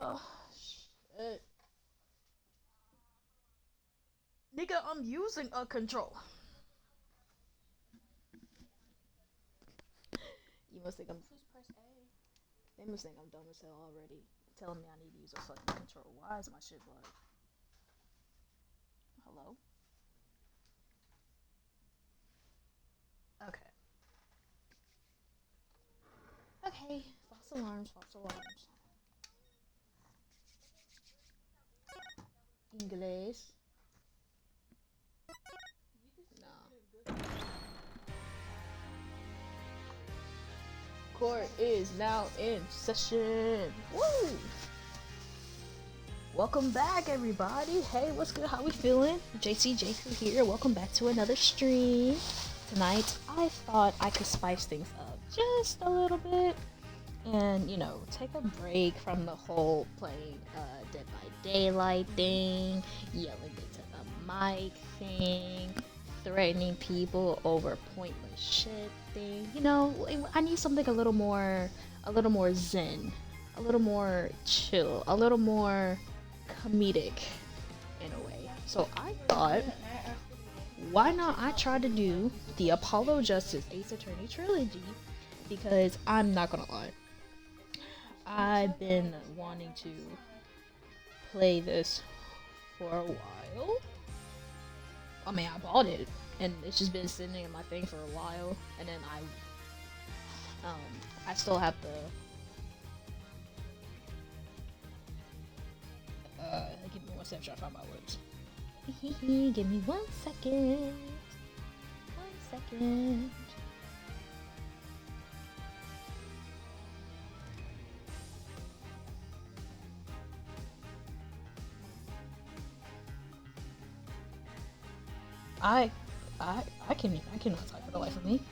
Oh, shit. Nigga, I'm using a control. You must think I'm. Just press A. They must think I'm dumb as hell already. Telling me I need to use a fucking control. Why is my shit bugged? Hello? Okay. Okay. False alarms, false alarms. English. No. Court is now in session. Woo! Welcome back, everybody. Hey, what's good? How we feeling? JC here. Welcome back to another stream. Tonight, I thought I could spice things up just a little bit and, take a break from the whole playing Dead by Daylight thing, yelling into the mic thing, threatening people over pointless shit thing. I need something a little more zen, a little more chill, a little more comedic in a way. So I thought, why not I try to do the Apollo Justice Ace Attorney trilogy? Because I'm not gonna lie, I've been wanting to play this for a while. I mean, I bought it, and it's just been sitting in my thing for a while, and then I still have to give me one second, try to find my words. Give me 1 second. 1 second. I cannot type for the life of me.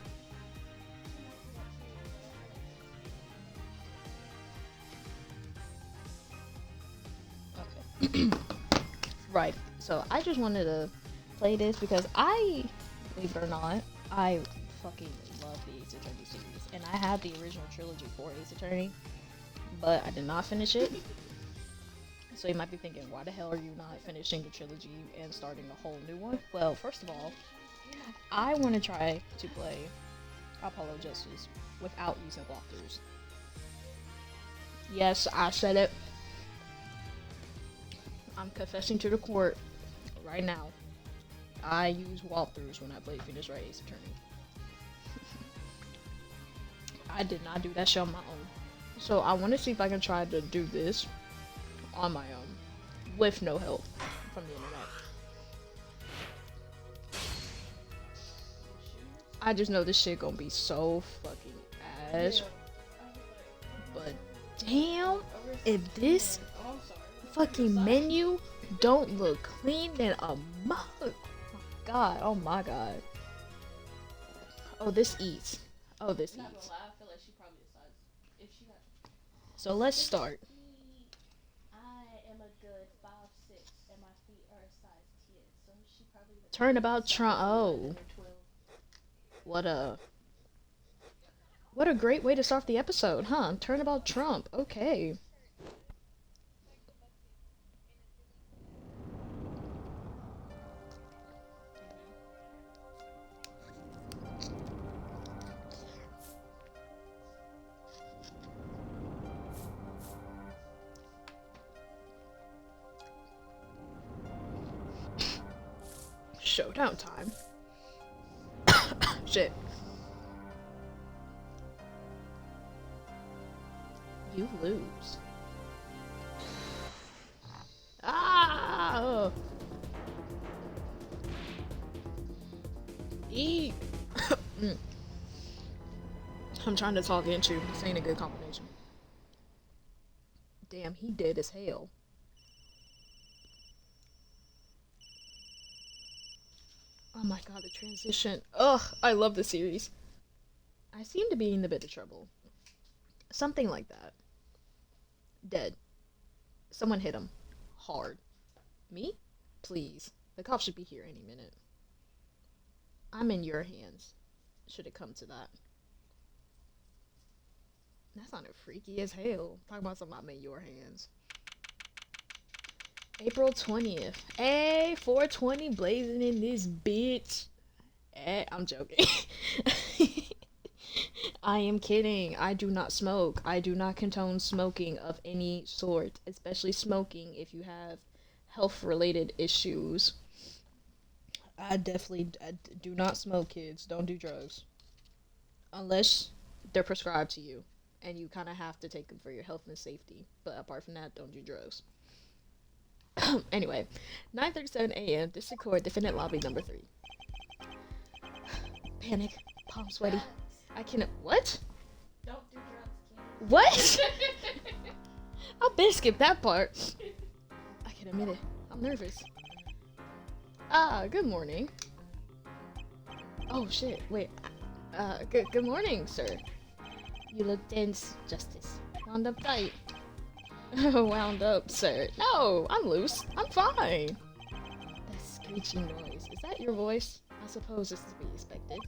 Okay. Right. So I just wanted to play this because believe it or not, I fucking love the Ace Attorney series, and I have the original trilogy for Ace Attorney, but I did not finish it. So you might be thinking, why the hell are you not finishing the trilogy and starting a whole new one? Well, first of all, I want to try to play Apollo Justice without using walkthroughs. Yes, I said it. I'm confessing to the court right now. I use walkthroughs when I play Phoenix Wright Ace Attorney. I did not do that shit on my own. So I want to see if I can try to do this on my own with no help from the internet. I just know this shit gonna be so fucking ass. But damn, if this fucking menu don't look clean, then a mother. God, oh my god. Oh, this eats. Oh, this eats. So let's start. Turnabout Trump. Oh, what a great way to start the episode, huh? Turnabout Trump. Okay. Showdown time. Shit. You lose. Ah! Eat. I'm trying to talk into. This ain't a good combination. Damn, he dead as hell. Oh my god, the transition. Ugh, I love the series. I seem to be in a bit of trouble. Something like that. Dead. Someone hit him. Hard. Me? Please. The cops should be here any minute. I'm in your hands. Should it come to that. That sounded freaky as hell. Talking about something I'm in your hands. April 20th. Hey, 420 blazing in this bitch. Hey, I'm joking. I am kidding. I do not smoke. I do not condone smoking of any sort, especially smoking if you have health related issues. Do not smoke, kids. Don't do drugs. Unless they're prescribed to you and you kind of have to take them for your health and safety. But apart from that, don't do drugs. Anyway, 9:37 a.m. District Court, Defendant Lobby number 3. Panic. Palm sweaty. I cannot. What? Don't do drugs, What? I'll been skip that part. I can admit it. I'm nervous. Good morning. Oh shit. Wait. Good morning, sir. You look tense, Justice. Wound up tight. Wound up, sir. No, I'm loose. I'm fine. That screeching noise. Is that your voice? I suppose this is to be expected.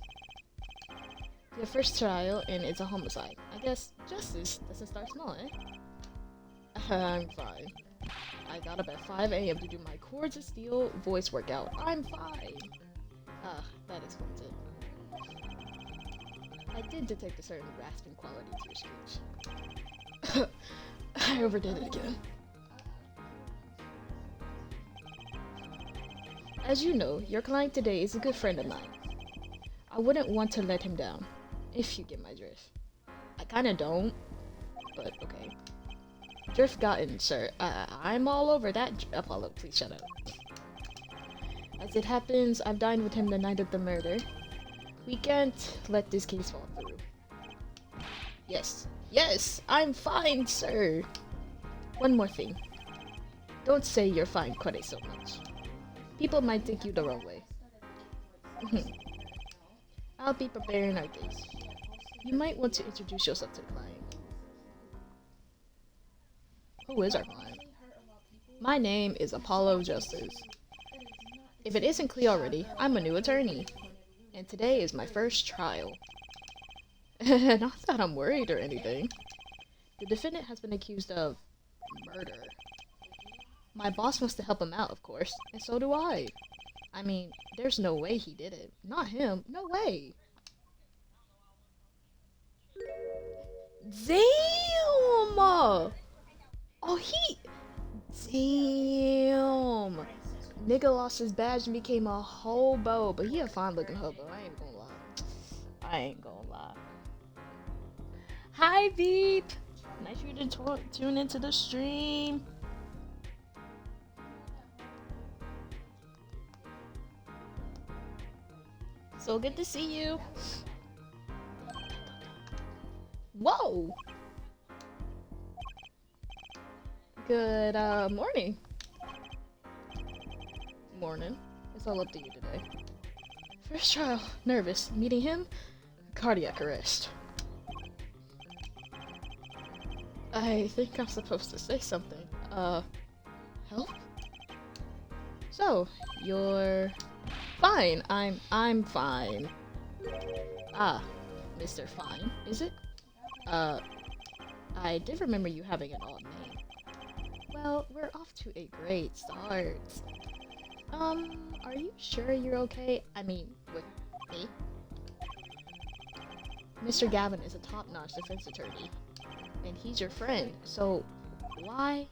Your first trial, and it's a homicide. I guess justice doesn't start small, eh? I'm fine. I got up at 5 a.m. to do my Chords of Steel voice workout. I'm fine. That explains it. I did detect a certain rasping quality to your speech. I overdid it again. As you know, your client today is a good friend of mine. I wouldn't want to let him down, if you get my drift. I kinda don't, but okay. Drift gotten, sir. I'm all over that. Apollo, please shut up. As it happens, I've dined with him the night of the murder. We can't let this case fall through. Yes, I'm fine, sir. One more thing. Don't say you're fine quite so much. People might take you the wrong way. I'll be preparing our case. You might want to introduce yourself to the client. Who is our client? My name is Apollo Justice. If it isn't clear already, I'm a new attorney. And today is my first trial. Not that I'm worried or anything. The defendant has been accused of murder. My boss wants to help him out, of course, and so do I. I mean, there's no way he did it. Not him. No way. Damn! Damn! Nigga lost his badge and became a hobo, but he a fine looking hobo. I ain't gonna lie. Hi, Veep! Nice for you to tune into the stream. So good to see you. Whoa! Good morning. Morning. It's all up to you today. First trial. Nervous. Meeting him? Cardiac arrest. I think I'm supposed to say something. Help? So, you're fine. I'm fine. Ah, Mr. Fine, is it? I did remember you having an odd name. Well, we're off to a great start. Are you sure you're okay? I mean, with me? Mr. Gavin is a top-notch defense attorney, and he's your friend, so why?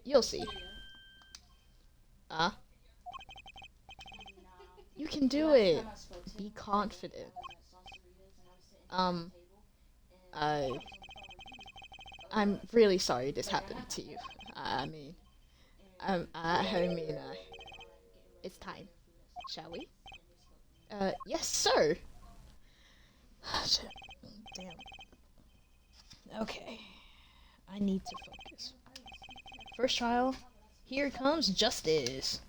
You'll see. You can do it. Be confident. I'm really sorry this happened to you. It's time. Shall we? Yes, sir. Shit. Damn. Okay. I need to focus. First trial. Here comes justice.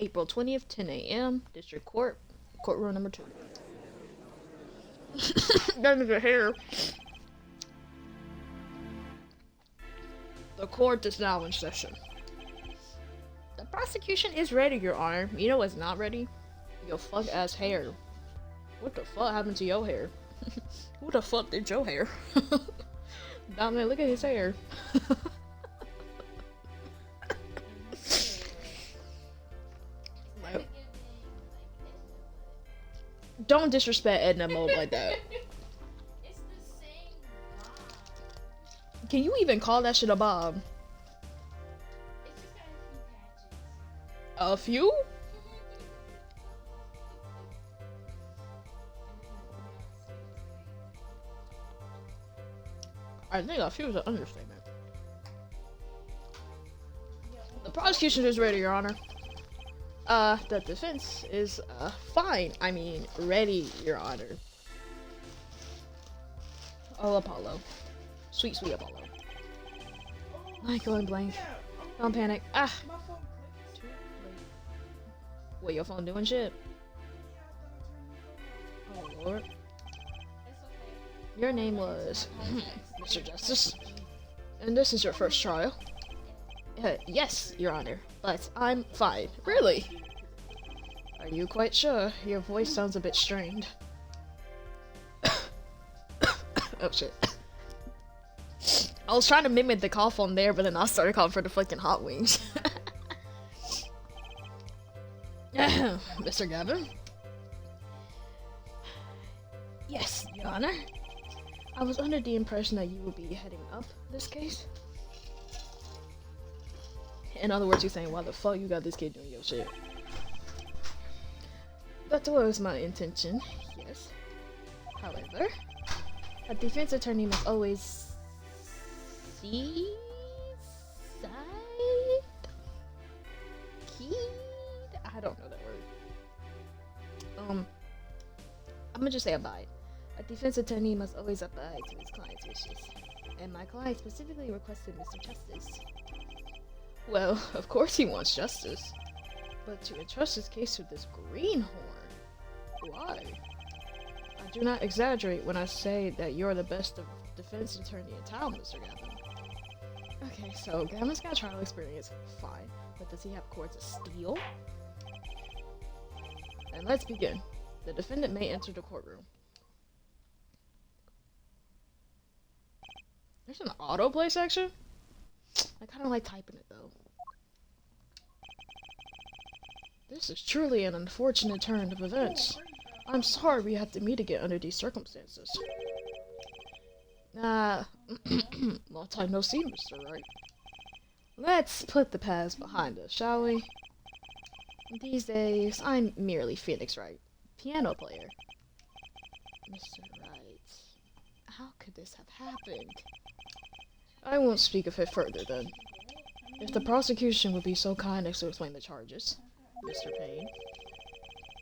April 20th, 10 a.m. District Court, courtroom number 2. That is a hair. The court is now in session. The prosecution is ready, Your Honor. You know what's not ready? Your fuck ass hair. What the fuck happened to your hair? Who the fuck did your hair? Down there, look at his hair. Like, don't disrespect Edna Mode like that. It's the same vibe. Can you even call that shit a bob? It's just got a few patches. A few? I think a few is an understatement. The prosecution is ready, Your Honor. The defense is, fine. I mean, ready, Your Honor. Oh, Apollo. Sweet, sweet Apollo. I'm going blank. Don't panic. Ah! Too late. What, your phone doing shit? Oh, Lord. It's okay. Your name was Mr. Justice, and this is your first trial. Yes, Your Honor, but I'm fine. Really? Are you quite sure? Your voice sounds a bit strained. Oh shit. I was trying to mimic the cough on there, but then I started calling for the fucking hot wings. Mr. Gavin? Yes, Your Honor. I was under the impression that you would be heading up this case. In other words, you're saying, why the fuck you got this kid doing your shit? That was my intention, yes. However, a defense attorney must always see side keyed. I don't know that word. I'm gonna just say abide. A defense attorney must always abide to his client's wishes, and my client specifically requested Mr. Justice. Well, of course he wants justice, but to entrust his case to this greenhorn, why? I do not exaggerate when I say that you're the best defense attorney in town, Mr. Gavin. Okay, so Gavin's got trial experience, fine, but does he have courts of steel? And let's begin. The defendant may enter the courtroom. There's an autoplay section? I kind of like typing it though. This is truly an unfortunate turn of events. I'm sorry we have to meet again under these circumstances. Long time no see, Mr. Wright. Let's put the past behind us, shall we? These days, I'm merely Phoenix Wright, piano player. Mr. Wright, how could this have happened? I won't speak of it further, then. If the prosecution would be so kind as to explain the charges, Mr. Payne.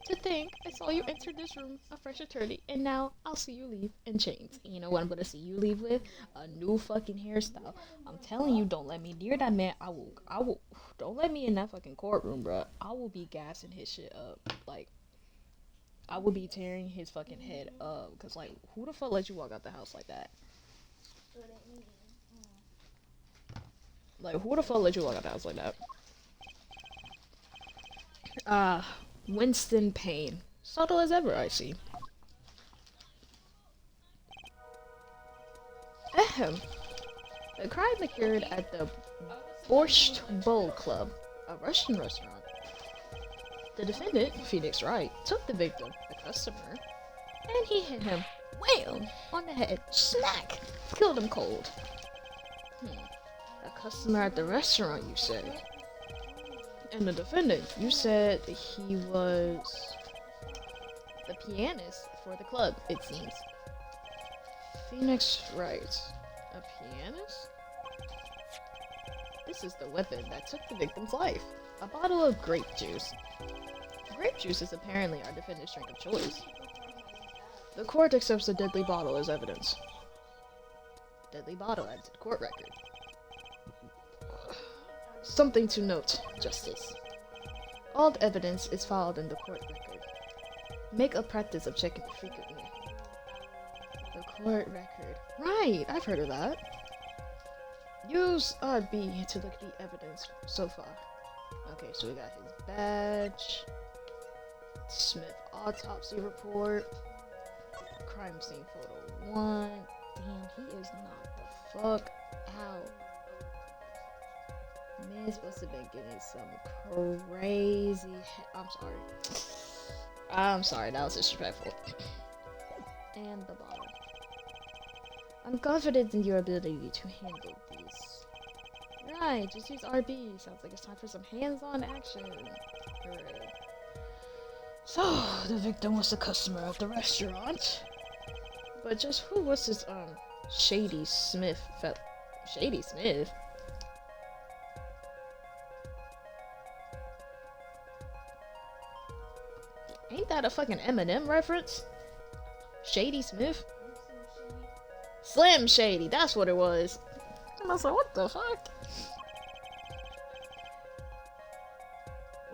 To think, I saw you enter this room, a fresh attorney, and now I'll see you leave in chains. You know what I'm gonna see you leave with? A new fucking hairstyle. I'm telling you, don't let me near that man. I will, don't let me in that fucking courtroom, bruh. I will be gassing his shit up. Like, I will be tearing his fucking head up. Cause, like, who the fuck let you walk out the house like that? Like, who the fuck let you walk out the house like that? Winston Payne. Subtle as ever, I see. Ahem. The crime occurred at the Borscht Bowl Club, a Russian restaurant. The defendant, Phoenix Wright, took the victim, a customer, and he hit him, wham, on the head, smack, killed him cold. A customer at the restaurant, you said. And the defendant, you said he was the pianist for the club, it seems. Phoenix Wright, a pianist? This is the weapon that took the victim's life. A bottle of grape juice. Grape juice is apparently our defendant's drink of choice. The court accepts the deadly bottle as evidence. Deadly bottle adds to the court record. Something to note, Justice. All the evidence is filed in the court record. Make a practice of checking it frequently. The court record. Right, I've heard of that. Use RB to look at the evidence so far. Okay, so we got his badge, Smith autopsy report, crime scene photo 1. Damn, he is knocked the fuck out. Man's supposed to have been getting some crazy. I'm sorry, that was disrespectful. And the bottom. I'm confident in your ability to handle these. Right, just use RB. Sounds like it's time for some hands-on action. Hooray. So, the victim was the customer of the restaurant. But just who was this, Shady Smith Shady Smith? Ain't that a fucking Eminem reference? Shady Smith? Slim Shady, that's what it was. And I was like, what the fuck?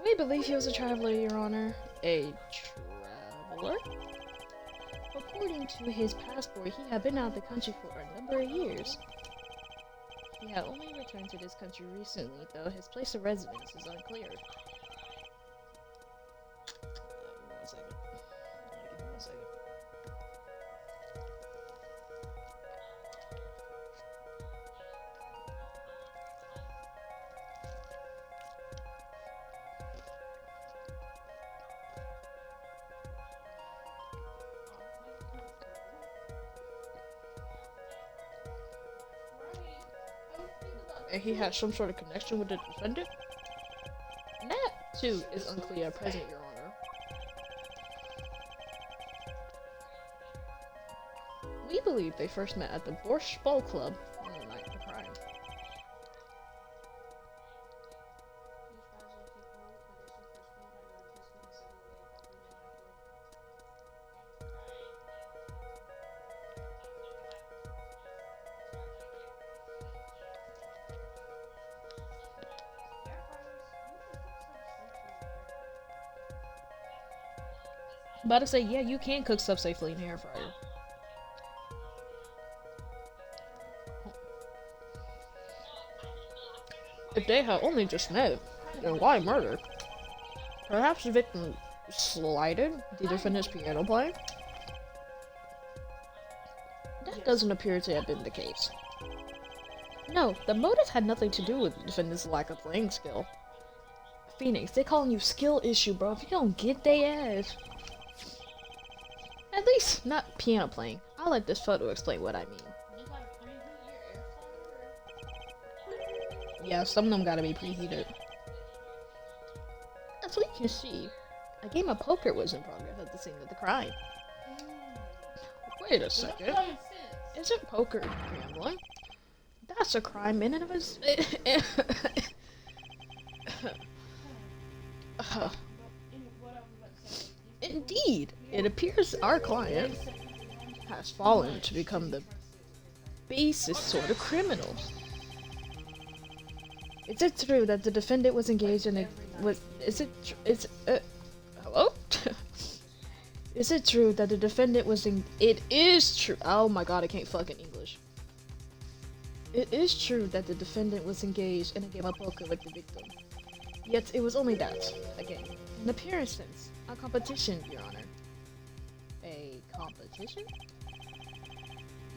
We believe he was a traveler, Your Honor. A traveler? According to his passport, he had been out of the country for a number of years. He had only returned to this country recently, though his place of residence is unclear. Give me 1 second. Give me 1 second. And he had some sort of connection with the defendant? That, too, is unclear at present, Your Honor. We believe they first met at the Borscht Ball Club on the night of the crime. About to say, yeah, you can cook stuff safely in the air fryer. If they had only just met, then why murder? Perhaps the victim slighted the defendant's piano playing? That doesn't appear to have been the case. No, the motive had nothing to do with the defendant's lack of playing skill. Phoenix, they calling you skill issue, bro. If you don't get they ass. At least, not piano playing. I'll let this photo explain what I mean. Yeah, some of them gotta be preheated. As we can see, a game of poker was in progress at the scene of the crime. Wait a second. Isn't poker gambling? That's a crime in and of itself. Indeed, it appears our client has fallen to become the basest sort of criminal. Is it true that the defendant was engaged in a hello? Is it true that the defendant was in? It is true. Oh my god, I can't fucking English. It is true that the defendant was engaged in a game of poker with the victim. Yet it was only that, again, an appearance sense, a competition, Your Honor. A competition?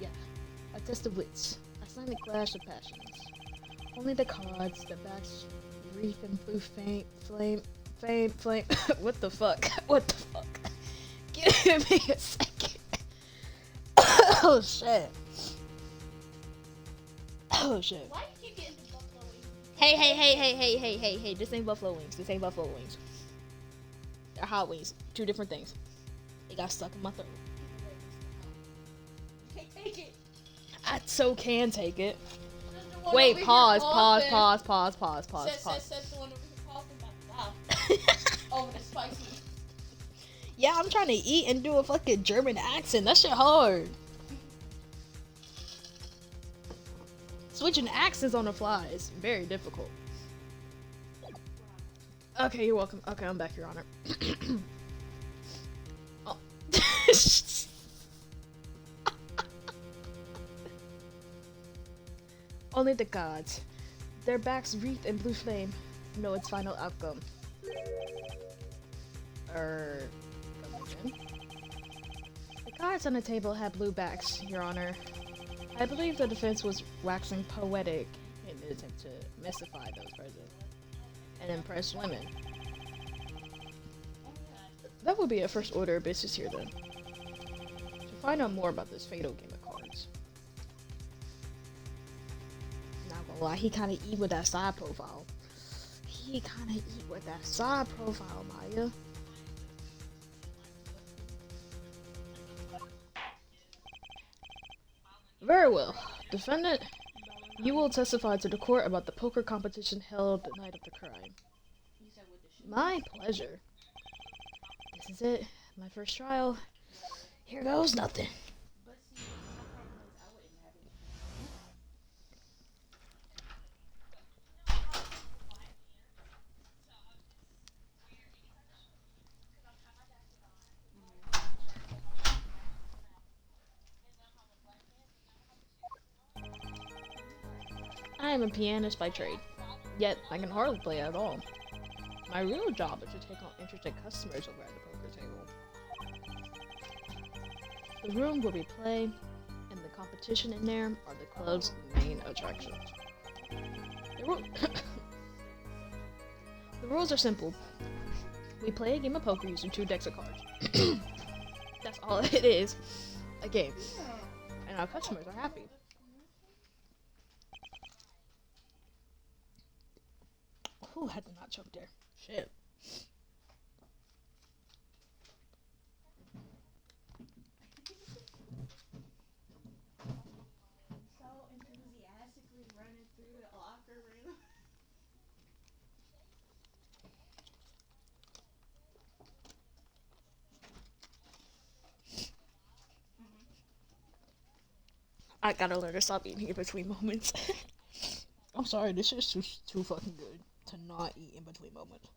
Yeah, a test of wits, a silent clash of passions. Only the cards, the backs, wreath and blue flame. What the fuck? What the fuck? Give me a second. Oh shit. Oh shit. Why do you keep getting the buffalo wings? Hey, this ain't buffalo wings. This ain't buffalo wings. They're hot wings. 2 different things. They got stuck in my throat. Take it. I so can take it. Says the one Wait, over here pause. coughing. Pause. Says the one over here coughing about to die. Over the spicy. Yeah, I'm trying to eat and do a fucking German accent. That shit hard. Switching accents on the fly is very difficult. Okay, you're welcome. Okay, I'm back, Your Honor. Oh. Only the gods. Their backs wreathed in blue flame, know its final outcome. Come again? The cards on the table had blue backs, Your Honor. I believe the defense was waxing poetic in an attempt to mystify those present and impress women. That would be a first order of business here then. To find out more about this fatal game of cards. Not gonna lie, he kinda eat with that side profile. Maya. Very well. Defendant, you will testify to the court about the poker competition held the night of the crime. My pleasure. This is it. My first trial. Here goes nothing. I am a pianist by trade, yet I can hardly play at all. My real job is to take on interested customers over at the poker table. The room where we play, and the competition in there are the club's main attractions. The rules are simple. We play a game of poker using 2 decks of cards. That's all it is. A game. And our customers are happy. Who had to not choke there? Shit. So enthusiastically running through the locker room. I gotta learn to stop eating in between moments. I'm sorry, this is too fucking good to not eat in between moments.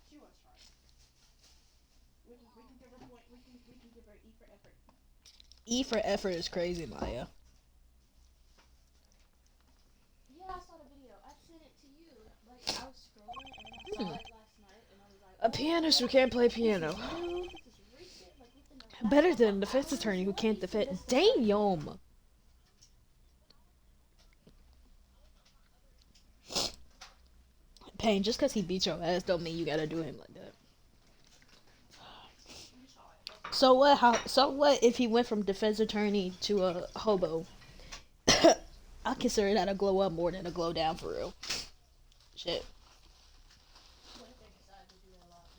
She was trying. We can give her point. We can give her E for effort. E for effort is crazy, Maya. Yeah, I saw the video. I sent it to you. Like I was scrolling and I saw it last night and I was like, A pianist who can't play piano. this is recent. Like within the Better than a defense attorney who can't defend. Damn! Pain, just because he beat your ass don't mean you gotta do him like that. So what? So what if he went from defense attorney to a hobo? I consider that a glow up more than a glow down for real. Shit. What if they decide to do that a lot of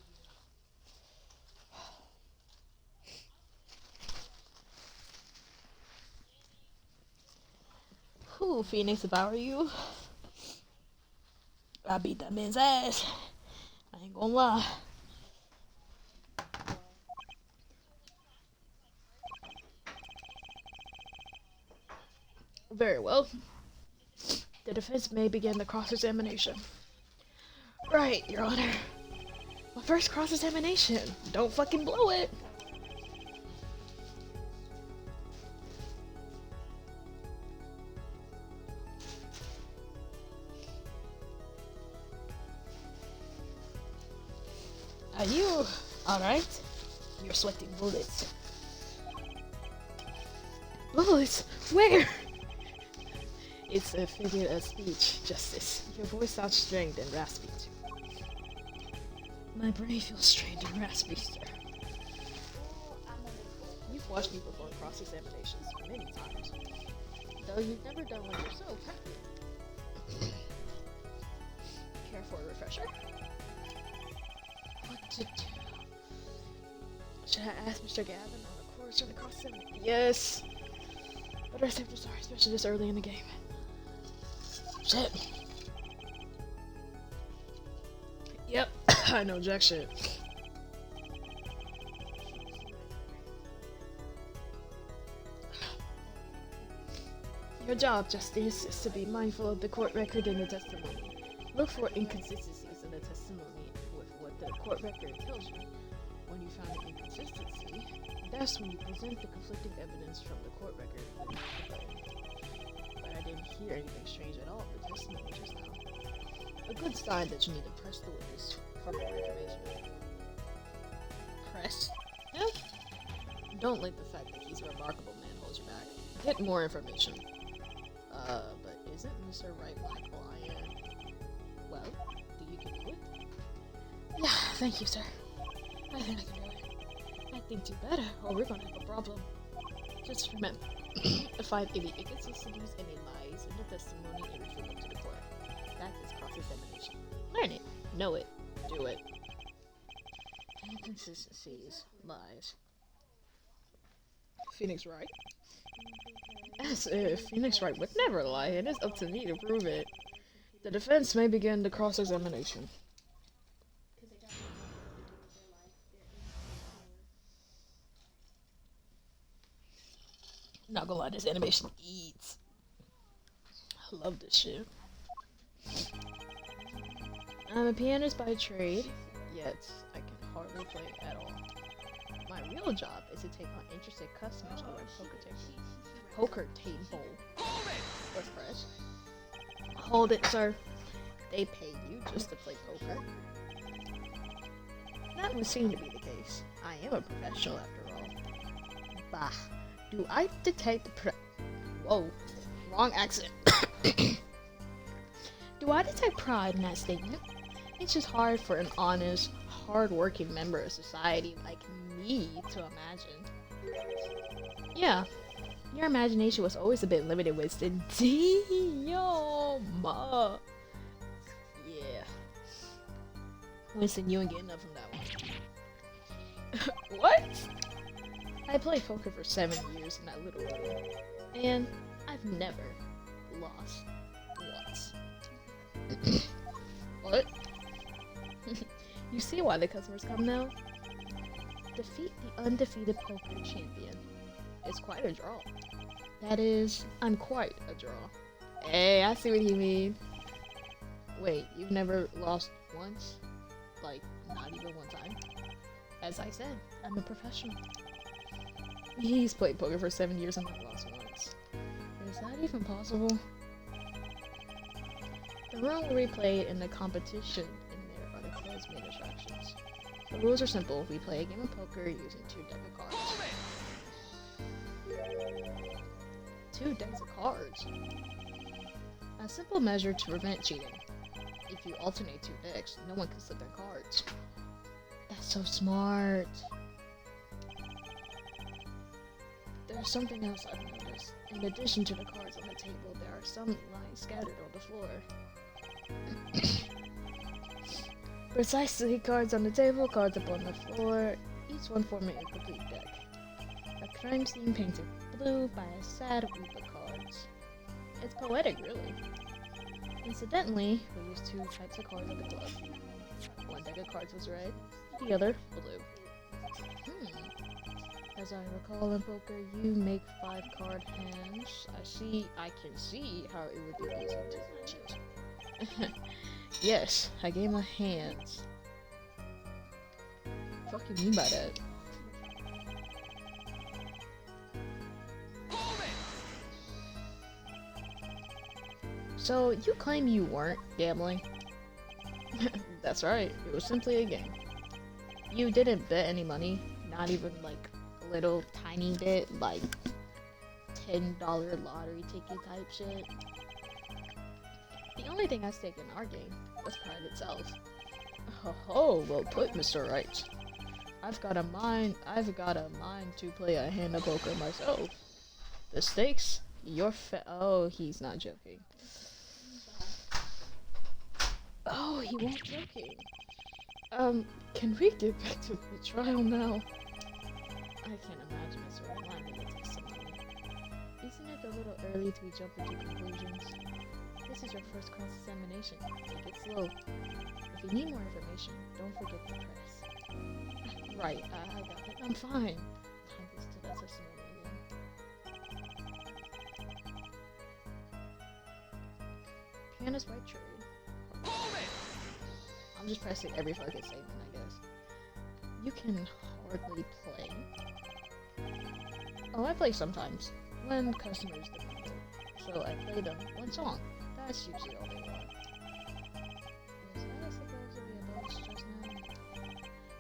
videos? Whew, Phoenix, if I were you, I beat that man's ass. I ain't gonna lie. Very well. The defense may begin the cross-examination. Right, Your Honor. My first cross-examination. Don't fucking blow it. Are you alright? You're sweating bullets. Bullets? Where? It's a figure of speech, Justice. Your voice sounds strained and raspy too. My brain feels strained and raspy, sir. You've watched me perform cross-examinations many times, though you've never done one yourself, have you? Care for a refresher? What to do? Should I ask Mr. Gavin on the course or the cross-examination? Yes! Better safe than sorry, especially this early in the game. Shit. Yep, I know jack shit. Your job, Justice, is to be mindful of the court record and the testimony. Look for inconsistencies in the testimony with what the court record tells you. When you find an inconsistency, that's when you present the conflicting evidence from the court record. But I didn't hear anything strange at all in the testimony just now. A good sign that you need to press the witness for more information. Press? Yeah. Don't let the fact that he's a remarkable man hold you back. Get more information. But isn't Mr. Wright my client? Well, do you can do it? Yeah, thank you, sir. I think I can do it. I think you better, or we're gonna have a problem. Just remember, find any inconsistencies, any lies in the testimony, and refer them to the court. That is cross-examination. Learn it, know it, do it. Inconsistencies, lies. Phoenix Wright? As if Phoenix Wright would never lie, and it's up to me to prove it. The defense may begin the cross-examination. Not gonna lie, this animation eats. I love this shit. I'm a pianist by trade, yet I can hardly play at all. My real job is to take on interested customers over at poker table. Refresh. Hold it, sir. They pay you just to play poker? That would seem to be the case. I am a professional after all. Bah. Do I detect Whoa. Wrong accent. Do I detect pride in that statement? It's just hard for an honest, hard-working member of society like me to imagine. Yeah. Your imagination was always a bit limited, Winston. Damn. Yeah. Winston, you ain't getting enough from that one. What? I played poker for 7 years in that little room, and I've never lost once. What? You see why the customers come now? Defeat the undefeated poker champion. It's quite a draw. That is, I'm quite a draw. Hey, I see what you mean. Wait, you've never lost once? Like, not even one time? As I said, I'm a professional. He's played poker for 7 years and not lost once. Is that even possible? The room will be played in the competition, and there are the cards main attractions. The rules are simple. We play a game of poker using 2 decks of cards. 2 decks of cards? A simple measure to prevent cheating. If you alternate 2 decks, no one can slip their cards. That's so smart. There's something else I've noticed. In addition to the cards on the table, there are some lying scattered on the floor. Precisely, cards on the table, cards up on the floor, each one forming a complete deck. A crime scene painted blue by a sad group of cards. It's poetic, really. Incidentally, we used 2 types of cards at the club. One deck of cards was red, the other blue. As I recall in poker, you make 5-card hands. I can see how it would be easy to cheat. Yes, I gave my hands. What do you mean by that? So, you claim you weren't gambling? That's right, it was simply a game. You didn't bet any money, not even like a little tiny bit, like $10 lottery ticket type shit. The only thing at stake in our game was pride itself. Oh, well put, Mr. Wright. I've got a mind to play a hand of poker myself. The stakes, oh, he's not joking. Oh, he won't joking. Can we get back to the trial now? I can't imagine Mr. Wright lying in the testimony. Isn't it a little early to be jumping to conclusions? This is your first cross-examination. Take it slow. If you need more information, don't forget the press. Right, I got it. I'm fine. Time to that testimony again. Pianist by trade. I'm just pressing every fucking statement, I guess. You can hardly play. Oh, I play sometimes, when customers demand it. So I play them one song. That's usually all they want. Was that supposed to be a boast just now?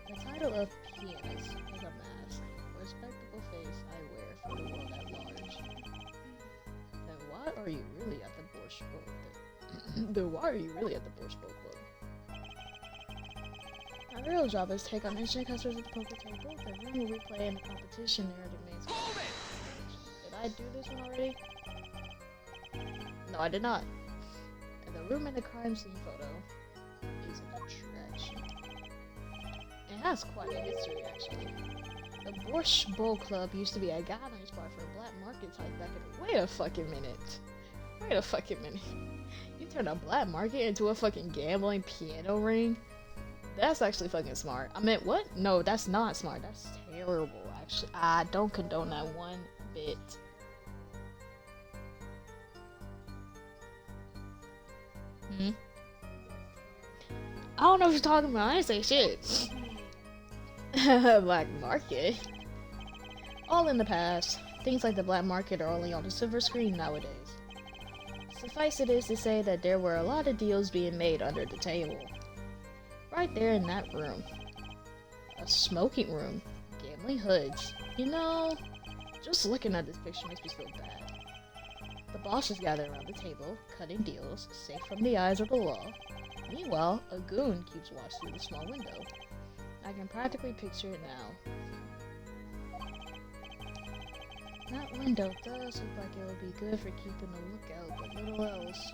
The title of Pianist is a mask, or spectacle face I wear for the world at large. Then why are you really at the Borscht Bowl? Then why are you really at the Borscht Bowl Club? My real job is to take on instant customers at the poker table. The room where we play in the competition narrative means. Did I do this one already? No, I did not. And the room in the crime scene photo is an attraction. It has quite a history, actually. The Borscht Bowl Club used to be a gathering spot for black market type back in the— Wait a fucking minute. Wait a fucking minute. You turned a black market into a fucking gambling piano ring? That's actually fucking smart. I meant, what? No, that's not smart. That's terrible, actually. I don't condone that one bit. I don't know what you're talking about. I didn't say shit. Black market? All in the past. Things like the black market are only on the silver screen nowadays. Suffice it is to say that there were a lot of deals being made under the table. Right there in that room. A smoking room. Gambling hoods. You know, just looking at this picture makes me feel bad. The bosses gather around the table, cutting deals, safe from the eyes of the law. Meanwhile, a goon keeps watch through the small window. I can practically picture it now. That window does look like it would be good for keeping a lookout, but little else.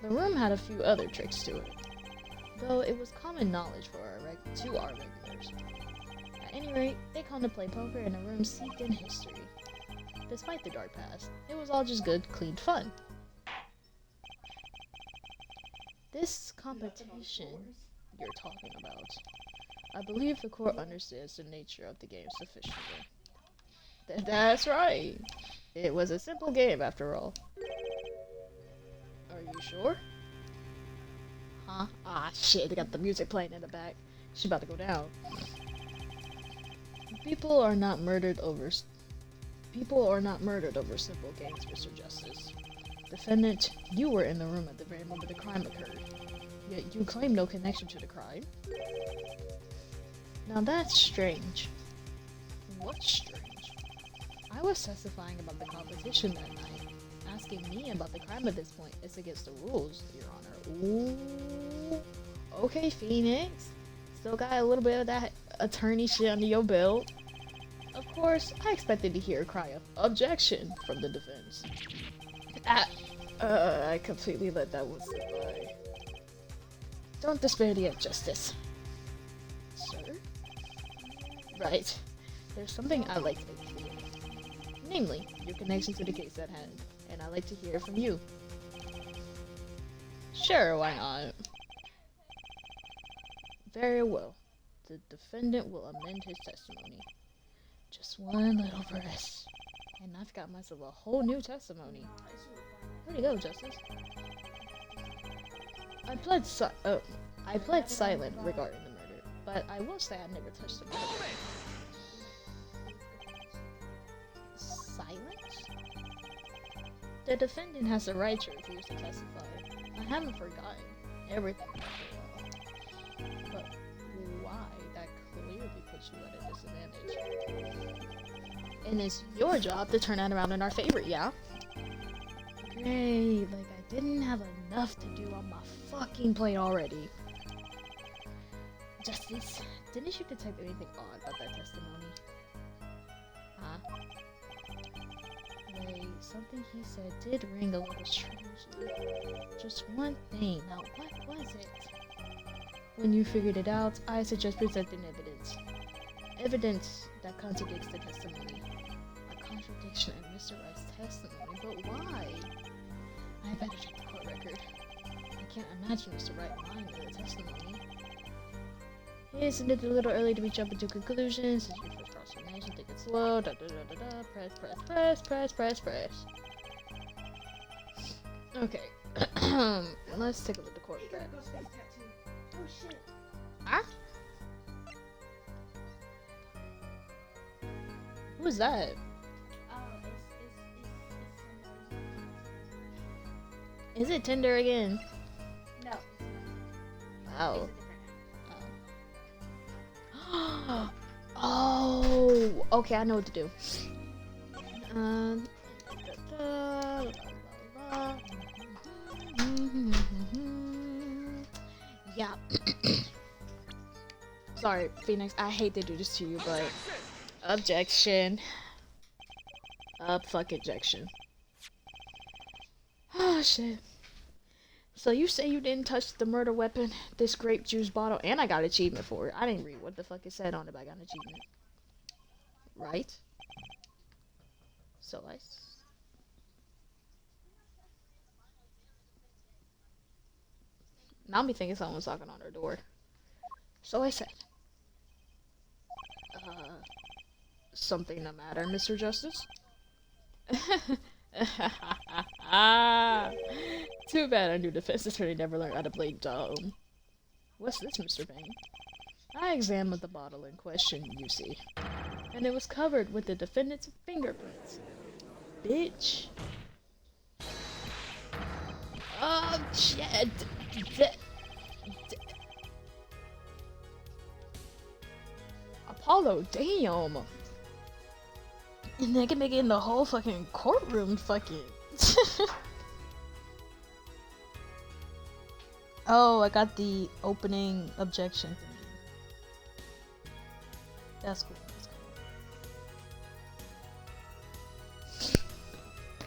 The room had a few other tricks to it, though it was common knowledge for our regulars. At any rate, they come to play poker in a room steeped in history. Despite the dark past, it was all just good, clean fun. This competition you're talking about, I believe the court understands the nature of the game sufficiently. That's right. It was a simple game after all. Are you sure? Huh? Ah, shit, they got the music playing in the back. She's about to go down. People are not murdered over simple games, Mr. Justice. Defendant, you were in the room at the very moment the crime occurred. Yet you claim no connection to the crime. Now that's strange. What's strange? I was testifying about the competition that night. Asking me about the crime at this point is against the rules, Your Honor. Ooh. Okay, Phoenix. Still got a little bit of that attorney shit under your belt. Of course, I expected to hear a cry of objection from the defense. I completely let that one slip by. Don't disparity of justice. Sir? Right. There's something I'd like to make clear. Namely, your connection to the case at hand, and I'd like to hear it from you. Sure, why not? Very well. The defendant will amend his testimony. Just one little verse, and I've got myself a whole new testimony. Where'd he go, Justice? I pled silent regarding the murder, but I will say I never touched the murder. Silence? The defendant has the right to refuse to testify. I haven't forgotten everything after all. But why? That clearly puts you at a disadvantage. And it's your job to turn that around in our favor, yeah? Great, like I didn't have enough to do on my fucking plate already. Justice, didn't you detect anything odd about that testimony? Huh? Wait, something he said did ring a little strangely. Just one thing, now what was it? When you figured it out, I suggest presenting evidence. Evidence that contradicts the testimony. A contradiction in Mr. Wright's testimony, but why? I better check the court record. I can't imagine Mr. Wright lying in the testimony. Isn't it a little early to be jumping to conclusions? Since your first cross-examination, take it slow. Press. Okay. Let's take a look at the court back. Oh shit. Huh? Who is that? Is it Tinder again? No. Wow. Oh, okay, I know what to do. Yeah. Sorry, Phoenix, I hate to do this to you, but objection. Fuck ejection. Oh shit. So you say you didn't touch the murder weapon, this grape juice bottle, and I got an achievement for it. I didn't read what the fuck it said on it, but I got an achievement. Right? So now me thinking someone's knocking on her door. So I said, something the matter, Mr. Justice? Too bad our new defense attorney never learned how to play dumb. What's this, Mr. Vane? I examined the bottle in question, you see, and it was covered with the defendant's fingerprints. Bitch. Shit. Apollo, damn. And they can make it in the whole fucking courtroom fucking. Oh, I got the opening objection thingy. That's cool.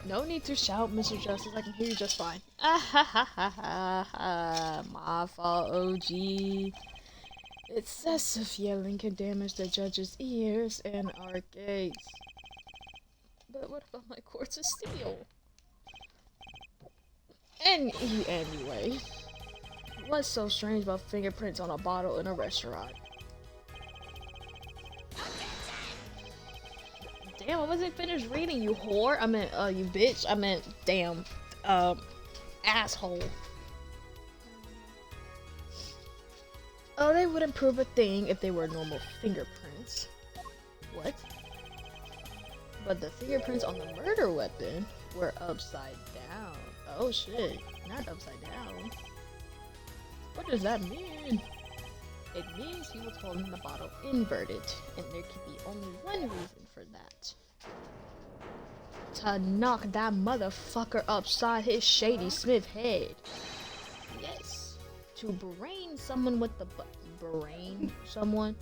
No need to shout, Mr. Justice. I can hear you just fine. My fault, OG. Excessive yelling can damage the judge's ears and our gaze. But what about my quartz of steel? And anyway, what's so strange about fingerprints on a bottle in a restaurant? Damn, I wasn't finished reading, you whore. I meant, you bitch. I meant, damn, asshole. Oh, they wouldn't prove a thing if they were normal fingerprints. What? But the fingerprints on the murder weapon were upside down. Oh shit, not upside down. What does that mean? It means he was holding the bottle inverted, and there could be only one reason for that. To knock that motherfucker upside his Shady Smith head. Yes. To brain someone with the brain someone?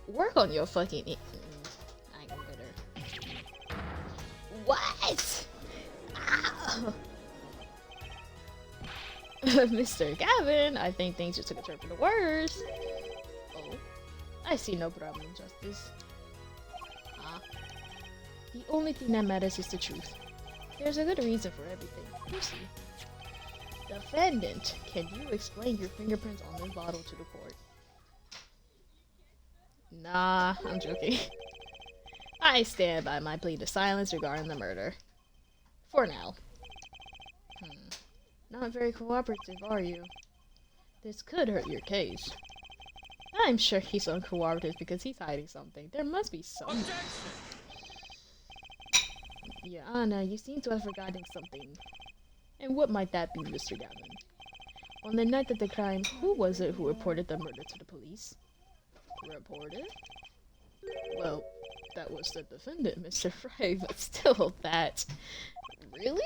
Work on your fucking I ain't gonna go there. What? Ah. Mr. Gavin, I think things just took a turn for the worse. Oh, I see no problem, Justice. The only thing that matters is the truth. There's a good reason for everything. You see. Defendant, can you explain your fingerprints on this bottle to the court? Nah, I'm joking. I stand by my plea to silence regarding the murder. For now. Not very cooperative, are you? This could hurt your case. I'm sure he's uncooperative because he's hiding something. There must be some. Your Honor, you seem to have forgotten something. And what might that be, Mr. Gavin? On the night of the crime, who was it who reported the murder to the police? Reported? Well, that was the defendant, Mr. Fry, but still that... Really?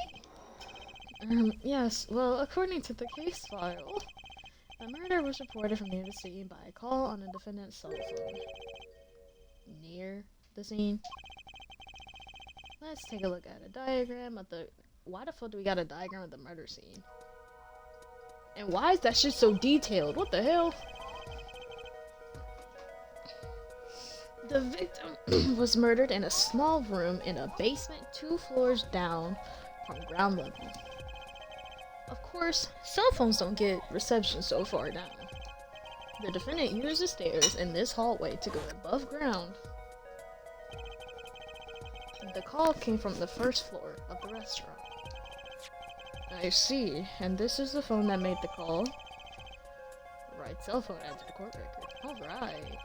Yes, well, according to the case file, the murder was reported from near the scene by a call on the defendant's cell phone. Near the scene? Let's take a look at a diagram of the... Why the fuck do we got a diagram of the murder scene? And why is that shit so detailed? What the hell? The victim was murdered in a small room in a basement 2 floors down from ground level. Of course, cell phones don't get reception so far down. The defendant used the stairs in this hallway to go above ground. The call came from the first floor of the restaurant. I see. And this is the phone that made the call. Right, cell phone adds to the court record. Alright.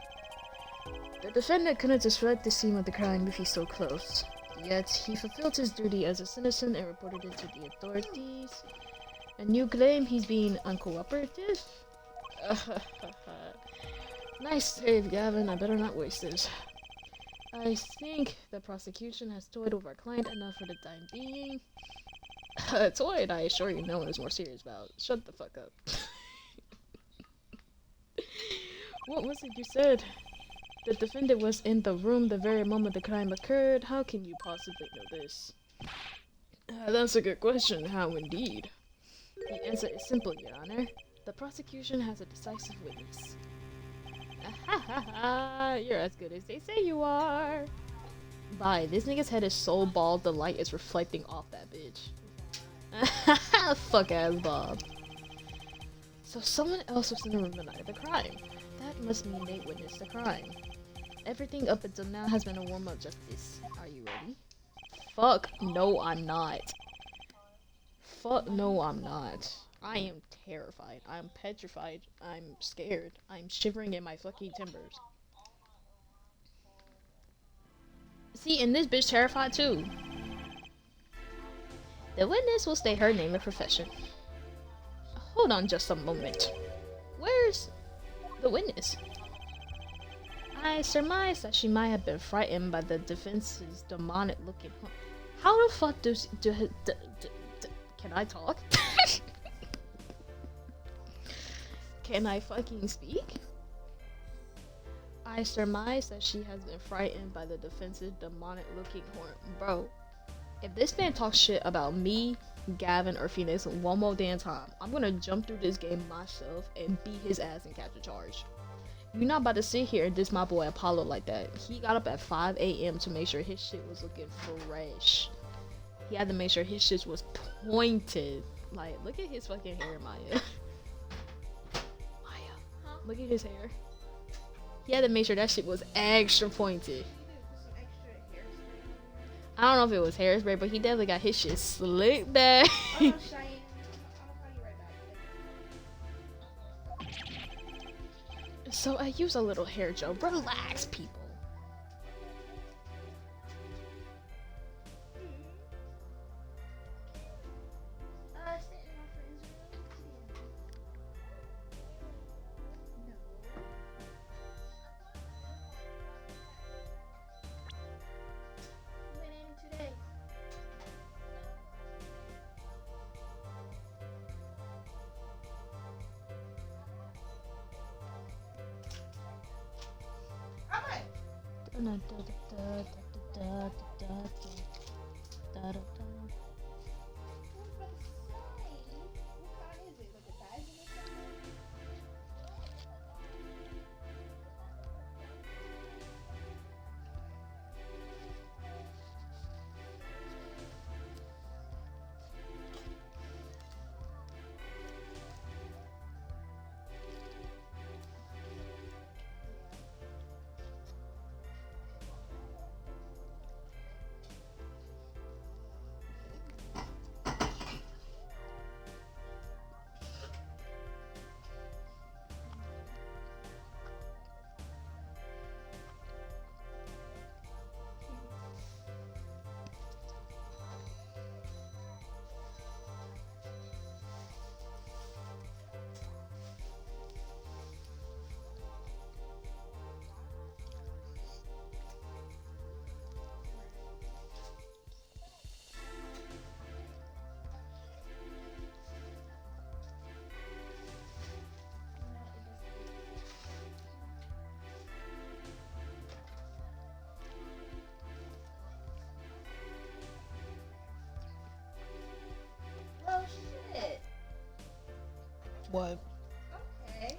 The defendant couldn't disrupt the scene of the crime if he's so close. Yet, he fulfilled his duty as a citizen and reported it to the authorities. And you claim he's being uncooperative? Nice save, Gavin. I better not waste this. I think the prosecution has toyed with our client enough for the time being. Toyed, I assure you, no one is more serious about. Shut the fuck up. What was it you said? The defendant was in the room the very moment the crime occurred. How can you possibly know this? That's a good question. How indeed? The answer is simple, Your Honor. The prosecution has a decisive witness. Ahaha, you're as good as they say you are. Bye, this nigga's head is so bald the light is reflecting off that bitch. Fuck ass Bob. So someone else was in the room the night of the crime. That must mean they witnessed the crime. Everything up until now has been a warm-up justice. Are you ready? Fuck no, I'm not. Fuck no, I'm not. I am terrified. I'm petrified. I'm scared. I'm shivering in my fucking timbers. See, and this bitch terrified too. The witness will state her name and profession. Hold on just a moment. Where's the witness? I surmise that she might have been frightened by the defense's demonic looking home. How the fuck does can I talk? Can I fucking speak? I surmise that she has been frightened by the defense's demonic looking horn. Bro, if this man talks shit about me, Gavin, or Phoenix one more damn time, I'm gonna jump through this game myself and beat his ass and catch a charge. You're not about to sit here and diss my boy Apollo like that. He got up at 5 a.m. to make sure his shit was looking fresh. He had to make sure his shit was pointed. Like, look at his fucking hair, Maya. Maya, huh? Look at his hair. He had to make sure that shit was extra pointed. I don't know if it was hairspray, but he definitely got his shit slicked back. So I use a little hair gel. Relax, people. Oh shit. What? Okay.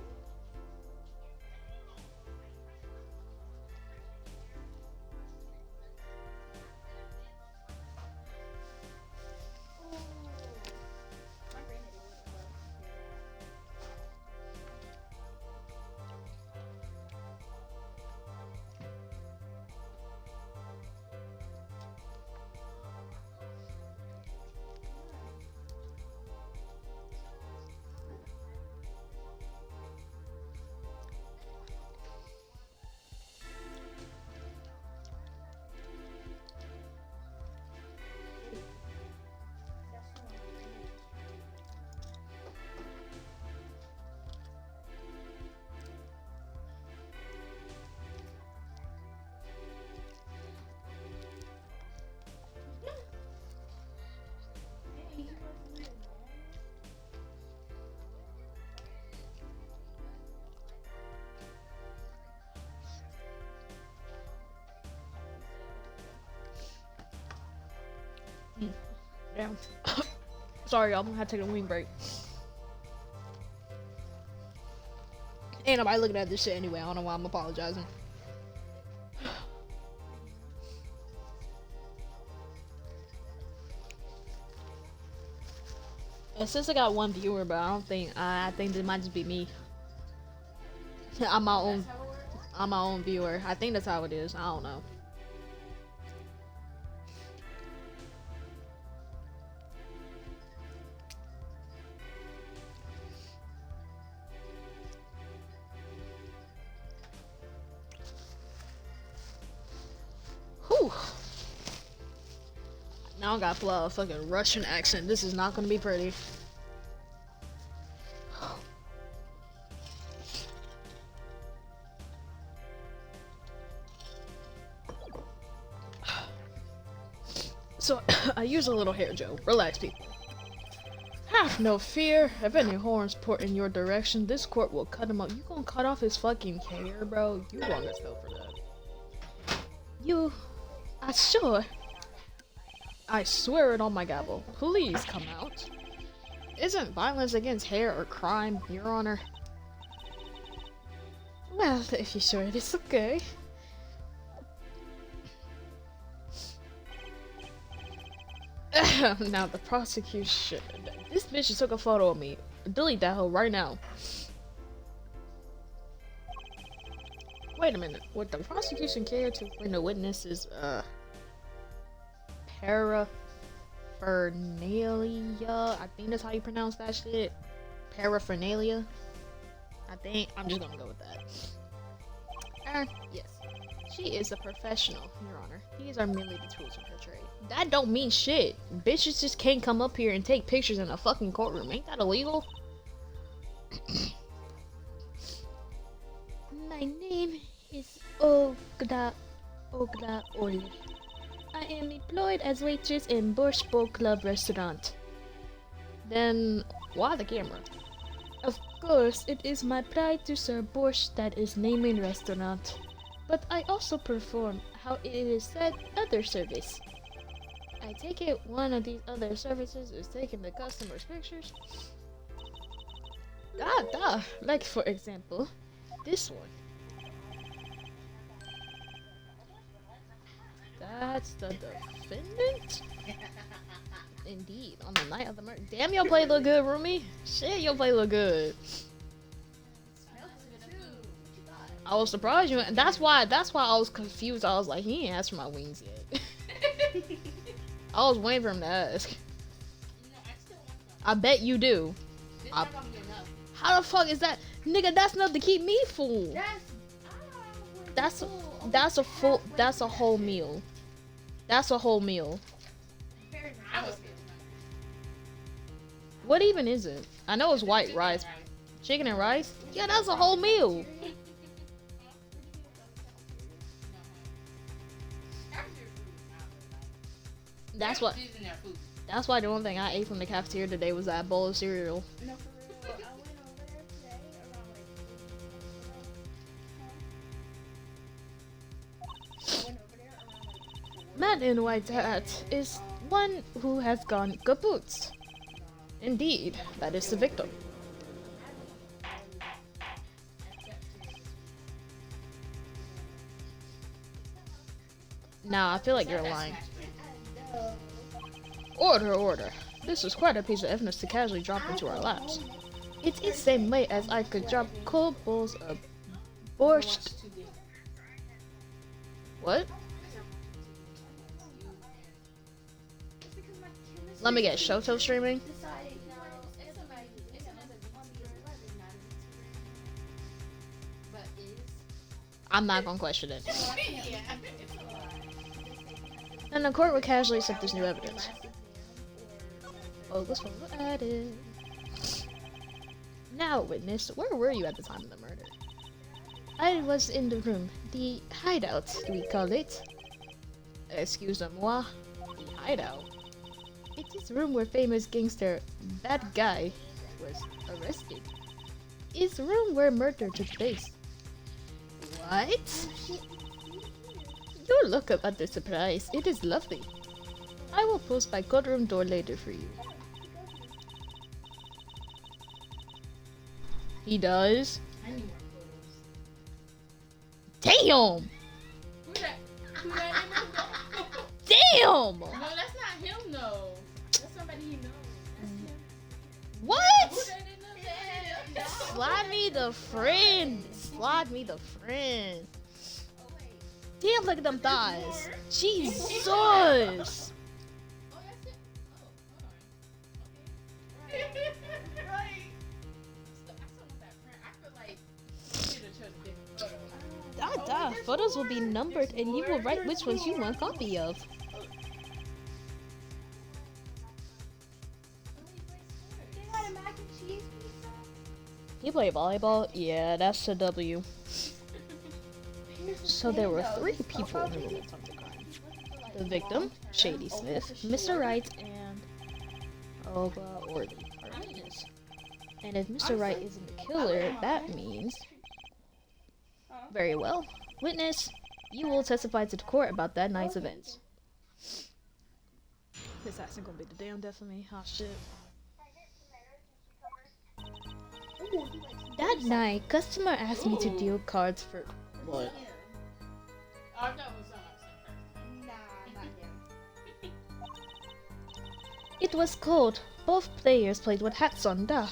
Damn. Sorry, y'all. I'm gonna have to take a wing break. Ain't nobody looking at this shit anyway. I don't know why I'm apologizing. And since I got one viewer, but I think this might just be me. I'm my own. I'm my own viewer. I think that's how it is. I don't know. Whew. Now I gotta pull out a fucking Russian accent. This is not gonna be pretty. So, I use a little hair gel. Relax, people. Have no fear. If any horns point in your direction, this court will cut him off. You gonna cut off his fucking hair, bro? You wrong as hell for that. You are sure? I swear it on my gavel. Please come out. Isn't violence against hair or crime, Your Honor? Well, if you're sure, it's okay. Now the prosecution. This bitch just took a photo of me. Delete that hoe right now. Wait a minute. Would the prosecution care to bring the witnesses paraphernalia? I think that's how you pronounce that shit. Paraphernalia? I think. I'm just gonna go with that. Yes. She is a professional, Your Honor. These are merely the tools of her trade. That don't mean shit. Bitches just can't come up here and take pictures in a fucking courtroom. Ain't that illegal? My name is Ogda Oli. I am employed as waitress in Borscht Bowl Club restaurant. Then why the camera? Of course, it is my pride to serve borscht that is naming restaurant. But I also perform, how it is said, other service. I take it one of these other services is taking the customer's pictures. Like for example, this one. That's the defendant? Indeed, on the night of the murder. Damn, your play look good, roomie. Shit, your play look good. I was surprised you, and that's why I was confused. I was like, he ain't asked for my wings yet. I was waiting for him to ask. I bet you do. How the fuck is that, nigga? That's enough to keep me full. That's a whole meal. That's a whole meal. What even is it? I know it's white rice, chicken and rice. Yeah, that's a whole meal. That's why the only thing I ate from the cafeteria today was that bowl of cereal. No, for real. I went over there today around Man in white hat is one who has gone kaput. Indeed, that is the victim. Now I feel like you're lying. Order. This is quite a piece of evidence to casually drop into our laps. It's the same way as I could drop cold bowls of borscht. What? Let me get Shoto streaming. I'm not gonna question it. And the court would casually accept this new evidence. Focus on the edit. Now, witness, where were you at the time of the murder? I was in the room. The hideout, we call it. Excusez-moi. The hideout. It is the room where famous gangster, that guy, was arrested. It's the room where murder took place. What? You look up at the surprise. It is lovely. I will post my courtroom door later for you. He does? I need more photos. Damn! Who that? Who that is? Damn! No, that's not him, though. That's somebody he knows. That's him. What? Who that is? That's him. Slide me the friend. Slide me the friend. Oh, wait. Damn, look at them thighs. more. Jesus! Oh, that's it. Oh, hold on. Okay. Right. So, I still want that print. I feel like you should have chose a different photo. Photos will be numbered and you will write which ones you want a copy of. They had a mac and cheese pizza. You play volleyball? Yeah, that's a W. So there were 3 people in the room at the time of the crime. The victim, Shady Smith, Mr. Wright, and Olga Orley, our witness. And if Mr. Wright isn't the killer, that means... Very well. Witness, you will testify to the court about that night's events. This accent gonna be the damn death of me. Oh shit. That night, customer asked me to deal cards for... What? Oh, I thought it was someone else. Nah, not him. It was cold. Both players played with hats on, duh.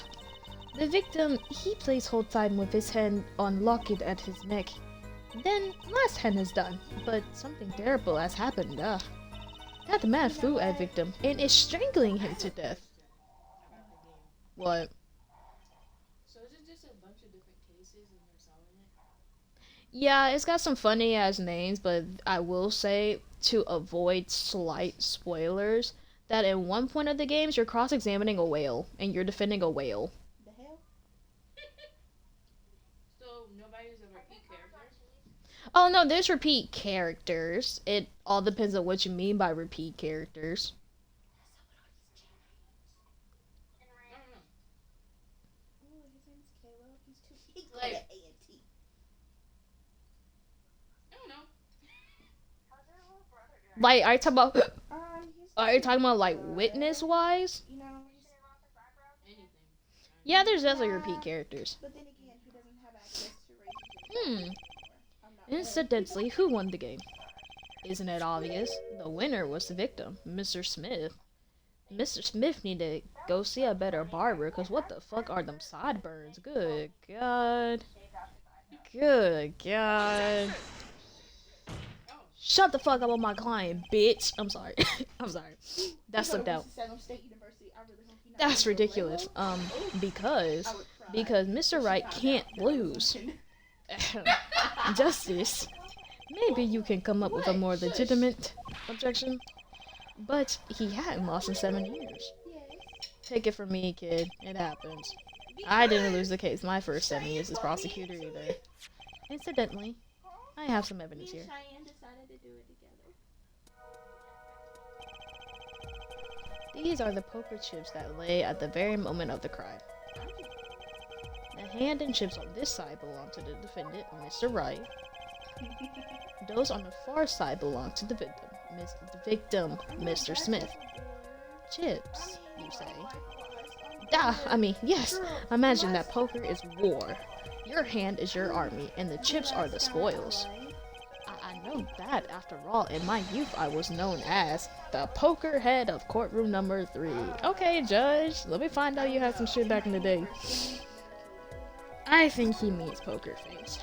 The victim, he plays hold time with his hand on locket at his neck. Then, last hand is done, but something terrible has happened, duh. That man flew at victim and is strangling him to death. What? So is it just a bunch of different cases and they're solving it? Yeah, it's got some funny ass names, but I will say, to avoid slight spoilers, that in one point of the games you're cross-examining a whale and you're defending a whale. The hell? So nobody's a repeat character? Oh no, there's repeat characters. It all depends on what you mean by repeat characters. I don't know. Oh, his name's Caleb. He's too. He Like- like A&T. I don't know. Like, are you talking about? He's Are you talking about like witness wise? You know, Anything. Yeah, there's definitely repeat characters. but then again, he doesn't have access to raising Hmm. I'm not Incidentally, who won the game? Isn't it obvious? The winner was the victim, Mr. Smith. Mr. Smith needed to go see a better barber, cause what the fuck are them sideburns? Good God. Good God. Shut the fuck up on my client, bitch. I'm sorry. I'm sorry. That slipped out. State University. I really hope he not That's gonna go ridiculous. label. Because I would cry. because Mr. Wright can't lose. Justice. Maybe you can come up with a more legitimate objection. But he hadn't lost in 7 years. Yes. Take it from me, kid. It happens. I didn't lose the case my first 7 years as prosecutor either. Incidentally, I have some Me evidence and here. Cheyenne decided to do it together. These are the poker chips that lay at the very moment of the crime. The hand and chips on this side belong to the defendant, Mr. Wright. Those on the far side belong to the victim, Mr. Smith. Chips, you say? Yes. Imagine that poker is war. Your hand is your army, and the chips are the spoils. I know that, after all, in my youth I was known as the poker head of courtroom number 3. Okay, Judge, let me find out you had some shit back in the day. I think he means poker face.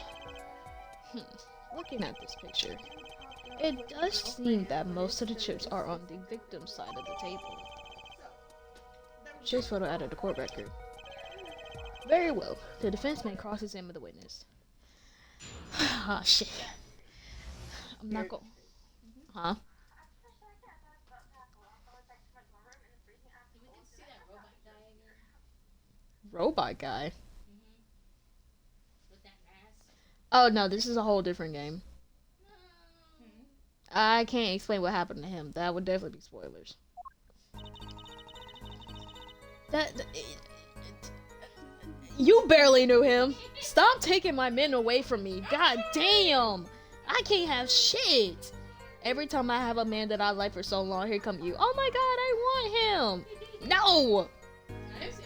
Looking at this picture, it does seem that most of the chips are on the victim's side of the table. Chips photo added to court record. Very well. The defense may cross-examine the witness. Ah, shit. I'm not going. Huh? We can see that robot guy again. Robot guy? With that mask. Oh, no, this is a whole different game. I can't explain what happened to him. That would definitely be spoilers. You barely knew him. Stop taking my men away from me. God damn. I can't have shit. Every time I have a man that I like for so long, here come you. Oh my god, I want him. No. I didn't say one. I just said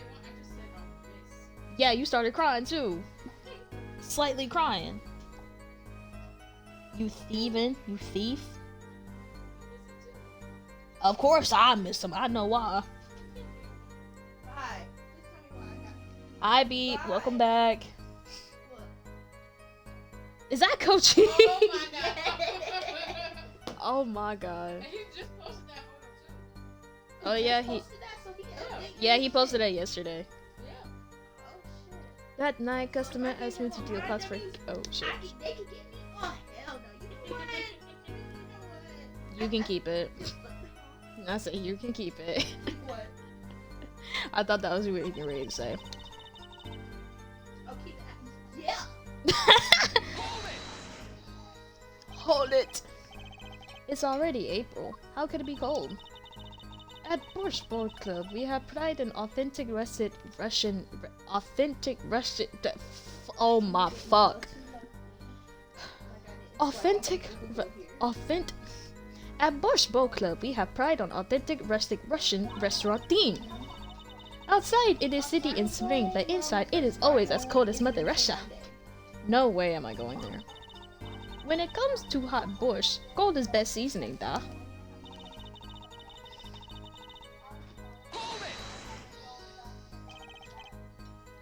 miss. Yeah, you started crying too. Slightly crying. You thieving, you thief. Of course I miss him. I know why. Bye. Please tell me why I got. I beat. Bye. Welcome back. Look. Is that Coach E? Oh my god. Oh my god. And he just posted that photo too. Oh yeah, he. Posted that so he can Yeah. update Yeah, you? he posted that yesterday. Yeah. Oh shit. That night, customer asked me to do a class for. Oh shit. They can get me. Oh hell no. You know what? You know what? You can keep it. I said you can keep it. What? I thought that was what you were ready to say. Oh, keep that. Yeah. Hold it. It's already April. How could it be cold? At Borscht Boat Club, we have pride in authentic Russian. Oh my fuck. Authentic. At Borscht Boat Club, we have pride on authentic rustic Russian restaurant theme. Outside, it is city in spring, but inside, it is always as cold as Mother Russia. No way am I going there. When it comes to hot borscht, gold is best seasoning, da.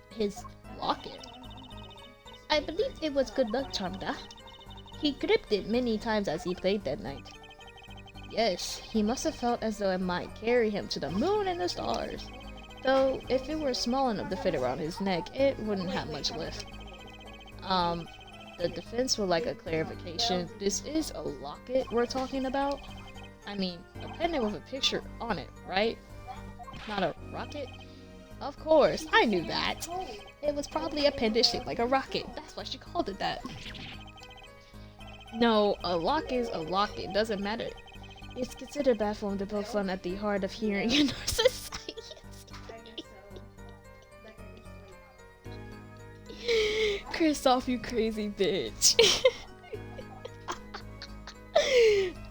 His locket. I believe it was good luck charm, da. He gripped it many times as he played that night. Yes, he must have felt as though it might carry him to the moon and the stars. Though, if it were small enough to fit around his neck, it wouldn't have much lift. The defense would like a clarification. This is a locket we're talking about? I mean, a pendant with a picture on it, right? Not a rocket? Of course, I knew that. It was probably a pendant shaped like a rocket. That's why she called it that. No, a lock is a locket. Doesn't matter. It's considered bad form to poke fun at the hard of hearing in our society. Kristoff, you crazy bitch.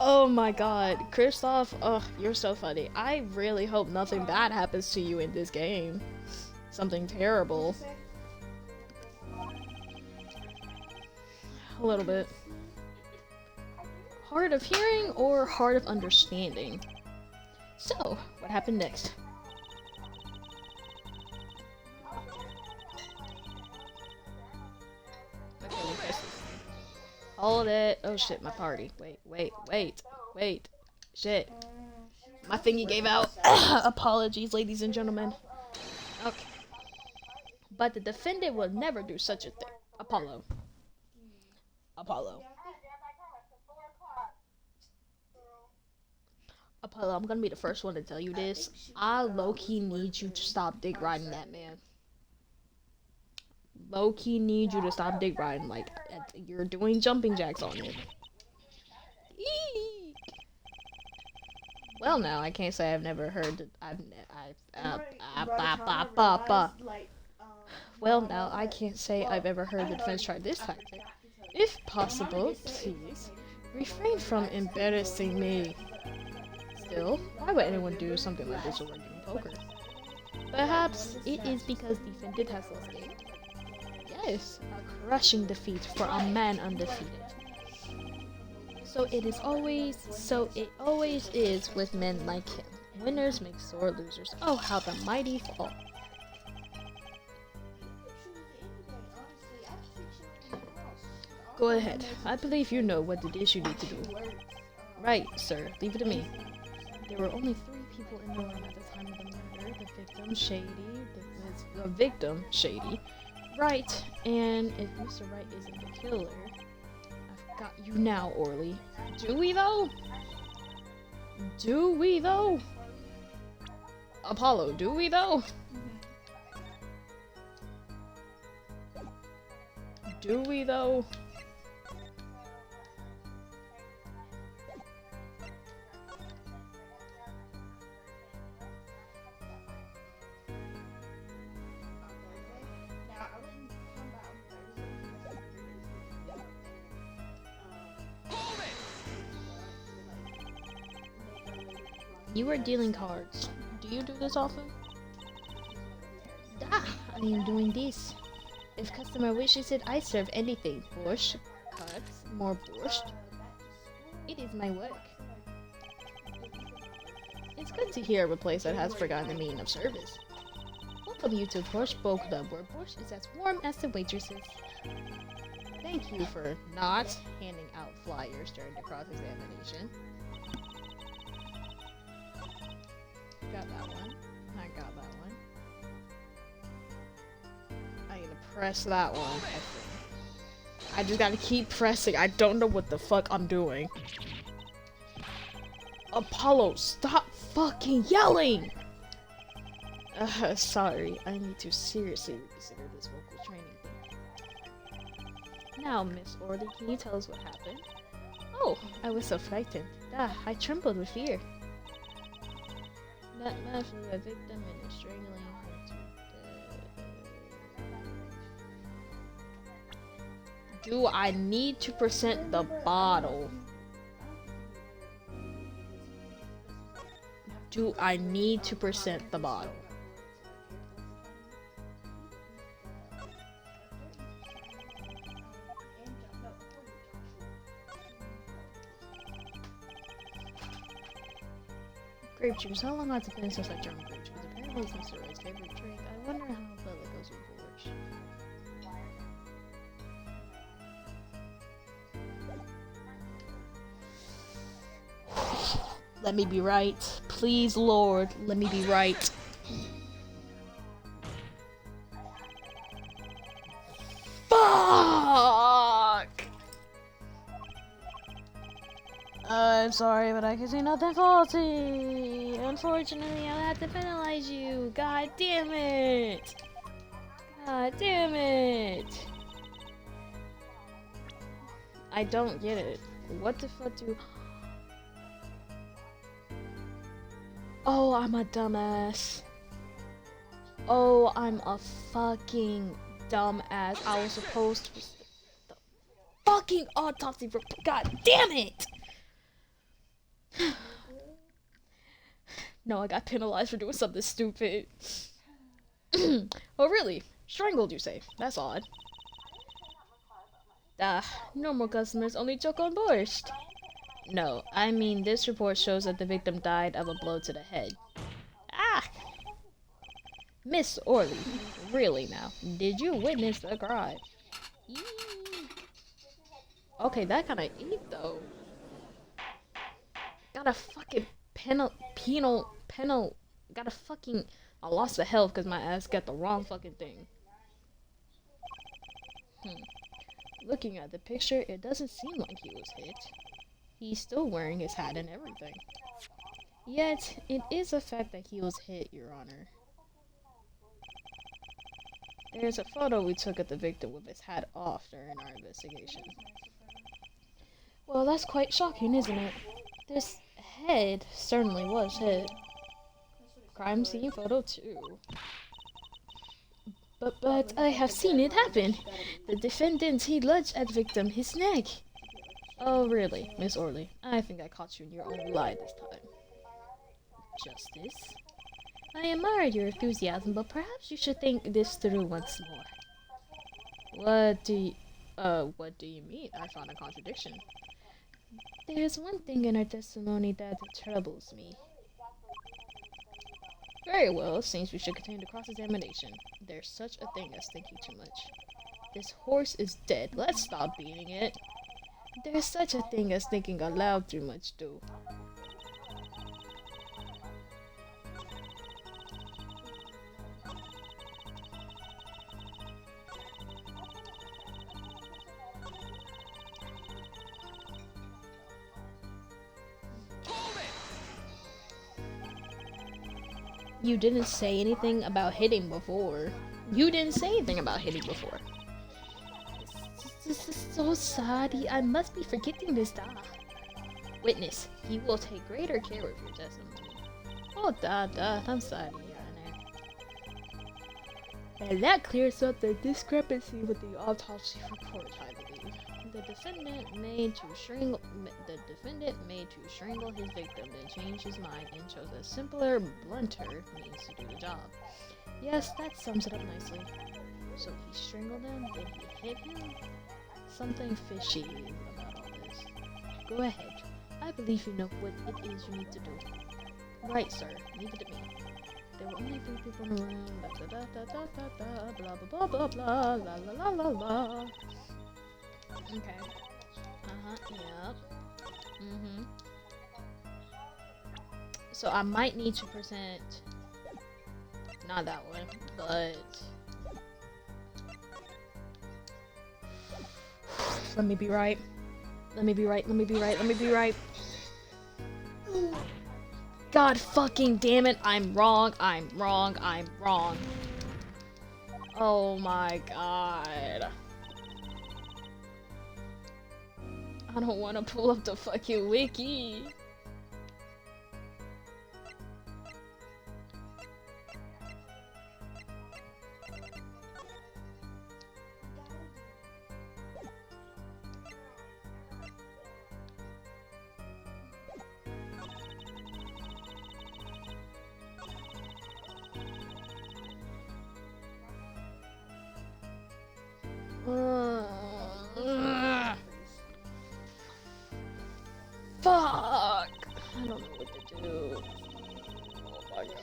Oh my god. Kristoff, ugh, you're so funny. I really hope nothing bad happens to you in this game. Something terrible. A little bit. Hard of hearing or hard of understanding? So, what happened next? Okay, we press this. Hold it. Oh shit, my party. Wait. Shit. My thingy gave out. Apologies, ladies and gentlemen. Okay. But the defendant will never do such a thing. Apollo. Apollo, I'm gonna be the first one to tell you this. I low-key need you to stop dick riding that man. Low-key need you to stop dick riding. Like, you're doing jumping jacks on it. Eek. Well, now, I can't say I've never heard Well, now, I can't say I've ever heard the defense try this tactic. If possible, please, refrain from embarrassing me. Still, why would anyone do something like this over game poker? Perhaps it is because the defendant has lost game. Yes, a crushing defeat for a man undefeated. So it always is with men like him. Winners make sore losers. Oh, how the mighty fall. Go ahead. I believe you know what it is you need to do. Right, sir. Leave it to me. There were only 3 people in the room at the time of the murder. The victim, Shady. Right, and if Mr. Wright isn't the killer, I've got you now, Orly. Do we though? Apollo, do we though? Do we though? You are dealing cards. Do you do this often? I am doing this. If customer wishes it, I serve anything. Borscht, cuts, more borscht. It is my work. It's good to hear of a place that has forgotten the meaning of service. Welcome you to Borscht Bowl Club, where borscht is as warm as the waitresses. Thank you for not handing out flyers during the cross-examination. Got that one. I got that one. I need to press that one, I think. I just gotta keep pressing. I don't know what the fuck I'm doing. Apollo, stop fucking yelling! Sorry. I need to seriously reconsider this vocal training thing. Now, Miss Orley, can you tell us what happened? Oh, I was so frightened. I trembled with fear. That man flew a victim and is strangling her to death. Do I need to present the bottle? Do I need to present the bottle? Grape juice. How long has it been since I drank grape juice? Apparently it's Mr. Ray's favorite drink. I wonder how well it goes with borscht. Let me be right. Please, Lord, let me be right. Fuck! I'm sorry, but I can see nothing faulty. Unfortunately, I'll have to penalize you. God damn it! God damn it! I don't get it. What the fuck do... Oh, I'm a dumbass. Oh, I'm a fucking dumbass. I was supposed to... The fucking autopsy report. God damn it! No, I got penalized for doing something stupid. Oh, really? Strangled, you say? That's odd. Normal customers only choke on borscht. No, I mean this report shows that the victim died of a blow to the head. Miss Orley, really now, did you witness the crime? Eee. Okay, that kind of eat though. Got a fucking penal. Got a fucking. I lost the health because my ass got the wrong fucking thing. Looking at the picture, it doesn't seem like he was hit. He's still wearing his hat and everything. Yet, it is a fact that he was hit, Your Honor. There's a photo we took of the victim with his hat off during our investigation. Well, that's quite shocking, isn't it? This head certainly was hit. Crime scene photo too. But I have seen it happen. The defendant, he lunged at victim his neck. Oh really, Miss Orley? I think I caught you in your own lie this time. Justice? I admire your enthusiasm, but perhaps you should think this through once more. What do you mean? I found a contradiction. There's one thing in her testimony that troubles me. Very well, it seems we should continue the cross-examination. There's such a thing as thinking too much. This horse is dead. Let's stop beating it. There's such a thing as thinking aloud too much, too. You didn't say anything about hitting before. You didn't say anything about hitting before. This is so sorry. I must be forgetting this. Witness, he will take greater care of your testimony. Oh, I'm sorry, Your Honor. And that clears up the discrepancy with the autopsy report, I believe. The defendant made to strangle his victim, then changed his mind and chose a simpler, blunter means to do the job. Yes, that sums it up nicely. So he strangled him, then he hit him? Something fishy about all this. Go ahead. I believe you know what it is you need to do. Right, sir. Leave it to me. There were only 3 people in the room. Da da da da da da da. Blah blah blah blah blah. La la la la la. Okay. Yep. So I might need to present. Not that one, but. Let me be right. Let me be right. Let me be right. Let me be right. God fucking damn it. I'm wrong. I'm wrong. I'm wrong. Oh my god. I don't want to pull up the fucking wiki. Fuck! I don't know what to do. Oh my god.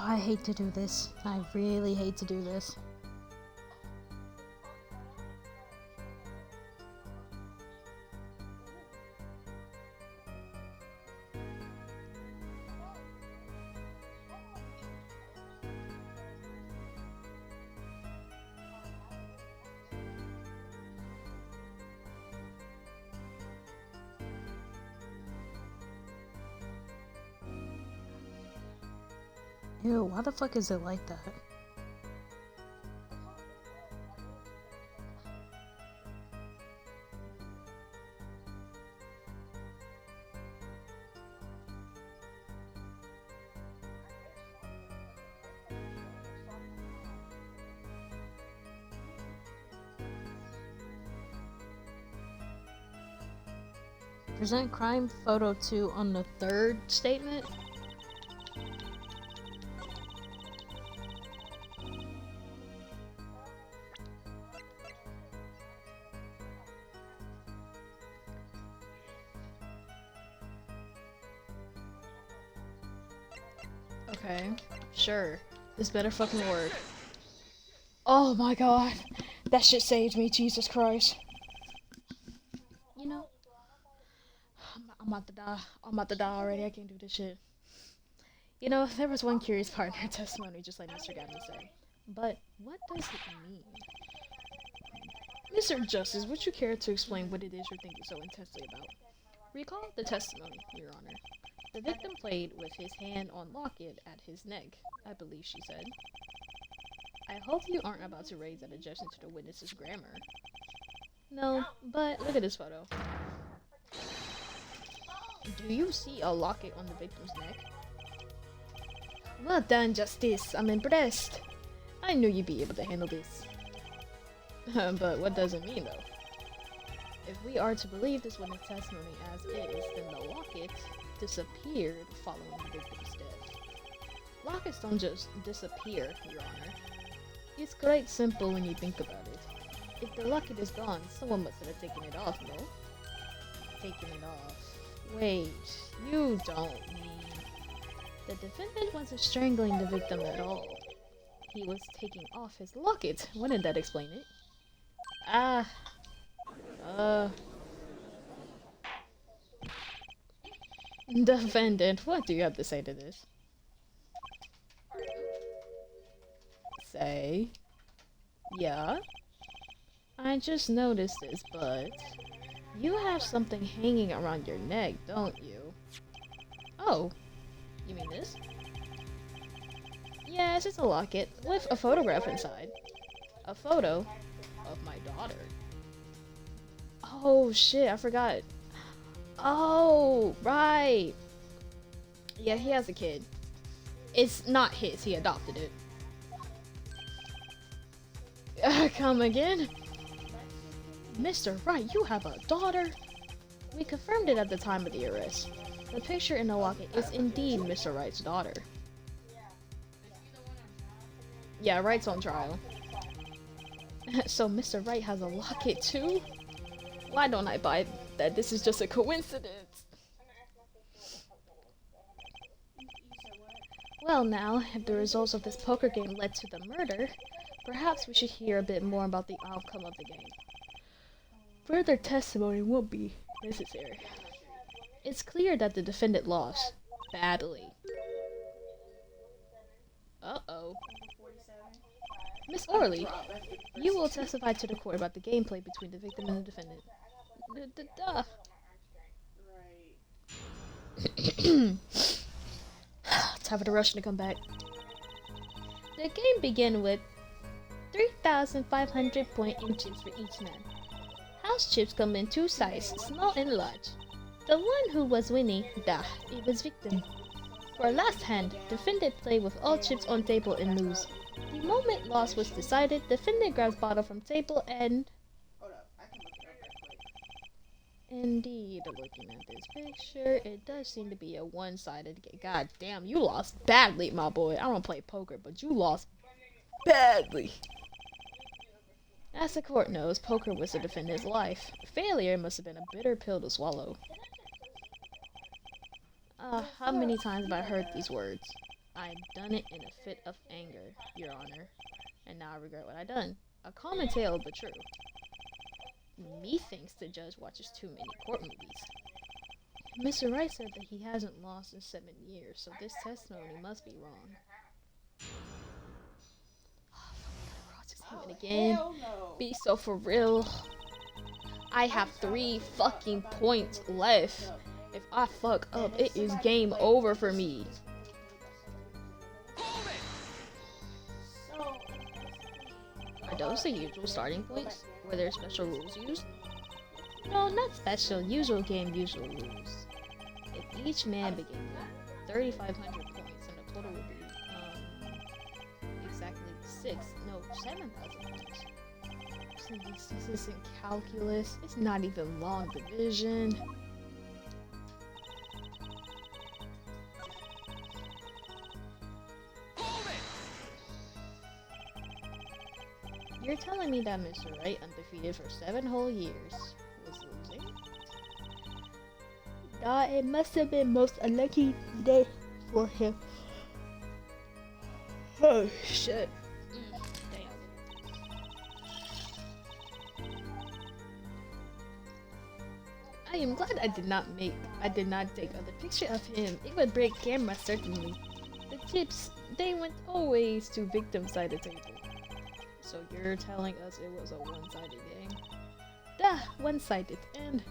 I hate to do this. I really hate to do this. Ew, why the fuck is it like that? Present crime photo 2 on the 3rd statement? Okay, sure. This better fucking work. Oh my god. That shit saved me, Jesus Christ. You know, I'm about to die. I'm about to die already. I can't do this shit. You know, there was one curious part in her testimony, just like Mr. Gavin said. But what does it mean? Mr. Justice, would you care to explain what it is you're thinking so intensely about? Recall the testimony, Your Honor. The victim played with his hand on locket at his neck, I believe she said. I hope you aren't about to raise that objection to the witness's grammar. No, but look at this photo. Do you see a locket on the victim's neck? Well done, Justice. I'm impressed. I knew you'd be able to handle this. But what does it mean, though? If we are to believe this witness testimony as is, then the locket disappeared following the victim's death. Lockets don't just disappear, Your Honor. It's quite simple when you think about it. If the locket is gone, someone must have taken it off, no? Taken it off. Wait, you don't mean... The defendant wasn't strangling the victim at all. He was taking off his locket. Wouldn't that explain it? Defendant, what do you have to say to this? say, yeah, I just noticed this, but you have something hanging around your neck, don't you? Oh, you mean this? Yes, it's a locket with a photograph inside. A photo of my daughter. Oh shit, I forgot. Oh, right. Yeah, he has a kid. It's not his, he adopted it. Come again? Mr. Wright, you have a daughter? We confirmed it at the time of the arrest. The picture in the locket is indeed Mr. Wright's daughter. Yeah, Wright's on trial. So Mr. Wright has a locket too? Why don't I buy that this is just a coincidence? Well now, if the results of this poker game led to the murder, perhaps we should hear a bit more about the outcome of the game. Further testimony won't be necessary. It's clear that the defendant lost. Badly. Uh-oh. Miss Orley, you will testify to the court about the gameplay between the victim and the defendant. Time for the Russian to come back. The game began with 3,500 point inches for each man. House chips come in two sizes, small and large. The one who was winning, it was victim. For last hand, defendant played with all chips on table and lose. The moment loss was decided, defendant grabs bottle from table and... Indeed, looking at this picture, it does seem to be a one-sided game. God damn, you lost badly, my boy. I don't play poker, but you lost badly. As the court knows, poker was the defendant's life. Failure must have been a bitter pill to swallow. How many times have I heard these words? I've done it in a fit of anger, Your Honor, and now I regret what I done. A common tale of the true. Methinks the judge watches too many court movies. Mr. Wright said that he hasn't lost in 7 years, so this testimony must be wrong. Again. Be so for real. I have 3 fucking points left. If I fuck up, it is game over for me. Are those the usual starting points? Were there special rules used? No, not special. Usual game, usual rules. If each man began with 3,500 points, and the total would be exactly 7,000 points. Please, this isn't calculus. It's not even long division. You're telling me that Mr. Wright, undefeated for 7 whole years, was losing? It must have been most unlucky day for him. Oh shit. Damn. I am glad I did not take other picture of him. It would break camera certainly. The chips, they went always to victim side of the table. So you're telling us it was a one-sided game? One-sided, and...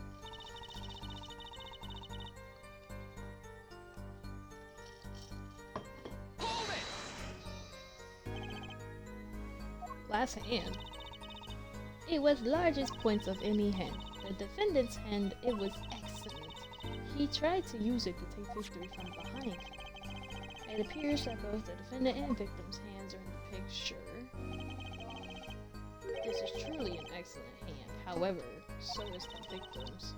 Last hand. It was largest points of any hand. The defendant's hand, it was excellent. He tried to use it to take victory from behind. It appears that both the defendant and victim's hands are in the picture. This is truly an excellent hand, however, so is the victim's.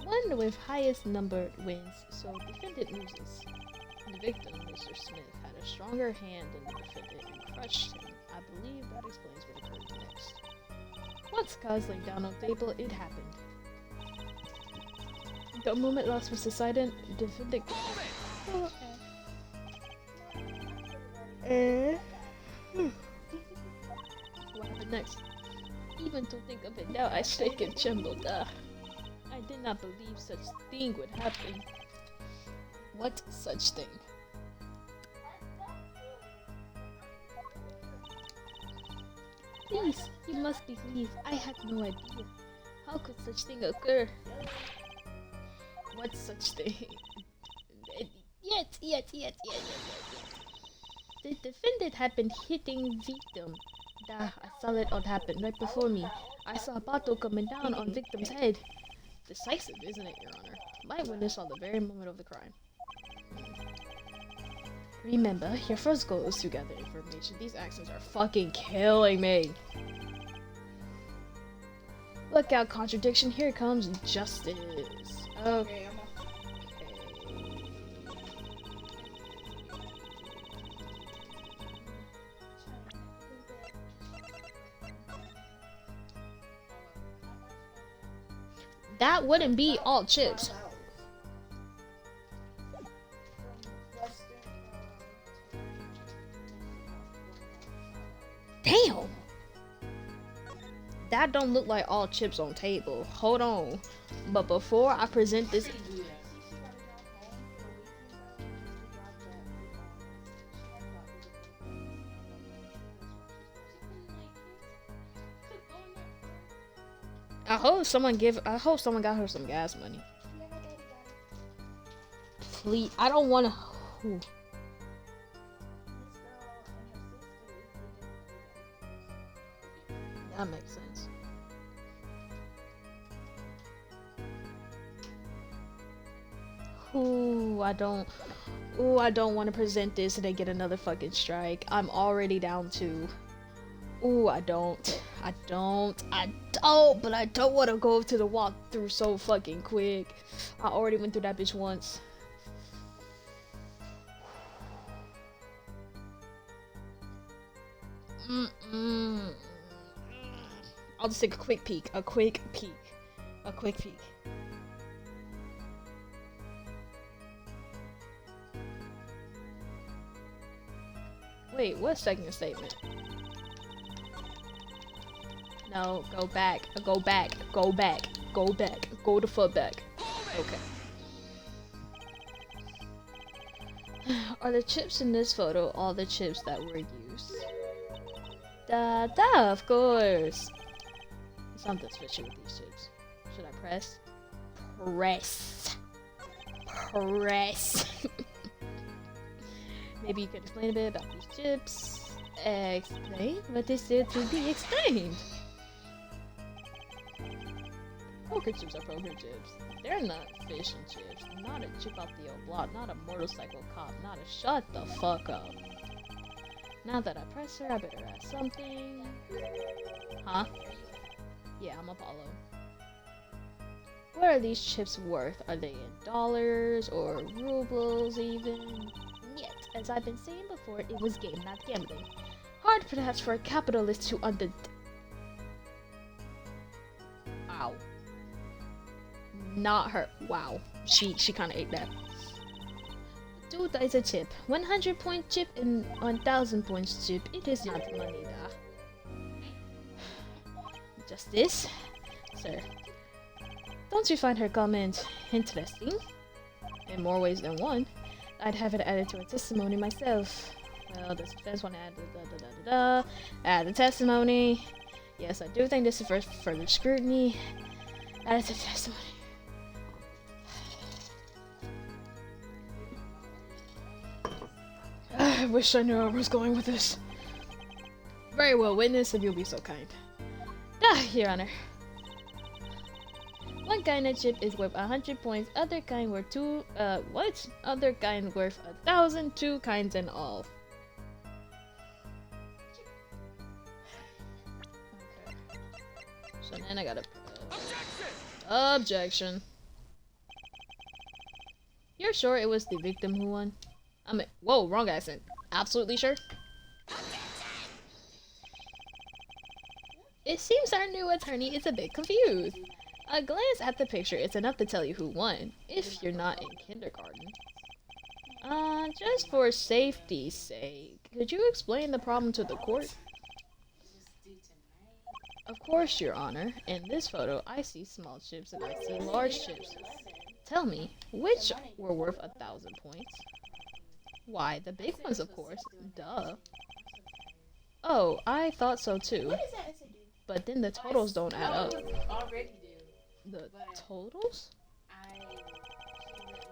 One with highest number wins, so defendant loses. The victim, Mr. Smith, had a stronger hand than the defendant and crushed him. I believe that explains what occurred next. Once cards laid down on the table, it happened. The moment loss was decided, the defendant... What happened next? Even to think of it now, I shake and tremble. I did not believe such thing would happen. What such thing? Please, you must believe. I had no idea. How could such thing occur? What such thing? Yet. The defendant had been hitting victim. I saw it all happen right before me. I saw a bottle coming down on victim's head. Decisive, isn't it, Your Honor? My witness saw the very moment of the crime. Remember, your first goal is to gather information. These actions are fucking killing me. Look out, contradiction. Here comes justice. Okay. That wouldn't be all chips. Damn! That don't look like all chips on table. Hold on. But before I present this... I hope someone got her some gas money. Please, I don't wanna... Ooh. That makes sense. Ooh, I don't want to present this and they get another fucking strike. I'm already down to... Ooh, I don't, but I don't want to go to the walkthrough so fucking quick. I already went through that bitch once. I'll just take a quick peek. Wait, what's second statement? No, go back. Go the fuck back. Okay. Are the chips in this photo all the chips that were used? Of course. Something's fishy with these chips. Should I press? Press. Maybe you could explain a bit about these chips. Explain? What is there to be explained? Poker chips are poker chips. They're not fish and chips. Not a chip off the old block. Not a motorcycle cop. Not a shut the fuck up. Now that I press her, I better ask something. Huh? Yeah, I'm Apollo. What are these chips worth? Are they in dollars or rubles even? Yet, as I've been saying before, it was game, not gambling. Hard perhaps for a capitalist to Ow. Not her. Wow. She kind of ate that. 2 dice a chip. 100 point chip and 1000 points chip. It is not money, da. Just this? Sir. Don't you find her comment interesting? In more ways than one. I'd have it added to a testimony myself. Well, this defense want to add the testimony. Yes, I do think this is for further scrutiny. Add it to testimony. I wish I knew where I was going with this. Very well, witness, if you'll be so kind. Your Honor. One kind of chip is worth 100 points, other kind worth what? Other kind worth 1,000, 2 kinds in all. Okay. So then I gotta... Objection! You're sure it was the victim who won? I mean, whoa, wrong accent. Absolutely sure? It seems our new attorney is a bit confused. A glance at the picture is enough to tell you who won, if you're not in kindergarten. Just for safety's sake, could you explain the problem to the court? Of course, Your Honor. In this photo, I see small chips and I see large chips. Tell me, which were worth 1,000 points? Why, the big ones, of course. Duh. Oh, I thought so too. What does that essay do? But then the totals don't add up. Already do. The But- totals? I she let me.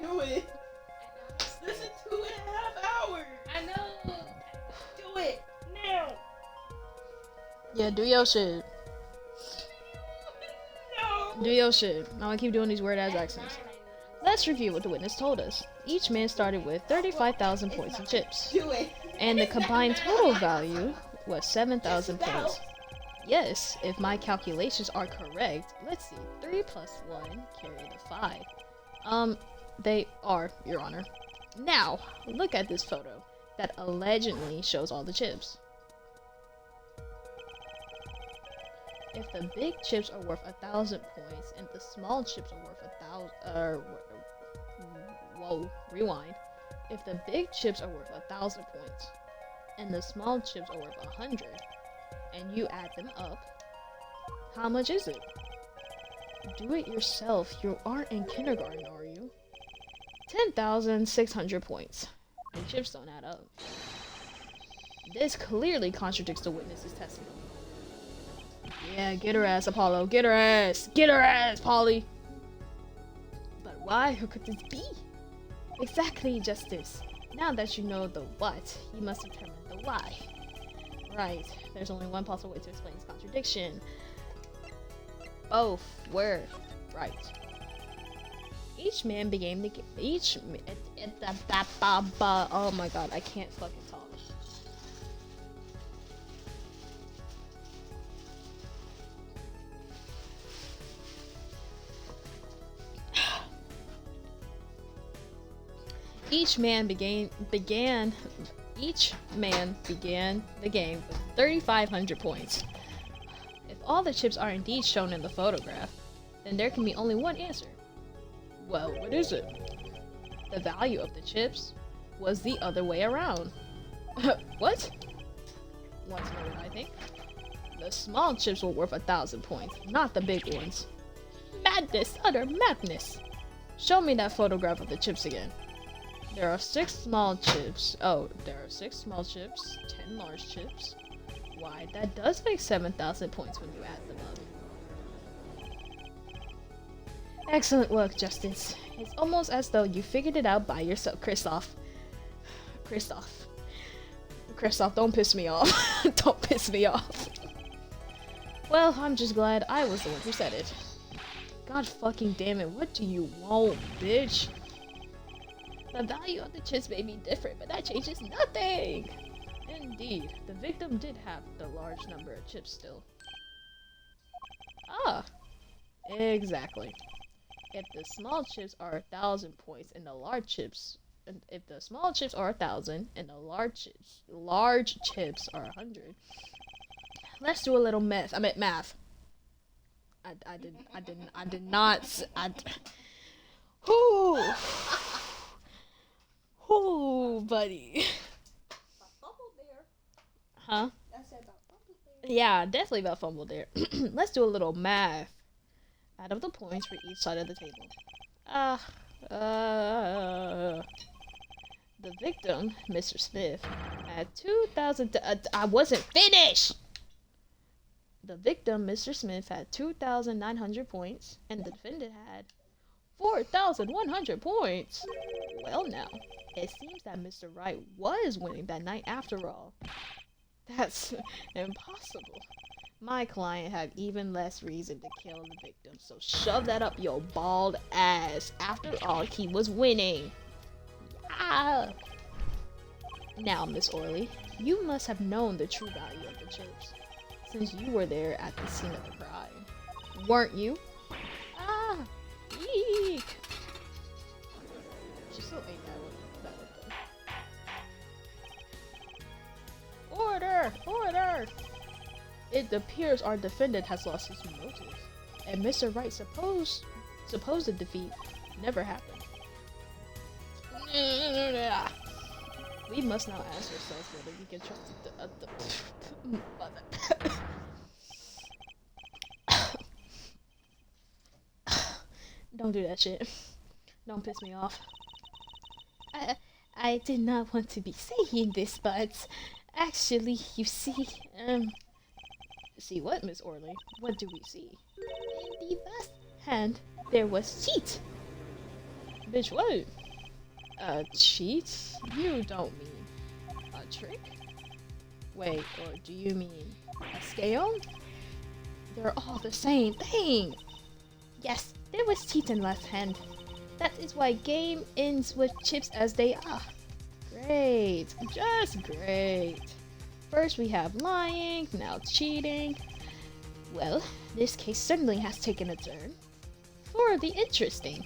Do it. This is 2.5 hours. I know. Do it now. Yeah, do your shit. No. Do your shit. I'm gonna keep doing these weird ass accents. Let's review what the witness told us. Each man started with 35,000 points of chips, Do it. and the combined total value was 7,000 points. Yes, if my calculations are correct. Let's see. 3 plus 1 carry to 5. They are, Your Honor. Now, look at this photo that allegedly shows all the chips. If the big chips are worth 1,000 points and the small chips are worth 1,000, whoa, rewind. If the big chips are worth 1,000 points and the small chips are worth 100, and you add them up, how much is it? Do it yourself. You aren't in kindergarten, are you? 10,600 points. The chips don't add up. This clearly contradicts the witness's testimony. Yeah, get her ass, Apollo. Get her ass. Get her ass, Polly. But why? Who could this be? Exactly, Justice. Now that you know the what, you must determine the why. Right. There's only one possible way to explain this contradiction. Both were right. Each man began the oh my god, I can't fucking talk. Each man began the game with 3,500 points. If all the chips are indeed shown in the photograph, then there can be only one answer. Well, what is it? The value of the chips was the other way around. What? Want to know what I think? The small chips were worth 1,000 points, not the big ones. Madness! Utter madness! Show me that photograph of the chips again. There are 6 small chips. Oh, there are 6 small chips, 10 large chips. Why, that does make 7,000 points when you add them up. Excellent work, Justice. It's almost as though you figured it out by yourself, Kristoff. Kristoff, don't piss me off. Don't piss me off. Well, I'm just glad I was the one who said it. God fucking damn it, what do you want, bitch? The value of the chips may be different, but that changes nothing! Indeed, the victim did have the large number of chips still. Ah, exactly. If the small chips are 1,000 points and the large chips, if the small chips are 1,000 and the large chips are 100, let's do a little math. I meant math. I did not. Whoo, whoo, buddy. Huh? I said about fumble there. Yeah, definitely about fumble there. Let's do a little math. Add up the points for each side of the table. The victim, Mr. Smith, had 2,000. I wasn't finished. The victim, Mr. Smith, had 2,900 points, and the defendant had 4,100 points. Well, now it seems that Mr. Wright was winning that night after all. That's impossible. My client had even less reason to kill the victim, so shove that up your bald ass. After all, he was winning. Yeah. Now, Miss Orley, you must have known the true value of the chips, since you were there at the scene of the crime. Weren't you? Ah! Eek! She still ate that one. Order! Order! It appears our defendant has lost his motive, and Mr. Wright's supposed defeat never happened. We must now ask ourselves whether we can trust Don't do that shit. Don't piss me off. I did not want to be saying this, but actually, you see, see what, Miss Orley? What do we see? In the last hand, there was cheat. Bitch, what? Cheat? You don't mean a trick? Wait, or do you mean a scale? They're all the same thing. Yes, there was cheat in last hand. That is why game ends with chips as they are. Great, just great. First we have lying, now cheating. Well, this case certainly has taken a turn for the interesting.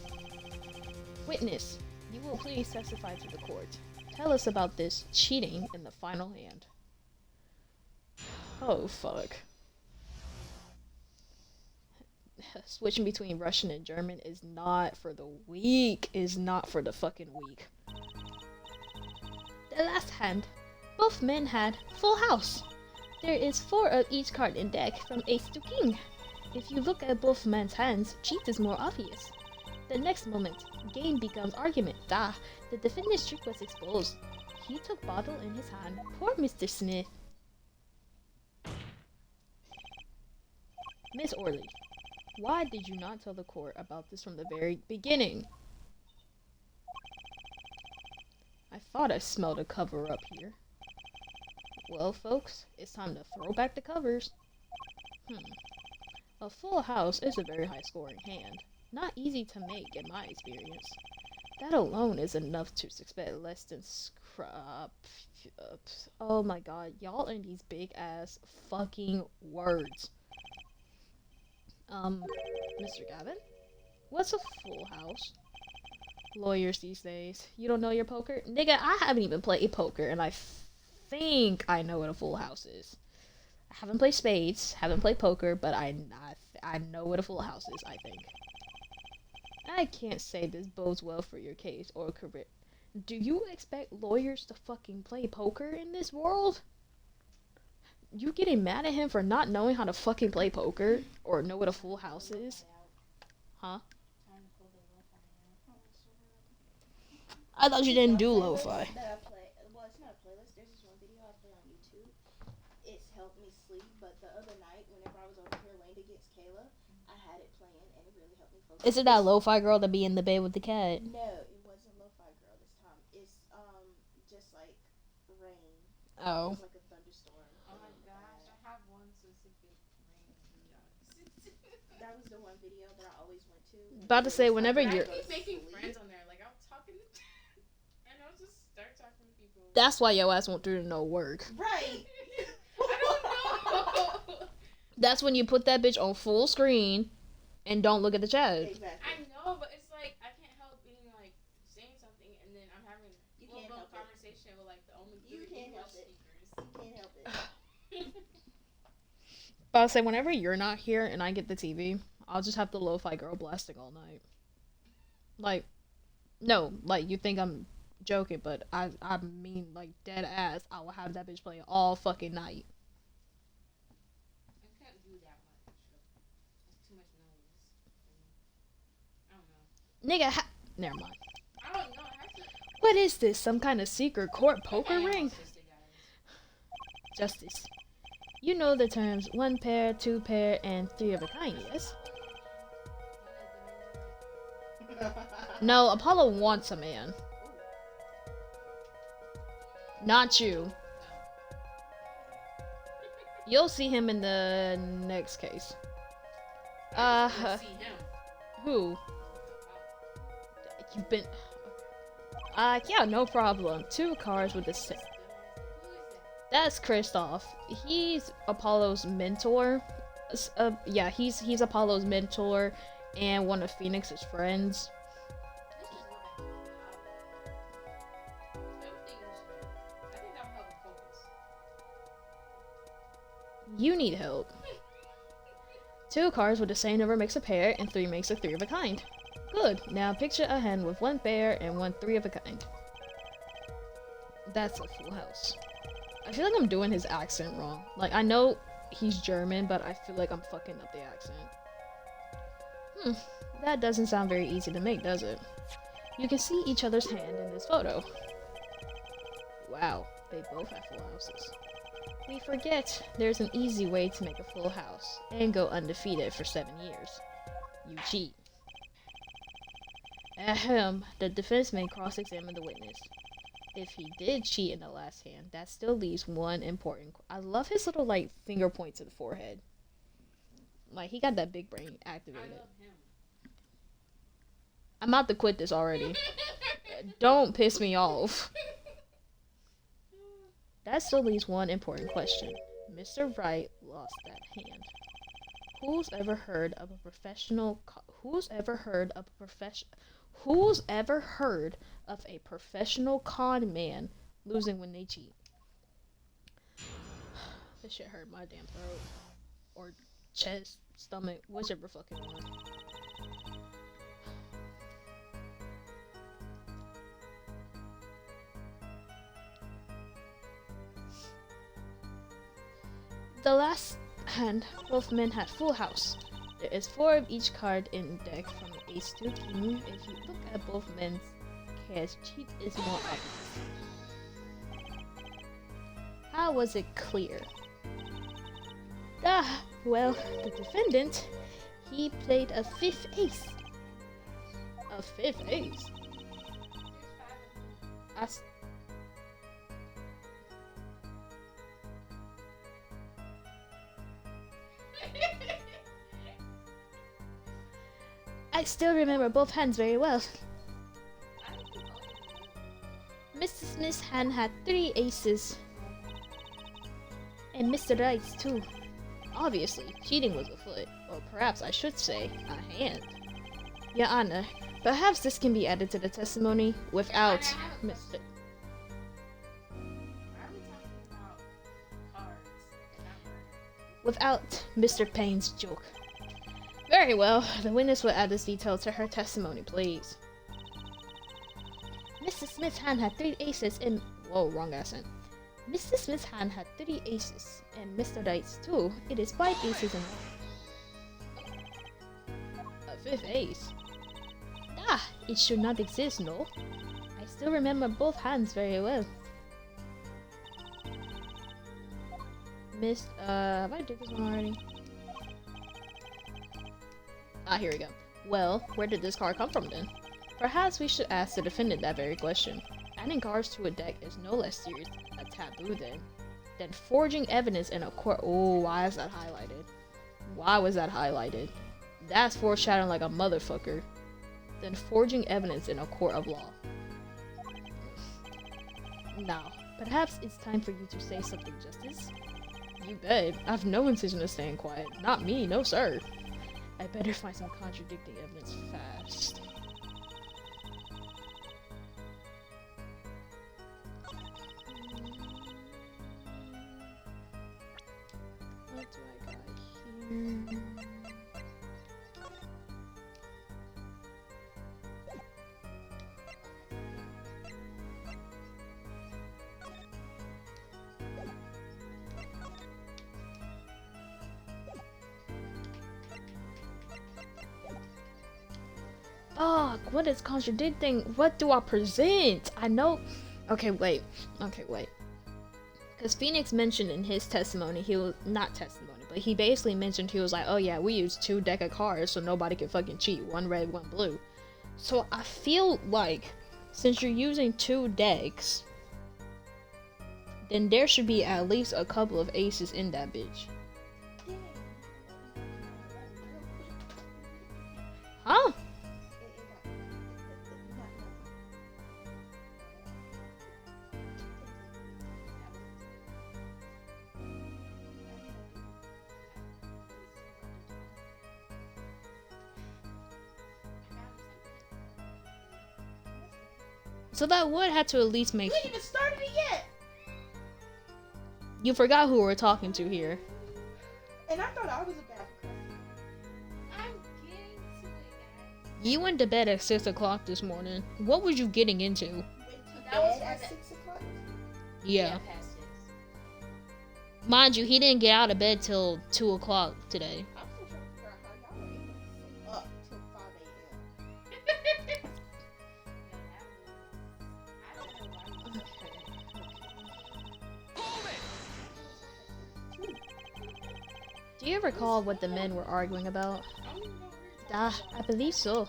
Witness, you will please testify to the court. Tell us about this cheating in the final hand. Oh, fuck. Switching between Russian and German is not for the weak. Is not for the fucking weak. The last hand, both men had full house. There is 4 of each card in deck from ace to king. If you look at both men's hands, cheat is more obvious. The next moment, game becomes argument. The defendant's trick was exposed. He took bottle in his hand. Poor Mr. Smith. Miss Orley, why did you not tell the court about this from the very beginning? I thought I smelled a cover up here. Well, folks, it's time to throw back the covers. A full house is a very high scoring hand. Not easy to make in my experience. That alone is enough to expect less than scrap. Oh my god, y'all and these big ass fucking words. Mr. Gavin? What's a full house? Lawyers these days. You don't know your poker? Nigga, I haven't even played poker, and I think I know what a full house is. I haven't played spades, haven't played poker, but I know what a full house is, I think. I can't say this bodes well for your case or career. Do you expect lawyers to fucking play poker in this world? You getting mad at him for not knowing how to fucking play poker or know what a full house is? Huh? I thought you didn't do lo-fi. That I play, well, it's not a playlist. There's this one video I play on YouTube. It's helped me sleep, but the other night, whenever I was over here laying against Kayla, I had it playing, and it really helped me focus. Is it that lo-fi girl that be in the bed with the cat? No, it wasn't Lo-Fi Girl this time. It's just like rain. Oh. It's like a thunderstorm. Oh my gosh, I have one specific rain video. That was the one video that I always went to. About to say, whenever I you're... keep making friends on there. Like, I'm talking and I'll just start talking to people. That's why your ass won't do no work. Right. I don't know. That's when you put that bitch on full screen and don't look at the chat. Exactly. I know, but it's like I can't help being like saying something and then I'm having You a can't full help it. conversation with like the only You three can't help English it. speakers. You can't help it. But I'll say, whenever you're not here and I get the TV, I'll just have the lo-fi girl blasting all night. Like, no, like, you think I'm joking, but I mean, like, dead ass, I will have that bitch playing all fucking night. I can't do that much. It's too much noise. I don't know. Nigga, never mind. I don't know. I have to. What is this, some kind of secret court poker I ring? assisted, guys. Justice. You know the terms 1 pair, 2 pair, and 3 of a kind, yes? No, Apollo wants a man. Not you. You'll see him in the next case. I just wanna see him. Who? You've been... yeah, no problem. 2 cards with the same... That's Kristoff. He's Apollo's mentor. Yeah, he's Apollo's mentor and one of Phoenix's friends. You need help. 2 cards with the same number makes a pair, and 3 makes a 3 of a kind. Good. Now picture a hand with 1 pair and 1 3 of a kind. That's a full house. I feel like I'm doing his accent wrong. Like, I know he's German, but I feel like I'm fucking up the accent. That doesn't sound very easy to make, does it? You can see each other's hand in this photo. Wow, they both have full houses. We forget there's an easy way to make a full house and go undefeated for 7 years. You cheat. Ahem, the defense may cross-examine the witness. If he did cheat in the last hand, that still leaves one important... I love his little, like, finger point to the forehead. Like, he got that big brain activated. I love him. I'm about to quit this already. Don't piss me off. That still leaves one important question. Mr. Wright lost that hand. Who's ever heard of a professional con man losing when they cheat? This shit hurt my damn throat. Or chest, stomach, whichever fucking one. The last hand, both men had full house. There is 4 of each card in deck from ace to king. If you look at both men's cards, cheat is more obvious. How was it clear? Well, the defendant, he played a 5th ace. A 5th ace? I still remember both hands very well. Mr. Smith's hand had 3 aces. And Mr. Wright's too. Obviously, cheating was afoot. Or perhaps I should say, a hand. Your Honor, perhaps this can be added to the testimony without Mr. Without Mr. Payne's joke. Very well, the witness will add this detail to her testimony, please. Mr. Smith's hand had 3 aces and... Whoa, wrong accent. Mr. Smith's hand had 3 aces, and Mr. Wright's too. It is 5 aces in all. A 5th ace? It should not exist, no? I still remember both hands very well. Have I did this one already? Here we go. Well, where did this card come from then? Perhaps we should ask the defendant that very question. Adding cards to a deck is no less serious a taboo than forging evidence in a court. Oh, why is that highlighted? Why was that highlighted? That's foreshadowing like a motherfucker. Than forging evidence in a court of law. Now, perhaps it's time for you to say something, Justice. You bet. I've no intention of staying quiet. Not me, no sir. I better find some contradicting evidence fast. What do I got here? Fuck, what is contradicting? What do I present? I know. Okay, wait. Because Phoenix mentioned in his testimony, he was not testimony, but he basically mentioned he was like, oh yeah, we use 2 deck of cards so nobody can fucking cheat. 1 red, 1 blue. So I feel like since you're using 2 decks, then there should be at least a couple of aces in that bitch. Huh? So that would have to at least make... We ain't even started it yet! You forgot who we're talking to here. And I thought I was a bad girl. I'm getting to it, guys. You went to bed at 6 o'clock this morning. What was you getting into? Went to That was bed at for 6 o'clock? Yeah. Past 6. Mind you, he didn't get out of bed till 2 o'clock today. I'm still trying to figure out how y'all were able to sit up till Do you recall what the men were arguing about? I believe so.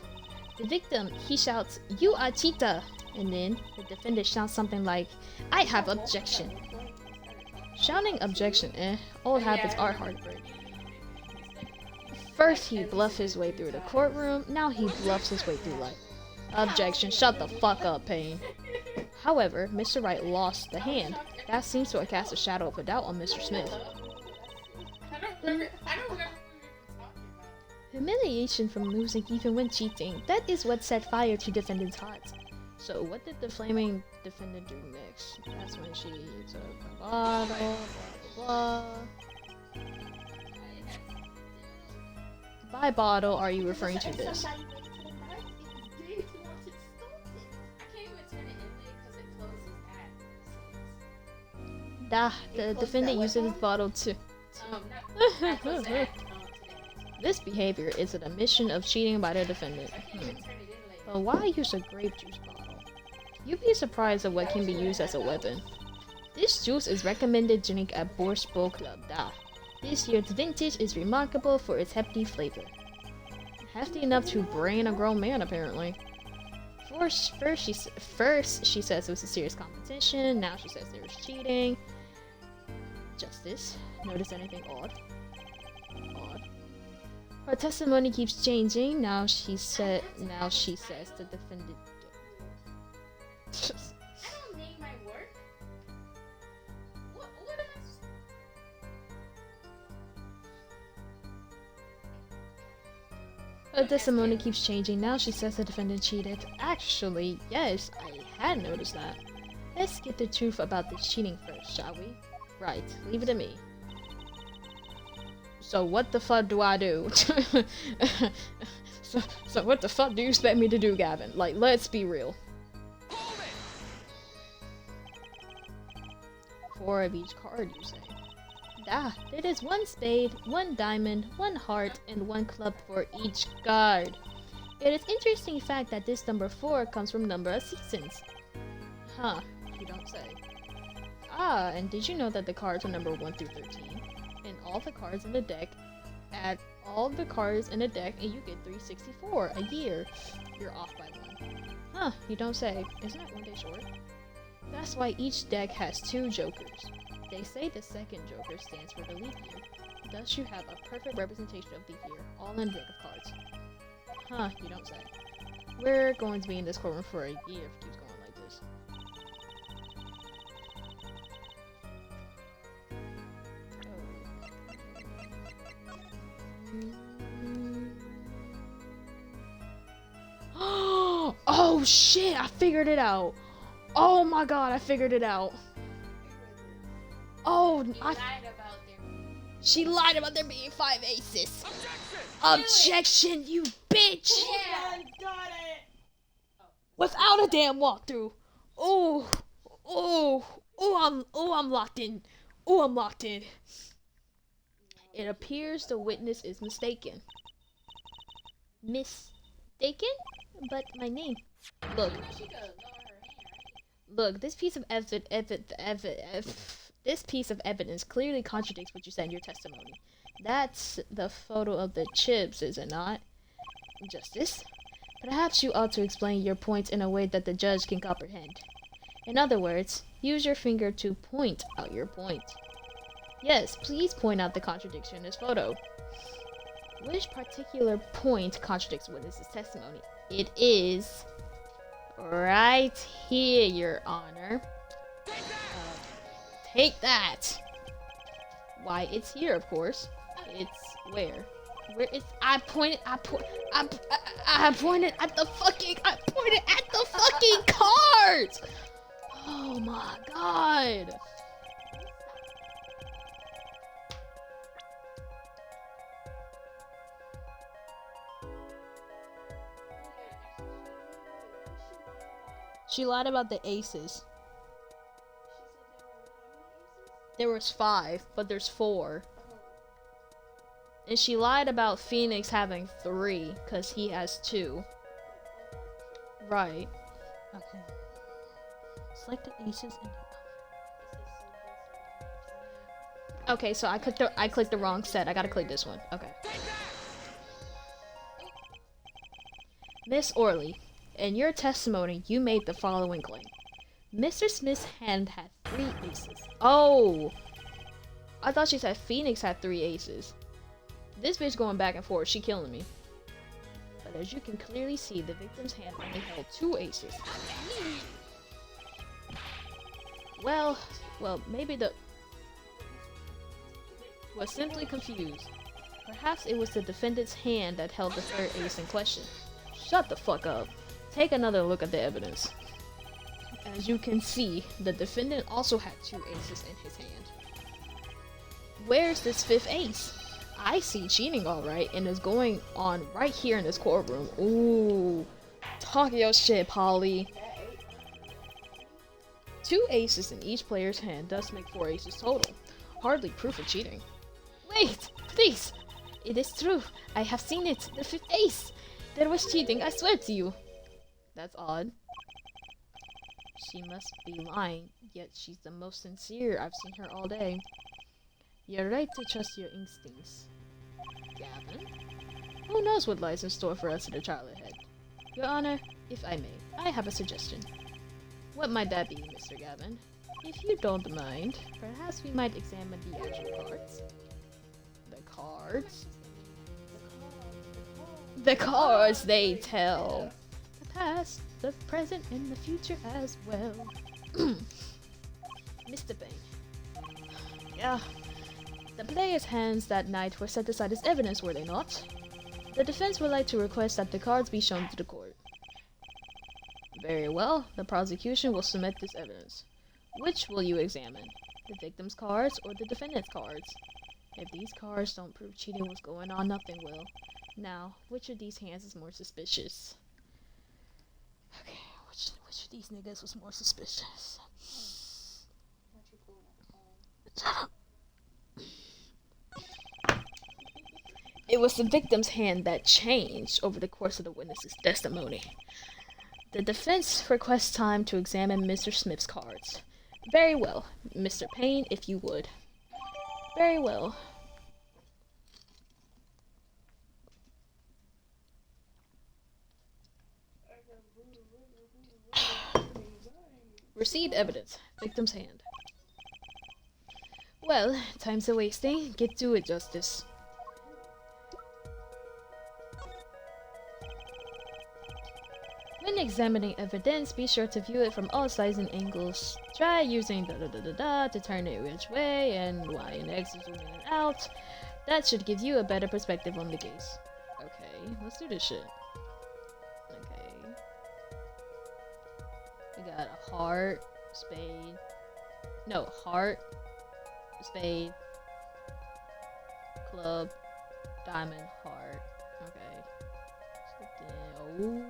The victim, he shouts, "You are cheetah!" And then the defendant shouts something like, "I have objection." Shouting objection, old habits are hard to break. First he bluffed his way through the courtroom, now he bluffs his way through life. Objection, shut the fuck up, Payne. However, Mr. Wright lost the hand. That seems to have cast a shadow of a doubt on Mr. Smith. I don't remember what we were talking about. Humiliation from losing even when cheating. That is what set fire to defendant's heart. So what did the flaming defendant do next? That's when she took a bottle, blah blah blah. By bottle are you referring to this? I can't even turn it in late because it closes at 6. The defendant uses his bottle to... Not close at, today. This behavior is an admission of cheating by the defendant. I can't even turn it in late. But why use a grape juice bottle? You'd be surprised at what can be used as a weapon. This juice is recommended drink at Borspo Club. This year's vintage is remarkable for its hefty flavor. Hefty enough to brain a grown man, apparently. First she says it was a serious competition, now she says there was cheating. Justice, notice anything odd? Her testimony keeps changing, now she says the defendant... I don't name my work. What am I supposed Her testimony keeps changing. Now she says the defendant cheated. Actually, yes, I had noticed that. Let's get the truth about this cheating first, shall we? Right, leave it to me. So what the fuck do I do? so what the fuck do you expect me to do, Gavin? Like, let's be real. 4 of each card, you say? There is 1 spade, 1 diamond, 1 heart, and 1 club for each card. It is interesting fact that this number 4 comes from number of seasons. Huh, you don't say. And did you know that the cards are number 1 through 13? And all the cards in the deck, add all the cards in the deck and you get 364 a year. You're off by 1. Huh, you don't say. Isn't that 1 day short? That's why each deck has 2 jokers. They say the second joker stands for the leap year. Thus you have a perfect representation of leap year, all in a deck of cards. Huh, you don't say. We're going to be in this courtroom for a year if it keeps going like this. Oh shit, I figured it out. Oh my god, I figured it out. Oh, she lied about there being 5 aces. Objection, you bitch! Yeah. Got it. Without a damn walkthrough. I'm locked in. I'm locked in. It appears the witness is mistaken. Mistaken? But my name. Look. Look, this piece of evidence clearly contradicts what you said in your testimony. That's the photo of the chips, is it not? Justice? Perhaps you ought to explain your points in a way that the judge can comprehend. In other words, use your finger to point out your point. Yes, please point out the contradiction in this photo. Which particular point contradicts witness's testimony? It is right here, Your Honor. Take that! Why, it's here, of course. It's where? Where is... I pointed at the fucking cards! Oh my god! She lied about the aces. There was 5, but there's 4. And she lied about Phoenix having 3, because he has 2. Right. Okay. Select the aces and... Okay, so I clicked the wrong set. I gotta click this one. Okay. Miss Orley, in your testimony, you made the following claim. Mr. Smith's hand had 3 aces. Oh! I thought she said Phoenix had 3 aces. This bitch going back and forth. She killing me. But as you can clearly see, the victim's hand only held 2 aces. Well, maybe the... was simply confused. Perhaps it was the defendant's hand that held the 3rd ace in question. Shut the fuck up. Take another look at the evidence. As you can see, the defendant also had 2 aces in his hand. Where's this 5th ace? I see cheating alright, and it's going on right here in this courtroom. Ooh. Talk your shit, Polly. 2 aces in each player's hand does make 4 aces total. Hardly proof of cheating. Wait, please! It is true. I have seen it. The 5th ace! There was cheating, I swear to you. That's odd. She must be lying, yet she's the most sincere. I've seen her all day. You're right to trust your instincts, Gavin. Who knows what lies in store for us in the trial ahead? Your Honor, if I may, I have a suggestion. What might that be, Mr. Gavin? If you don't mind, perhaps we might examine the actual cards. The cards? The cards, they tell. The past, the present, and the future as well. Mr. Bain. Yeah. The players' hands that night were set aside as evidence, were they not? The defense would like to request that the cards be shown to the court. Very well, the prosecution will submit this evidence. Which will you examine? The victim's cards or the defendant's cards? If these cards don't prove cheating was going on, nothing will. Now, which of these hands is more suspicious? Okay, which of these niggas was more suspicious? Shut up. It was the victim's hand that changed over the course of the witness's testimony. The defense requests time to examine Mr. Smith's cards. Very well, Mr. Payne, if you would. Very well. Received evidence. Victim's hand. Well, time's a-wasting. Get to it, Justice. When examining evidence, be sure to view it from all sides and angles. Try using to turn it which way, and Y and X to zoom in and out. That should give you a better perspective on the case. Okay, let's do this shit. Okay. We got a heart, spade. No, heart, spade, club, diamond, heart. Okay. So then,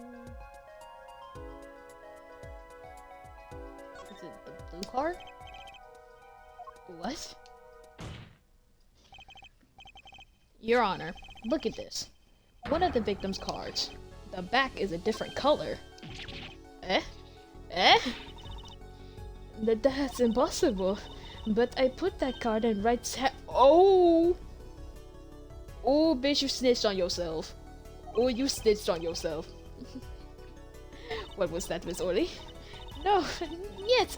is it the blue card? What? Your Honor, look at this. One of the victim's cards. The back is a different color. Eh? Eh? That's impossible. But I put that card in right side. Oh! Oh, bitch, you snitched on yourself. Oh, you snitched on yourself. What was that, Miss Orley? No, yet,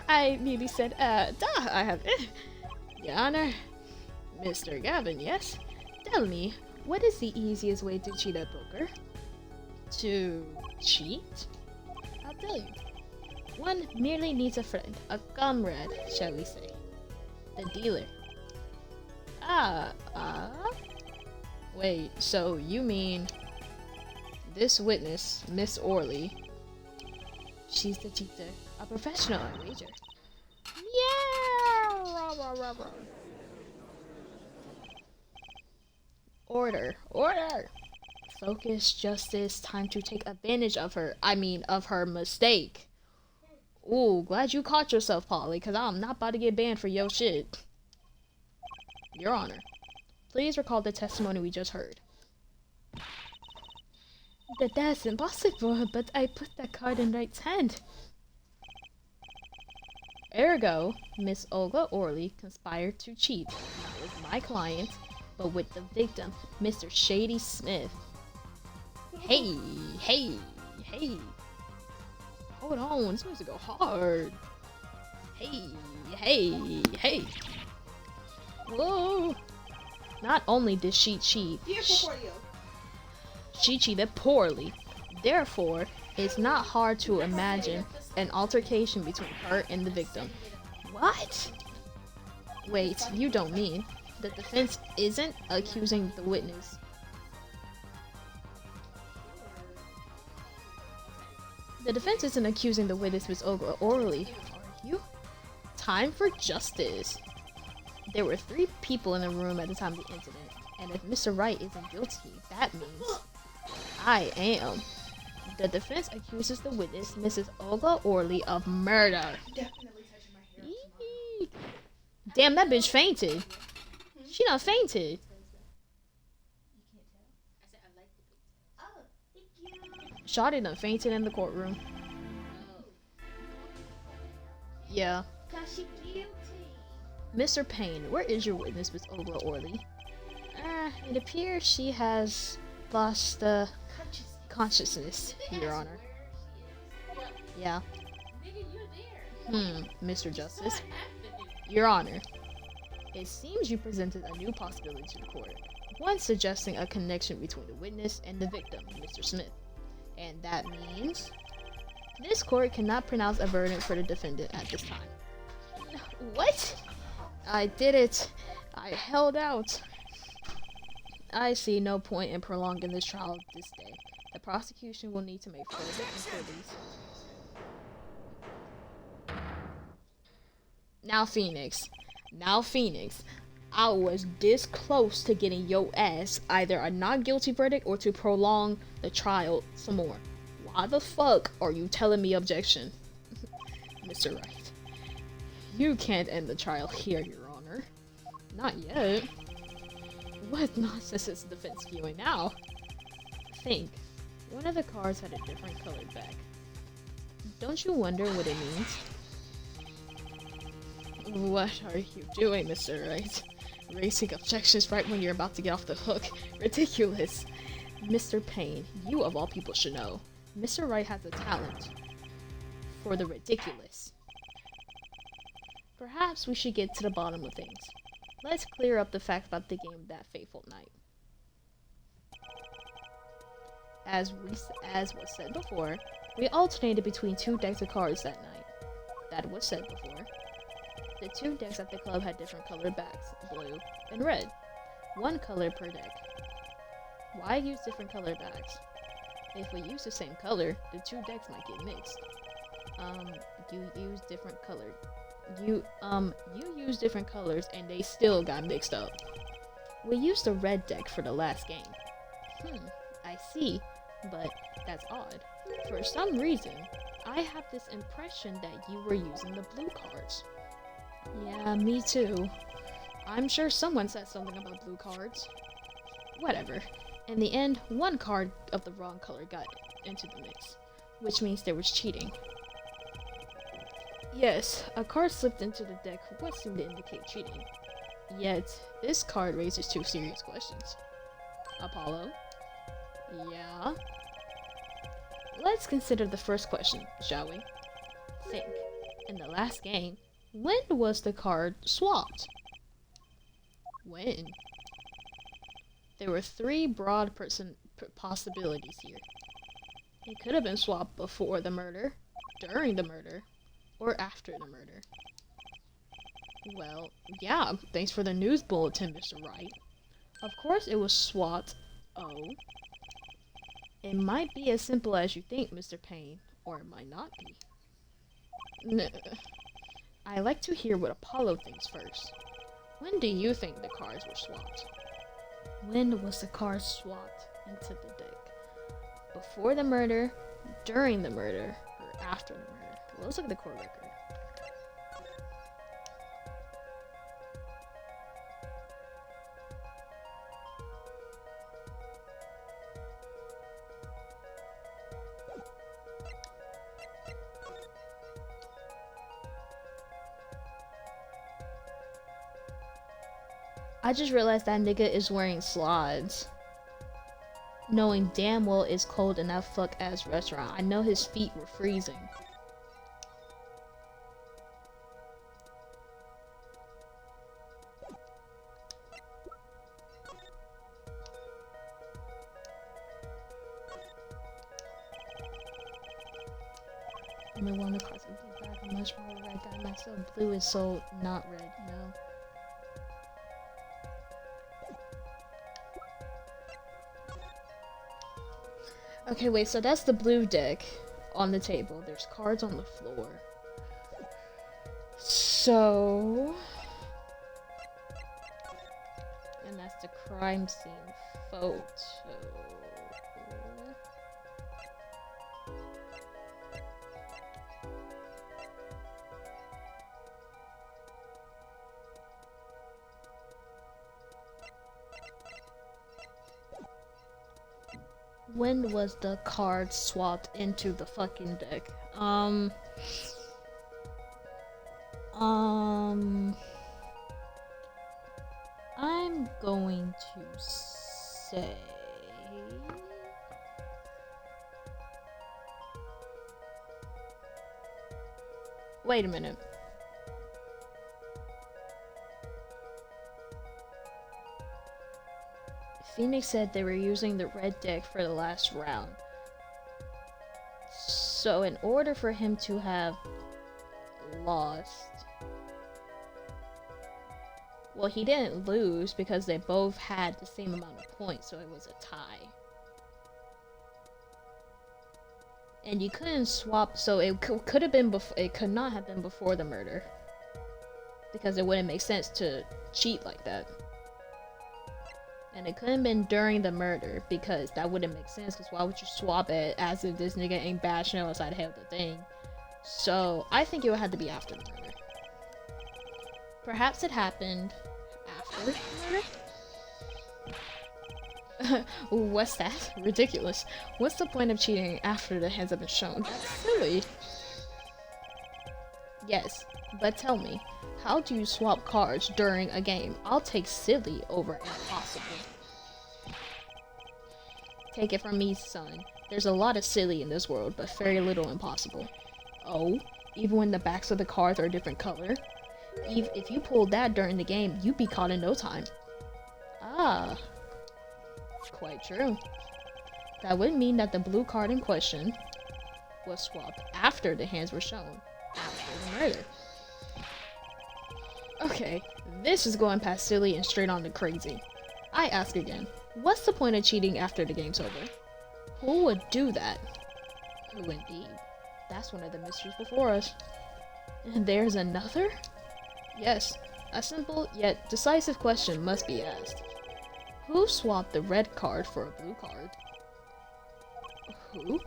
I merely said, I have, Your Honor. Mr. Gavin, yes? Tell me, what is the easiest way to cheat at poker? To cheat? I'll tell you. One merely needs a friend, a comrade, shall we say. The dealer. Wait, so you mean this witness, Miss Orley, she's the cheater, a professional, I wager. Yeah! Rah, rah, rah, rah. Order, order! Focus, justice, time to take advantage of her, of her mistake. Ooh, glad you caught yourself, Polly, because I'm not about to get banned for your shit. Your Honor, please recall the testimony we just heard. That's impossible, but I put that card in Wright's hand. Ergo, Miss Olga Orley conspired to cheat, not with my client, but with the victim, Mr. Shady Smith. Hey, hey, hey. Hold on, this needs to go hard. Hey, hey, hey. Whoa. Not only did she cheat, she cheated poorly. Therefore, it's not hard to imagine an altercation between her and the victim. What? Wait, you don't mean the defense isn't accusing the witness? The defense isn't accusing the witness, Miss Olga Orley, are you? Time for justice. There were 3 people in the room at the time of the incident, and if Mr. Wright isn't guilty, that means I am. The defense accuses the witness, Mrs. Olga Orley, of murder. Definitely touching my hair. Eek. Damn, that bitch fainted. She done fainted. Oh, thank you. Shawty done fainted in the courtroom. Yeah. Cause she guilty. Mr. Payne, where is your witness, Miss Olga Orley? It appears she has lost consciousness, Your Honor. Yeah. Mr. Justice. Your Honor, it seems you presented a new possibility to the court. One suggesting a connection between the witness and the victim, Mr. Smith. And that means this court cannot pronounce a verdict for the defendant at this time. What? I did it. I held out. I see no point in prolonging this trial this day. The prosecution will need to make further inquiries. Now, Phoenix, I was this close to getting your ass either a not guilty verdict or to prolong the trial some more. Why the fuck are you telling me objection? Mr. Wright, you can't end the trial here, Your Honor. Not yet. What nonsense is the defense spewing now? Think. One of the cards had a different colored back. Don't you wonder what it means? What are you doing, Mr. Wright? Raising objections right when you're about to get off the hook. Ridiculous. Mr. Payne, you of all people should know. Mr. Wright has a talent for the ridiculous. Perhaps we should get to the bottom of things. Let's clear up the facts about the game that fateful night. As was said before, we alternated between 2 decks of cards that night. That was said before. The 2 decks at the club had different colored backs, blue and red. 1 color per deck. Why use different colored backs? If we use the same color, the 2 decks might get mixed. You use different colors and they still got mixed up. We used the red deck for the last game. I see, but that's odd. For some reason, I have this impression that you were using the blue cards. Yeah, me too. I'm sure someone said something about blue cards. Whatever. In the end, 1 card of the wrong color got into the mix, which means there was cheating. Yes, a card slipped into the deck would seem to indicate cheating. Yet, this card raises 2 serious questions. Apollo? Yeah? Let's consider the first question, shall we? Think. In the last game, when was the card swapped? When? There were 3 broad possibilities here. It could have been swapped before the murder, during the murder, or after the murder. Well, yeah, thanks for the news bulletin, Mr. Wright. Of course it was swapped. Oh. It might be as simple as you think, Mr. Payne, or it might not be. I like to hear what Apollo thinks first. When do you think the cards were swapped? When was the card swapped into the deck? Before the murder, during the murder, or after the murder? Well, let's look at the court record. I just realized that nigga is wearing slides. Knowing damn well it's cold in that fuck ass restaurant. I know his feet were freezing. Only one of the cards would be black, a much more red guy. Myself, blue is so not red, you know? Okay, wait, so that's the blue deck on the table. There's cards on the floor. So... and that's the crime scene photo. When was the card swapped into the fucking deck? I'm going to say... wait a minute. Phoenix said they were using the red deck for the last round. So in order for him to have lost... well, he didn't lose because they both had the same amount of points, so it was a tie. And you couldn't swap, so it could have been it could not have been before the murder. Because it wouldn't make sense to cheat like that. And it couldn't have been during the murder, because that wouldn't make sense, because why would you swap it as if this nigga ain't bashing outside half the thing? So, I think it would have to be after the murder. Perhaps it happened after the murder? What's that? Ridiculous. What's the point of cheating after the hands have been shown? That's silly. Yes, but tell me, how do you swap cards during a game? I'll take silly over impossible. Take it from me, son. There's a lot of silly in this world, but very little impossible. Oh, even when the backs of the cards are a different color? If you pulled that during the game, you'd be caught in no time. Ah, quite true. That would mean that the blue card in question was swapped after the hands were shown, after the murder. Okay, this is going past silly and straight on to crazy. I ask again, what's the point of cheating after the game's over? Who would do that? Who indeed? That's one of the mysteries before us. And there's another? Yes, a simple yet decisive question must be asked. Who swapped the red card for a blue card? Who?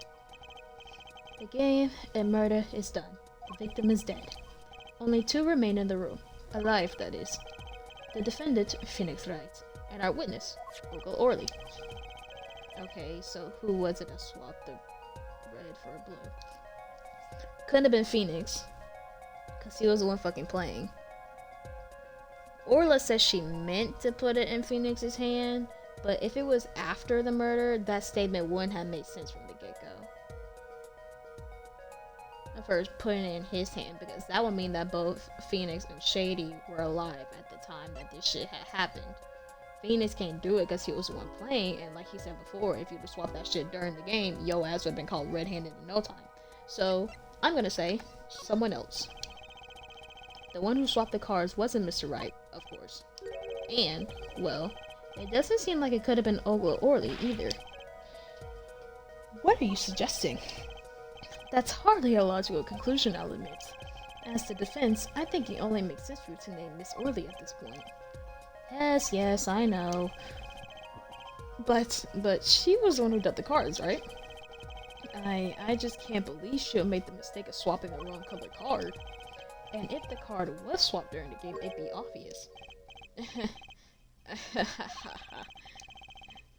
The game and murder is done. The victim is dead. Only two remain in the room. Alive, that is. The defendant, Phoenix Wright, and our witness, Uncle Orly. Okay, so who was it that swapped the red for a blue? Couldn't have been Phoenix, because he was the one fucking playing. Orla says she meant to put it in Phoenix's hand, but if it was after the murder, that statement wouldn't have made sense from the get-go. First putting it in his hand, because that would mean that both Phoenix and Shady were alive at the time that this shit had happened. Phoenix can't do it because he was the one playing, and like he said before, if you'd have swapped that shit during the game, yo ass would have been called red-handed in no time. So, I'm gonna say someone else. The one who swapped the cards wasn't Mr. Wright, of course. And, well, it doesn't seem like it could have been Uncle Orly either. What are you suggesting? That's hardly a logical conclusion, I'll admit. As to defense, I think it only makes sense for you to name Miss Orly at this point. Yes, I know. But she was the one who dealt the cards, right? I just can't believe she'll make the mistake of swapping the wrong colored card. And if the card was swapped during the game, it'd be obvious.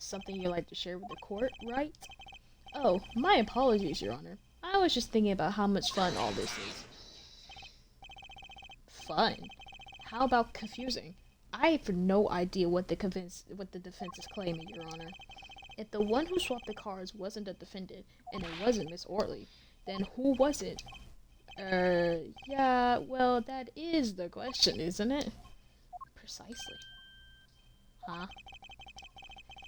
Something you like to share with the court, right? Oh, my apologies, Your Honor. I was just thinking about how much fun all this is. Fun? How about confusing? I have no idea what the defense is claiming, Your Honor. If the one who swapped the cards wasn't the defendant, and it wasn't Miss Orley, then who was it? Yeah, well, that is the question, isn't it? Precisely. Huh?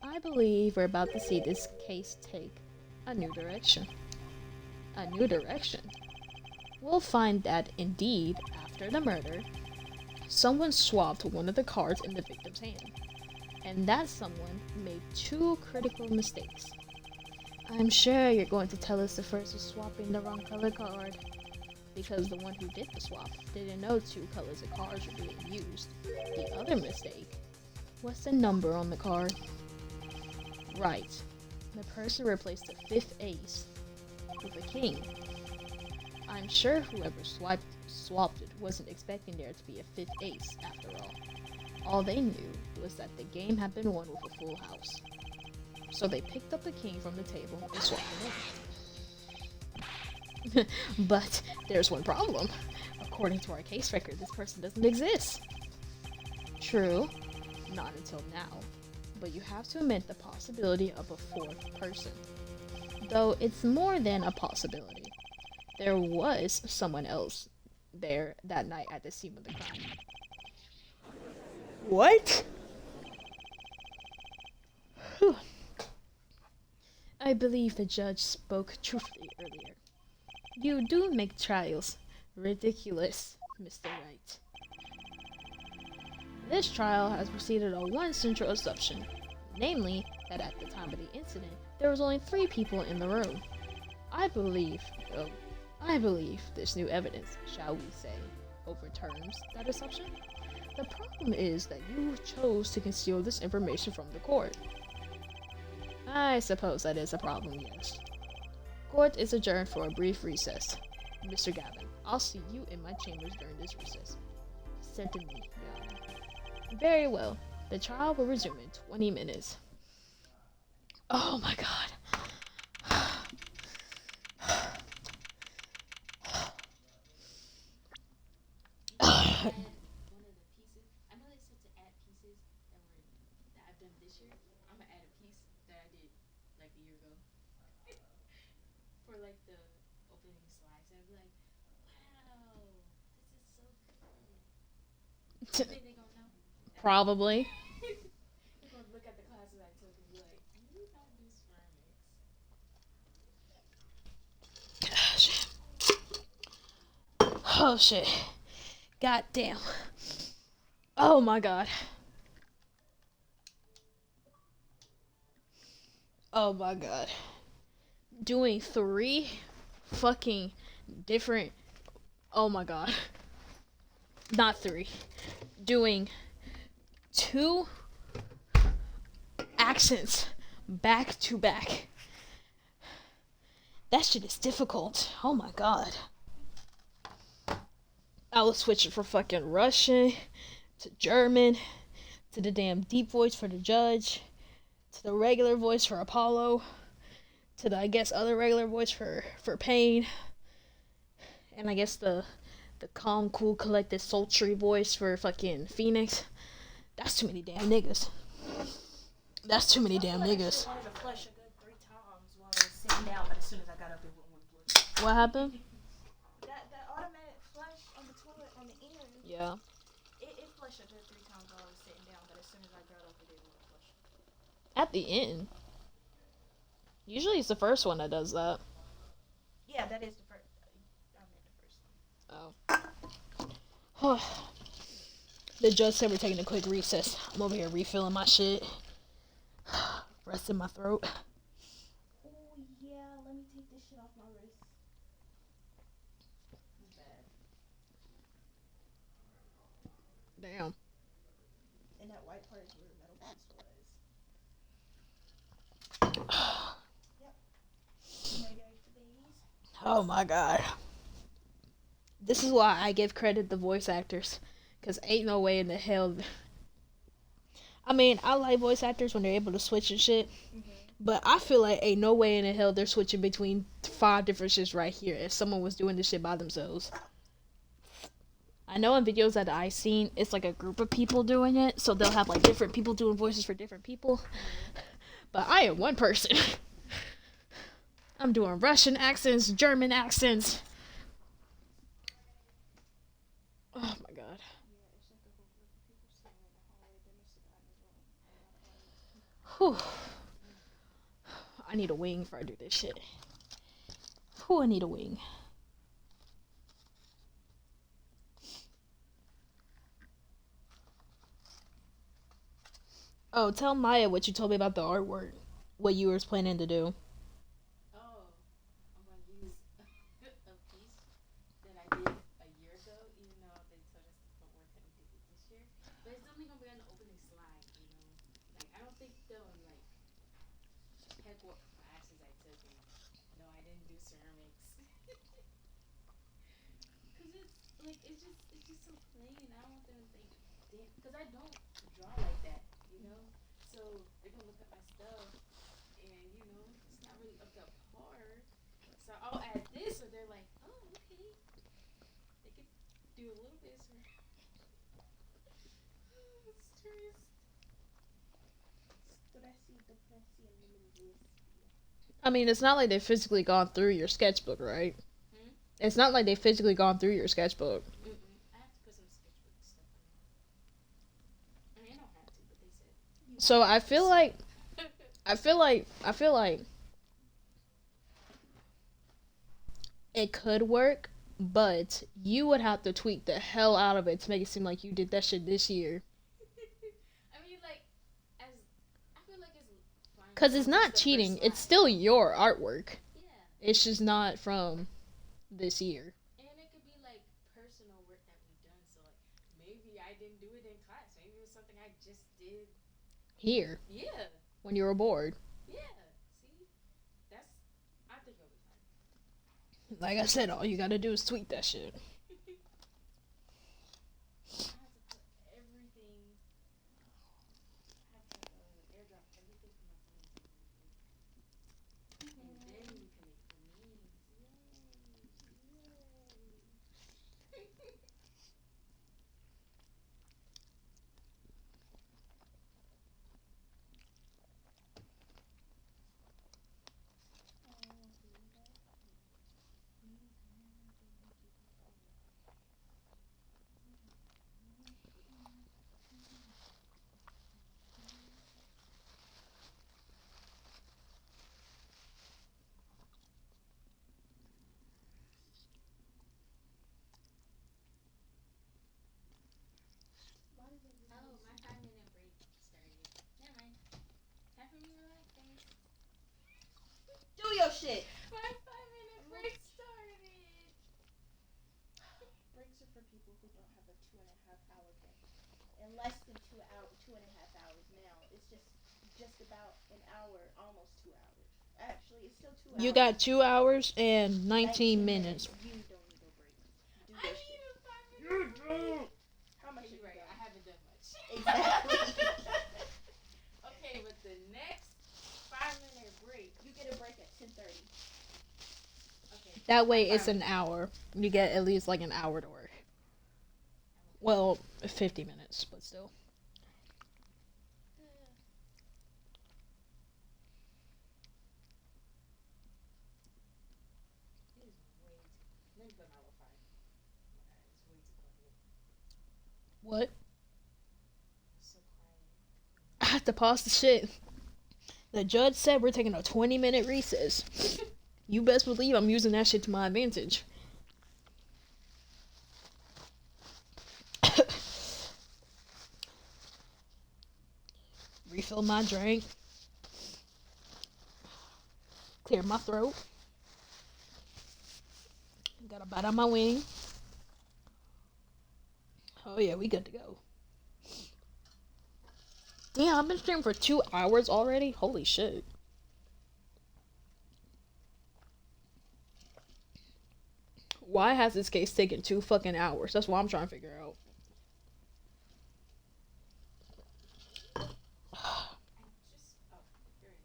I believe we're about to see this case take a new direction. A new direction? We'll find that, indeed, after the murder, someone swapped one of the cards in the victim's hand. And that someone made two critical mistakes. I'm sure you're going to tell us the first was swapping the wrong color card, because the one who did the swap didn't know two colors of cards were being used. The other mistake was the number on the card. Right. The person replaced the fifth ace with a king. I'm sure whoever swapped it wasn't expecting there to be a fifth ace, after all. All they knew was that the game had been won with a full house. So they picked up the king from the table and swapped it in. But there's one problem. According to our case record, this person doesn't exist. True, not until now. But you have to admit the possibility of a fourth person. Though it's more than a possibility. There was someone else there that night at the scene of the crime. What? Whew. I believe the judge spoke truthfully earlier. You do make trials ridiculous, Mr. Wright. This trial has proceeded on one central assumption, namely that at the time of the incident, there was only 3 people in the room. I believe this new evidence, shall we say, overturns that assumption. The problem is that you chose to conceal this information from the court. I suppose that is a problem, yes. Court is adjourned for a brief recess. Mr. Gavin, I'll see you in my chambers during this recess. Certainly, Your Honor. Very well. The trial will resume in 20 minutes. Oh my god. One of the pieces, I know they said to add pieces that I've done this year. I'm gonna add a piece that I did like a year ago for like the opening slides. I'd be like, wow, this is so cool. You think they gonna know? Probably. They're gonna look at the classes I took and be like, you know this ceramics. Oh shit. God damn. Oh my god. Oh my god. Doing 3 fucking different. Oh my god. Not 3. Doing 2 accents back to back. That shit is difficult. Oh my god. I was switching from fucking Russian to German to the damn deep voice for the judge to the regular voice for Apollo to the, I guess, other regular voice for Payne, and I guess the calm, cool, collected, sultry voice for fucking Phoenix. That's too many damn niggas. That's too many damn niggas. I wanted to flush a good 3 times while I was sitting down, but as soon as I got up, it went one flush. What happened? That automatic flush on the toilet on the end. Yeah. It flushed a good 3 times while I was sitting down, but as soon as I got up, it didn't want to flush. At the end. Usually it's the first one that does that. Yeah, that is the first. I meant the first. Oh. The judge said we're taking a quick recess. I'm over here refilling my shit. Resting my throat. Oh yeah, let me take this shit off my wrist. Bad. Damn. And that white part is where the metal piece was. Yep. You ready for these? Oh my god. This is why I give credit to voice actors. Because ain't no way in the hell. I mean, I like voice actors when they're able to switch and shit. Mm-hmm. But I feel like ain't no way in the hell they're switching between 5 different shits right here if someone was doing this shit by themselves. I know in videos that I seen, it's like a group of people doing it, so they'll have like different people doing voices for different people. But I am one person. I'm doing Russian accents, German accents. Oh my god. Yeah, it's like a whole group of people sitting in the hallway. Then it's the guy in the room and not an audience. Whew. I need a wing before I do this shit. Whew, I need a wing. Oh, tell Maya what you told me about the artwork. What you were planning to do. Oh, I'm gonna use a piece that I did a year ago, even though they told us don't work on it this year. But it's only gonna be on the opening slide, you know. Like I don't think they'll like heck what classes I took, and no, I didn't do ceramics. Cause it's just so plain. I don't want them to think, damn, cause I don't draw like that, you know. So they're gonna look at my stuff, and you know, it's not really up to par. So I'll add this, so they're like, oh, okay, they could do a little bit. So it's serious. Stressy, depressy, and limitless. I mean, it's not like they've physically gone through your sketchbook, right? Hmm? It's not like they've physically gone through your sketchbook. Mm-mm. I have to put some sketchbook stuff on there. I mean, I don't have to, but they said. So I feel like it could work, but you would have to tweak the hell out of it to make it seem like you did that shit this year. I mean, like, as I feel like it's fine. Cause it's not cheating. It's still your artwork. Yeah. It's just not from this year. And it could be like personal work that we've done. So like maybe I didn't do it in class. Maybe it was something I just did. Here, Yeah. when you were bored. Yeah. See, that's. I think it'll be fine. Like I said, all you gotta do is tweak that shit. I have to put everything. I have to airdrop everything from my phone to you. And then we can make the memes. Yay! Yay! Oh, my 5-minute break started. Never mind. Time for me to relax, guys. Do your shit. My 5-minute break started. Breaks are for people who don't have a 2.5 hour day. And less than 2.5 hours now. It's just about an hour, almost 2 hours. Actually, it's still 2 hours. You got 2 hours and 19 minutes. You don't need a break. Do I your need shit. a 5-minute break. How much You're have you right. done? I haven't done much. Exactly. Okay, but the next 5-minute break. You get a break at 10:30. Okay. That way it's an hour. You get at least like an hour to work. Well, 50 minutes, but still. It is way too. Let me put my lo-fi. Oh my god, it's way too quiet. What? It's so quiet. I have to pause the shit. The judge said we're taking a 20-minute recess. You best believe I'm using that shit to my advantage. Refill my drink. Clear my throat. Got a bite on my wing. Oh yeah, we good to go. Damn, I've been streaming for 2 hours already? Holy shit. Why has this case taken 2 fucking hours? That's what I'm trying to figure out. I just. Oh, here it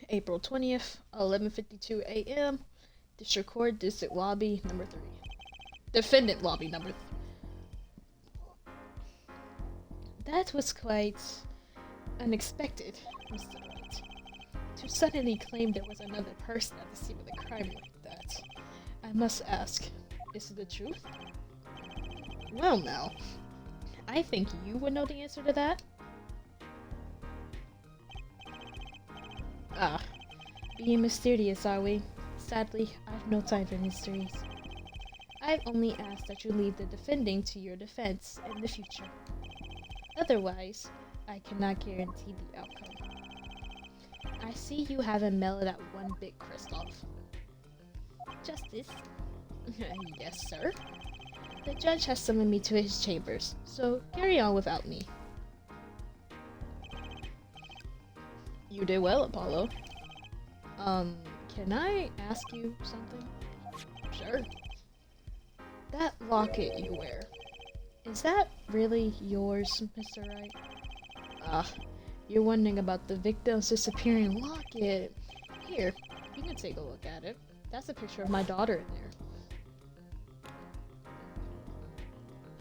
is. April 20th, 11:52 a.m. District Court, District Lobby number 3. Defendant Lobby number 3. That was quite unexpected, Mr. Wright. To suddenly claim there was another person at the scene of the crime like that. I must ask, is it the truth? Well now, I think you would know the answer to that. Ah, being mysterious, are we? Sadly, I have no time for mysteries. I've only asked that you leave the defending to your defense in the future. Otherwise, I cannot guarantee the outcome. I see you haven't mellowed that one bit, Kristoff. Justice? Yes, sir. The judge has summoned me to his chambers, so carry on without me. You did well, Apollo. Can I ask you something? Sure. That locket you wear, is that really yours, Mr. Wright? You're wondering about the victim's disappearing locket. Here, you can take a look at it. That's a picture of my daughter in there.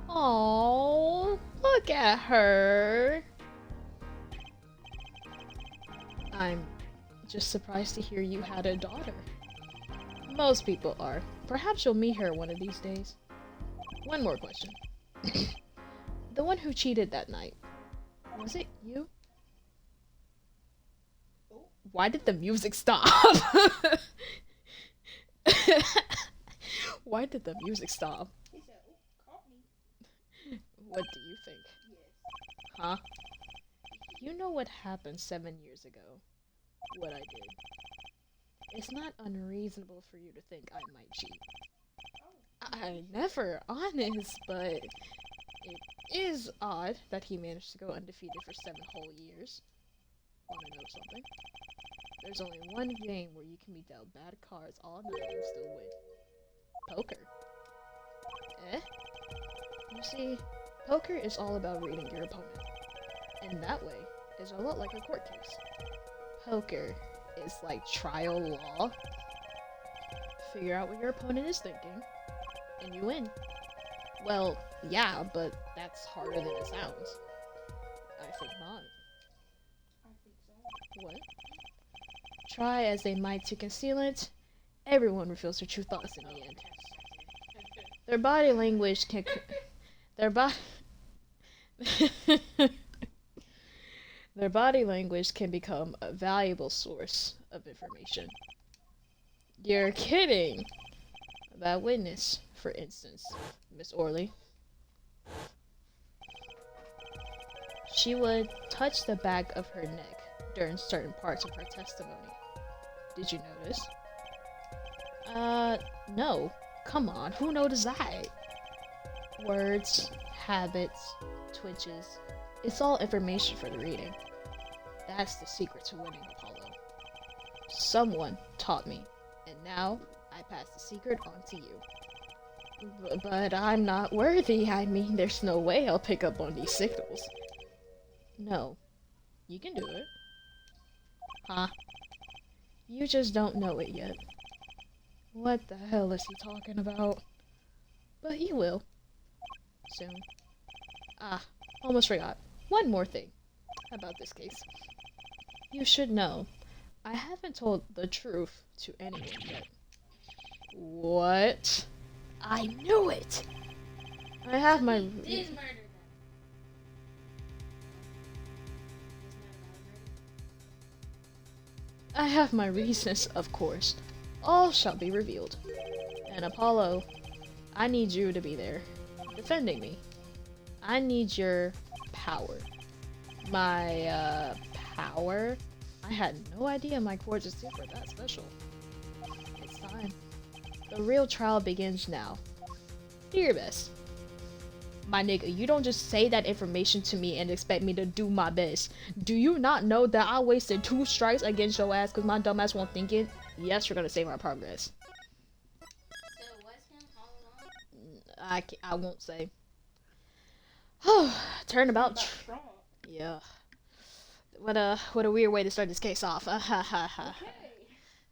Oh, look at her. I'm just surprised to hear you had a daughter. Most people are. Perhaps you'll meet her one of these days. One more question. The one who cheated that night, was it you? Why did the music stop? Why did the music stop? He said, "Oh, caught me." What do you think? Yes. Huh? You know what happened 7 years ago? What I did. It's not unreasonable for you to think I might cheat. I never honest, but it is odd that he managed to go undefeated for 7 whole years. Wanna know something? There's only one game where you can be dealt bad cards all night and still win. Poker. Eh? You see, poker is all about reading your opponent. And that way, is a lot like a court case. Poker is like trial law. Figure out what your opponent is thinking, and you win. Well, yeah, but that's harder than it sounds. I think not. I think so. What? Try as they might to conceal it, everyone reveals their true thoughts in the end. Their body language can... Their body language can become a valuable source of information. You're kidding! That witness, for instance, Miss Orley. She would touch the back of her neck during certain parts of her testimony. Did you notice? No. Come on, who noticed that? Words, habits, twitches. It's all information for the reading. That's the secret to winning, Apollo. Someone taught me, and now I pass the secret on to you. But I'm not worthy. I mean, there's no way I'll pick up on these signals. No, you can do it. Huh? You just don't know it yet. What the hell is he talking about? But you will. Soon. Almost forgot. One more thing about this case. You should know, I haven't told the truth to anyone yet. What? I knew it! I have my... He did murder them. I have my reasons, of course. All shall be revealed. And Apollo, I need you to be there, defending me. I need your power. My, power? I had no idea my gorgeous teeth were that special. It's time. The real trial begins now. Do your best. My nigga, you don't just say that information to me and expect me to do my best. Do you not know that I wasted 2 strikes against your ass because my dumb ass won't think it? Yes, you're gonna save our progress. So it was him all along? I won't say. Turnabout. Yeah. What a weird way to start this case off. Okay.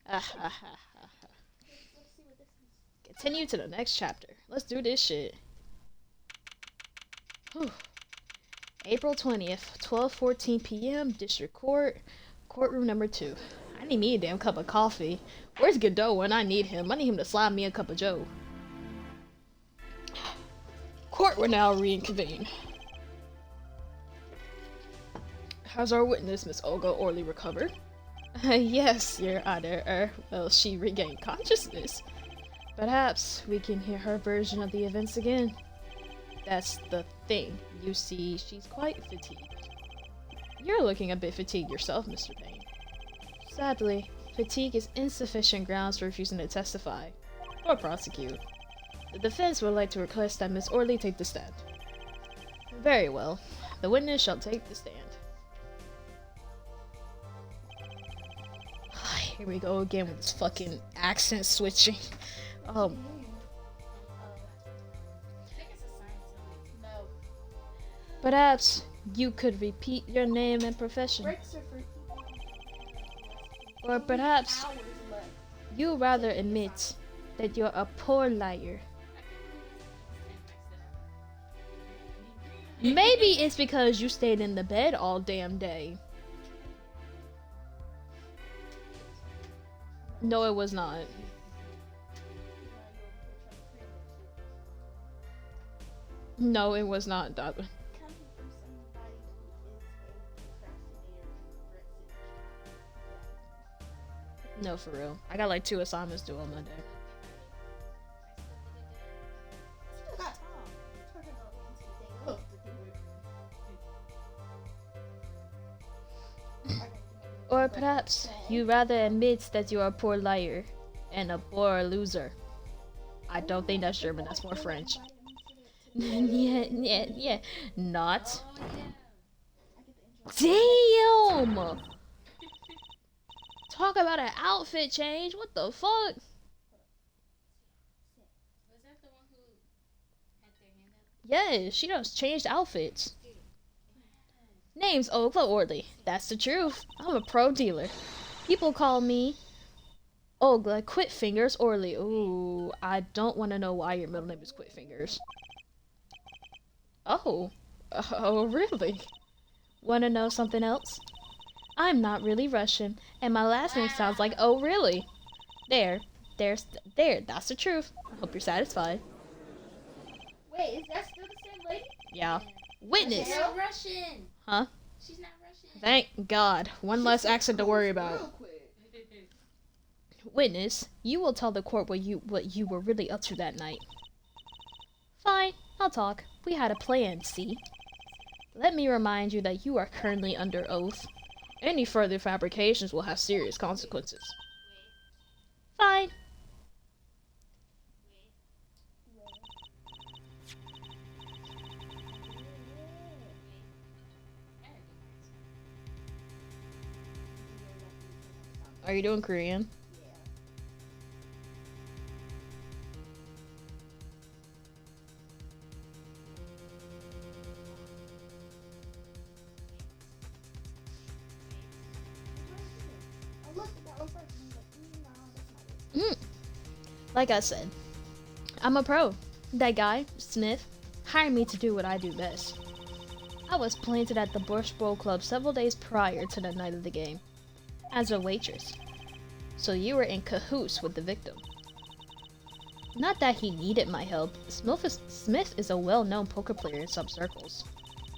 Let's see Continue to the next chapter. Let's do this shit. Whew. April 20th, 12:14 p.m. District Court, courtroom number 2. I need me a damn cup of coffee. Where's Godot when I need him? I need him to slide me a cup of joe. Court will now reconvene. Has our witness, Miss Olga Orley, recovered? Yes, Your Honor. Well, she regained consciousness. Perhaps we can hear her version of the events again. That's the thing. You see, she's quite fatigued. You're looking a bit fatigued yourself, Mr. Payne. Sadly, fatigue is insufficient grounds for refusing to testify or prosecute. The defense would like to request that Miss Orley take the stand. Very well. The witness shall take the stand. Here we go again with this fucking accent switching. I think it's a science element. No. Perhaps you could repeat your name and profession. Breaks are for people. Or perhaps Hours left. you rather admit that you're a poor liar. Maybe it's because you stayed in the bed all damn day. No, it was not. No, it was not, Dobbin. Coming from somebody who is a procrastinator and regrets it. No, for real. I got like 2 assignments due on Monday. Still got time. Talking about waiting till the day of to do it. Or perhaps you rather admit that you're a poor liar and a poor loser. I don't think that's German, that's more French. yeah. Not. Damn! Talk about an outfit change. What the fuck? Was that the one who had their hand up? Yeah, she just changed outfits. Name's Olga Orley. That's the truth. I'm a pro dealer. People call me Olga Quitfingers Orley. Ooh, I don't want to know why your middle name is Quitfingers. Oh. Oh, really? Want to know something else? I'm not really Russian, and my last name sounds like oh, really? There. That's the truth. I hope you're satisfied. Wait, is that still the same lady? Yeah. Witness. She's not Russian. Huh? She's not Russian. Thank God. One less accent to worry about. Real quick. Witness, you will tell the court what you were really up to that night. Fine, I'll talk. We had a plan, see? Let me remind you that you are currently under oath. Any further fabrications will have serious consequences. Fine. Are you doing Korean? I looked at that one first and I was like, no, that's not it. Like I said, I'm a pro. That guy, Smith, hired me to do what I do best. I was planted at the Bush Bowl Club several days prior to the night of the game, as a waitress. So you were in cahoots with the victim. Not that he needed my help. Smith is a well-known poker player in some circles.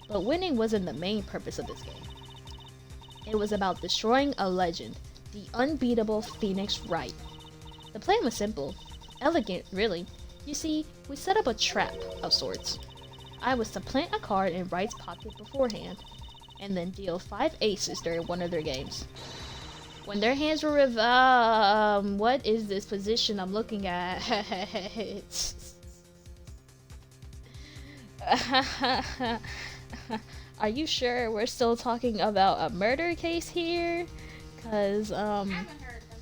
But winning wasn't the main purpose of this game. It was about destroying a legend, the unbeatable Phoenix Wright. The plan was simple. Elegant, really. You see, we set up a trap of sorts. I was to plant a card in Wright's pocket beforehand, and then deal 5 aces during one of their games. When their hands were what is this position I'm looking at? Are you sure we're still talking about a murder case here? Cause I haven't heard them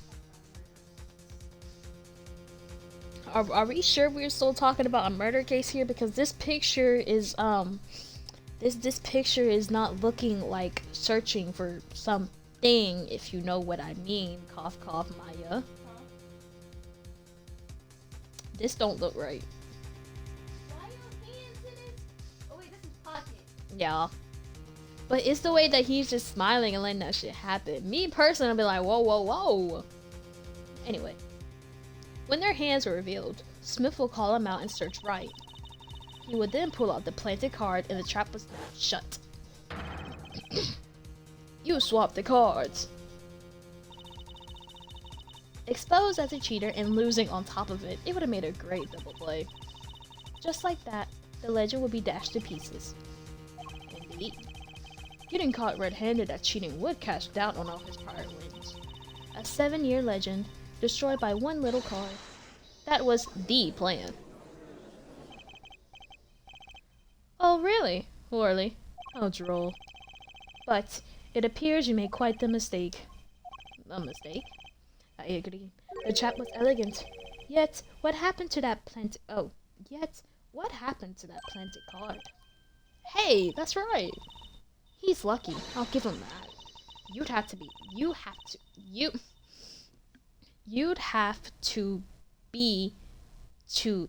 talk about murder. are we sure we're still talking about a murder case here? Because this picture is this picture is not looking like searching for something, if you know what I mean. Cough cough, Maya. This don't look right. Why your hands in this? Oh wait, this is pocket. Yeah. But it's the way that he's just smiling and letting that shit happen. Me personally, I'll be like, whoa, whoa, whoa. Anyway. When their hands are revealed, Smith will call him out and search right. He would then pull out the planted card and the trap was shut. You swapped the cards. Exposed as a cheater and losing on top of it, it would have made a great double play. Just like that, the legend would be dashed to pieces. Indeed. Getting caught red-handed at cheating would cast doubt on all his prior wins. A 7-year legend, destroyed by one little card. That was the plan. Oh really, Worley? How droll. But it appears you made quite the mistake. A mistake? I agree. The trap was elegant. Yet, what happened to that planted card? Hey, that's right. He's lucky. I'll give him that. You'd have to be to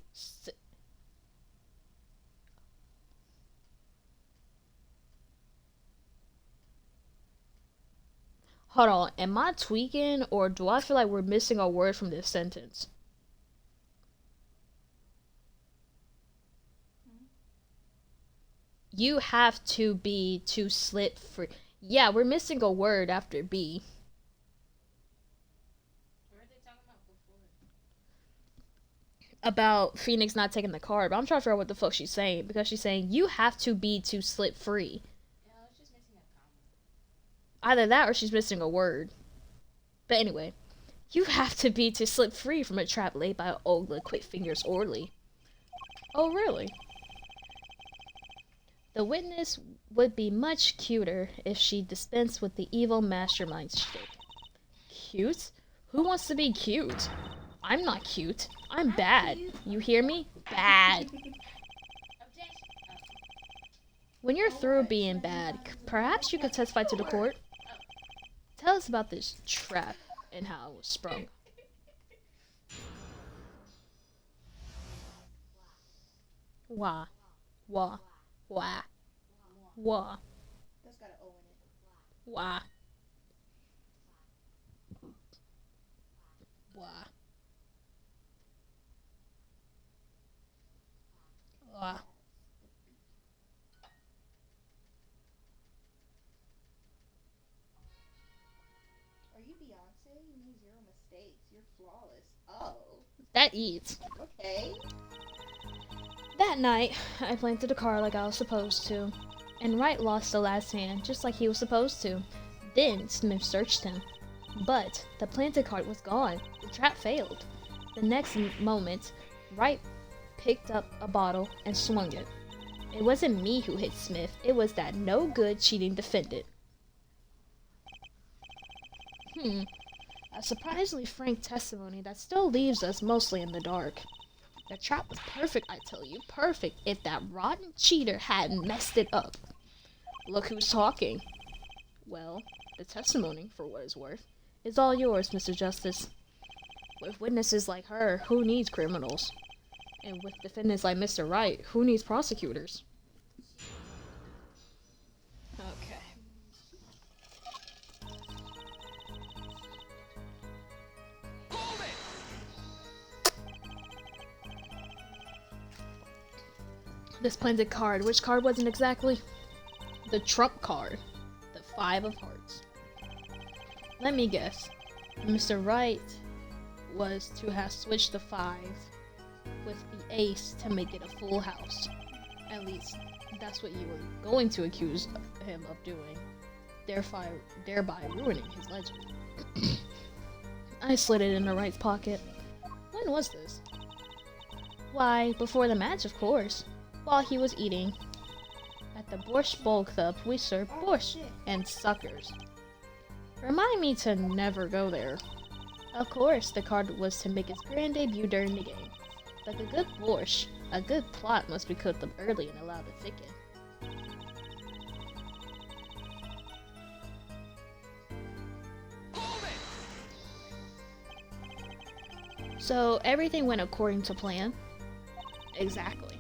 Hold on, am I tweaking or do I feel like we're missing a word from this sentence? You have to be to slip free. Yeah, we're missing a word after B. What are they talking about before? About Phoenix not taking the card, but I'm trying to figure out what the fuck she's saying because she's saying you have to be to slip free. Yeah, I was just missing a comma. Either that or she's missing a word. But anyway, you have to be to slip free from a trap laid by Olga Quick Fingers Orley. Oh really? The witness would be much cuter if she dispensed with the evil mastermind shtick. Cute? Who wants to be cute? I'm not cute. I'm bad. You hear me? Bad. Objection. When you're through being bad, perhaps you could testify to the court? Tell us about this trap and how it was sprung. Wah. Wah. Wah. Wah. That's got an O in it. Wah. Wah. Wah. Are you Beyonce? You made zero mistakes. You're flawless. Oh. That eats. Okay. That night, I planted the card like I was supposed to, and Wright lost the last hand just like he was supposed to. Then Smith searched him, but the planted card was gone. The trap failed. The next moment, Wright picked up a bottle and swung it. It wasn't me who hit Smith, it was that no good cheating defendant. A surprisingly frank testimony that still leaves us mostly in the dark. The trap was perfect, I tell you. Perfect if that rotten cheater hadn't messed it up. Look who's talking. Well, the testimony, for what it's worth, is all yours, Mr. Justice. With witnesses like her, who needs criminals? And with defendants like Mr. Wright, who needs prosecutors? Okay. This planted card. Which card wasn't exactly? The trump card. The 5 of hearts. Let me guess. Mr. Wright was to have switched the 5 with the ace to make it a full house. At least, that's what you were going to accuse him of doing. Thereby ruining his legend. I slid it in the Wright's pocket. When was this? Why, before the match, of course. While he was eating. At the Borscht Bowl Club, we serve borscht and suckers. Remind me to never go there. Of course, the card was to make its grand debut during the game. Like a good borscht, a good plot must be cooked up early and allowed to thicken. So everything went according to plan? Exactly.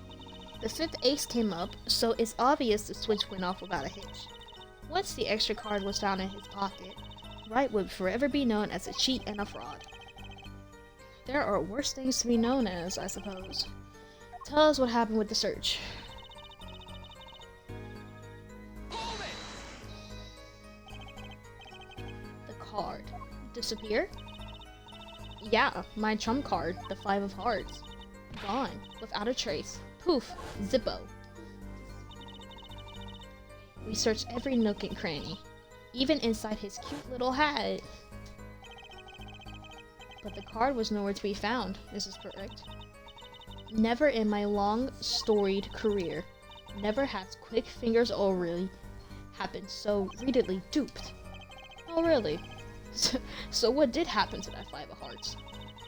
The fifth ace came up, so it's obvious the switch went off without a hitch. Once the extra card was found in his pocket, Wright would forever be known as a cheat and a fraud. There are worse things to be known as, I suppose. Tell us what happened with the search. The card. Disappear? Yeah, my trump card, the 5 of hearts. Gone, without a trace. Poof, zippo. We searched every nook and cranny, even inside his cute little hat. But the card was nowhere to be found, this is correct. Never in my long, storied career, never has Quick Fingers O'Reilly have been so readily duped. Oh really? So what did happen to that 5 of hearts?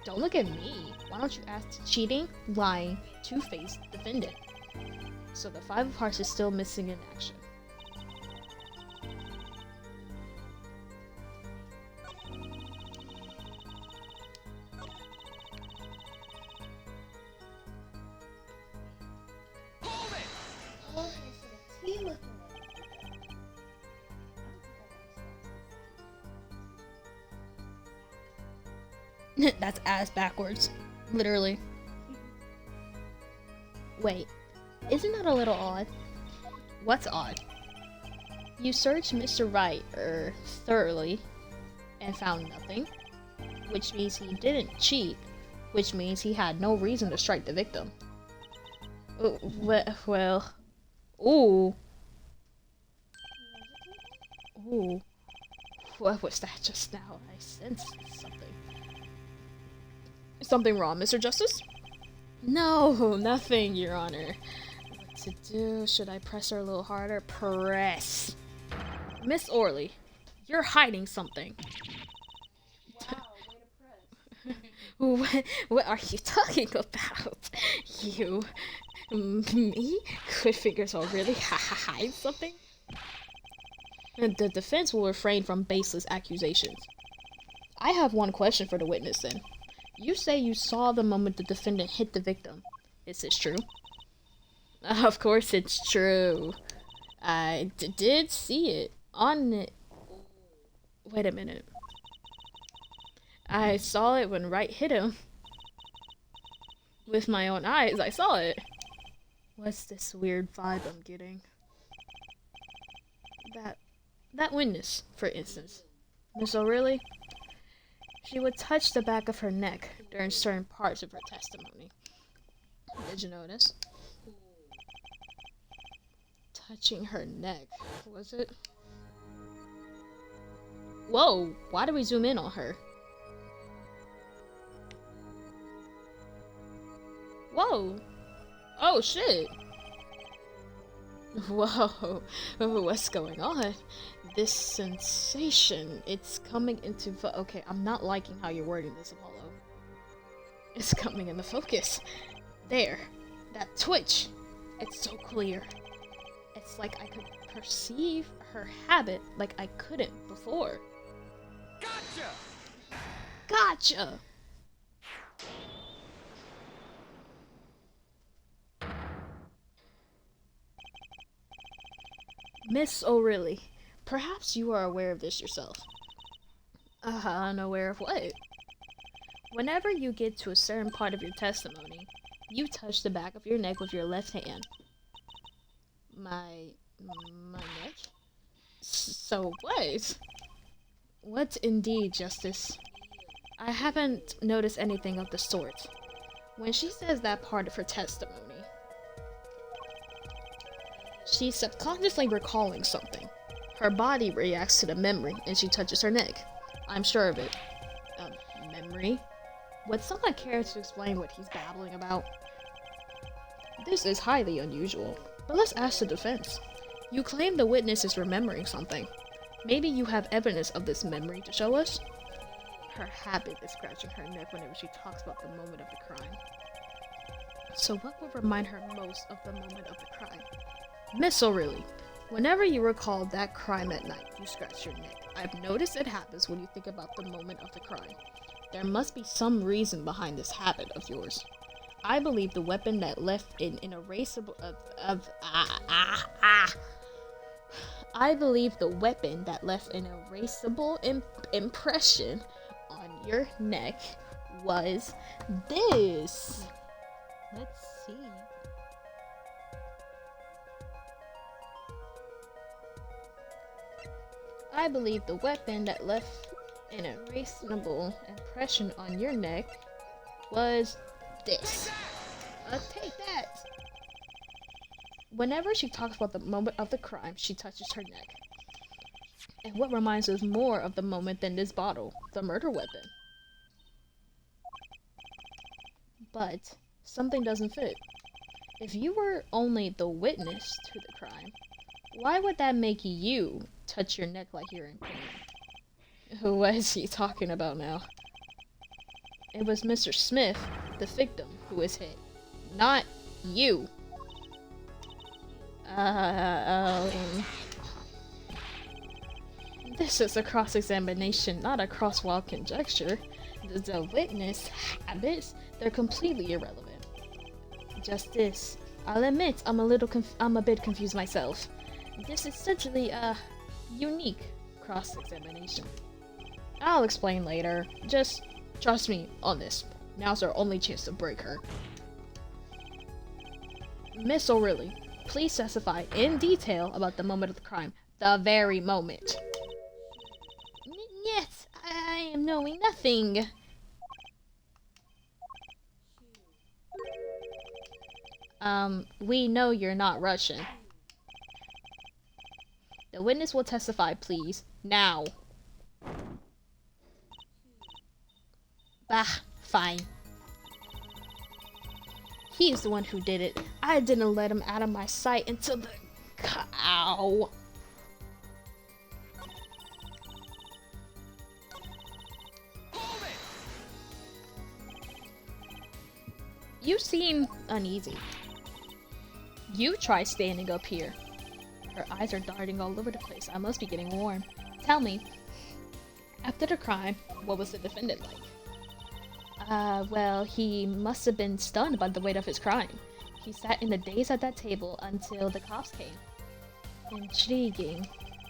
Don't look at me. Why don't you ask the cheating, lying, two-faced defendant? So the 5 of hearts is still missing in action. Okay, so the T looking at That's ass backwards. Literally. Wait, isn't that a little odd? What's odd? You searched Mr. Wright, thoroughly, and found nothing, which means he didn't cheat, which means he had no reason to strike the victim. Well, ooh. Ooh. What was that just now? I sensed something. Something wrong, Mr. Justice? No, nothing, Your Honor. What to do? Should I press her a little harder? Press. Miss Orley, you're hiding something. Wow, way to press. What are you talking about? You, me? Quick Fingers will really hide something? And the defense will refrain from baseless accusations. I have one question for the witness then. You say you saw the moment the defendant hit the victim. Is this true? Of course it's true. I did see it on it. Wait a minute. I saw it when Wright hit him. With my own eyes, I saw it. What's this weird vibe I'm getting? That witness, for instance. Miss O'Reilly? She would touch the back of her neck during certain parts of her testimony. Did you notice? Touching her neck, was it? Whoa, why do we zoom in on her? Whoa! Oh shit! Whoa, what's going on? This sensation, it's coming into okay, I'm not liking how you're wording this, Apollo. It's coming into focus. There, that twitch, it's so clear. It's like I could perceive her habit like I couldn't before. Gotcha! Gotcha! Miss O'Reilly, perhaps you are aware of this yourself. Unaware of what? Whenever you get to a certain part of your testimony, you touch the back of your neck with your left hand. My neck? So what? What indeed, Justice? I haven't noticed anything of the sort. When she says that part of her testimony, she's subconsciously recalling something. Her body reacts to the memory and she touches her neck. I'm sure of it. Memory? Would someone care to explain what he's babbling about? This is highly unusual, but let's ask the defense. You claim the witness is remembering something. Maybe you have evidence of this memory to show us? Her habit is scratching her neck whenever she talks about the moment of the crime. So what would remind her most of the moment of the crime? Miss O'Reilly, whenever you recall that crime at night, you scratch your neck. I've noticed it happens when you think about the moment of the crime. There must be some reason behind this habit of yours. I believe the weapon that left an erasable I believe the weapon that left an erasable impression on your neck was this. Let's see. I believe the weapon that left an erasable impression on your neck was this. Take that! Whenever she talks about the moment of the crime, she touches her neck. And what reminds us more of the moment than this bottle, the murder weapon? But something doesn't fit. If you were only the witness to the crime, why would that make you touch your neck like you're in pain? What is he talking about now? It was Mr. Smith, the victim, who was hit, not you. This is a cross-examination, not a cross-wild conjecture. The witness habits, they're completely irrelevant. Just this. I'll admit, I'm a bit confused myself. This is essentially a unique cross-examination. I'll explain later. Just trust me on this. Now's our only chance to break her. Miss O'Reilly, please specify in detail about the moment of the crime. The very moment. Yes, I am knowing nothing. We know you're not Russian. The witness will testify, please. Now. Bah, fine. He's the one who did it. I didn't let him out of my sight until the cow. You seem uneasy. You try standing up here. Her eyes are darting all over the place. I must be getting warm. Tell me, after the crime, what was the defendant like? Well, he must have been stunned by the weight of his crime. He sat in a daze at that table until the cops came. Intriguing.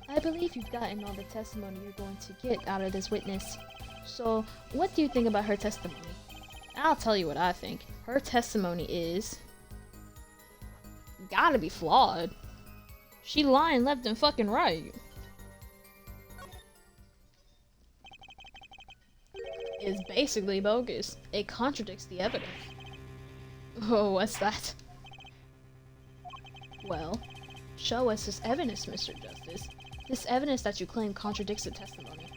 I believe you've gotten all the testimony you're going to get out of this witness. So, what do you think about her testimony? I'll tell you what I think. Her testimony is gotta be flawed. She lying left and fucking right. It's basically bogus. It contradicts the evidence. Oh, what's that? Well, show us this evidence, Mr. Justice. This evidence that you claim contradicts the testimony.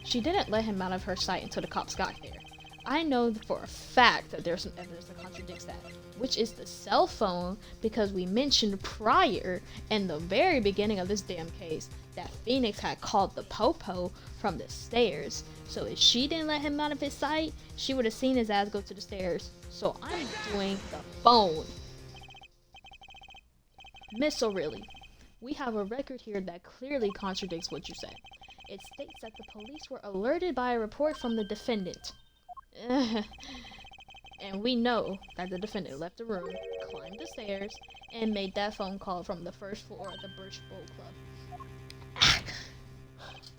She didn't let him out of her sight until the cops got there. I know for a fact that there's some evidence that contradicts that, which is the cell phone, because we mentioned prior in the very beginning of this damn case that Phoenix had called the Popo from the stairs. So if she didn't let him out of his sight, she would have seen his ass go to the stairs. So I'm doing the phone. Miss O'Reilly, we have a record here that clearly contradicts what you said. It states that the police were alerted by a report from the defendant. And we know that the defendant left the room, climbed the stairs, and made that phone call from the first floor of the Birch Bowl Club.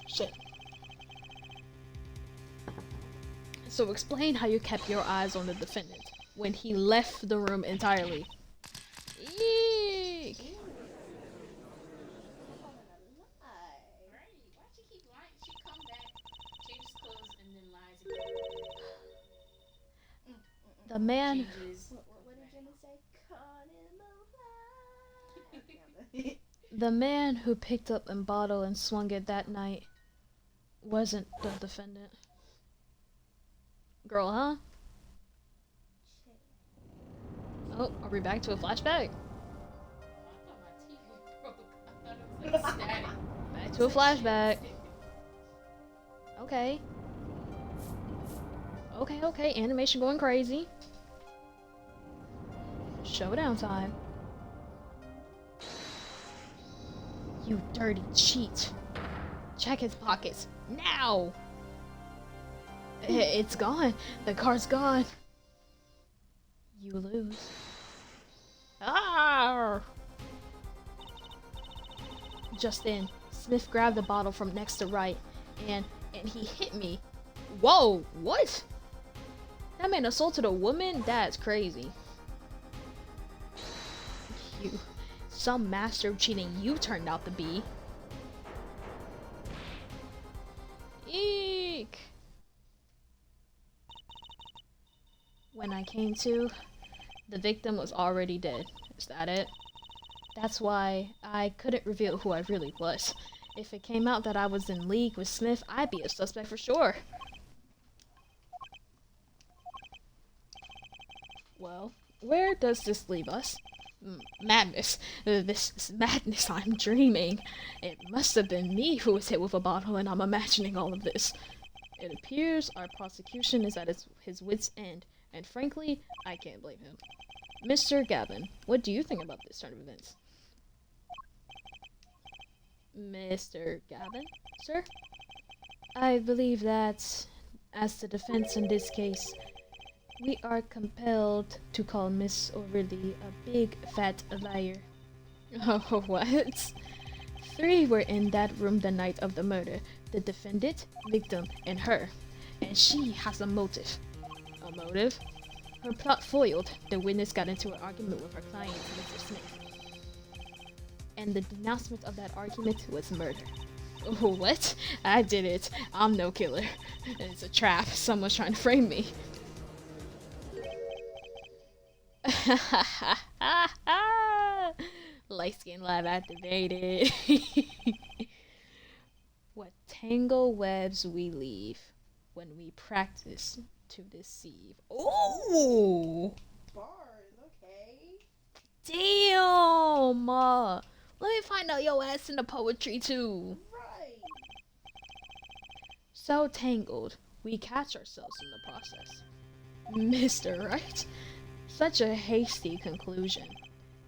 Shit. So explain how you kept your eyes on the defendant when he left the room entirely. Eek. Right? Why'd she keep lying? She come back, changes clothes, and then lies again. The man. Changes. What did Jenna say? Caught in the lie. The man who picked up a bottle and swung it that night wasn't the defendant. Girl, huh? Oh, are we back to a flashback? I thought my TV broke. I thought it was like static. Back to a flashback. Okay. Okay, animation going crazy. Showdown time. You dirty cheat. Check his pockets, now! It's gone. The card's gone. You lose. Ah! Just then, Smith grabbed the bottle from next to Wright, and he hit me. Whoa, what? That man assaulted a woman? That's crazy. You, some master of cheating you turned out to be. Eek! When I came to, the victim was already dead. Is that it? That's why I couldn't reveal who I really was. If it came out that I was in league with Smith, I'd be a suspect for sure. Well, where does this leave us? Madness. This madness I'm dreaming. It must have been me who was hit with a bottle and I'm imagining all of this. It appears our prosecution is at his wit's end, and frankly, I can't blame him. Mr. Gavin, what do you think about this turn of events? Mr. Gavin, sir? I believe that, as the defense in this case, we are compelled to call Miss O'Reilly a big fat liar. Oh, what? 3 were in that room the night of the murder. The defendant, victim, and her. And she has a motive. A motive? Her plot foiled. The witness got into an argument with her client, Mr. Smith. And the denouncement of that argument was murder. Oh, what? I did it. I'm no killer. It's a trap. Someone's trying to frame me. Light skin lab activated. What tangle webs we leave when we practice to deceive. Oh! Bars, okay. Damn! Let me find out your ass in the poetry too. Right. So tangled, we catch ourselves in the process. Mr. Right? Such a hasty conclusion.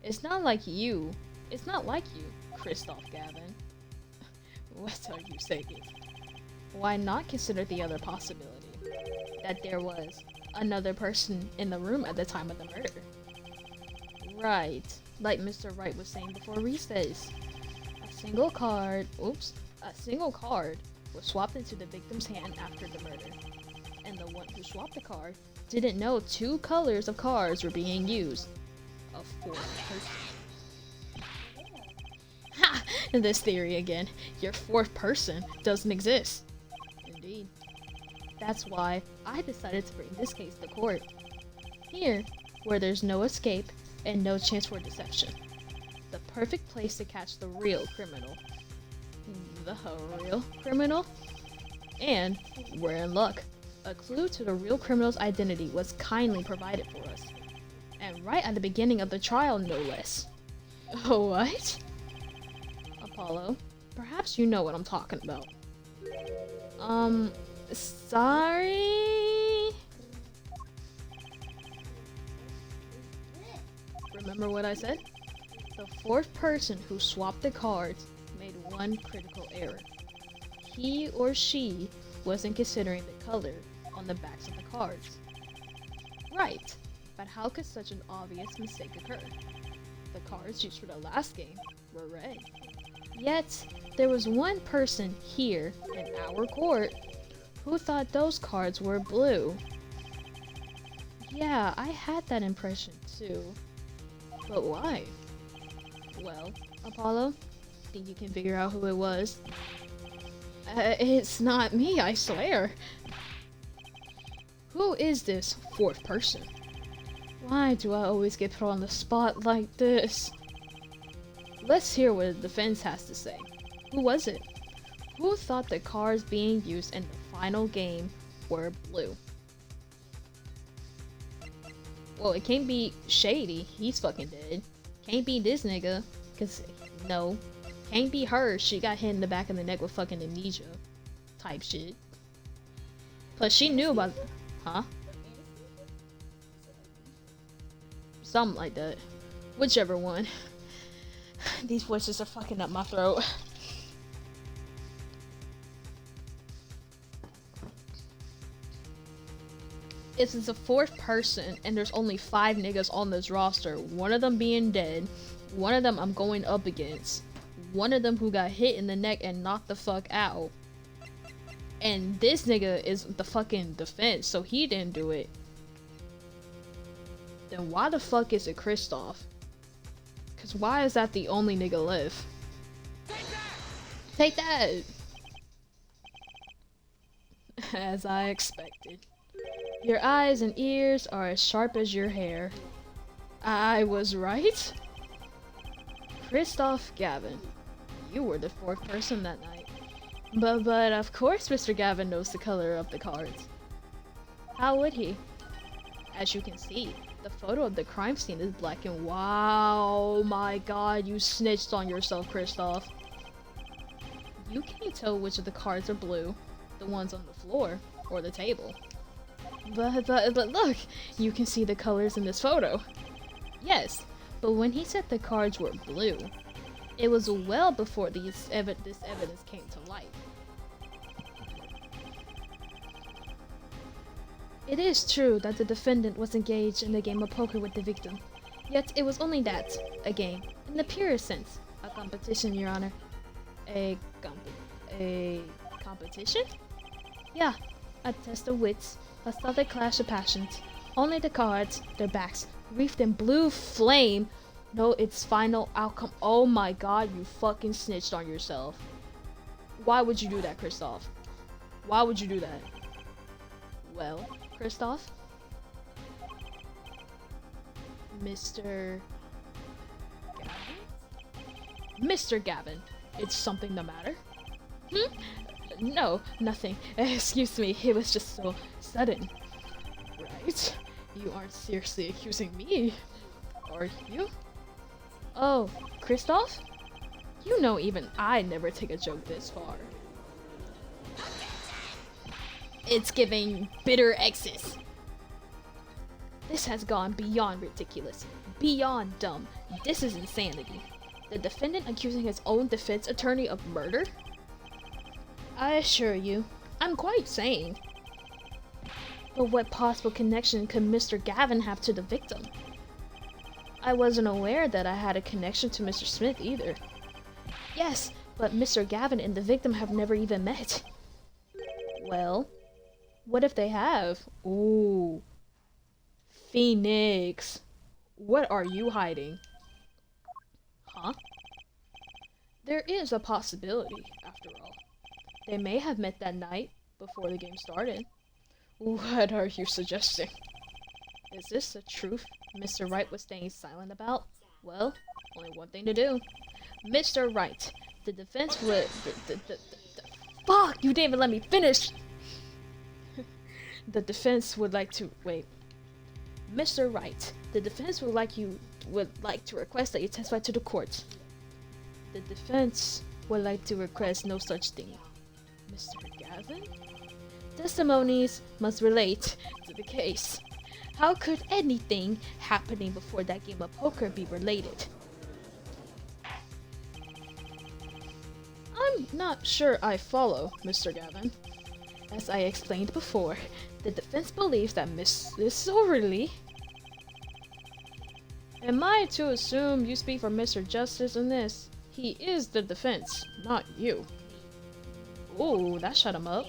It's not like you, Christoph Gavin. What are you saying? Why not consider the other possibility? That there was another person in the room at the time of the murder. Right, like Mr. Wright was saying before recess. A single card was swapped into the victim's hand after the murder. And the one who swapped the card didn't know 2 colors of cards were being used. A 4th person. Ha! This theory again. Your 4th person doesn't exist. Indeed. That's why I decided to bring this case to court. Here, where there's no escape and no chance for deception. The perfect place to catch the real criminal. The real criminal? And we're in luck. A clue to the real criminal's identity was kindly provided for us. And right at the beginning of the trial, no less. What? Apollo, perhaps you know what I'm talking about. Sorry? Remember what I said? The 4th person who swapped the cards made one critical error. He or she wasn't considering the color on the backs of the cards. Right, but how could such an obvious mistake occur? The cards used for the last game were red. Yet, there was one person here in our court who thought those cards were blue. Yeah, I had that impression too. But why? Well, Apollo, think you can figure out who it was? It's not me, I swear. Who is this 4th person? Why do I always get put on the spot like this? Let's hear what the defense has to say. Who was it? Who thought the cards being used in the final game were blue? Well, it can't be Shady. He's fucking dead. Can't be this nigga. Cause, no. Can't be her. She got hit in the back of the neck with fucking amnesia. Type shit. Plus, she knew about... Huh? Something like that. Whichever one. These voices are fucking up my throat. It's a fourth person, and there's only 5 niggas on this roster. One of them being dead. One of them I'm going up against. One of them who got hit in the neck and knocked the fuck out. And this nigga is the fucking defense, so he didn't do it. Then why the fuck is it Kristoff? Cause why is that the only nigga left? Take that! As I expected. Your eyes and ears are as sharp as your hair. I was right? Kristoff Gavin. You were the 4th person that night. But of course Mr. Gavin knows the color of the cards. How would he? As you can see, the photo of the crime scene is black and wow, my god, you snitched on yourself, Kristoff. You can't tell which of the cards are blue, the ones on the floor, or the table. But look, you can see the colors in this photo. Yes, but when he said the cards were blue, it was well before this evidence came to light. It is true that the defendant was engaged in a game of poker with the victim, yet it was only that, a game, in the purest sense, a competition, Your Honor. A competition? Yeah, a test of wits, a stealthy clash of passions. Only the cards, their backs, wreathed in blue flame, know its final outcome. Oh my god, you fucking snitched on yourself. Why would you do that, Kristoff? Why would you do that? Well, Kristoff? Mr. Gavin? Mr. Gavin, is something the matter? No, nothing. Excuse me, it was just so sudden. Right? You aren't seriously accusing me, are you? Oh, Kristoff? You know even I never take a joke this far. It's giving bitter exes. This has gone beyond ridiculous, beyond dumb. This is insanity. The defendant accusing his own defense attorney of murder? I assure you, I'm quite sane. But what possible connection could Mr. Gavin have to the victim? I wasn't aware that I had a connection to Mr. Smith either. Yes, but Mr. Gavin and the victim have never even met. Well, what if they have? Ooh. Phoenix. What are you hiding? Huh? There is a possibility, after all. They may have met that night, before the game started. What are you suggesting? Is this the truth Mr. Wright was staying silent about? Well, only one thing to do. Mr. Wright, the defense would... Fuck! You didn't even let me finish! The defense would like to... Wait. Mr. Wright, the defense would like to request that you testify to the court. The defense would like to request no such thing. Mr. Gavin? Testimonies must relate to the case. How could anything happening before that game of poker be related? I'm not sure I follow, Mr. Gavin. As I explained before, the defense believes that Mrs. O'Reilly... Am I to assume you speak for Mr. Justice in this? He is the defense, not you. Ooh, that shut him up.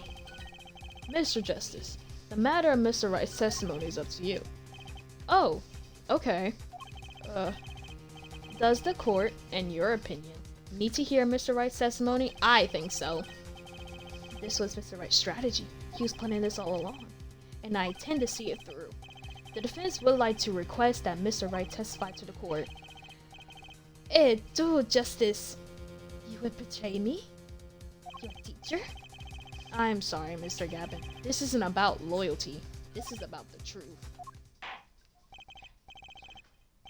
Mr. Justice, the matter of Mr. Wright's testimony is up to you. Oh, okay. Does the court, in your opinion, need to hear Mr. Wright's testimony? I think so. This was Mr. Wright's strategy. He was planning this all along, and I intend to see it through. The defense would like to request that Mr. Wright testify to the court. Dude, Justice, you would betray me? Your teacher? I'm sorry, Mr. Gavin. This isn't about loyalty. This is about the truth.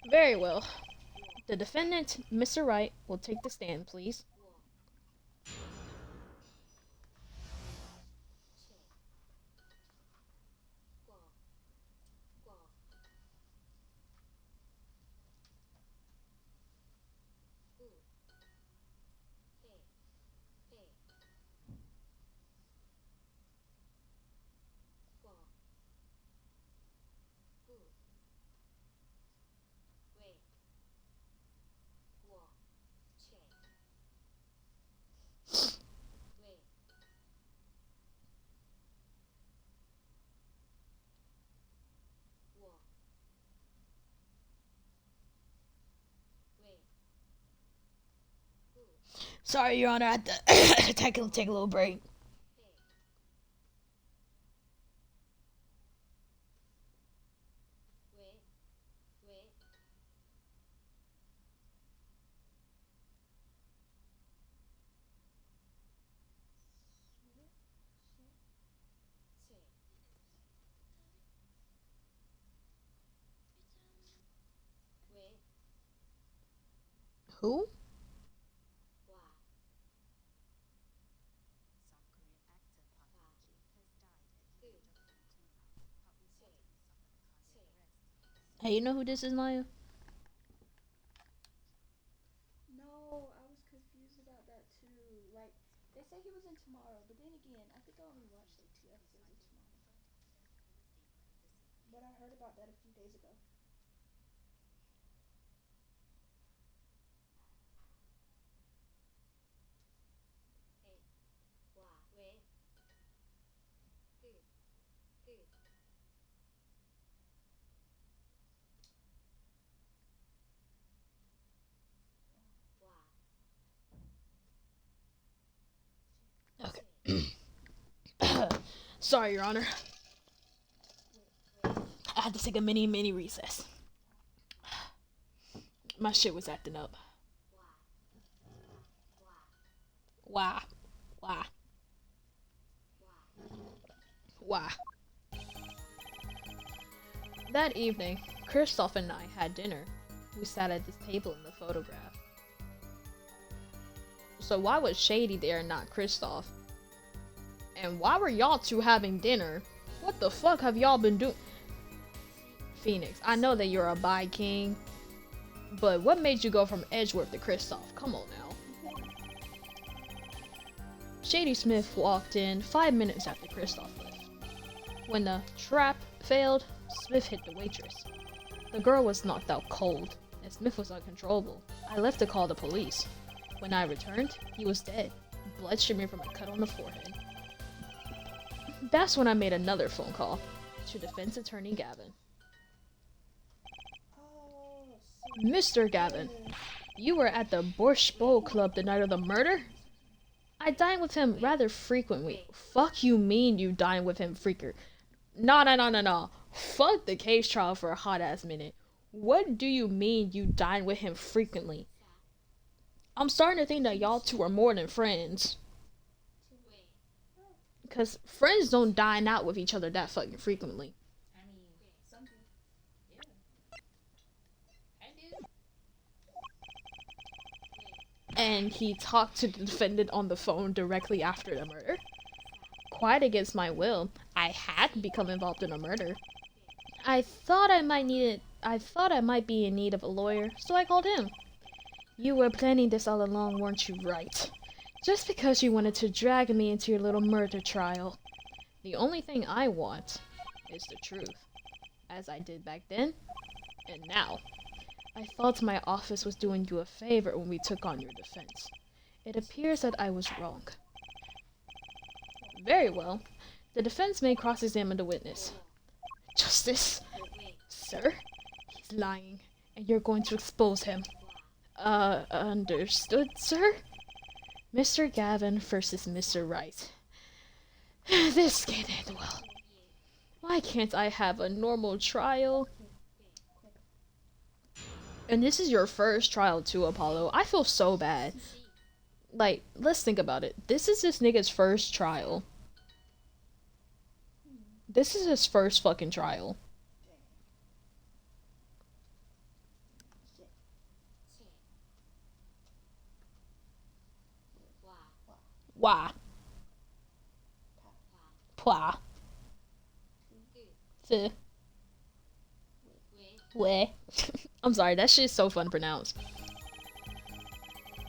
Very well. The defendant, Mr. Wright, will take the stand, please. Sorry, Your Honor, I had to take a little break. Who? Hey, you know who this is, Maya? No, I was confused about that too. Like, they say he was in Tomorrow, but then again, I think I only watched like 2 episodes of Tomorrow. But I heard about that a few days ago. Okay. Sorry, Your Honor. I had to take a mini recess. My shit was acting up. Why? Why? Why? That evening, Kristoff and I had dinner. We sat at this table in the photograph. So why was Shady there and not Kristoff? And why were y'all two having dinner? What the fuck have y'all been doing? Phoenix, I know that you're a bi king, but what made you go from Edgeworth to Kristoff? Come on now. Shady Smith walked in 5 minutes after Kristoff left. When the trap failed, Smith hit the waitress. The girl was knocked out cold, and Smith was uncontrollable. I left to call the police. When I returned, he was dead, blood streaming from a cut on the forehead. That's when I made another phone call to defense attorney Gavin. Oh, Mr. Gavin, you were at the Borscht Bowl Club the night of the murder? I dine with him rather frequently. Fuck you mean you dine with him freaker? No. Fuck the case trial for a hot ass minute. What do you mean you dine with him frequently? I'm starting to think that y'all two are more than friends. Because friends don't dine out with each other that fucking frequently. I mean, some people. Yeah. I do. And he talked to the defendant on the phone directly after the murder. Quite against my will, I had become involved in a murder. I thought I might be in need of a lawyer, so I called him. You were planning this all along, weren't you, right? Just because you wanted to drag me into your little murder trial. The only thing I want is the truth, as I did back then, and now. I thought my office was doing you a favor when we took on your defense. It appears that I was wrong. Very well. The defense may cross-examine the witness. Justice? Sir? He's lying, and you're going to expose him. Understood, sir? Mr. Gavin versus Mr. Wright. This can't end well. Why can't I have a normal trial? And this is your first trial too, Apollo. I feel so bad. Like, let's think about it. This is this nigga's first trial. This is his first fucking trial. Why? Pwa. Weh. I'm sorry, that shit's so fun to pronounce.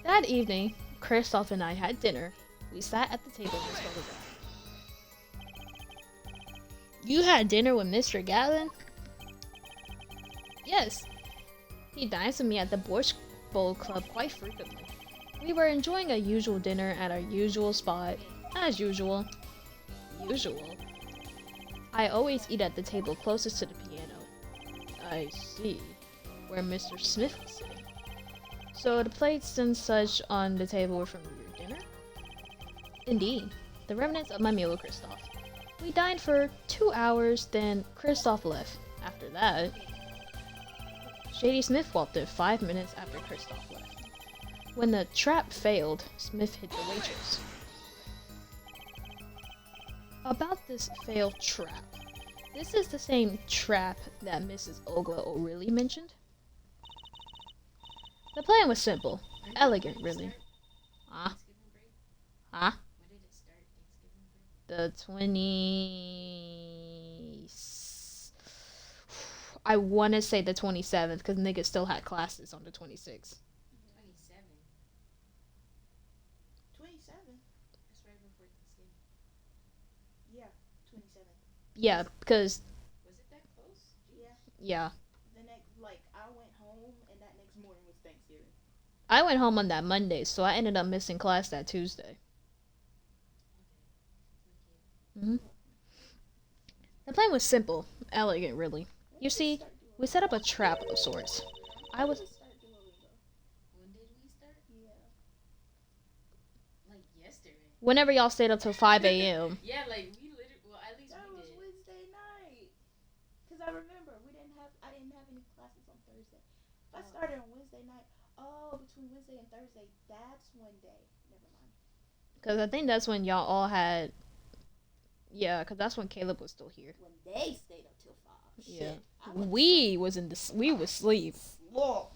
That evening, Kristoff and I had dinner. We sat at the table in this photograph. You had dinner with Mr. Gavin? Yes. He dines with me at the Borscht Bowl Club quite frequently. We were enjoying a usual dinner at our usual spot, as usual. Usual? I always eat at the table closest to the piano. I see. Where Mr. Smith was sitting. So the plates and such on the table were from your dinner? Indeed, the remnants of my meal with Kristoff. We dined for 2 hours, then Kristoff left. After that, Shady Smith walked in 5 minutes after Kristoff left. When the trap failed, Smith hit the waitress. About this failed trap. This is the same trap that Mrs. Ogla O'Reilly mentioned. The plan was simple. Elegant, really. Huh? Huh? When did it start? Thanksgiving break? The 20... I want to say the 27th, because niggas still had classes on the 26th. 27. 27. That's right before Thanksgiving. Yeah, 27. Yeah, because... Was it that close? Yeah. Yeah. The next, like, I went home and that next morning was Thanksgiving. I went home on that Monday, so I ended up missing class that Tuesday. Okay. The plan was simple. Elegant, really. You see, we set up a trap of sorts. I was... When did we start? Yeah. Like yesterday. Whenever y'all stayed up till 5 a.m. Yeah, like we literally. Well, at least That we was did. Wednesday night. Cause I remember I didn't have any classes on Thursday. I started on Wednesday night. Oh, between Wednesday and Thursday, that's one day. Never mind. Because I think that's when y'all all had... Yeah, because that's when Caleb was still here. When they stayed up till 5. Yeah. Shit. I went We was asleep. slow.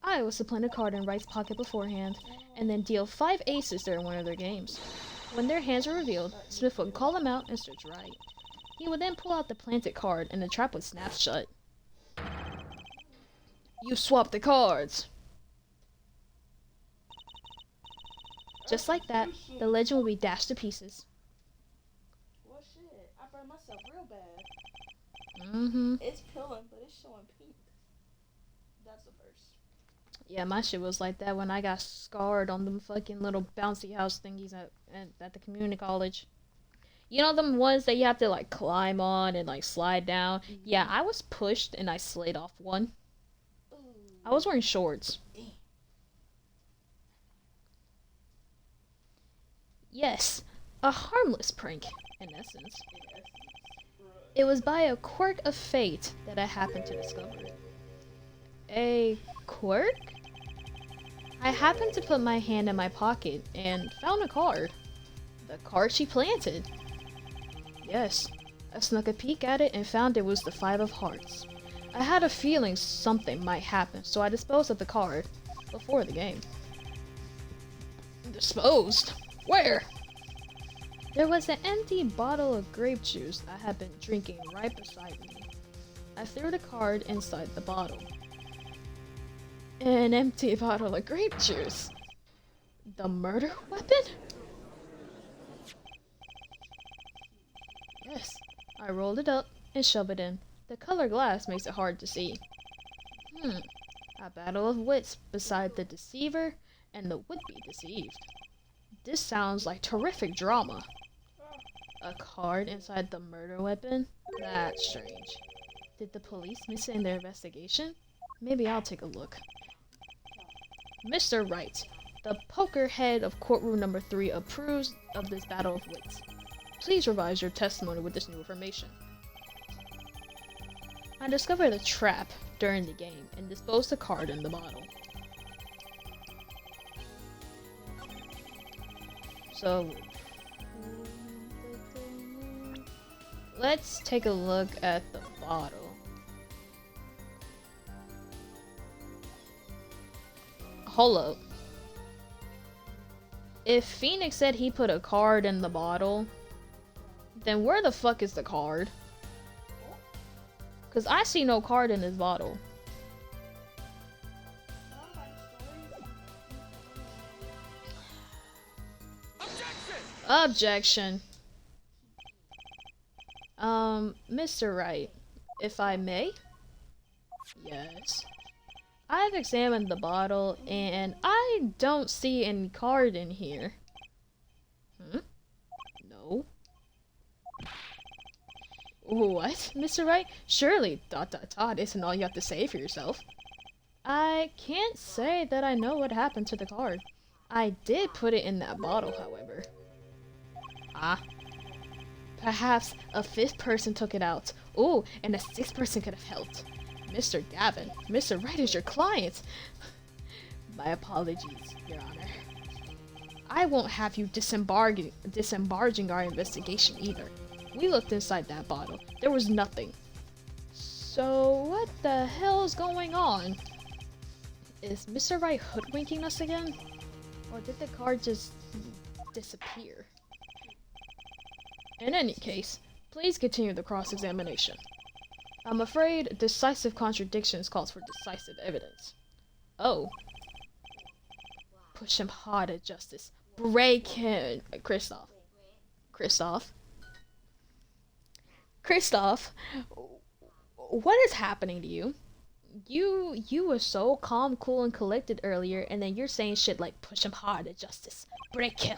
I was to plant a card in Wright's pocket beforehand, and then deal 5 aces during one of their games. When their hands were revealed, Smith would call them out and search Wright. He would then pull out the planted card, and the trap would snap shut. You swapped the cards! Just like that, the legend would be dashed to pieces. Well, shit. I burned myself real bad. Mm-hmm. It's pilling, but it's showing pink. That's the first. Yeah, my shit was like that when I got scarred on them fucking little bouncy house thingies at the community college. You know them ones that you have to like climb on and like slide down? Mm-hmm. Yeah, I was pushed and I slid off one. Ooh. I was wearing shorts. Damn. Yes, a harmless prank, in essence. It was by a quirk of fate that I happened to discover it. A quirk? I happened to put my hand in my pocket and found a card. The card she planted. Yes, I snuck a peek at it and found it was the 5 of hearts. I had a feeling something might happen, so I disposed of the card before the game. Disposed? Where? There was an empty bottle of grape juice I had been drinking right beside me. I threw the card inside the bottle. An empty bottle of grape juice. The murder weapon? Yes. I rolled it up and shoved it in. The color glass makes it hard to see. A battle of wits beside the deceiver and the would-be deceived. This sounds like terrific drama. A card inside the murder weapon? That's strange. Did the police miss it in their investigation? Maybe I'll take a look. Mr. Wright, the poker head of courtroom number 3 approves of this battle of wits. Please revise your testimony with this new information. I discovered a trap during the game and disposed the card in the bottle. So, let's take a look at the bottle. Hold up. If Phoenix said he put a card in the bottle, then where the fuck is the card? Cause I see no card in this bottle. Objection. Mr. Wright, if I may? Yes. I've examined the bottle, and I don't see any card in here. No. What, Mr. Wright? Surely, ... isn't all you have to say for yourself. I can't say that I know what happened to the card. I did put it in that bottle, however. Ah. Perhaps a fifth person took it out. Ooh, and a sixth person could have helped. Mr. Gavin, Mr. Wright is your client. My apologies, Your Honor. I won't have you disembarging our investigation either. We looked inside that bottle. There was nothing. So what the hell's going on? Is Mr. Wright hoodwinking us again? Or did the card just disappear? In any case, please continue the cross-examination. I'm afraid decisive contradictions calls for decisive evidence. Oh. Push him hard at justice. Break him. Kristoff. What is happening to you? You were so calm, cool, and collected earlier, and then you're saying shit like push him hard at justice. Break him.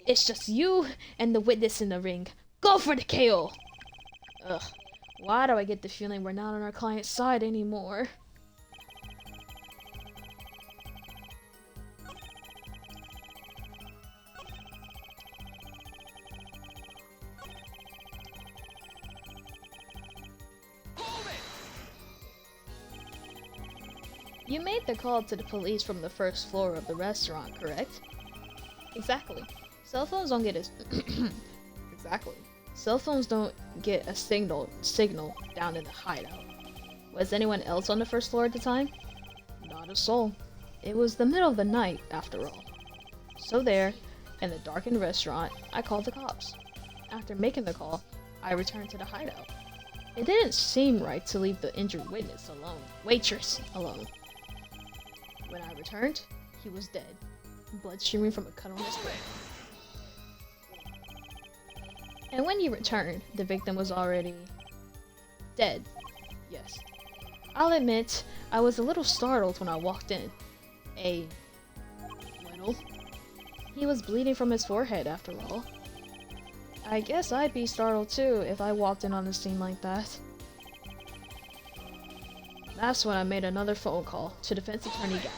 It's just you and the witness in the ring. Go for the KO! Ugh. Why do I get the feeling we're not on our client's side anymore? You made the call to the police from the first floor of the restaurant, correct? Exactly. Cell phones don't get a exactly. Cell phones don't get a signal down in the hideout. Was anyone else on the first floor at the time? Not a soul. It was the middle of the night, after all. So there, in the darkened restaurant, I called the cops. After making the call, I returned to the hideout. It didn't seem right to leave the injured waitress alone. When I returned, he was dead, blood streaming from a cut on his brain. And when you returned, the victim was already dead. Yes. I'll admit, I was a little startled when I walked in. A little? He was bleeding from his forehead, after all. I guess I'd be startled too if I walked in on a scene like that. That's when I made another phone call to Defense Attorney Gavin.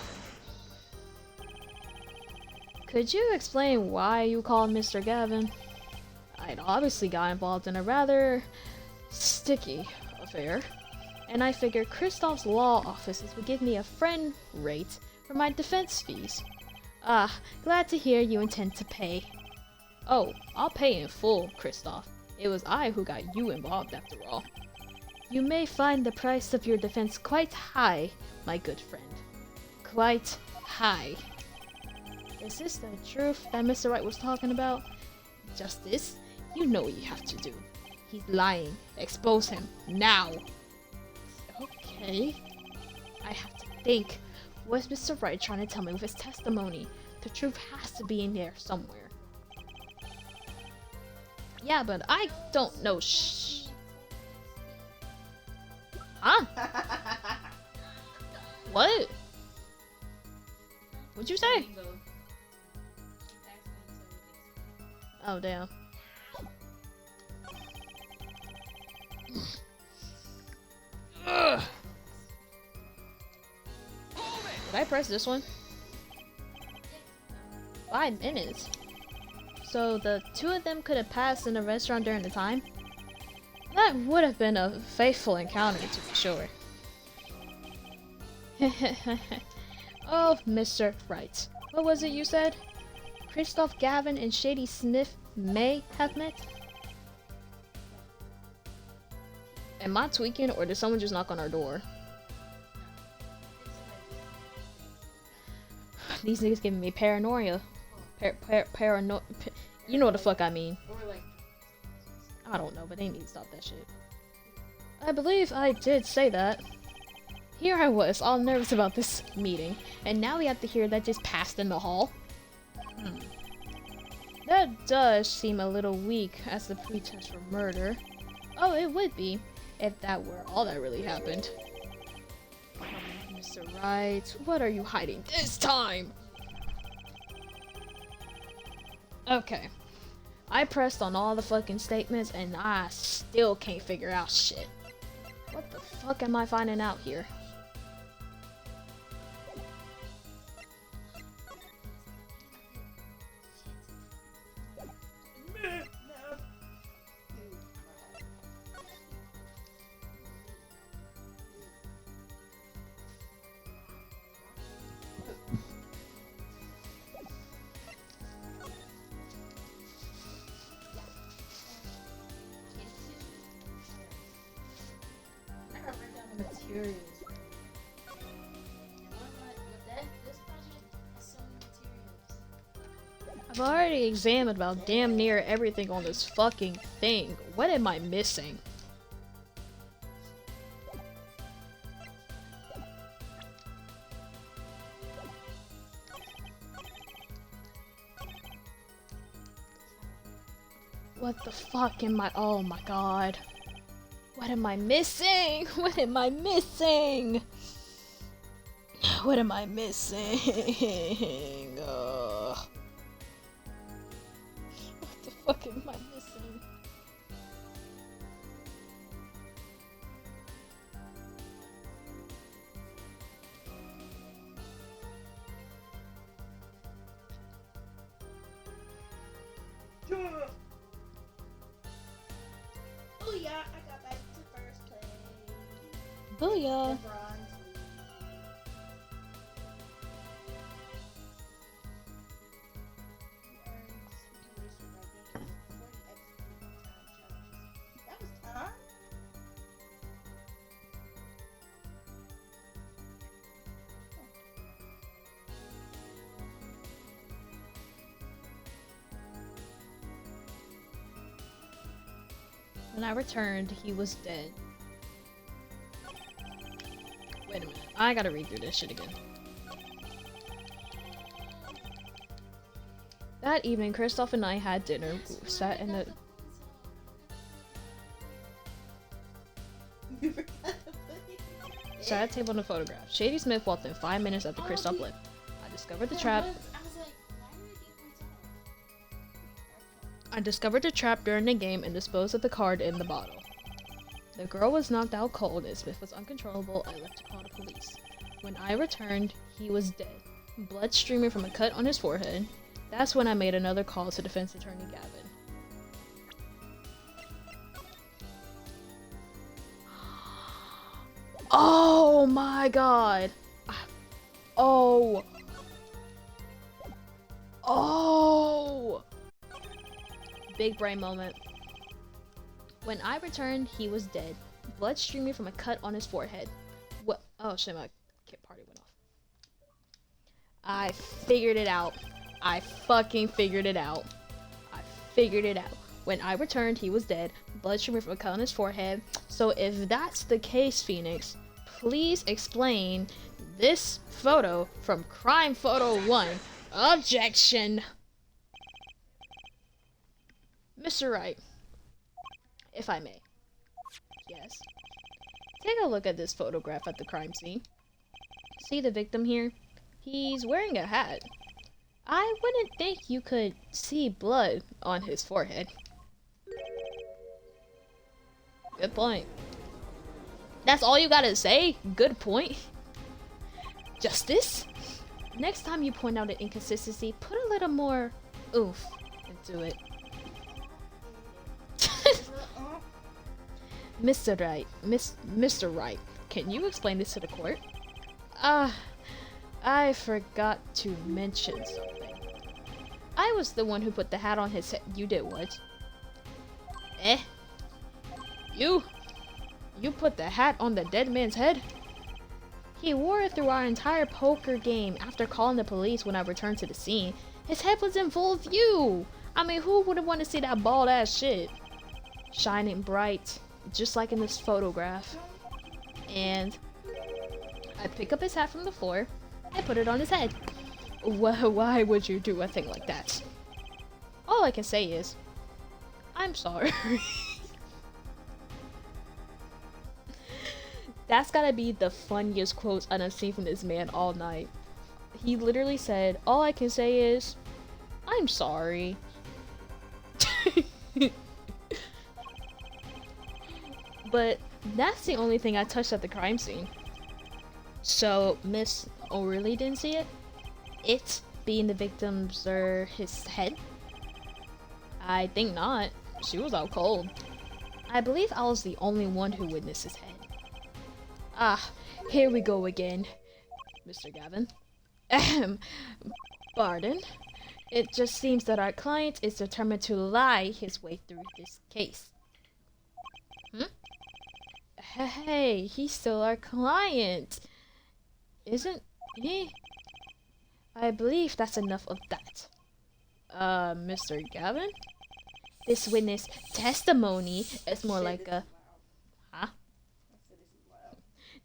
Could you explain why you called Mr. Gavin? I'd obviously got involved in a rather sticky affair, and I figured Kristoff's law offices would give me a friend rate for my defense fees. Ah, glad to hear you intend to pay. Oh, I'll pay in full, Kristoff. It was I who got you involved after all. You may find the price of your defense quite high, my good friend. Quite high. Is this the truth that Mr. Wright was talking about? Justice, you know what you have to do. He's lying. Expose him. Now. Okay. I have to think. What's Mr. Wright trying to tell me with his testimony? The truth has to be in there somewhere. Yeah, but I don't know Huh? What? What'd you say? Oh, damn. Ugh. Did I press this one? 5 minutes. So the two of them could have passed in the restaurant during the time? That would have been a faithful encounter, to be sure. Oh, Mr. Wright. What was it you said? Kristoff, Gavin, and Shady Sniff may have met? Am I tweaking, or did someone just knock on our door? These niggas giving me paranoia. You know what the fuck I mean. I don't know, but they need to stop that shit. I believe I did say that. Here I was, all nervous about this meeting, and now we have to hear that just passed in the hall. That does seem a little weak as the pretense for murder. Oh, it would be, if that were all that really happened. Mr. Wright, what are you hiding this time? Okay. I pressed on all the fucking statements and I still can't figure out shit. What the fuck am I finding out here? curious. This project has so many materials. I've already examined about damn near everything on this fucking thing. What am I missing? What the fuck am I? Oh my god. What am I missing? What am I missing? What am I missing? What the fuck am I missing? Booyah! I got back to first place. Booyah! The bronze league. You earned continuation by gaining 40 XP from time challenges. That was time? When I returned, he was dead. Wait a minute. I gotta read through this shit again. That evening, Kristoff and I had dinner. We sat in the... You forgot to put it. sat at a table in a photograph. Shady Smith walked in 5 minutes after Kristoff left. I discovered the trap. I was like, why are the points off? I discovered the trap during the game and disposed of the card in the bottle. The girl was knocked out cold and Smith was uncontrollable. I left to call the police. When I returned, he was dead. Blood streaming from a cut on his forehead. That's when I made another call to defense attorney Gavin. Oh my god! Oh! Oh! Big brain moment. When I returned, he was dead. Blood streaming from a cut on his forehead. What? Oh shit, my kid party went off. I figured it out. I fucking figured it out. I figured it out. When I returned, he was dead. Blood streaming from a cut on his forehead. So if that's the case, Phoenix, please explain this photo from Crime Photo 1. Objection! Mr. Wright, if I may. Yes. Take a look at this photograph at the crime scene. See the victim here? He's wearing a hat. I wouldn't think you could see blood on his forehead. Good point. That's all you gotta say? Good point. Justice? Next time you point out an inconsistency, put a little more oomph into it. Mr. Wright, Mr. Wright, can you explain this to the court? I forgot to mention something. I was the one who put the hat on his head. You did what? You put the hat on the dead man's head? He wore it through our entire poker game after calling the police when I returned to the scene. His head was in full view. I mean, who wouldn't want to see that bald ass shit? Shining bright, just like in this photograph. And I pick up his hat from the floor and put it on his head. Why would you do a thing like that? All I can say is, I'm sorry. That's gotta be the funniest quotes I've seen from this man all night. He literally said, all I can say is, I'm sorry. But that's the only thing I touched at the crime scene. So, Miss O'Reilly didn't see it? It being the victim's or his head? I think not. She was out cold. I believe I was the only one who witnessed his head. Ah, here we go again, Mr. Gavin. Pardon? It just seems that our client is determined to lie his way through this case. Hey, he's still our client, isn't he? I believe that's enough of that. Mr. Gavin? This witness testimony is more like a... Huh?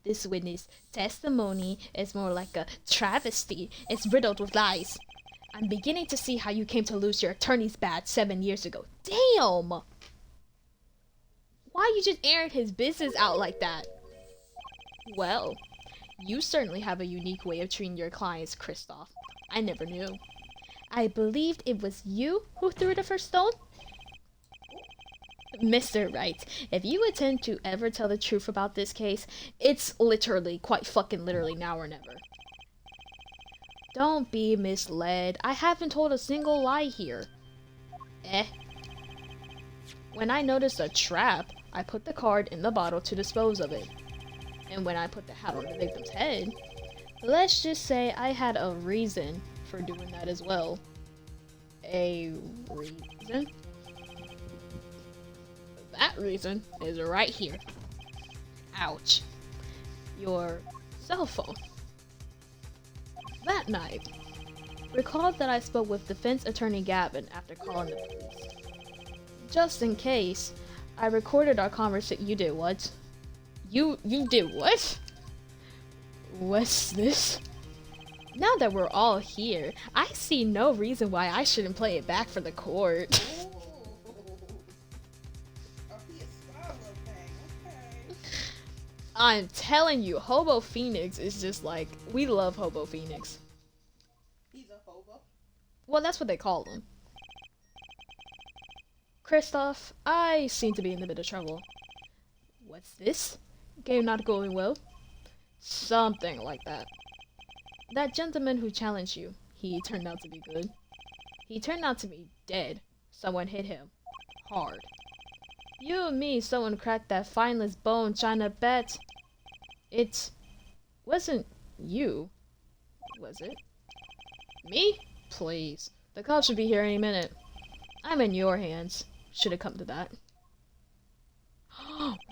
This witness testimony is more like a travesty. It's riddled with lies. I'm beginning to see how you came to lose your attorney's badge 7 years ago. Damn! Why you just airing his business out like that? Well, you certainly have a unique way of treating your clients, Kristoff. I never knew. I believed it was you who threw the first stone? Mr. Wright, if you intend to ever tell the truth about this case, it's literally, quite fucking literally, now or never. Don't be misled. I haven't told a single lie here. When I noticed a trap, I put the card in the bottle to dispose of it. And when I put the hat on the victim's head, let's just say I had a reason for doing that as well. A reason? That reason is right here. Ouch. Your cell phone. That night, recall that I spoke with defense attorney Gavin after calling the police. Just in case, I recorded our conversation. You did what? You did what? What's this? Now that we're all here, I see no reason why I shouldn't play it back for the court. I'm telling you, Hobo Phoenix is just like, we love Hobo Phoenix. He's a hobo? Well, that's what they call him. Kristoff, I seem to be in a bit of trouble. What's this? Game not going well? Something like that. That gentleman who challenged you, he turned out to be good. He turned out to be dead. Someone hit him. Hard. You and me, someone cracked that fineless bone china bet. It wasn't you, was it? Me? Please. The cops should be here any minute. I'm in your hands. Should have come to that.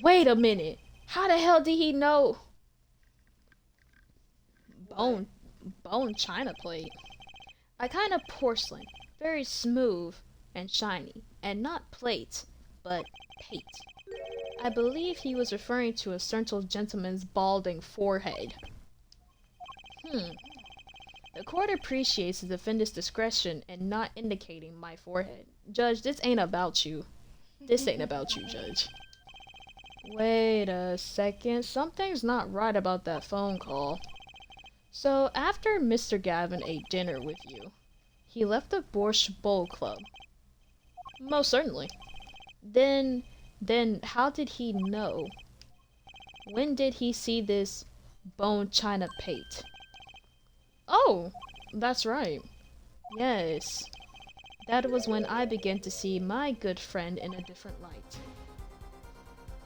Wait a minute. How the hell did he know? Bone china plate. A kind of porcelain. Very smooth and shiny. And not plate, but pate. I believe he was referring to a certain gentleman's balding forehead. The court appreciates the defendant's discretion in not indicating my forehead. Judge, this ain't about you. This ain't about you, Judge. Wait a second. Something's not right about that phone call. So, after Mr. Gavin ate dinner with you, he left the Borscht Bowl Club. Most certainly. Then how did he know? When did he see this bone china plate? Oh, that's right. Yes. That was when I began to see my good friend in a different light.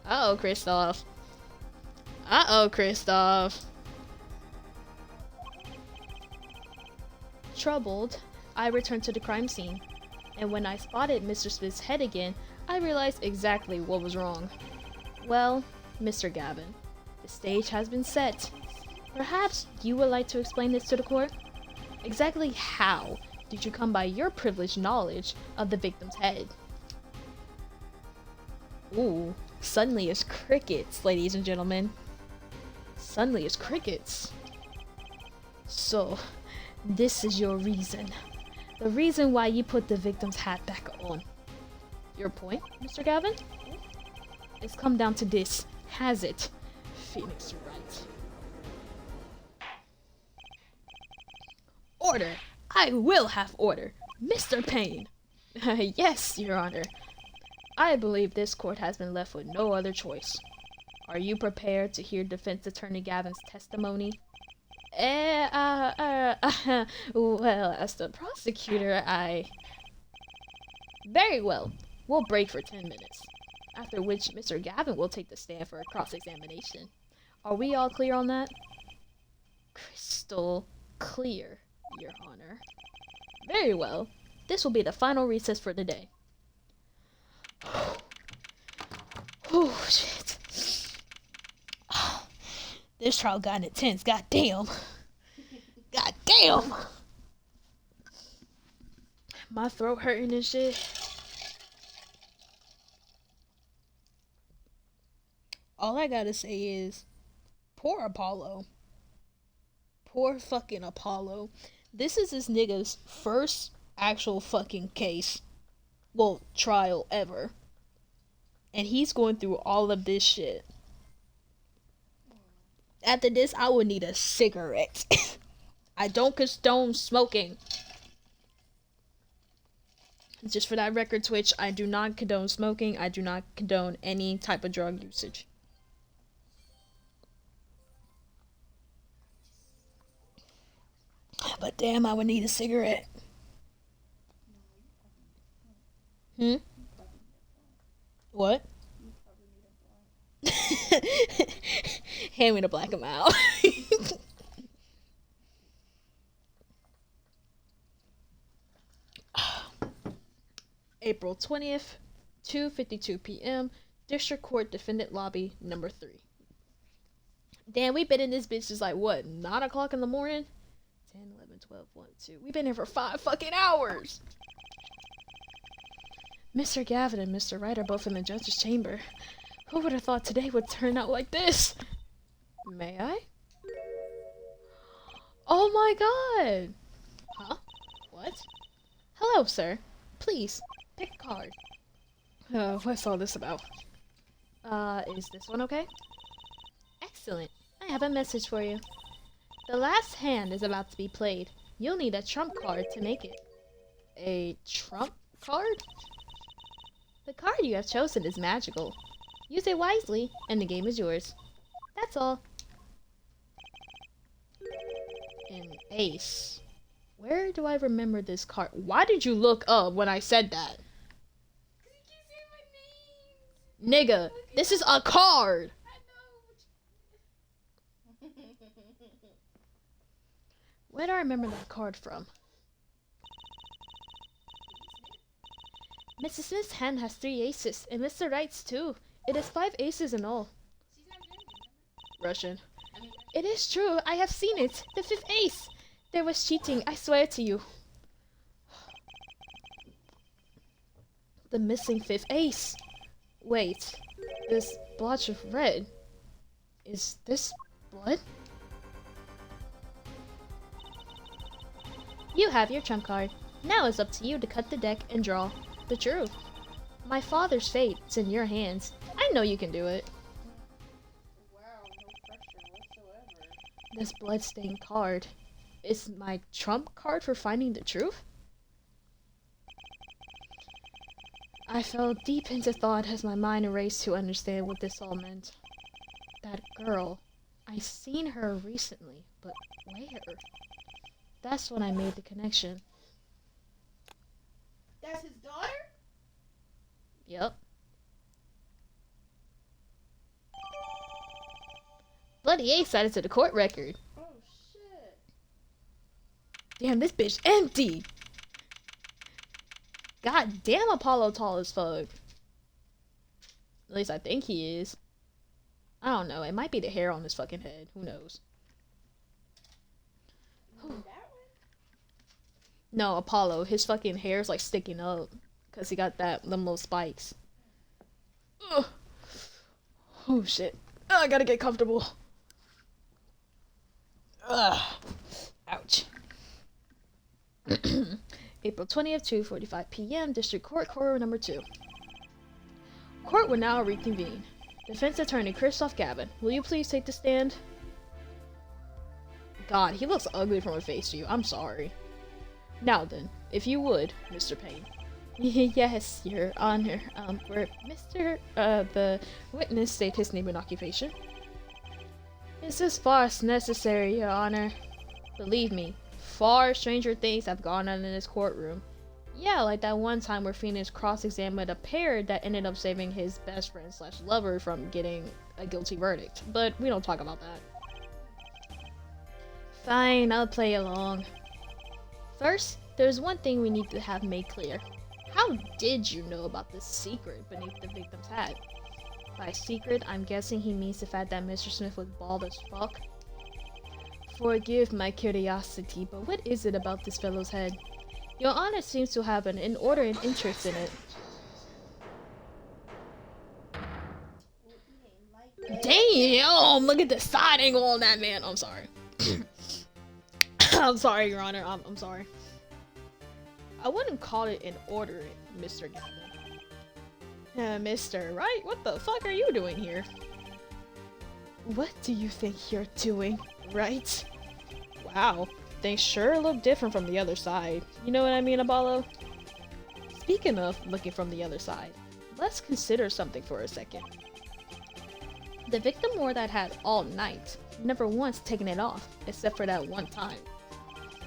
Uh-oh, Kristoff. Uh-oh, Kristoff. Troubled, I returned to the crime scene. And when I spotted Mr. Smith's head again, I realized exactly what was wrong. Well, Mr. Gavin, the stage has been set. Perhaps you would like to explain this to the court? Exactly how did you come by your privileged knowledge of the victim's head? Ooh, suddenly it's crickets, ladies and gentlemen. Suddenly it's crickets. So, this is your reason. The reason why you put the victim's hat back on. Your point, Mr. Gavin? It's come down to this, has it? Phoenix Wright. Order! I will have order! Mr. Payne! Yes, Your Honor. I believe this court has been left with no other choice. Are you prepared to hear Defense Attorney Gavin's testimony? Well, as the prosecutor, Very well. We'll break for 10 minutes. After which, Mr. Gavin will take the stand for a cross-examination. Are we all clear on that? Crystal clear, Your Honor. Very well. This will be the final recess for the day. Oh, shit. This trial got intense. God damn. God damn. My throat hurting and shit. All I gotta say is, poor Apollo. Poor fucking Apollo. This is this nigga's first actual fucking case. Well, trial ever. And he's going through all of this shit. After this, I would need a cigarette. I don't condone smoking. Just for that record, Twitch, I do not condone smoking. I do not condone any type of drug usage. But damn, I would need a cigarette. What? Hand me to black him out. April 20th, 2:52 p.m. District Court Defendant Lobby number 3. Damn, we been in this bitch just like what, 9 o'clock in the morning? 10, 11, 12, 1, 2. We've been here for 5 fucking hours. Mr. Gavin and Mr. Wright are both in the judge's chamber. Who would have thought today would turn out like this? May I? Oh my god! Huh? What? Hello, sir. Please, pick a card. Oh, what's all this about? Is this one okay? Excellent. I have a message for you. The last hand is about to be played. You'll need a trump card to make it. A trump card? The card you have chosen is magical. Use it wisely, and the game is yours. That's all. An ace. Where do I remember this card? Why did you look up when I said that? Nigga, this is a card! Where do I remember that card from? Mrs. Smith's hand has 3 aces, and Mr. Wright's too. It is 5 aces in all. Russian. It is true, I have seen it. The 5th ace. There was cheating, I swear to you. The missing 5th ace. Wait, this blotch of red. Is this blood? You have your trump card. Now it's up to you to cut the deck and draw the truth. My father's fate's in your hands. I know you can do it. Wow, no pressure whatsoever. This bloodstained card is my trump card for finding the truth? I fell deep into thought as my mind erased to understand what this all meant. That girl. I seen her recently, but where? That's when I made the connection. That's his daughter? Yep. Bloody ace added to the court record. Oh shit. Damn, this bitch empty. God damn, Apollo tall as fuck. At least I think he is. I don't know. It might be the hair on his fucking head. Who knows? That one? No, Apollo. His fucking hair's like sticking up. Because he got them little spikes. Ugh. Oh shit. I gotta get comfortable. Ugh. Ouch. April 20th, 2:45 p.m. District Court, Court number 2. Court will now reconvene. Defense Attorney Christoph Gavin, will you please take the stand? God, he looks ugly from a face view. I'm sorry. Now then, if you would, Mr. Payne. Yes, Your Honor. Where Mr. The witness state his name and occupation. It's as far as necessary, Your Honor. Believe me, far stranger things have gone on in this courtroom. Yeah, like that one time where Phoenix cross-examined a pair that ended up saving his best friend / lover from getting a guilty verdict. But we don't talk about that. Fine, I'll play along. First, there's one thing we need to have made clear. How did you know about the secret beneath the victim's hat? By secret, I'm guessing he means the fact that Mr. Smith was bald as fuck. Forgive my curiosity, but what is it about this fellow's head? Your Honor seems to have an inordinate interest in it. Damn! Look at the side angle on that man. I'm sorry. I'm sorry, Your Honor. I'm sorry. I wouldn't call it inordinate, Mr. Gavin. Mister, right? What the fuck are you doing here? What do you think you're doing, right? Wow, things sure look different from the other side. You know what I mean, Apollo? Speaking of looking from the other side, let's consider something for a second. The victim wore that hat all night, never once taking it off, except for that one time.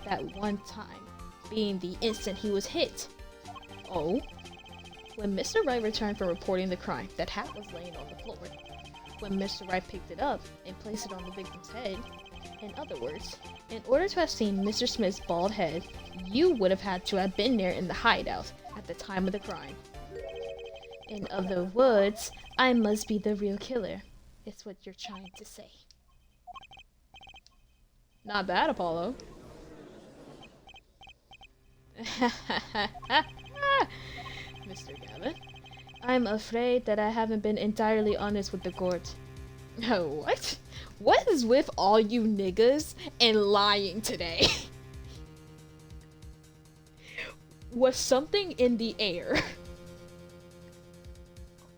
That one time being the instant he was hit. Oh? When Mr. Wright returned from reporting the crime, that hat was laying on the floor. When Mr. Wright picked it up and placed it on the victim's head, in other words, in order to have seen Mr. Smith's bald head, you would have had to have been there in the hideout at the time of the crime. In other words, I must be the real killer. It's what you're trying to say. Not bad, Apollo. Mr. Gavin, I'm afraid that I haven't been entirely honest with the court. What? What is with all you niggas and lying today? Was something in the air?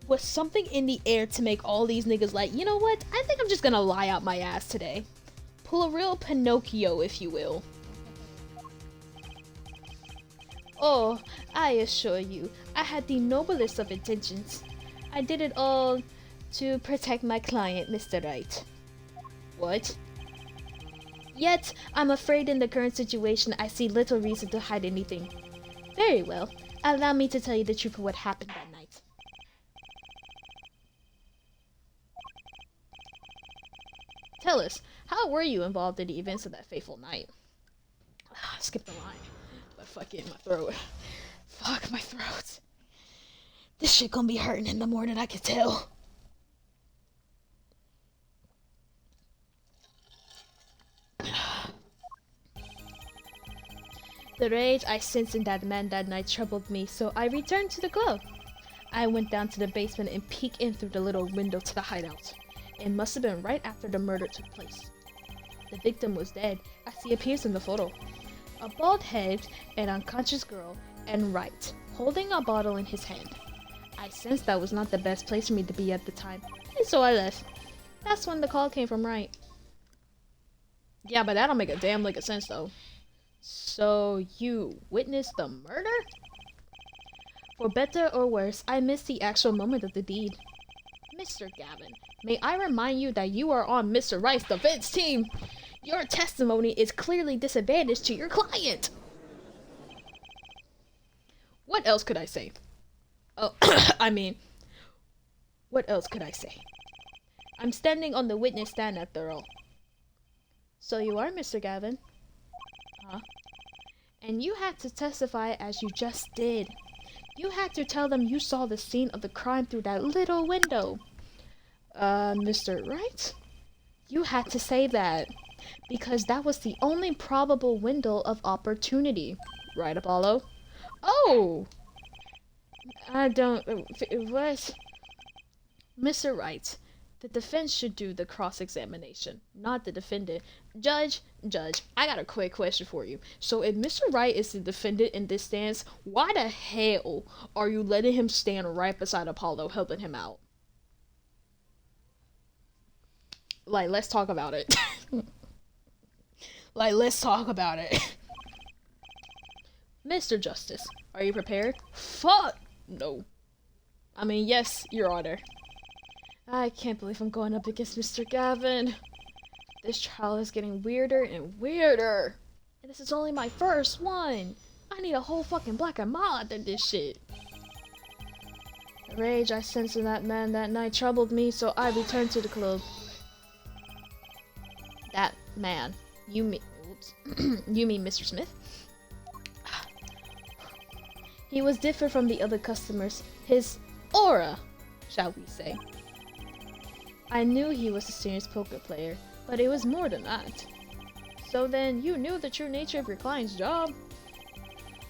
Was something in the air to make all these niggas like, you know what? I think I'm just gonna lie out my ass today. Pull a real Pinocchio, if you will. Oh, I assure you, I had the noblest of intentions. I did it all to protect my client, Mr. Wright. What? Yet, I'm afraid in the current situation, I see little reason to hide anything. Very well. Allow me to tell you the truth of what happened that night. Tell us, how were you involved in the events of that fateful night? Skip the line. But fucking my throat. Fuck my throat. This shit gonna be hurting in the morning, I can tell. The rage I sensed in that man that night troubled me, so I returned to the club. I went down to the basement and peeked in through the little window to the hideout. It must have been right after the murder took place. The victim was dead, as he appears in the photo. A bald-headed and unconscious girl, and Wright, holding a bottle in his hand. I sensed that was not the best place for me to be at the time, and so I left. That's when the call came from Wright. Yeah, but that don't make a damn lick of sense, though. So, you witnessed the murder? For better or worse, I missed the actual moment of the deed. Mr. Gavin, may I remind you that you are on Mr. Wright's defense team? Your testimony is clearly disadvantaged to your client. What else could I say? Oh, what else could I say? I'm standing on the witness stand after all. So you are Mr. Gavin? Huh? And you had to testify as you just did. You had to tell them you saw the scene of the crime through that little window. Mr. Wright? You had to say that. Because that was the only probable window of opportunity. Right, Apollo? Oh! I don't... What? Mr. Wright, the defense should do the cross-examination, not the defendant. Judge, I got a quick question for you. So if Mr. Wright is the defendant in this stance, why the hell are you letting him stand right beside Apollo, helping him out? Like, let's talk about it. Let's talk about it. Mr. Justice, are you prepared? Fuck! No. I mean, yes, Your Honor. I can't believe I'm going up against Mr. Gavin. This trial is getting weirder and weirder. And this is only my first one. I need a whole fucking black and mild after this shit. The rage I sensed in that man that night troubled me, so I returned to the club. That man. You mean... Oops. You mean Mr. Smith? He was different from the other customers. His aura, shall we say. I knew he was a serious poker player, but it was more than that. So then, you knew the true nature of your client's job?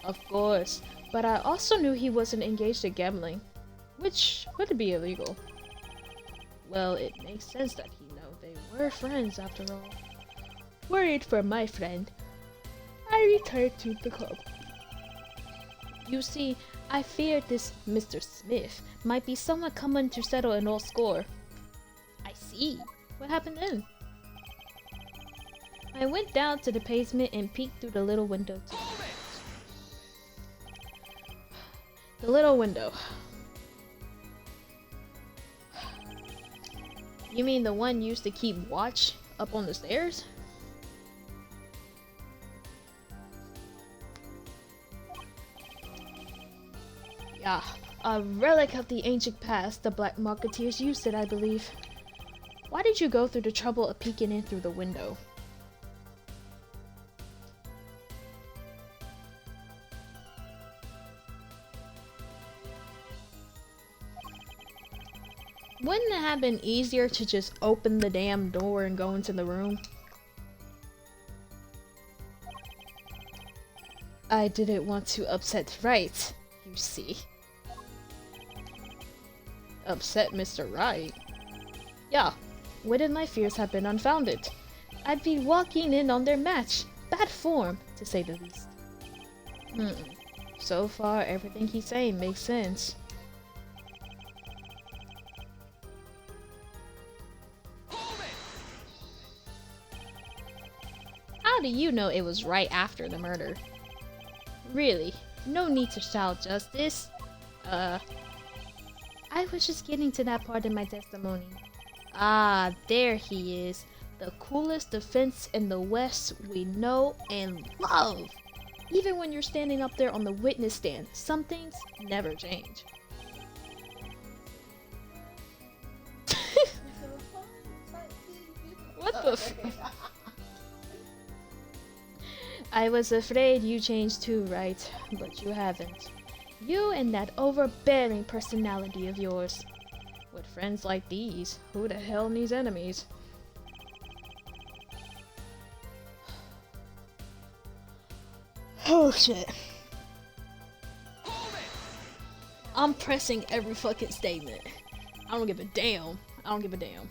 Of course, but I also knew he wasn't engaged in gambling, which would be illegal. Well, it makes sense that he know they were friends after all. Worried for my friend, I returned to the club. You see, I feared this Mr. Smith might be someone coming to settle an old score. I see. What happened then? I went down to the basement and peeked through the little window. The little window. You mean the one used to keep watch up on the stairs? Yeah, a relic of the ancient past the Black Marketeers used it, I believe. Why did you go through the trouble of peeking in through the window? Wouldn't it have been easier to just open the damn door and go into the room? I didn't want to upset Wright, you see. Upset Mr. Wright? Yeah, wouldn't my fears have been unfounded? I'd be walking in on their match. Bad form, to say the least. So far, everything he's saying makes sense. How do you know it was right after the murder? Really, no need to shout justice. I was just getting to that part in my testimony. Ah, there he is. The coolest defense in the West we know and love. Even when you're standing up there on the witness stand, some things never change. What the f- I was afraid you changed too, right? But you haven't. You and that overbearing personality of yours. With friends like these, who the hell needs enemies? Oh shit. I'm pressing every fucking statement. I don't give a damn. I don't give a damn.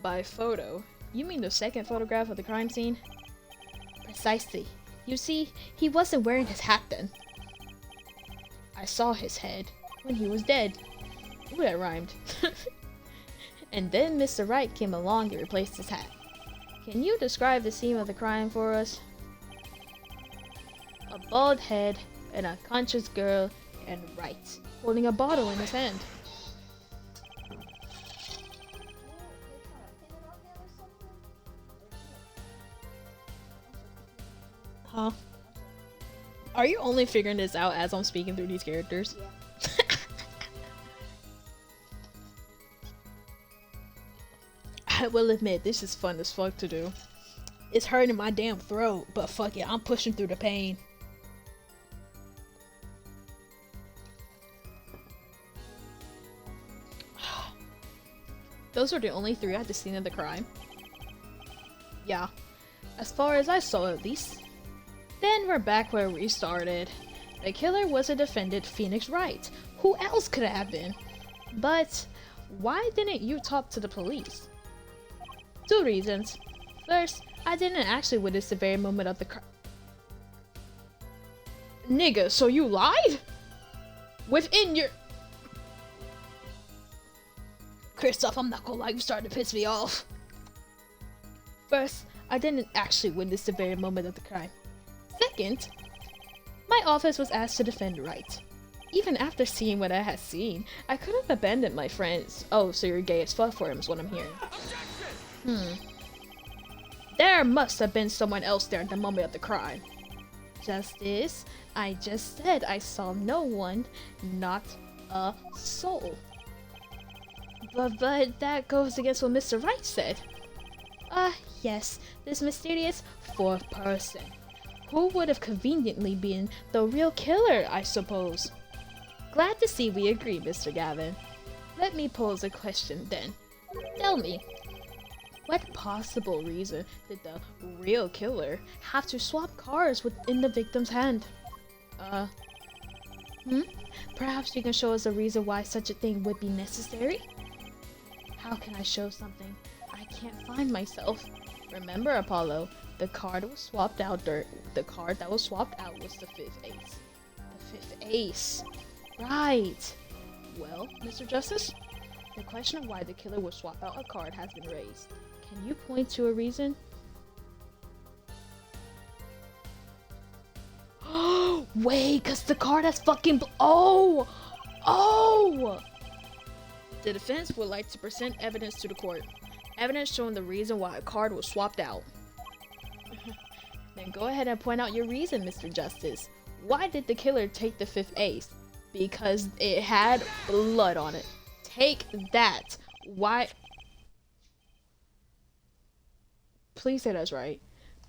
By photo, you mean the second photograph of the crime scene? Precisely. You see, he wasn't wearing his hat then. I saw his head when he was dead. Ooh, that rhymed. And then Mr. Wright came along and replaced his hat. Can you describe the scene of the crime for us? A bald head, an unconscious girl, and Wright holding a bottle in his hand. Huh? Are you only figuring this out as I'm speaking through these characters? Yeah. I will admit, this is fun as fuck to do. It's hurting my damn throat, but fuck it, I'm pushing through the pain. Those were the only three at the scene of the crime. Yeah, as far as I saw at least. Then we're back where we started. The killer was a defendant, Phoenix Wright. Who else could it have been? But why didn't you talk to the police? 2 reasons. First, I didn't actually witness the very moment of the crime. Nigga, so you lied? Within your... Kristoff, I'm not gonna lie, you starting to piss me off. First, I didn't actually witness the very moment of the crime. Second, my office was asked to defend Wright. Even after seeing what I had seen, I couldn't abandon my friends. Oh, so you're gay as fuck for him is what I'm hearing. There must have been someone else there at the moment of the crime. Justice, I just said I saw no one, not a soul. But that goes against what Mr. Wright said. Yes, this mysterious 4th person. Who would have conveniently been the real killer, I suppose? Glad to see we agree, Mr. Gavin. Let me pose a question then. Tell me, what possible reason did the real killer have to swap cards within the victim's hand? Hmm? Perhaps you can show us a reason why such a thing would be necessary? How can I show something I can't find myself? Remember, Apollo, the card was swapped out. The card that was swapped out was the fifth ace. The fifth ace. Right. Well, Mr. Justice, the question of why the killer would swap out a card has been raised. Can you point to a reason? Wait, cause the card has fucking oh! The defense would like to present evidence to the court. Evidence showing the reason why a card was swapped out. Then go ahead and point out your reason, Mr. Justice. Why did the killer take the fifth ace? Because it had blood on it. Take that. Why? Please say that's right.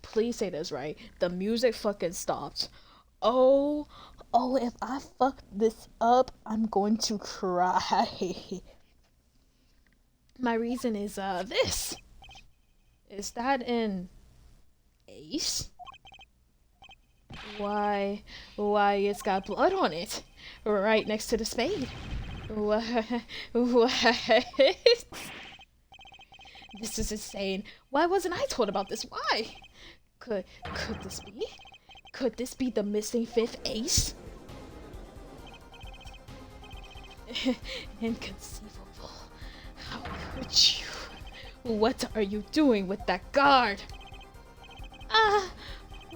Please say that's right. The music fucking stopped. Oh, if I fuck this up, I'm going to cry. My reason is, this. Is that an ace? Why, it's got blood on it. Right next to the spade. What? This is insane. Why wasn't I told about this? Why? Could this be? Could this be the missing fifth ace? Inconceivable. How could you? What are you doing with that guard?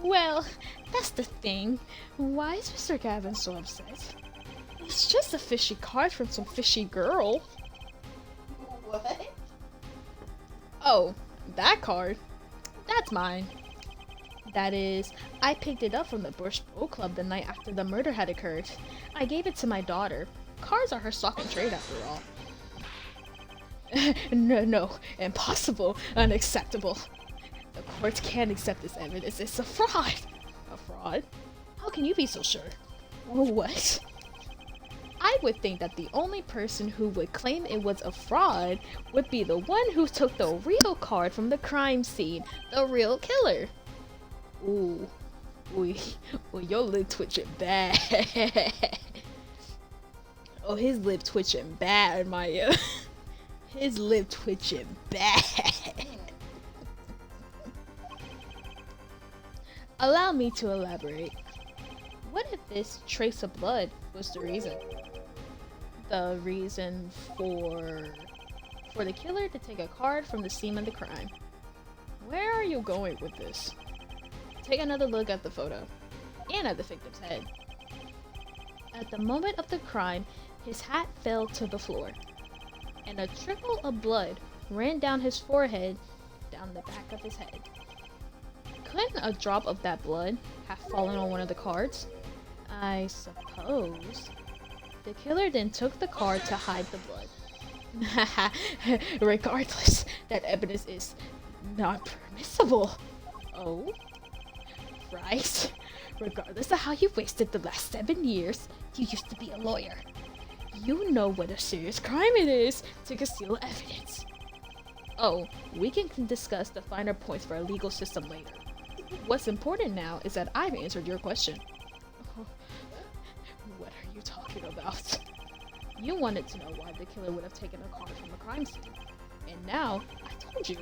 Well, that's the thing. Why is Mr. Gavin so upset? It's just a fishy card from some fishy girl. What? Oh, that card? That's mine. That is, I picked it up from the Bush Boat Club the night after the murder had occurred. I gave it to my daughter. Cards are her stock and trade after all. No, impossible, unacceptable. The court can't accept this evidence. It's a fraud. A fraud? How can you be so sure? What? I would think that the only person who would claim it was a fraud would be the one who took the real card from the crime scene, the real killer. Ooh, your lip twitching bad. Oh, his lip twitching bad, Maya. His lip twitching bad. Allow me to elaborate. What if this trace of blood was the reason? The reason for the killer to take a card from the scene of the crime. Where are you going with this? Take another look at the photo, and at the victim's head. At the moment of the crime, his hat fell to the floor, and a trickle of blood ran down his forehead, down the back of his head. Couldn't a drop of that blood have fallen on one of the cards? I suppose. The killer then took the card to hide the blood. Regardless, that evidence is not permissible. Oh? Right. Regardless of how you wasted the last 7 years, you used to be a lawyer. You know what a serious crime it is to conceal evidence. Oh, we can discuss the finer points for our legal system later. What's important now is that I've answered your question. What are you talking about? You wanted to know why the killer would have taken a card from a crime scene. And now, I told you,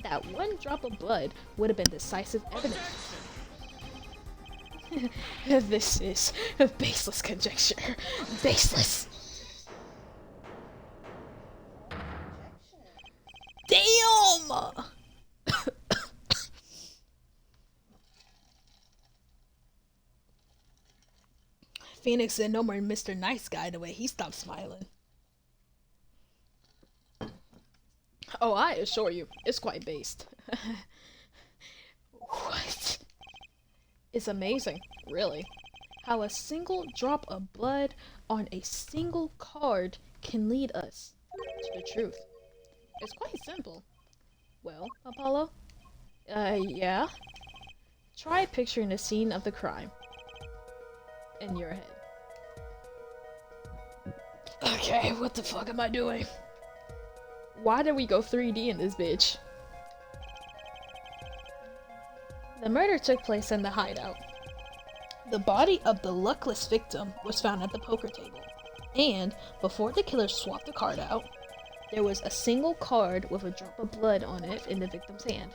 that one drop of blood would have been decisive evidence. This is a baseless conjecture. Baseless. Damn! Phoenix said no more Mr. Nice Guy the way he stopped smiling. Oh, I assure you, it's quite based. What? It's amazing, really, how a single drop of blood on a single card can lead us to the truth. It's quite simple. Well, Apollo? Yeah? Try picturing the scene of the crime in your head. Okay, what the fuck am I doing? Why did we go 3D in this bitch? The murder took place in the hideout. The body of the luckless victim was found at the poker table. And before the killer swapped the card out, there was a single card with a drop of blood on it in the victim's hand.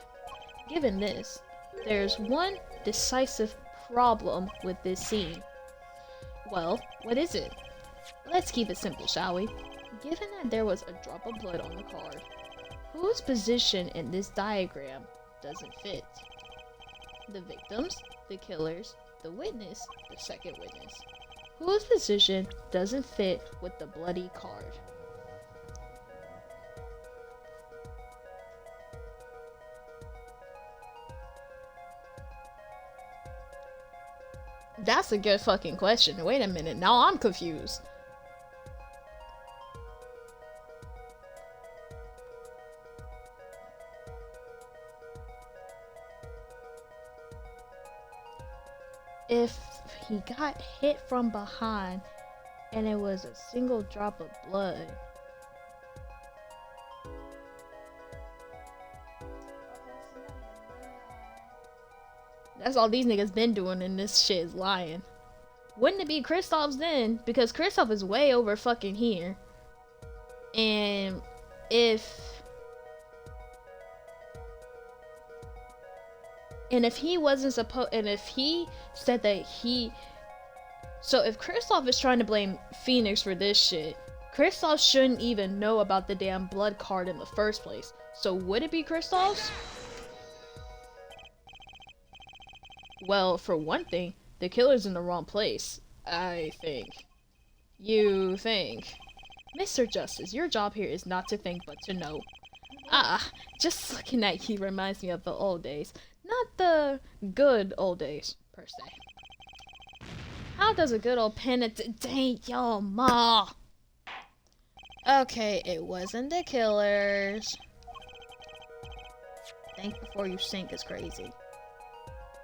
Given this, there's one decisive problem with this scene. Well, what is it? Let's keep it simple, shall we? Given that there was a drop of blood on the card, whose position in this diagram doesn't fit? The victims, the killers, the witness, the second witness. Whose position doesn't fit with the bloody card? That's a good fucking question. Wait a minute, now I'm confused. If he got hit from behind and it was a single drop of blood. That's all these niggas been doing, and this shit is lying. Wouldn't it be Kristoff's then? Because Kristoff is way over fucking here. And if he wasn't supposed, and if he said that he, so if Kristoff is trying to blame Phoenix for this shit, Kristoff shouldn't even know about the damn blood card in the first place. So would it be Kristoff's? Well, for one thing, the killer's in the wrong place, I think. You think? Mr. Justice, your job here is not to think but to know. Ah, just looking at you reminds me of the old days. Not the good old days, per se. How does a good old penitent date your ma? Okay, it wasn't the killers. Think before you sink is crazy.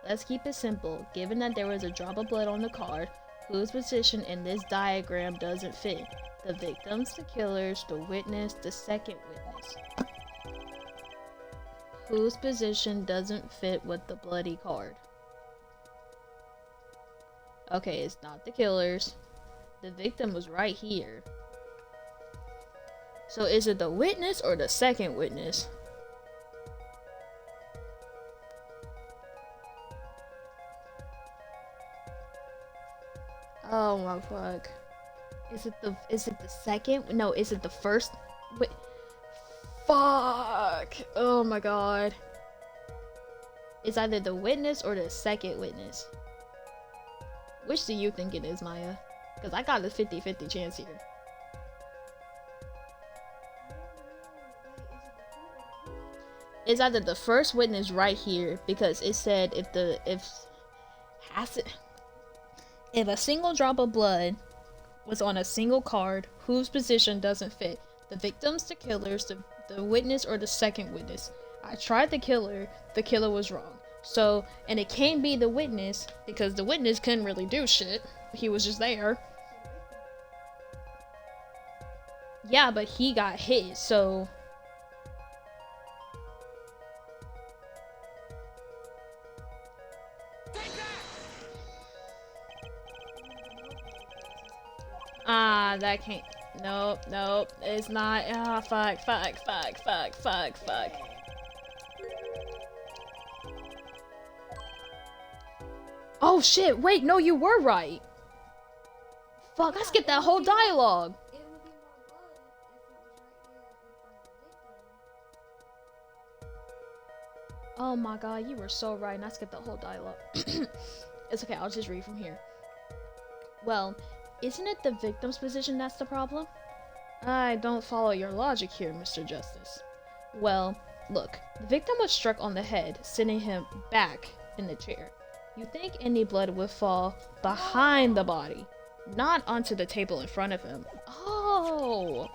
Let's keep it simple. Given that there was a drop of blood on the card, whose position in this diagram doesn't fit? The victims, the killers, the witness, the second witness. Whose position doesn't fit with the bloody card? Okay, it's not the killers. The victim was right here. So is it the witness or the second witness? Oh my fuck. Is it the second? No, is it the first? Wait. Fuck. Oh my god. It's either the witness or the second witness. Which do you think it is, Maya? Because I got a 50-50 chance here. It's either the first witness right here, because it said if a single drop of blood was on a single card, whose position doesn't fit? The victims, the killers, the witness, or the second witness? I tried the killer was wrong. So, and it can't be the witness, because the witness couldn't really do shit. He was just there. Yeah, but he got hit, so... Ah, that can't... Nope, it's not... Ah, fuck. Oh shit, wait, no, you were right. Fuck, I skipped that whole dialogue. It would be more blood if it was right here in front of the victim. Oh my god, you were so right, and I skipped that whole dialogue. It's okay, I'll just read from here. Well, isn't it the victim's position that's the problem? I don't follow your logic here, Mr. Justice. Well, look, the victim was struck on the head, sending him back in the chair. You think any blood would fall behind the body, not onto the table in front of him. Oh!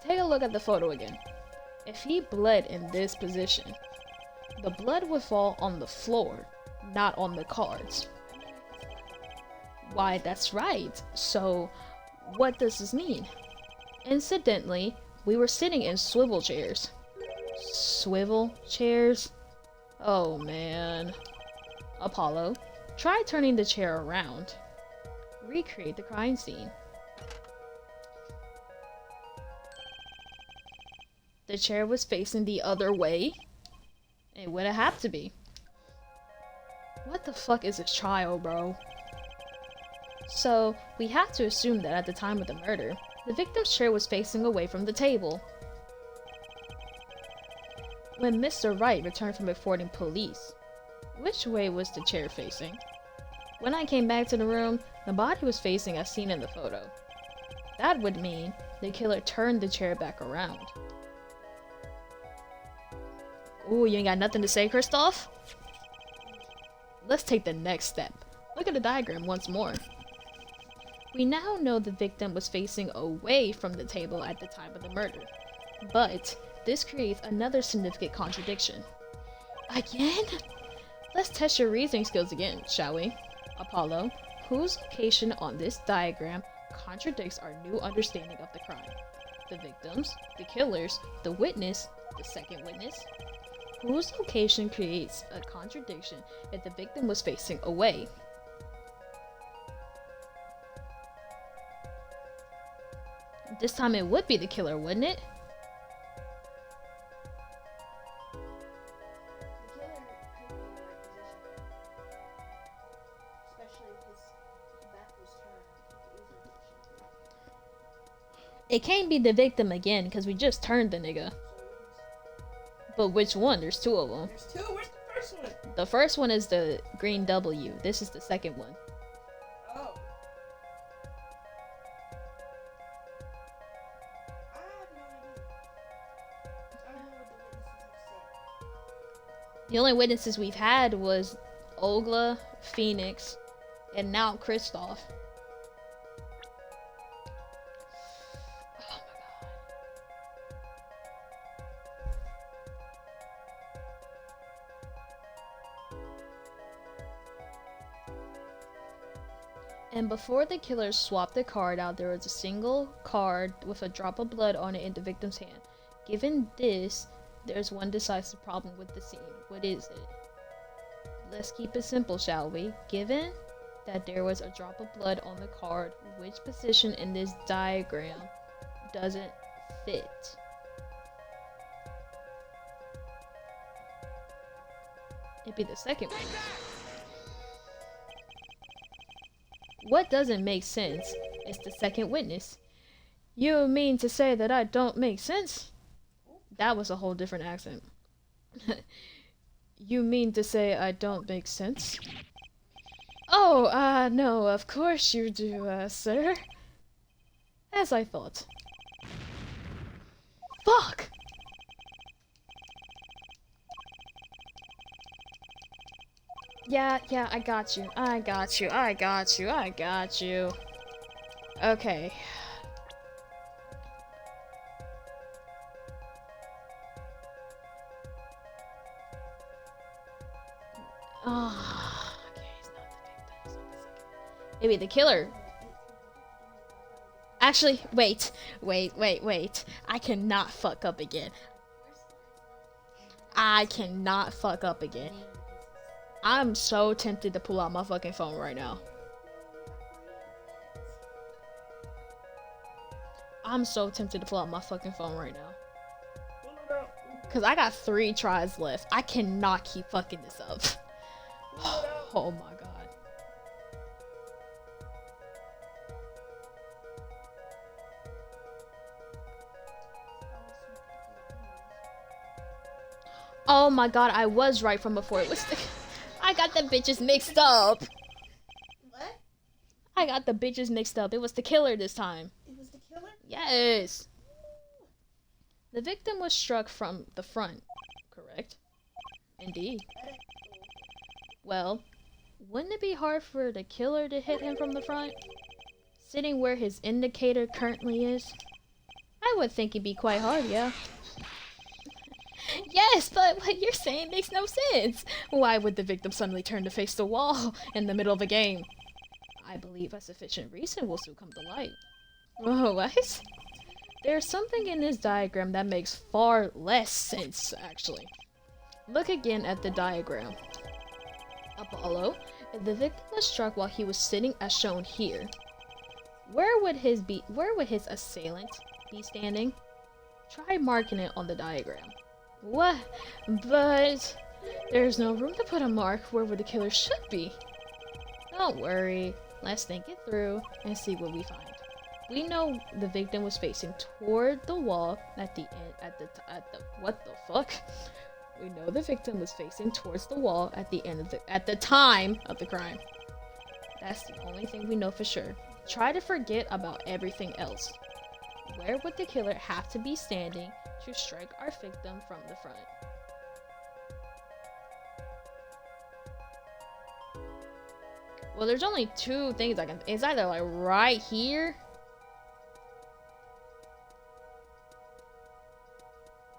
Take a look at the photo again. If he bled in this position, the blood would fall on the floor, not on the cards. Why, that's right. So, what does this mean? Incidentally, We were sitting in swivel chairs. Swivel chairs? Oh man. Apollo, try turning the chair around. Recreate the crime scene. The chair was facing the other way. It would have to be. What the fuck is a child, bro? So, we have to assume that at the time of the murder, the victim's chair was facing away from the table. When Mr. Wright returned from reporting police, which way was the chair facing? When I came back to the room, the body was facing as seen in the photo. That would mean the killer turned the chair back around. Ooh, you ain't got nothing to say, Kristoff? Let's take the next step. Look at the diagram once more. We now know the victim was facing away from the table at the time of the murder. But this creates another significant contradiction. Again? Let's test your reasoning skills again, shall we? Apollo, whose location on this diagram contradicts our new understanding of the crime? The victims, the killers, the witness, the second witness? Whose location creates a contradiction if the victim was facing away? This time it would be the killer, wouldn't it? The killer could be in the right position. Especially if his back was turned. He could easily get shot. It can't be the victim again, because we just turned the nigga. But which one? There's two of them. There's two? Where's the first one? The first one is the green W. This is the second one. Oh. I have no idea. I don't know what the witnesses have said. The only witnesses we've had was Ogla, Phoenix, and now Kristoff. Oh my god. And before the killers swapped the card out, there was a single card with a drop of blood on it in the victim's hand. Given this, there's one decisive problem with the scene. What is it? Let's keep it simple, shall we? Given that there was a drop of blood on the card, which position in this diagram doesn't fit? It'd be the second one. What doesn't make sense is the second witness. You mean to say that I don't make sense? That was a whole different accent. You mean to say I don't make sense? Oh, no, of course you do, sir. As I thought. Fuck! Yeah, I got you. I got you. Okay. Oh, okay, it's not the victim, it's not the second. Maybe the killer. Actually, wait. I cannot fuck up again. I'm so tempted to pull out my fucking phone right now. Cause I got 3 tries left. I cannot keep fucking this up. Oh my god. Oh my god, I was right from before. It was the... I got the bitches mixed up. What? I got the bitches mixed up. It was the killer this time. It was the killer? Yes. The victim was struck from the front, correct? Indeed. Well, wouldn't it be hard for the killer to hit him from the front? Sitting where his indicator currently is? I would think it'd be quite hard, yeah. Yes, but what you're saying makes no sense. Why would the victim suddenly turn to face the wall in the middle of a game? I believe a sufficient reason will soon come to light. Oh, what? There's something in this diagram that makes far less sense, actually. Look again at the diagram. Apollo, if the victim was struck while he was sitting as shown here, where would his assailant be standing? Try marking it on the diagram. What? But there's no room to put a mark where the killer should be. Don't worry, let's think it through and see what we find. We know the victim was facing toward the wall at the end, what the fuck? We know the victim was facing towards the wall at the time of the crime. That's the only thing we know for sure. Try to forget about everything else. Where would the killer have to be standing to strike our victim from the front? Well, there's only two things I can. It's either like right here,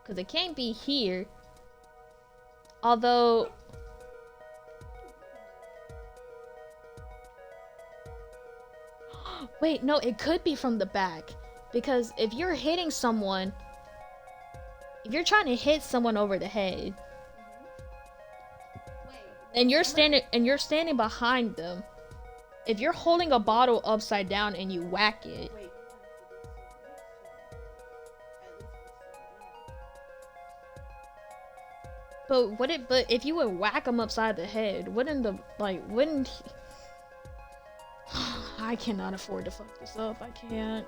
because it can't be here. Although, wait, no, it could be from the back. Because if you're hitting someone, if you're trying to hit someone over the head, and you're standing behind them, if you're holding a bottle upside down and you whack it, but if you would whack him upside the head, wouldn't he... I cannot afford to fuck this up. I can't.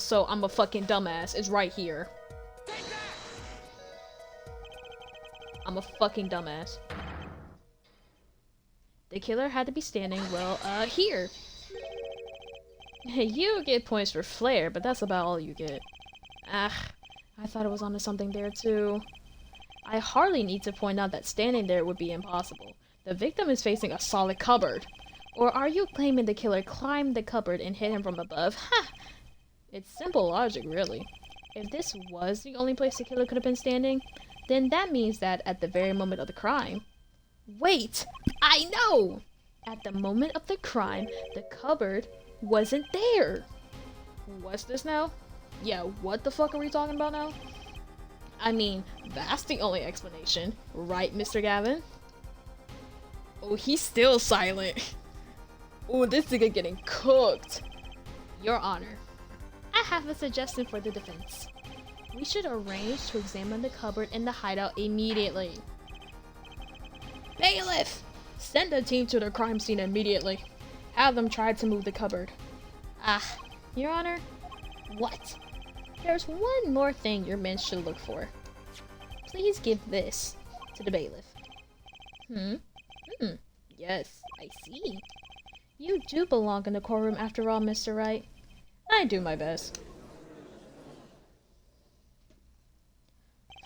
So I'm a fucking dumbass. It's right here. I'm a fucking dumbass. The killer had to be standing, well, here. You get points for flair, but that's about all you get. I thought it was onto something there too. I hardly need to point out that standing there would be impossible. The victim is facing a solid cupboard. Or are you claiming the killer climbed the cupboard and hit him from above? Ha! It's simple logic, really. If this was the only place the killer could have been standing, then that means that at the very moment of the crime... Wait! I know! At the moment of the crime, the cupboard wasn't there! What's this now? Yeah, what the fuck are we talking about now? I mean, that's the only explanation, right, Mr. Gavin? Oh, he's still silent. Oh, this nigga getting cooked. Your Honor, I have a suggestion for the defense. We should arrange to examine the cupboard in the hideout immediately. Bailiff! Send a team to the crime scene immediately. Have them try to move the cupboard. Your Honor? What? There's one more thing your men should look for. Please give this to the bailiff. Yes, I see. You do belong in the courtroom after all, Mr. Wright. I do my best.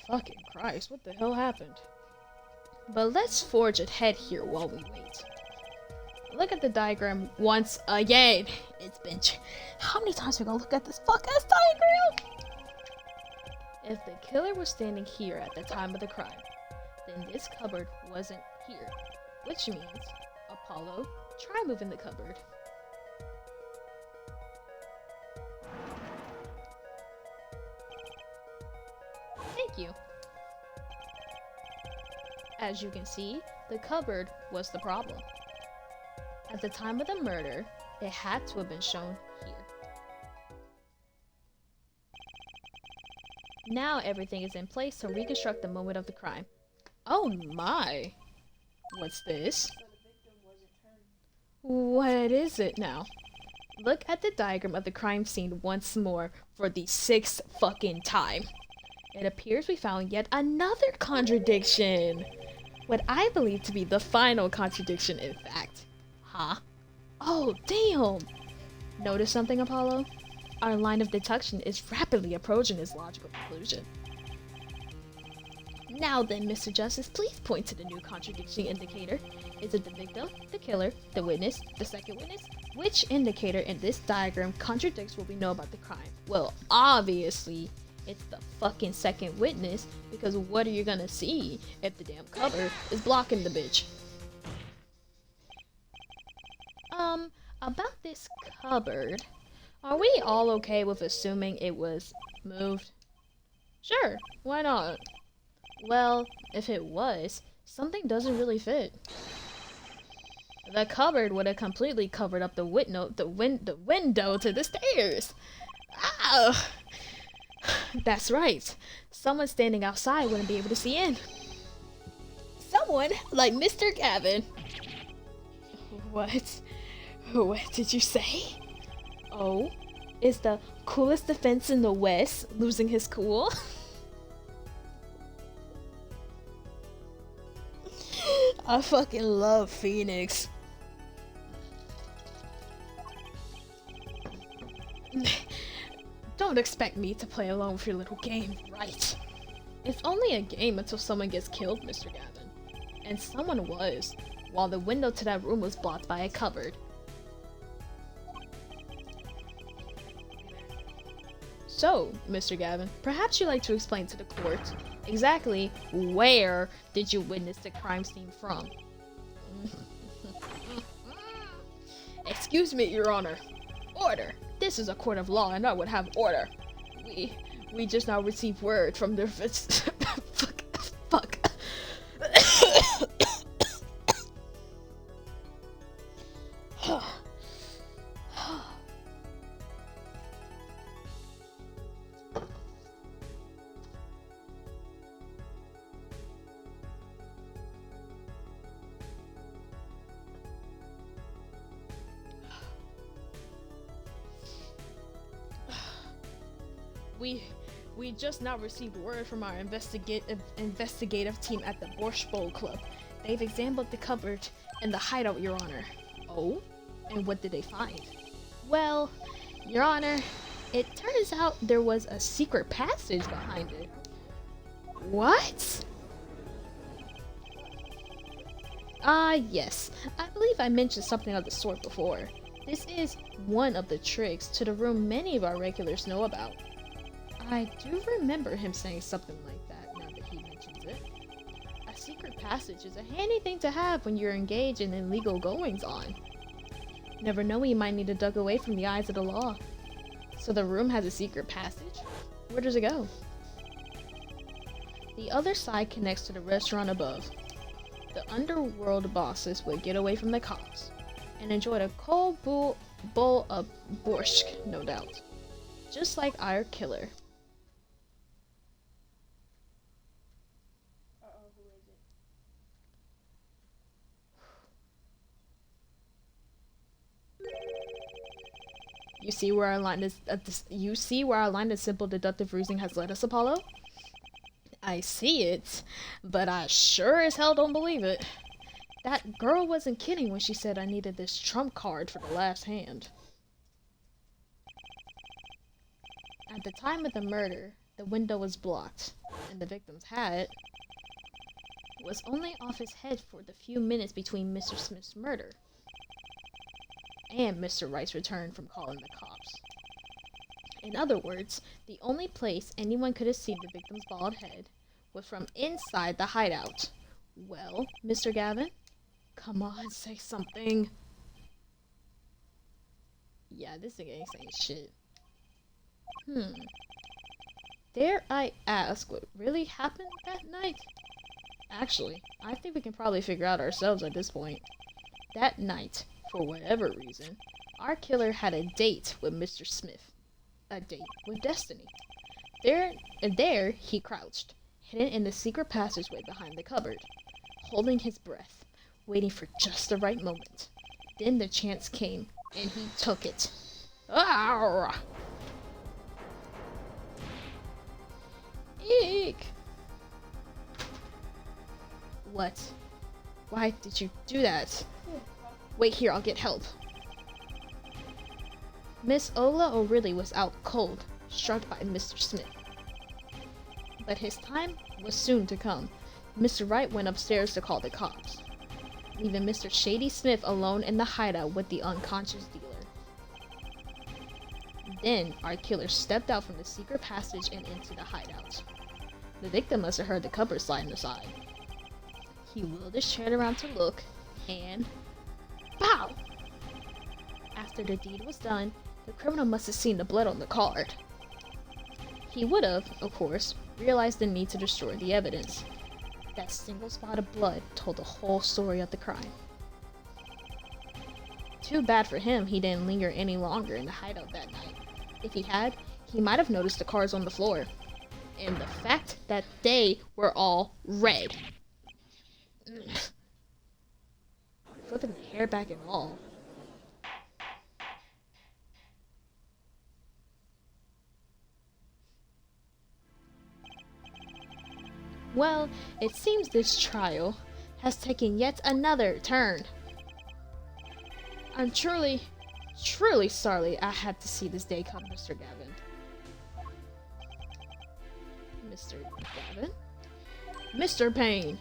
Fucking Christ, what the hell happened? But let's forge ahead here while we wait. Look at the diagram once again. It's been... How many times are we gonna look at this fuck-ass diagram? If the killer was standing here at the time of the crime, then this cupboard wasn't here. Which means, Apollo, try moving the cupboard. Thank you. As you can see, the cupboard was the problem. At the time of the murder, it had to have been shown here. Now everything is in place to reconstruct the moment of the crime. Oh my! What's this? What is it now? Look at the diagram of the crime scene once more for the 6th fucking time. It appears we found yet another contradiction. What I believe to be the final contradiction, in fact. Huh? Oh, damn! Notice something, Apollo? Our line of deduction is rapidly approaching its logical conclusion. Now then, Mr. Justice, please point to the new contradiction indicator. Is it the victim, the killer, the witness, the second witness? Which indicator in this diagram contradicts what we know about the crime? Well, obviously, It's the fucking second witness, because what are you gonna see if the damn cupboard is blocking the bitch? About this cupboard, are we all okay with assuming it was moved? Sure, why not? Well, if it was, something doesn't really fit. The cupboard would have completely covered up the window to the stairs. Ah, that's right. Someone standing outside wouldn't be able to see in. Someone like Mr. Gavin. What? What did you say? Oh, is the coolest defense in the West losing his cool? I fucking love Phoenix. Don't expect me to play along with your little game, right? It's only a game until someone gets killed, Mr. Gavin. And someone was, while the window to that room was blocked by a cupboard. So, Mr. Gavin, perhaps you'd like to explain to the court exactly where did you witness the crime scene from? Excuse me, Your Honor. Order. This is a court of law, and I would have order. We just now received word from the fuck. We just now received word from our investigative team at the Borscht Bowl Club. They've examined the cupboard and the hideout, Your Honor. Oh? And what did they find? Well, Your Honor, it turns out there was a secret passage behind it. What? Yes. I believe I mentioned something of the sort before. This is one of the tricks to the room many of our regulars know about. I do remember him saying something like that now that he mentions it. A secret passage is a handy thing to have when you're engaged in illegal goings-on. Never know when you might need to duck away from the eyes of the law. So the room has a secret passage? Where does it go? The other side connects to the restaurant above. The underworld bosses would get away from the cops and enjoy a cold bowl of borscht, no doubt. Just like our killer. Who is it? You see where our line is simple deductive reasoning has led us, Apollo? I see it, but I sure as hell don't believe it. That girl wasn't kidding when she said I needed this trump card for the last hand. At the time of the murder, the window was blocked, and the victim's hat was only off his head for the few minutes between Mr. Smith's murder and Mr. Wright's return from calling the cops. In other words, the only place anyone could have seen the victim's bald head was from inside the hideout. Well, Mr. Gavin? Come on, say something. Yeah, this thing ain't saying shit. Dare I ask what really happened that night? Actually, I think we can probably figure out ourselves at this point. That night, for whatever reason, our killer had a date with Mr. Smith. A date with destiny. There he crouched, hidden in the secret passageway behind the cupboard, holding his breath, waiting for just the right moment. Then the chance came, and he took it. Arrgh! Eek! What? Why did you do that? Wait here, I'll get help. Miss Ola O'Reilly was out cold, struck by Mr. Smith. But his time was soon to come. Mr. Wright went upstairs to call the cops, leaving Mr. Shady Smith alone in the hideout with the unconscious dealer. Then, our killer stepped out from the secret passage and into the hideout. The victim must have heard the cupboard sliding aside. He wheeled his chair around to look, and pow! After the deed was done, the criminal must have seen the blood on the card. He would have, of course, realized the need to destroy the evidence. That single spot of blood told the whole story of the crime. Too bad for him he didn't linger any longer in the hideout that night. If he had, he might have noticed the cards on the floor. And the fact that they were all red. Flipping the hair back and all. Well, it seems this trial has taken yet another turn. I'm truly sorry I had to see this day come, Mr. Gavin. Mr. Gavin? Mr. Payne.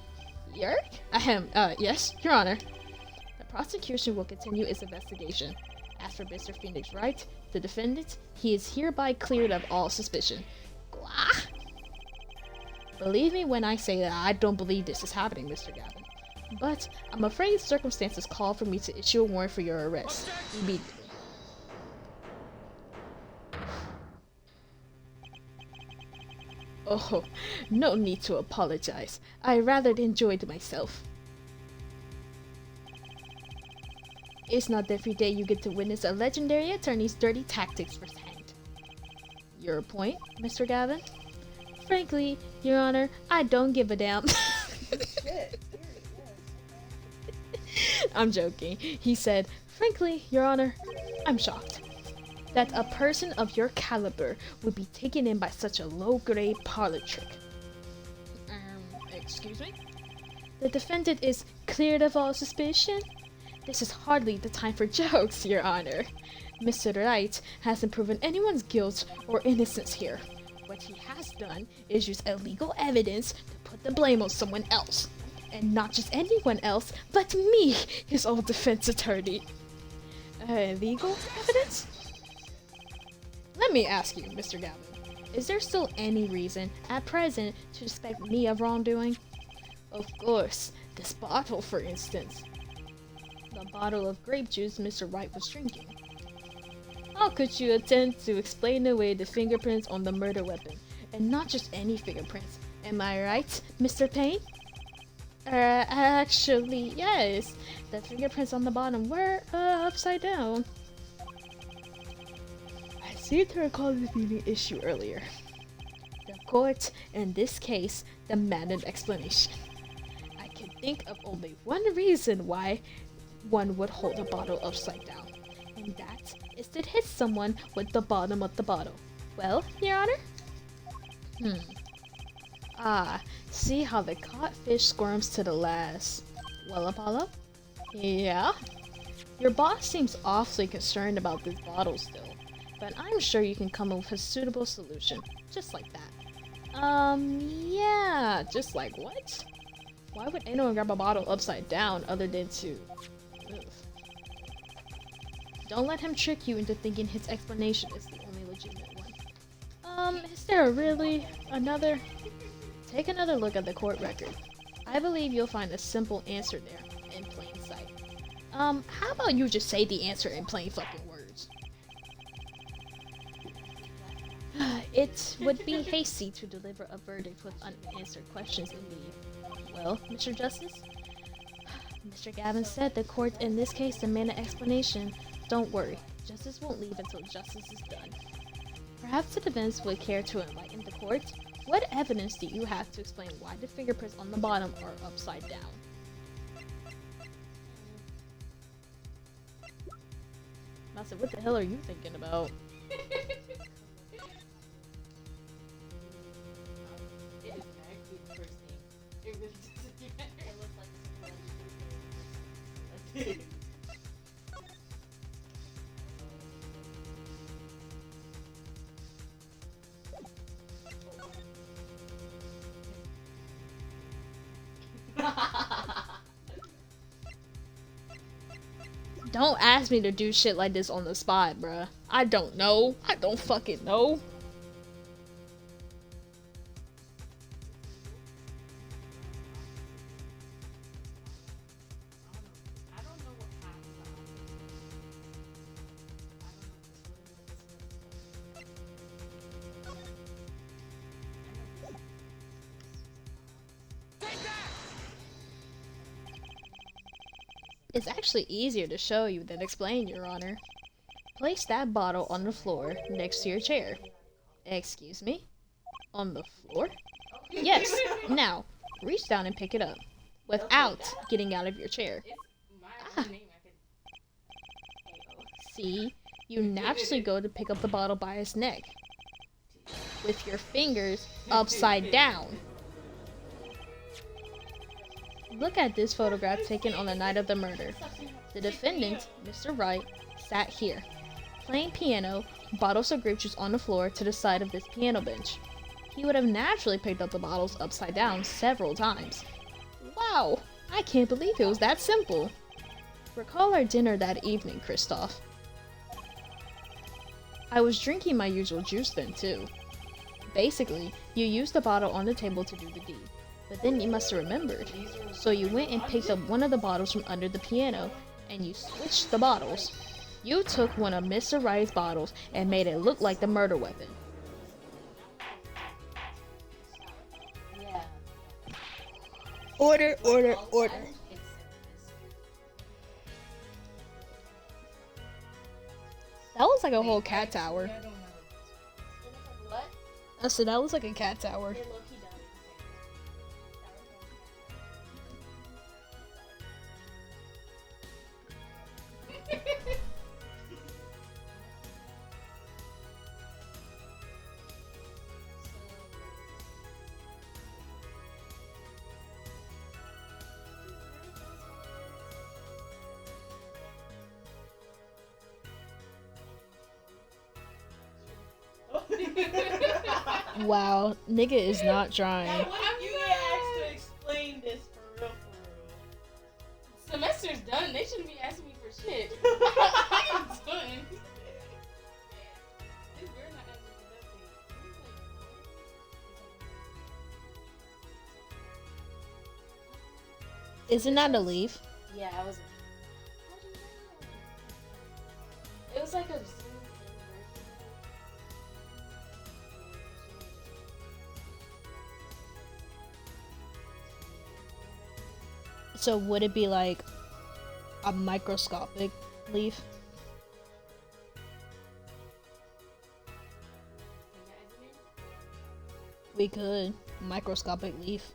Yerk? Ahem, yes, Your Honor. The prosecution will continue its investigation. As for Mr. Phoenix Wright, the defendant, he is hereby cleared of all suspicion. Gwah! Believe me when I say that I don't believe this is happening, Mr. Gavin. But I'm afraid circumstances call for me to issue a warrant for your arrest immediately. Oh, no need to apologize. I rather enjoyed myself. It's not every day you get to witness a legendary attorney's dirty tactics firsthand. Your point, Mr. Gavin? Frankly, Your Honor, I don't give a damn. I'm joking. He said, frankly, Your Honor, I'm shocked that a person of your caliber would be taken in by such a low-grade parlor trick. Excuse me? The defendant is cleared of all suspicion? This is hardly the time for jokes, Your Honor. Mr. Wright hasn't proven anyone's guilt or innocence here. What he has done is use illegal evidence to put the blame on someone else. And not just anyone else, but me, his old defense attorney. Legal evidence? Let me ask you, Mr. Gavin, is there still any reason, at present, to suspect me of wrongdoing? Of course, this bottle, for instance. The bottle of grape juice Mr. Wright was drinking. How could you attempt to explain away the fingerprints on the murder weapon? And not just any fingerprints. Am I right, Mr. Payne? Actually, yes. The fingerprints on the bottom were, upside down. I seem to recall this being an issue earlier. The court, in this case, demanded explanation. I can think of only one reason why one would hold a bottle upside down. And that is to hit someone with the bottom of the bottle. Well, Your Honor? See how the caught fish squirms to the last. Well, Apollo? Yeah? Your boss seems awfully concerned about this bottle still, but I'm sure you can come up with a suitable solution, just like that. Yeah, just like what? Why would anyone grab a bottle upside down other than to... Ugh. Don't let him trick you into thinking his explanation is the only legitimate one. Is there really another? Take another look at the court record. I believe you'll find a simple answer there, in plain sight. How about you just say the answer in plain fucking words? It would be hasty to deliver a verdict with unanswered questions indeed. Well, Mr. Justice? Mr. Gavin said the court in this case demanded an explanation. Don't worry, justice won't leave until justice is done. Perhaps the defense would care to enlighten the court. What evidence do you have to explain why the fingerprints on the bottom are upside down? I said, what the hell are you thinking about? It is actually the first thing. It really doesn't. It looks like the Don't ask me to do shit like this on the spot, bruh. I don't know. I don't fucking know. I don't know what happened. It's actually easier to show you than explain, Your Honor. Place that bottle on the floor next to your chair. Excuse me? On the floor? Yes. Now, reach down and pick it up without getting out of your chair. It's my own name. I could. See, you naturally go to pick up the bottle by its neck with your fingers upside down. Look at this photograph taken on the night of the murder. The defendant, Mr. Wright, sat here, playing piano, bottles of grape juice on the floor to the side of this piano bench. He would have naturally picked up the bottles upside down several times. Wow, I can't believe it was that simple. Recall our dinner that evening, Kristoff. I was drinking my usual juice then too. Basically, you used the bottle on the table to do the deed, but then you must have remembered. So you went and picked up one of the bottles from under the piano, and you switched the bottles. You took one of Mr. Wright's bottles and made it look like the murder weapon. Yeah. Order, order, order. That looks like a whole cat tower. What? I said that looks like a cat tower. It low-key does. Wow, nigga is not trying. What if you get asked to explain this for real, Semester's done. They shouldn't be asking me for shit. I'm done. They better not ask me for nothing. Isn't that a leaf? Yeah, I was. It was like a Zoom version. So would it be like a microscopic leaf? We could. Microscopic leaf.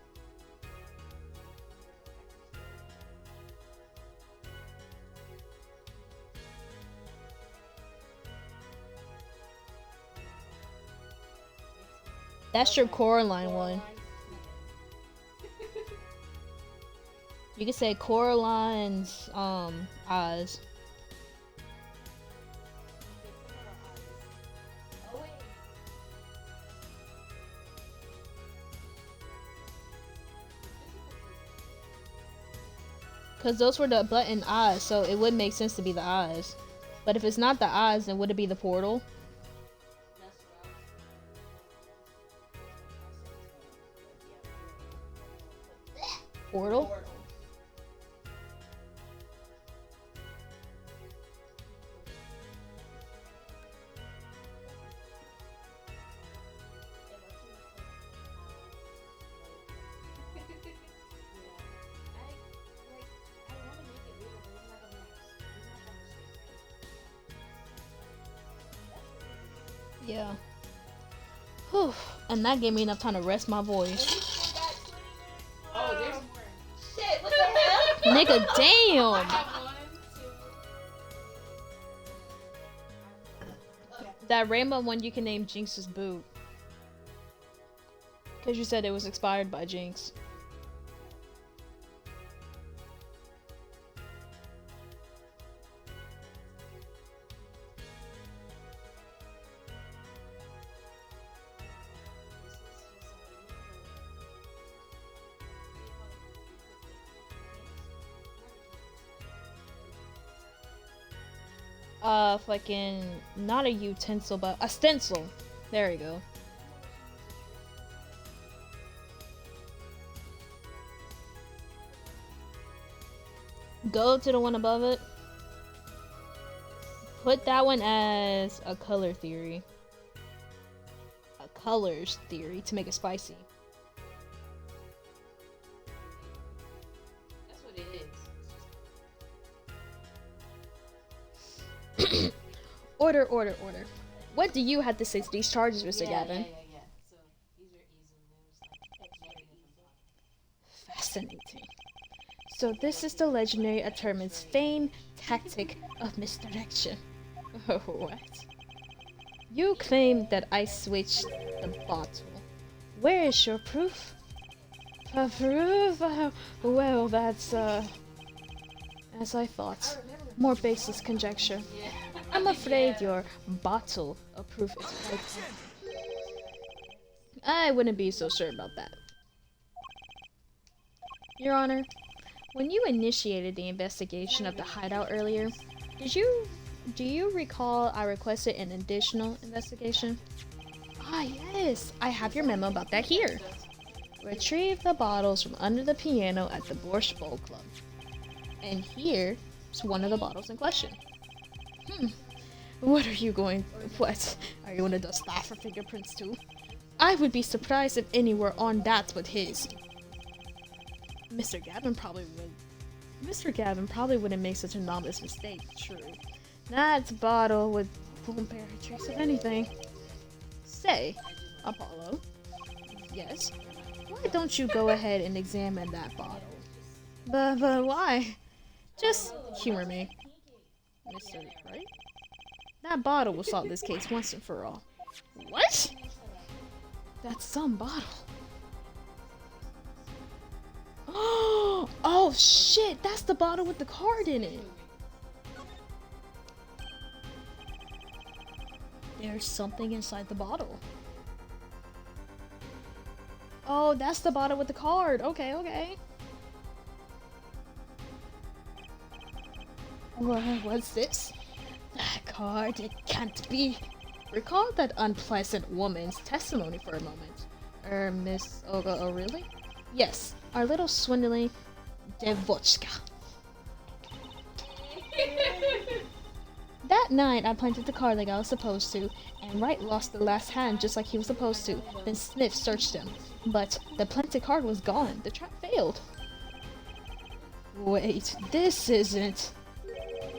That's your Coraline one. You could say Coraline's eyes. Oh wait. Because those were the button eyes, so it would make sense to be the eyes. But if it's not the eyes, then would it be the portal? That's what Portal? Yeah. Whew. And that gave me enough time to rest my voice. Oh, there's more. Shit, what the hell? Nigga, I damn! have one, two. That rainbow one you can name Jinx's boot. Because you said it was expired by Jinx. fucking, not a utensil, but a stencil. There we go. Go to the one above it. Put that one as a color theory. A colors theory to make it spicy. That's what it is. Order. What do you have to say to these charges, Mr. Gavin? Yeah. So these are easily Fascinating. So this is the legendary Attorman's famed tactic of misdirection. Oh, what? You claim that I switched the bottle. Where is your proof? Proof? Well, that's, as I thought. More baseless conjecture. I'm afraid your bottle of proof is quite I wouldn't be so sure about that. Your Honor, when you initiated the investigation of the hideout earlier, do you recall I requested an additional investigation? Ah, yes, I have your memo about that here. Retrieve the bottles from under the piano at the Borscht Bowl Club. And here's one of the bottles in question. What are you going... What? Are you gonna dust that for fingerprints too? I would be surprised if any were on that but his. Mr. Gavin probably wouldn't make such an anomalous mistake, true. That bottle won't bear a trace of anything. Say, Apollo. Yes? Why don't you go ahead and examine that bottle? But why? Just humor me. Mr. Right? That bottle will solve this case once and for all. What? That's some bottle. Oh shit, that's the bottle with the card in it. There's something inside the bottle. Oh, that's the bottle with the card. Okay. What's this? That card, it can't be. Recall that unpleasant woman's testimony for a moment. Miss Olga, oh really? Yes, our little swindling Devochka. That night, I planted the card like I was supposed to, and Wright lost the last hand just like he was supposed to. Then Sniff searched him. But the planted card was gone. The trap failed. Wait, this isn't...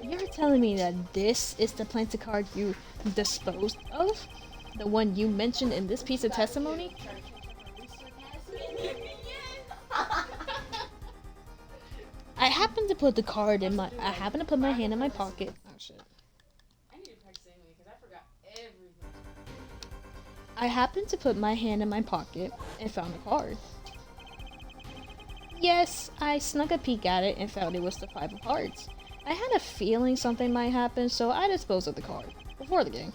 You're telling me that this is the planted card you disposed of? The one you mentioned in this piece of testimony? I happened to put the card in my... I happened to put my hand in my pocket. Oh, shit. I need to practice anyway, because I forgot everything. I happened to put my hand in my pocket and found the card. Yes, I snuck a peek at it and found it was the 5 of hearts. I had a feeling something might happen, so I disposed of the card. Before the game.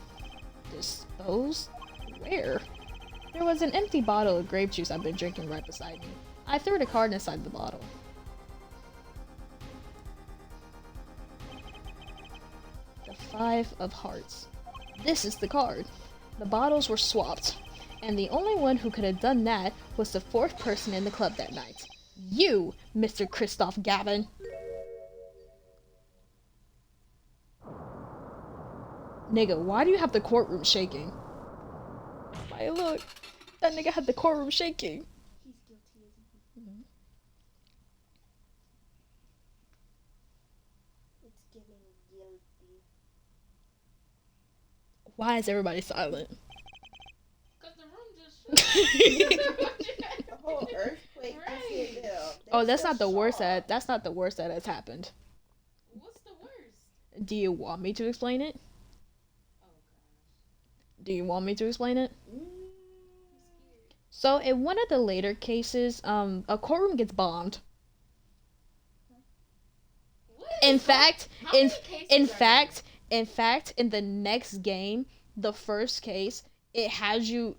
Disposed? Where? There was an empty bottle of grape juice I've been drinking right beside me. I threw the card inside the bottle. The 5 of hearts. This is the card. The bottles were swapped, and the only one who could have done that was the 4th person in the club that night. You, Mr. Christoph Gavin. Nigga, why do you have the courtroom shaking? Why, look. That nigga had the courtroom shaking. He's guilty, isn't he? It's giving guilty. Why is everybody silent? Because the room just The whole earthquake just hit them. Oh, that's not the worst that has happened. What's the worst? Do you want me to explain it? Oh, gosh. Do you want me to explain it? I'm scared. So in one of the later cases, a courtroom gets bombed. What In is fact, How many cases are there? in the next game, the first case, it has you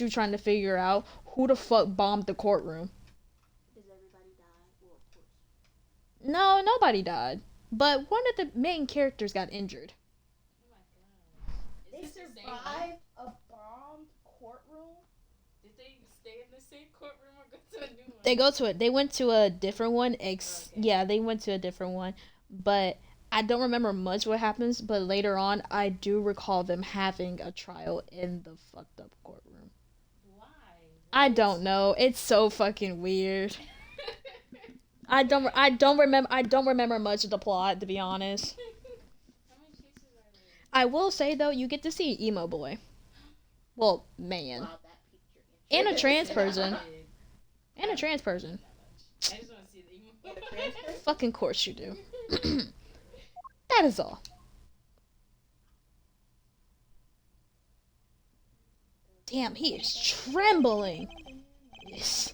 trying to figure out who the fuck bombed the courtroom. Does everybody die? Well, of course. No, nobody died. but one of the main characters got injured. Oh my god. They Is this the same one? survived a bombed courtroom. Did they stay in the same courtroom or go to a new one? They went to a different one. Okay. Yeah, they went to a different one. But I don't remember much what happens, but later on, I do recall them having a trial in the fucked up courtroom. Why? I don't know. It's so fucking weird. I don't remember much of the plot, to be honest. How many cases are there? I will say though, you get to see emo boy. Well, man. Wow, that piqued your And a interest. trans person. I did. And a trans person. I just want to see the emo. And a trans person? Fucking course you do. That is all. Damn, he is trembling. Is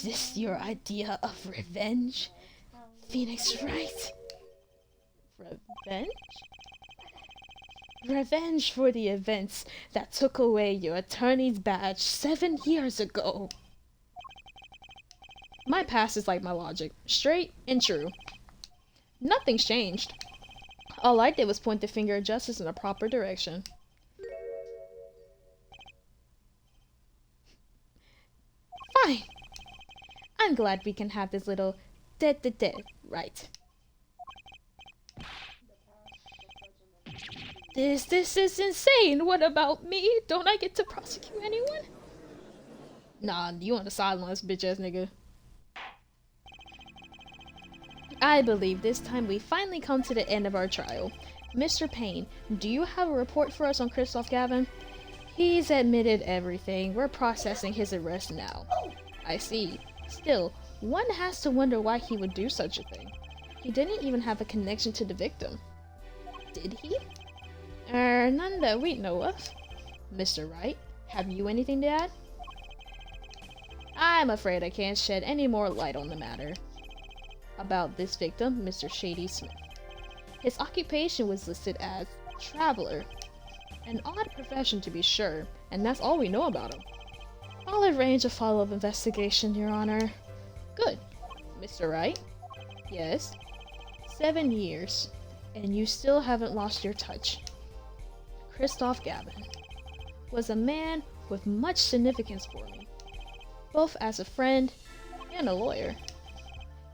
this your idea of revenge? Phoenix Wright? Revenge? Revenge for the events that took away your attorney's badge 7 years ago. My past is like my logic. Straight and true. Nothing's changed. All I did was point the finger at justice in a proper direction. Fine. I'm glad we can have this little dead, right? This is insane. What about me? Don't I get to prosecute anyone? Nah, you on the sidelines, bitch ass nigga. I believe this time we finally come to the end of our trial. Mr. Payne, do you have a report for us on Christoph Gavin? He's admitted everything. We're processing his arrest now. I see. Still, one has to wonder why he would do such a thing. He didn't even have a connection to the victim. Did he? None that we know of. Mr. Wright, have you anything to add? I'm afraid I can't shed any more light on the matter. About this victim, Mr. Shady Smith. His occupation was listed as traveler. An odd profession to be sure, and that's all we know about him. I'll arrange a follow-up investigation, Your Honor. Good. Mr. Wright? Yes? 7 years, and you still haven't lost your touch. Christoph Gavin was a man with much significance for me, both as a friend and a lawyer.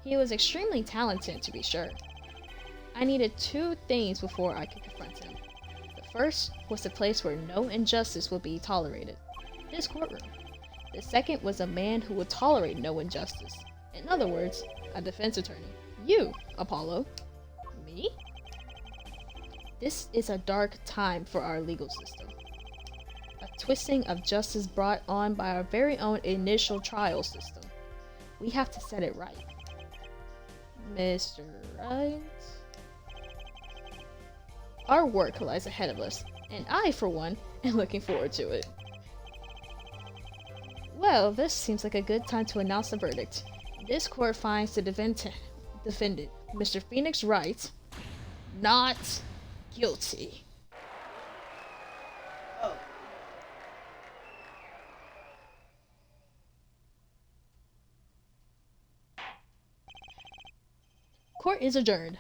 He was extremely talented, to be sure. I needed 2 things before I could confront him. The first was a place where no injustice would be tolerated. This courtroom. The second was a man who would tolerate no injustice. In other words, a defense attorney. You, Apollo. Me? This is a dark time for our legal system. A twisting of justice brought on by our very own initial trial system. We have to set it right. Mr. Wright? Our work lies ahead of us, and I, for one, am looking forward to it. Well, this seems like a good time to announce the verdict. This court finds the defendant, Mr. Phoenix Wright, not guilty. Oh. Court is adjourned.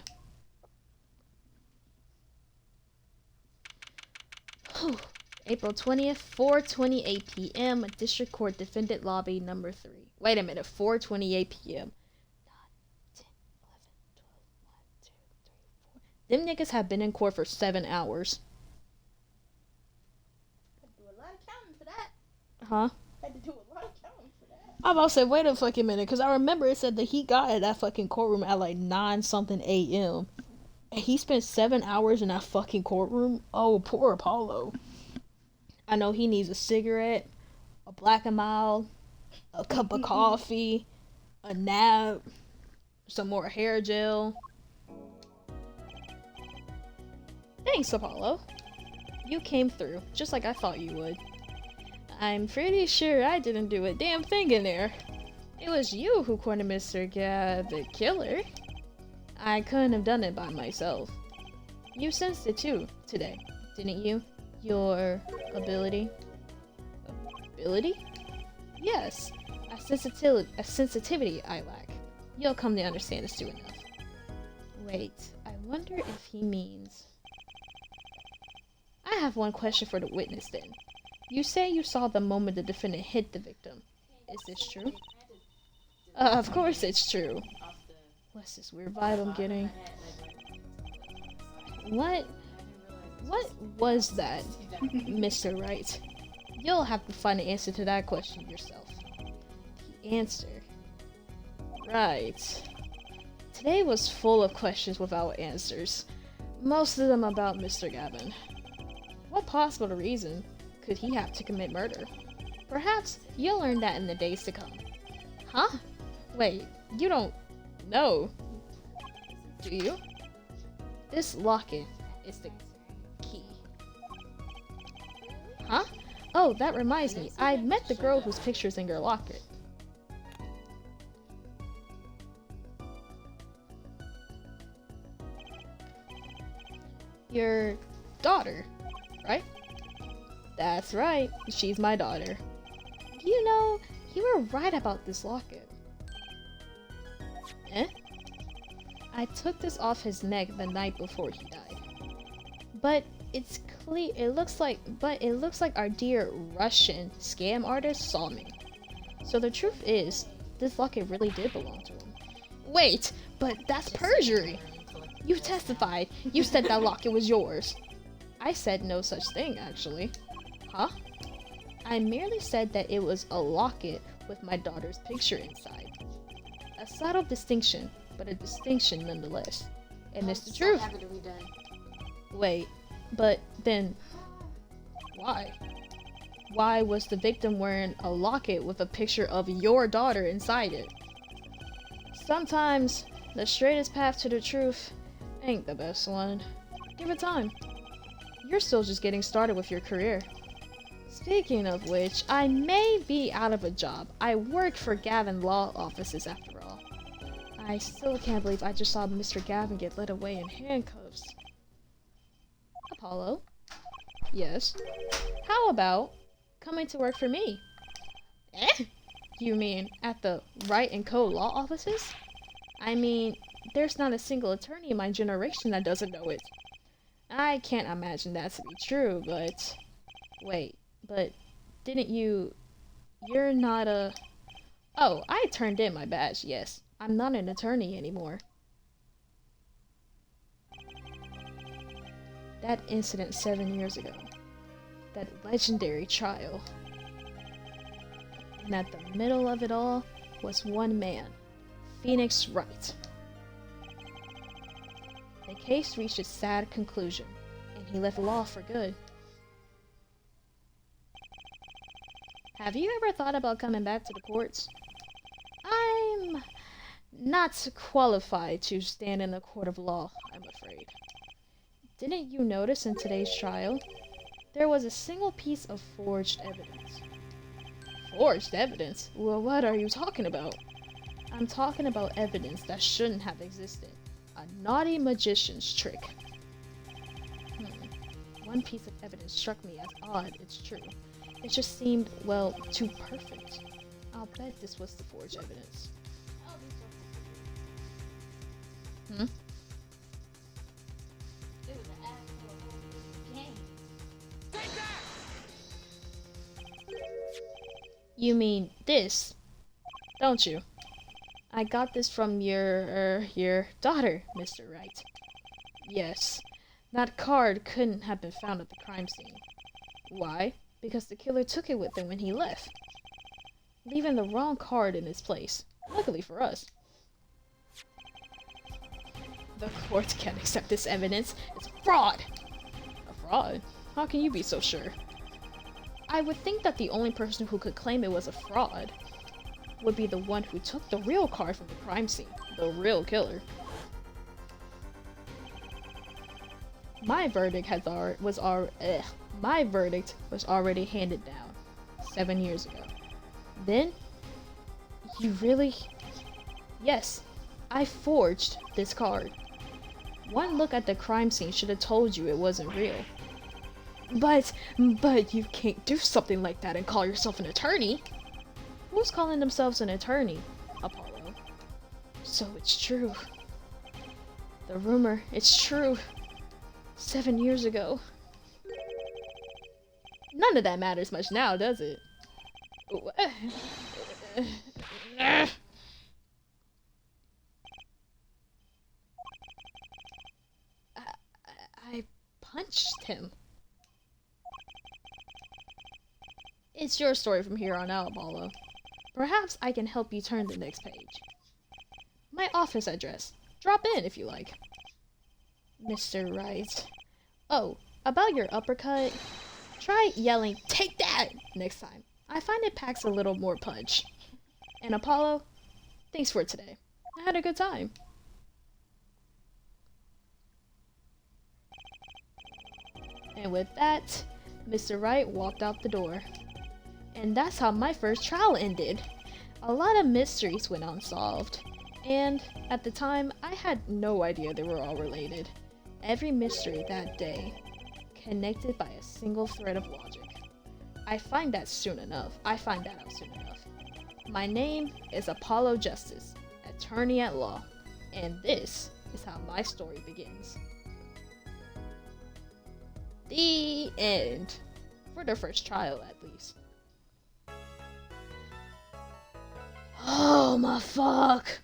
April 20th, 4:28 p.m. District Court Defendant Lobby number 3. Wait a minute, 4:28 p.m. 9, 10, 11, 12, 1, 2, 3, 4. Them niggas have been in court for 7 hours. Had to do a lot of counting for that. Huh? Had to do a lot of counting for that. I'm about to say, wait a fucking minute, because I remember it said that he got at that fucking courtroom at like 9 something a.m. And he spent 7 hours in that fucking courtroom? Oh, poor Apollo. I know he needs a cigarette, a Black and Mild, a cup of coffee, a nap, some more hair gel. Thanks, Apollo. You came through, just like I thought you would. I'm pretty sure I didn't do a damn thing in there. It was you who cornered Mr. the killer. I couldn't have done it by myself. You sensed it too, today, didn't you? Your ability? Ability? Yes, a sensitivity I lack. You'll come to understand this soon enough. Wait, I wonder if he means... I have one question for the witness then. You say you saw the moment the defendant hit the victim. Is this true? Of course it's true. What's this weird vibe I'm getting? What was that, Mr. Wright? You'll have to find the answer to that question yourself. The answer. Right. Today was full of questions without answers. Most of them about Mr. Gavin. What possible reason could he have to commit murder? Perhaps you'll learn that in the days to come. Huh? Wait, you don't know, do you? This locket is the key. Huh? Oh, that reminds me. I met the girl whose picture's in your locket. Your daughter, right? That's right. She's my daughter. You know, you were right about this locket. Eh? I took this off his neck the night before he died. But it's clear. It looks like our dear Russian scam artist saw me. So the truth is, this locket really did belong to him. Wait, but that's perjury. You testified. You said that locket was yours. I said no such thing, actually. Huh? I merely said that it was a locket with my daughter's picture inside. A subtle distinction, but a distinction nonetheless. And it's the truth. Wait, but then why? Why was the victim wearing a locket with a picture of your daughter inside it? Sometimes the straightest path to the truth ain't the best one. Give it time. You're still just getting started with your career. Speaking of which, I may be out of a job. I work for Gavin Law Offices after all. I still can't believe I just saw Mr. Gavin get led away in handcuffs. Apollo? Yes? How about coming to work for me? Eh? You mean at the Wright & Co. Law Offices? I mean, there's not a single attorney in my generation that doesn't know it. I can't imagine that to be true, but... Wait, but didn't you... You're not a... Oh, I turned in my badge, yes. I'm not an attorney anymore. That incident 7 years ago. That legendary trial. And at the middle of it all was one man. Phoenix Wright. The case reached its sad conclusion, and he left law for good. Have you ever thought about coming back to the courts? I'm not qualified to stand in a court of law, I'm afraid. Didn't you notice in today's trial, there was a single piece of forged evidence? Forged evidence? Well, what are you talking about? I'm talking about evidence that shouldn't have existed. A naughty magician's trick. One piece of evidence struck me as odd, it's true. It just seemed, well, too perfect. I'll bet this was the forged evidence. Hmm? It was an actual game. You mean this, don't you? I got this from your daughter, Mr. Wright. Yes. That card couldn't have been found at the crime scene. Why? Because the killer took it with him when he left, leaving the wrong card in its place. Luckily for us. The court can't accept this evidence. It's fraud! A fraud? How can you be so sure? I would think that the only person who could claim it was a fraud would be the one who took the real card from the crime scene. The real killer. My verdict was already handed down 7 years ago. Then, you really... Yes, I forged this card. One look at the crime scene should have told you it wasn't real. But you can't do something like that and call yourself an attorney. Who's calling themselves an attorney, Apollo? So it's true. The rumor, it's true. 7 years ago. None of that matters much now, does it? I punched him. It's your story from here on out, Apollo. Perhaps I can help you turn the next page. My office address. Drop in if you like. Mr. Wright. Oh, about your uppercut. Try yelling, "Take that!" next time. I find it packs a little more punch. And Apollo, thanks for today. I had a good time. And with that, Mr. Wright walked out the door. And that's how my first trial ended. A lot of mysteries went unsolved. And at the time, I had no idea they were all related. Every mystery that day connected by a single thread of logic. I find that out soon enough. My name is Apollo Justice, attorney at law, and this is how my story begins. The end. For the first trial, at least. Oh my fuck!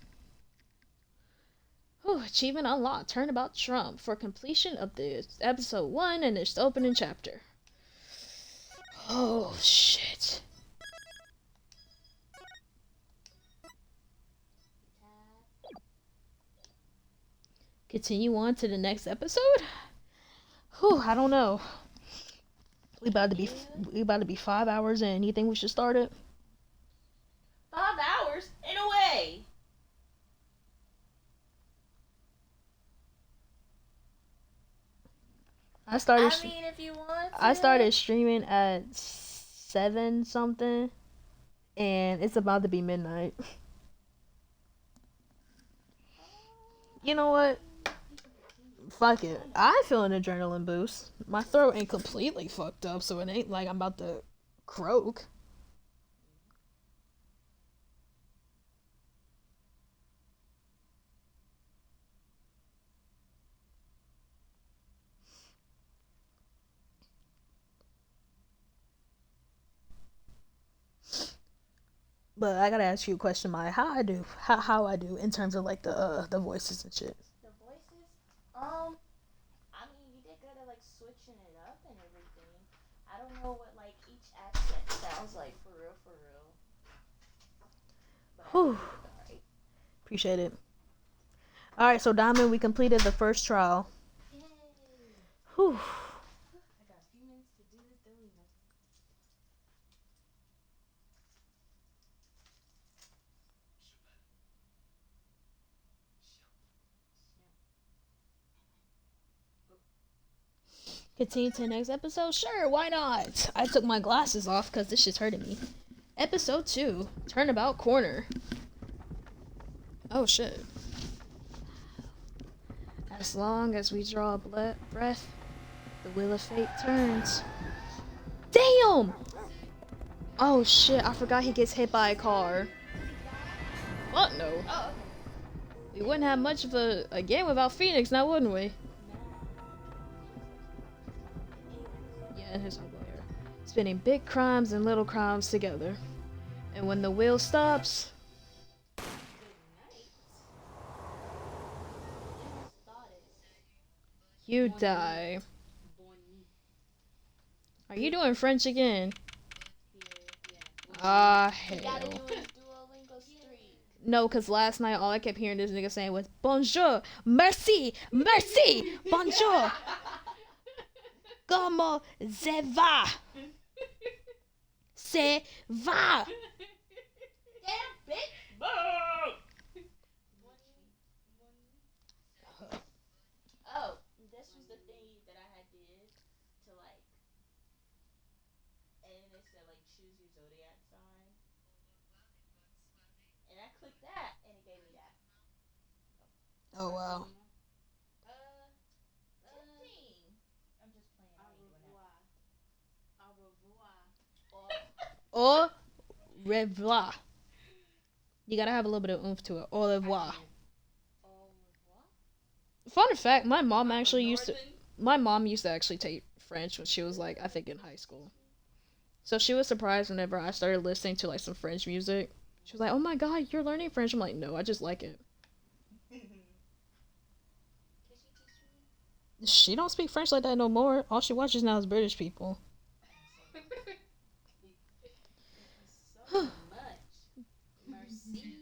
Whew, achievement unlocked. Turnabout Trump for completion of this episode 1 and its opening chapter. Oh shit. Continue on to the next episode? Whew, I don't know. We about to be 5 hours in. You think we should start it? 5 hours? In a way. I started if you want to. I started streaming at 7 something, and it's about to be midnight. You know what? Fuck it. I feel an adrenaline boost. My throat ain't completely fucked up, so it ain't like I'm about to croak. But I gotta ask you a question, Maya. How I do in terms of like the voices and shit. The voices? You did good at like switching it up and everything. I don't know what like each accent sounds like for real. But Whew. Alright. Appreciate it. Alright, so Diamond, we completed the first trial. Yay! Whew. I got a few minutes to do this, then we go. Continue to the next episode? Sure, why not? I took my glasses off because this shit's hurting me. Episode 2, Turnabout Corner. Oh shit. As long as we draw a breath, the wheel of fate turns. Damn! Oh shit, I forgot he gets hit by a car. Fuck no. Oh, We wouldn't have much of a game without Phoenix now, wouldn't we? Yeah, his whole player. Spinning big crimes and little crimes together. And when the wheel stops, you die. Are you doing French again? Ah, you gotta hell. do his Duolingo streak. No, because last night all I kept hearing this nigga saying was bonjour, merci, merci, bonjour, comment ça va? C'est va. Damn bitch! Oh, this was the thing that I had did to like, and it said like choose your zodiac sign, and I clicked that, and it gave me that. Oh wow. 15. I'm just playing. I ain't doing that. Au revoir. Au revoir. You gotta have a little bit of oomph to it. Au revoir. Au revoir. Fun fact: My mom used to actually take French when she was like, I think, in high school. So she was surprised whenever I started listening to like some French music. She was like, "Oh my god, you're learning French." I'm like, "No, I just like it." She don't speak French like that no more. All she watches now is British people. So much. Merci.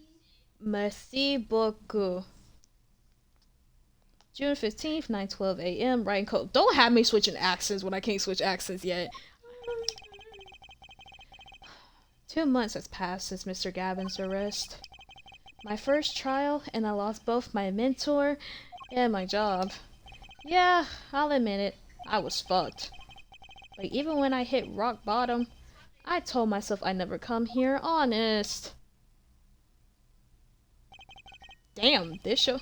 Merci beaucoup. June 15th, 9:12 a.m. Writing code. Don't have me switching accents when I can't switch accents yet. 2 months has passed since Mr. Gavin's arrest. My first trial, and I lost both my mentor and my job. Yeah, I'll admit it. I was fucked. But even when I hit rock bottom, I told myself I'd never come here honest. Damn, this show.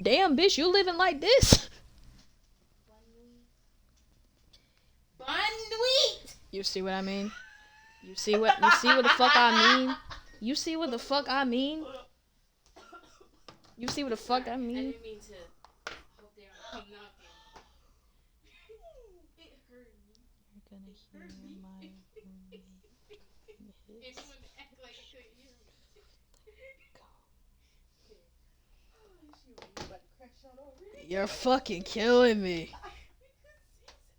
Damn, bitch, you living like this? Bonne nuit. You see what I mean? You see what the fuck I mean? You see what the fuck I mean? You see what the fuck I I mean? didn't mean to. Hope they don't come knocking. It hurt me. You're gonna hear my roommate It would act like it couldn't hear me. She was about to crash out already. You're fucking killing me. It's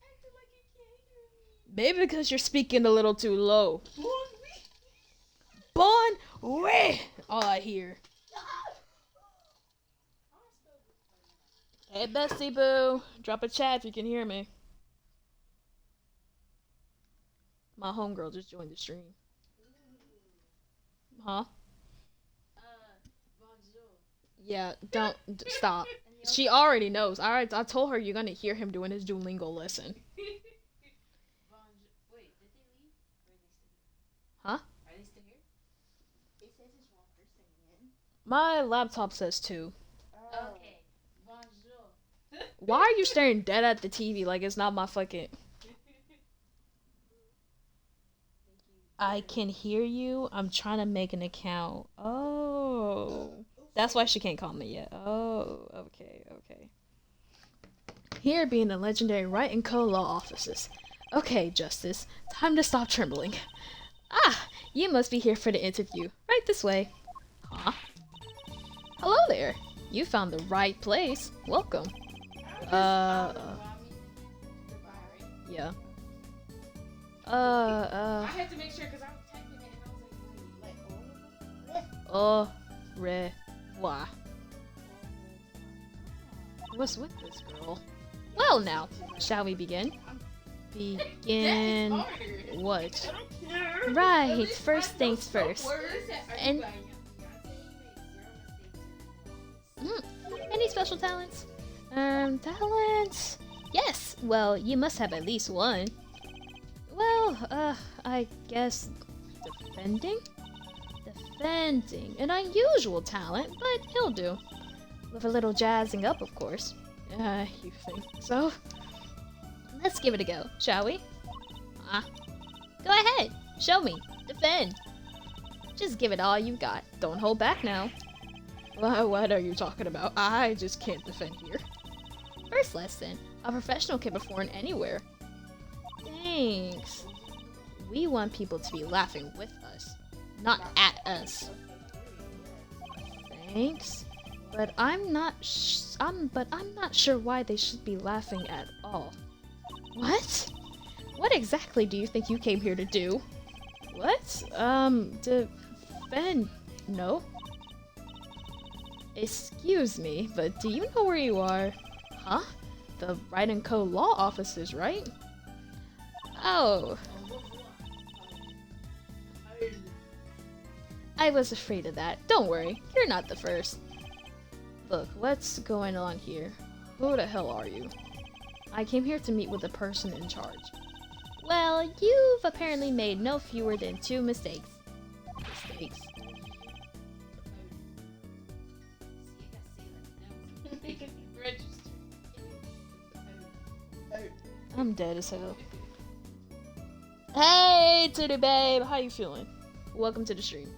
acting like it can't hear me. Maybe because you're speaking a little too low. Bon way. All I hear. Hey Bessie Boo, drop a chat if you can hear me. My homegirl just joined the stream. Huh? Bonjour. Yeah, don't stop. She already knows. I told her you're gonna hear him doing his Duolingo lesson. Bonjour. Wait, did they leave? Or are they still here? Huh? Are they still here? It says it's one person in. My laptop says 2. Okay. Bonjour. Why are you staring dead at the TV like it's not my fucking... I can hear you. I'm trying to make an account. Oh. That's why she can't call me yet. Oh, okay. Here being the legendary Wright and Co. law offices. Okay, Justice. Time to stop trembling. Ah, you must be here for the interview. Right this way. Huh? Hello there. You found the right place. Welcome. Yeah. I had to make sure because I was typing it and I was like, Au revoir. What's with this girl? Well now, shall we begin? Begin what? Right, first things first. And any special talents? Talents? Yes, well, you must have at least one. Well, I guess defending? Defending. An unusual talent, but he'll do. With a little jazzing up, of course. You think so? Let's give it a go, shall we? Go ahead, show me. Defend. Just give it all you got. Don't hold back now. What are you talking about? I just can't defend here. First lesson. A professional can perform anywhere. Thanks. We want people to be laughing with us, not at us. Thanks. But I'm not sure why they should be laughing at all. What? What exactly do you think you came here to do? What? Defend. No. Excuse me, but do you know where you are? Huh? The Wright and Co. law offices, right? Oh. I was afraid of that. Don't worry, you're not the first. Look, what's going on here? Who the hell are you? I came here to meet with the person in charge. Well, you've apparently made no fewer than 2 mistakes. Mistakes? I'm dead as hell. Hey, Titty Babe, how you feeling? Welcome to the stream.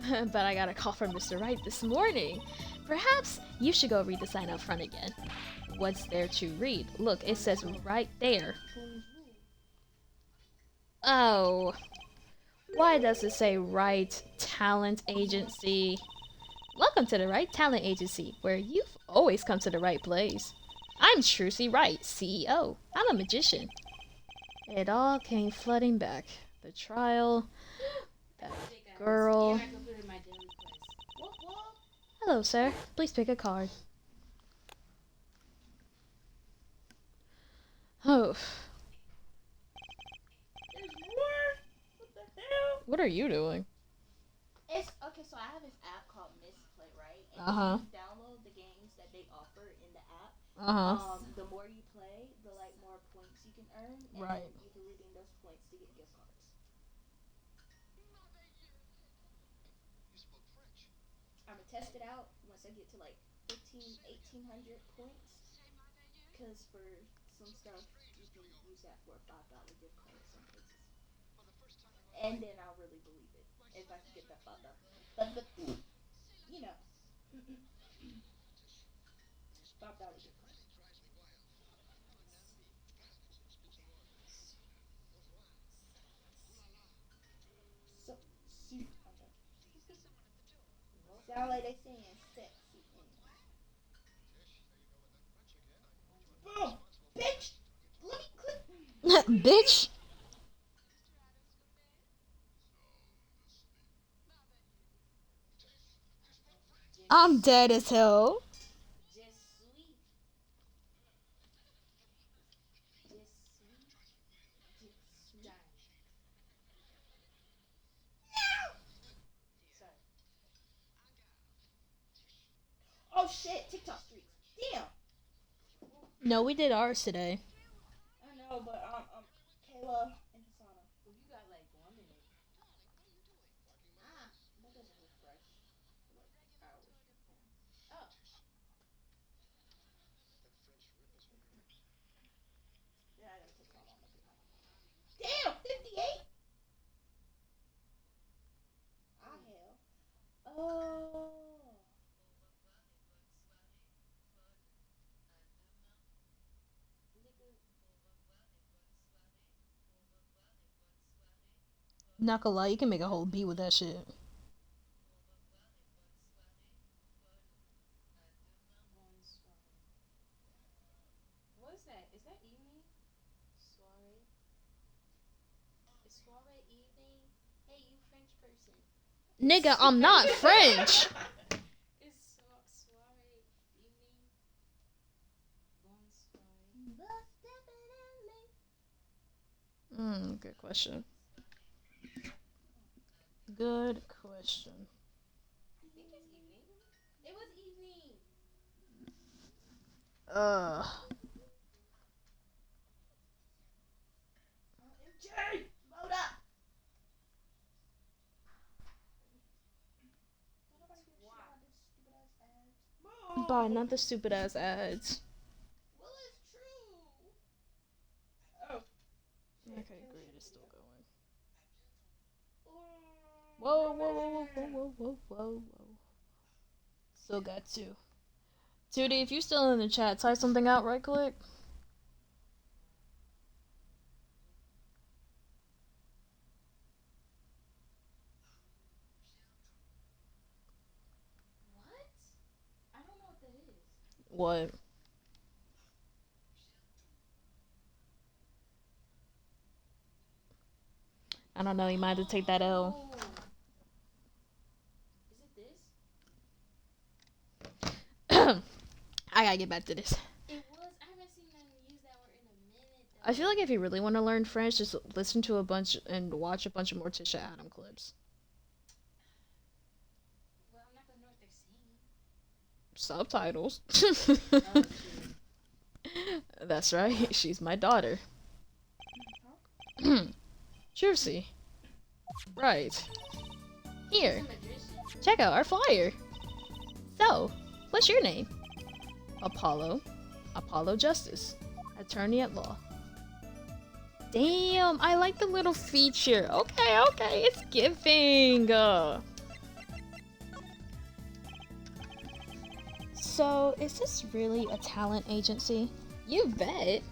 but I got a call from Mr. Wright this morning. Perhaps you should go read the sign up front again. What's there to read? Look, it says right there. Oh. Why does it say Wright Talent Agency? Welcome to the Wright Talent Agency, where you've always come to the right place. I'm Trucy Wright, CEO. I'm a magician. It all came flooding back. The trial, that girl. And I completed my daily quest. What? Hello, sir. Please pick a card. Oh. There's more? What the hell? What are you doing? It's okay, so I have this app called Misplay, right? And Uh-huh. you download the games that they offer in the app. Uh-huh. The more you play, the more points you can earn. And Right. you can redeem those points to get gift cards. I'm gonna test it out once I get to 1,800 points. Because for some stuff, you can use that for a $5 gift card some places. And then I'll really believe it if I can get that $5. But you know, $5 gift card. So, sound like they saying sexy. Boom, bitch. Let me click. Bitch! I'm dead as hell. Just sweet. Die. Sorry. Oh shit, TikTok streaks. Damn. No, we did ours today. I know, but Kayla and Hasana. Well, you got like 1 minute. That doesn't refresh for hours. Oh. Yeah, I gotta take my mom to get home. Damn, 58. Hell. Oh. Not gonna lie, you can make a whole beat with that shit. What is that? Is that evening? Soiree? Is soiree evening? Hey, you French person. Nigga, I'm not French. Is soiree evening? Bonsoir. Good question. Good question. I think it's evening. It was evening. OMG! Load up! Bye, not the stupid ass ads. Well, it's true. Oh. Okay, great, it's still going. Whoa, whoa, whoa, whoa, whoa, whoa, whoa, whoa. Still got two. Tootie, if you're still in the chat, type something out right quick. What? I don't know what that is. What? I don't know, you might have to take that L. Oh. Is it this? I gotta get back to this. It was. I haven't seen them use that word in a minute. I feel like if you really want to learn French, just listen to a bunch and watch a bunch of Morticia Adam clips. Well, I'm not gonna know what they're saying. Subtitles. Oh, shoot. That's right, she's my daughter. Juicy. Right. Here, check out our flyer. So, what's your name? Apollo. Apollo Justice. Attorney at law. Damn, I like the little feature. Okay, it's giving. So, is this really a talent agency? You bet.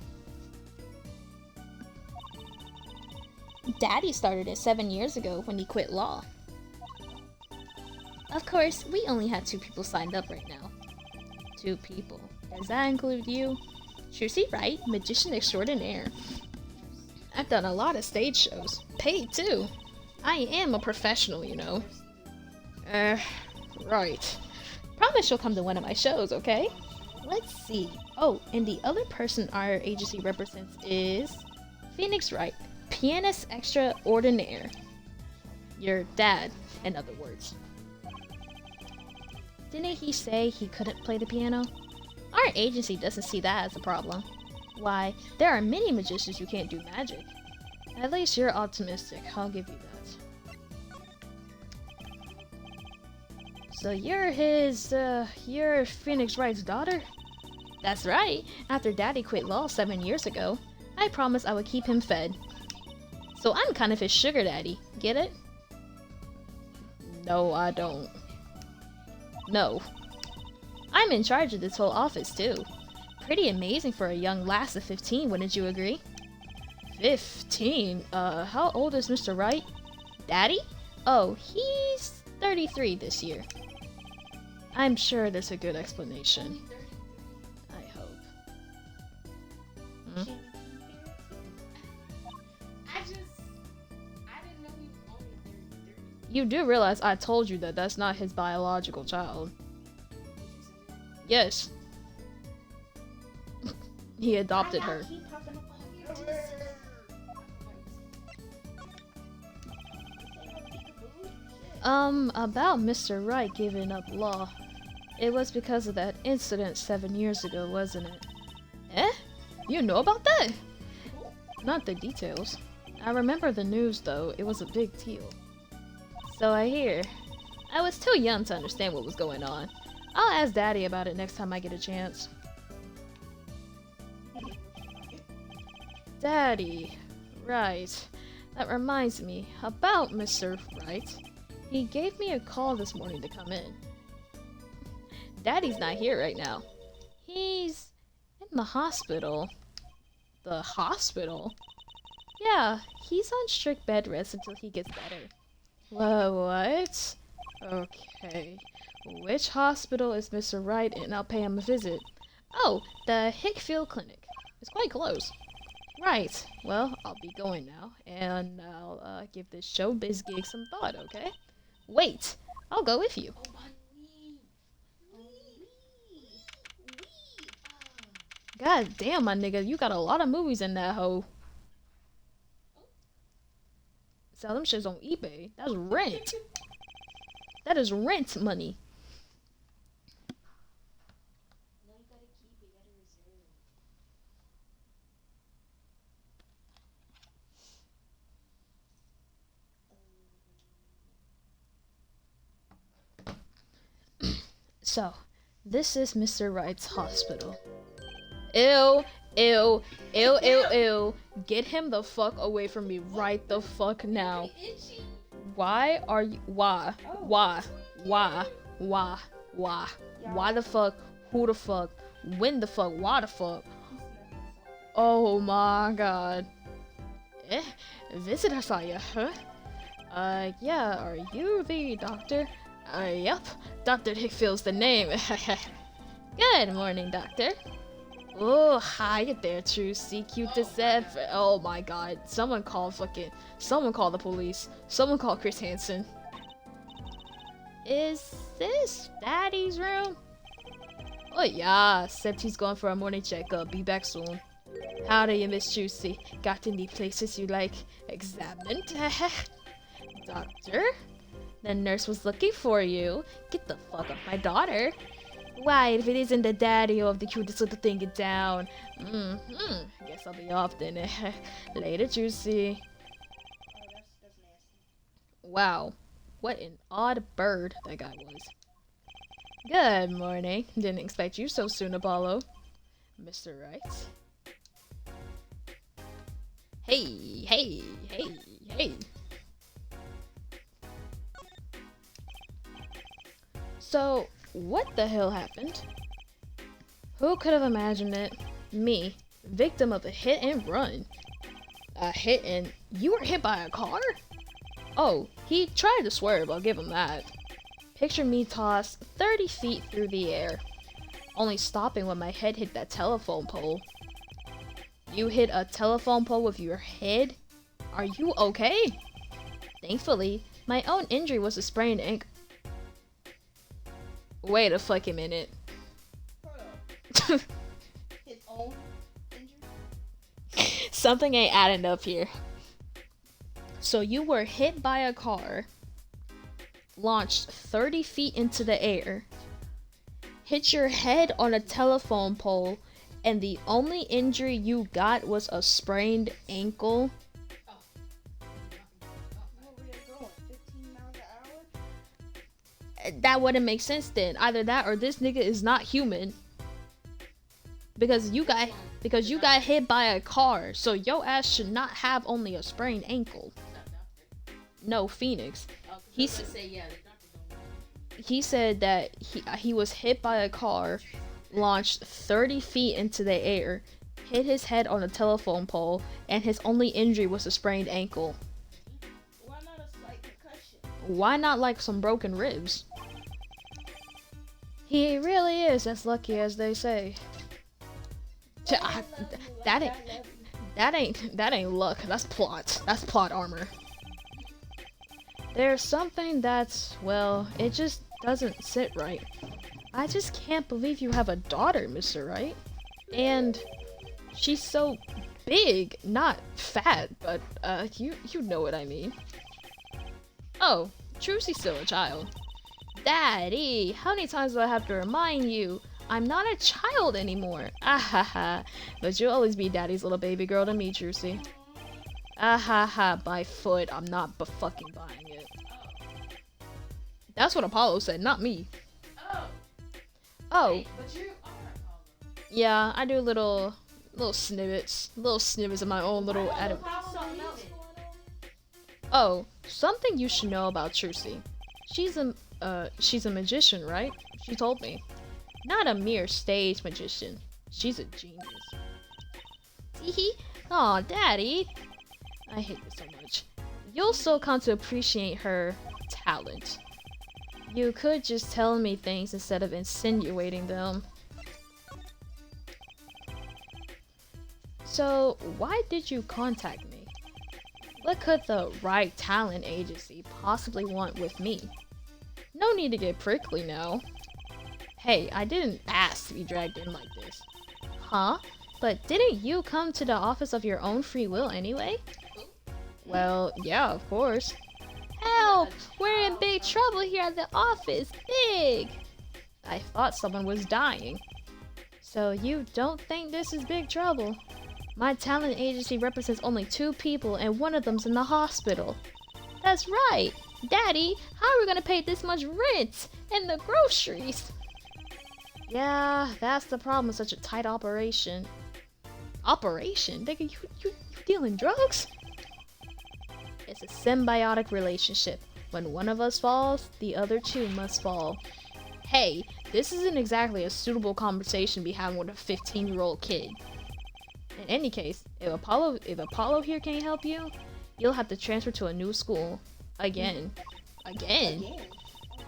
Daddy started it 7 years ago when he quit law. Of course, we only had 2 people signed up right now. 2 people. Does that include you? Trucy Wright, magician extraordinaire. I've done a lot of stage shows. Paid too. I am a professional, you know. Right. Promise you'll come to one of my shows, okay? Let's see. Oh, and the other person our agency represents is Phoenix Wright, pianist extraordinaire. Your dad, in other words. Didn't he say he couldn't play the piano? Our agency doesn't see that as a problem. Why, there are many magicians who can't do magic. At least you're optimistic, I'll give you that. So you're Phoenix Wright's daughter? That's right. After Daddy quit law 7 years ago, I promised I would keep him fed. So I'm kind of his sugar daddy. Get it? No, I don't. No. I'm in charge of this whole office too. Pretty amazing for a young lass of 15, wouldn't you agree? 15? How old is Mr. Wright? Daddy? Oh, he's 33 this year. I'm sure there's a good explanation. I hope. I didn't know he was only 33. You do realize I told you that that's not his biological child. Yes. He adopted her. About Mr. Wright giving up law. It was because of that incident 7 years ago, wasn't it? Eh? You know about that? Not the details. I remember the news though, it was a big deal. So I hear. I was too young to understand what was going on. I'll ask Daddy about it next time I get a chance. Daddy. Right. That reminds me about Mr. Wright. He gave me a call this morning to come in. Daddy's not here right now. He's in the hospital. The hospital? Yeah, he's on strict bed rest until he gets better. Whoa, what? Okay. Which hospital is Mr. Wright in? I'll pay him a visit. Oh, the Hickfield Clinic. It's quite close. Right. Well, I'll be going now, and I'll give this showbiz gig some thought, okay? Wait, I'll go with you. God damn, my nigga, you got a lot of movies in that hoe. Sell them shits on eBay. That's rent. That is rent money. No, you gotta keep it. You gotta reserve. So, this is Mr. Wright's hospital. Ew, ew, ew, ew, ew. Get him the fuck away from me right the fuck now. Why are you, why the fuck, who the fuck, when the fuck, why the fuck? Oh my god. Visitor saw ya, huh? Yeah, are you the doctor? Yep, Dr. Hickfield's the name. Good morning, doctor. Oh, hi there, Trucy, cute as ever. Oh my god, someone call the police. Someone call Chris Hansen. Is this Daddy's room? Oh yeah, except he's going for a morning checkup. Be back soon. How do you, Miss Trucy? Got any places you like examined? Doctor? The nurse was looking for you. Get the fuck off my daughter. Why, if it isn't the daddy of the cutest little thing, get down. Guess I'll be off then. Later, Juicy. Oh, that's nasty. Wow, what an odd bird that guy was. Good morning. Didn't expect you so soon, Apollo. Mr. Wright. Hey. So, what the hell happened? Who could have imagined it? Me, victim of a hit and run. A hit and... You were hit by a car? Oh, he tried to swerve, I'll give him that. Picture me tossed 30 feet through the air, only stopping when my head hit that telephone pole. You hit a telephone pole with your head? Are you okay? Thankfully, my own injury was a sprained ankle. Wait a fucking minute. Hold up. His own injury? Something ain't adding up here. So you were hit by a car, launched 30 feet into the air, hit your head on a telephone pole, and the only injury you got was a sprained ankle? Where were they going? 15 miles an hour? That wouldn't make sense then. Either that or this nigga is not human. Because you got hit by a car, so your ass should not have only a sprained ankle. No, Phoenix. He said that he was hit by a car, launched 30 feet into the air, hit his head on a telephone pole, and his only injury was a sprained ankle. Why not a slight concussion? Why not like some broken ribs? He really is as lucky as they say. That ain't luck. That's plot. That's plot armor. There's something that's, well, it just doesn't sit right. I just can't believe you have a daughter, Mr. Wright. And she's so big, not fat, but you know what I mean. Oh, Trucy's still a child. Daddy, how many times do I have to remind you? I'm not a child anymore. Ahaha. But you'll always be Daddy's little baby girl to me, Trucy. Ahaha, by foot. I'm not fucking buying it. That's what Apollo said, not me. Oh. Wait, but you are Apollo. Yeah, I do little snippets of my own little edit. Something else going on? Oh, something you should know about Trucy. She's a magician, right? She told me. Not a mere stage magician. She's a genius. Teehee. Aw, Daddy. I hate this so much. You'll still come to appreciate her talent. You could just tell me things instead of insinuating them. So, why did you contact me? What could the right talent agency possibly want with me? No need to get prickly now. Hey, I didn't ask to be dragged in like this. Huh? But didn't you come to the office of your own free will anyway? Well, yeah, of course. Help! We're in big trouble here at the office. Big! I thought someone was dying. So you don't think this is big trouble? My talent agency represents only 2 people and one of them's in the hospital. That's right! Daddy, how are we gonna pay this much rent and the groceries? Yeah, that's the problem with such a tight operation. Operation? Nigga, you dealing drugs? It's a symbiotic relationship. When one of us falls, the other 2 must fall. Hey, this isn't exactly a suitable conversation to be having with a 15-year-old kid. In any case, if Apollo here can't help you, you'll have to transfer to a new school. Again.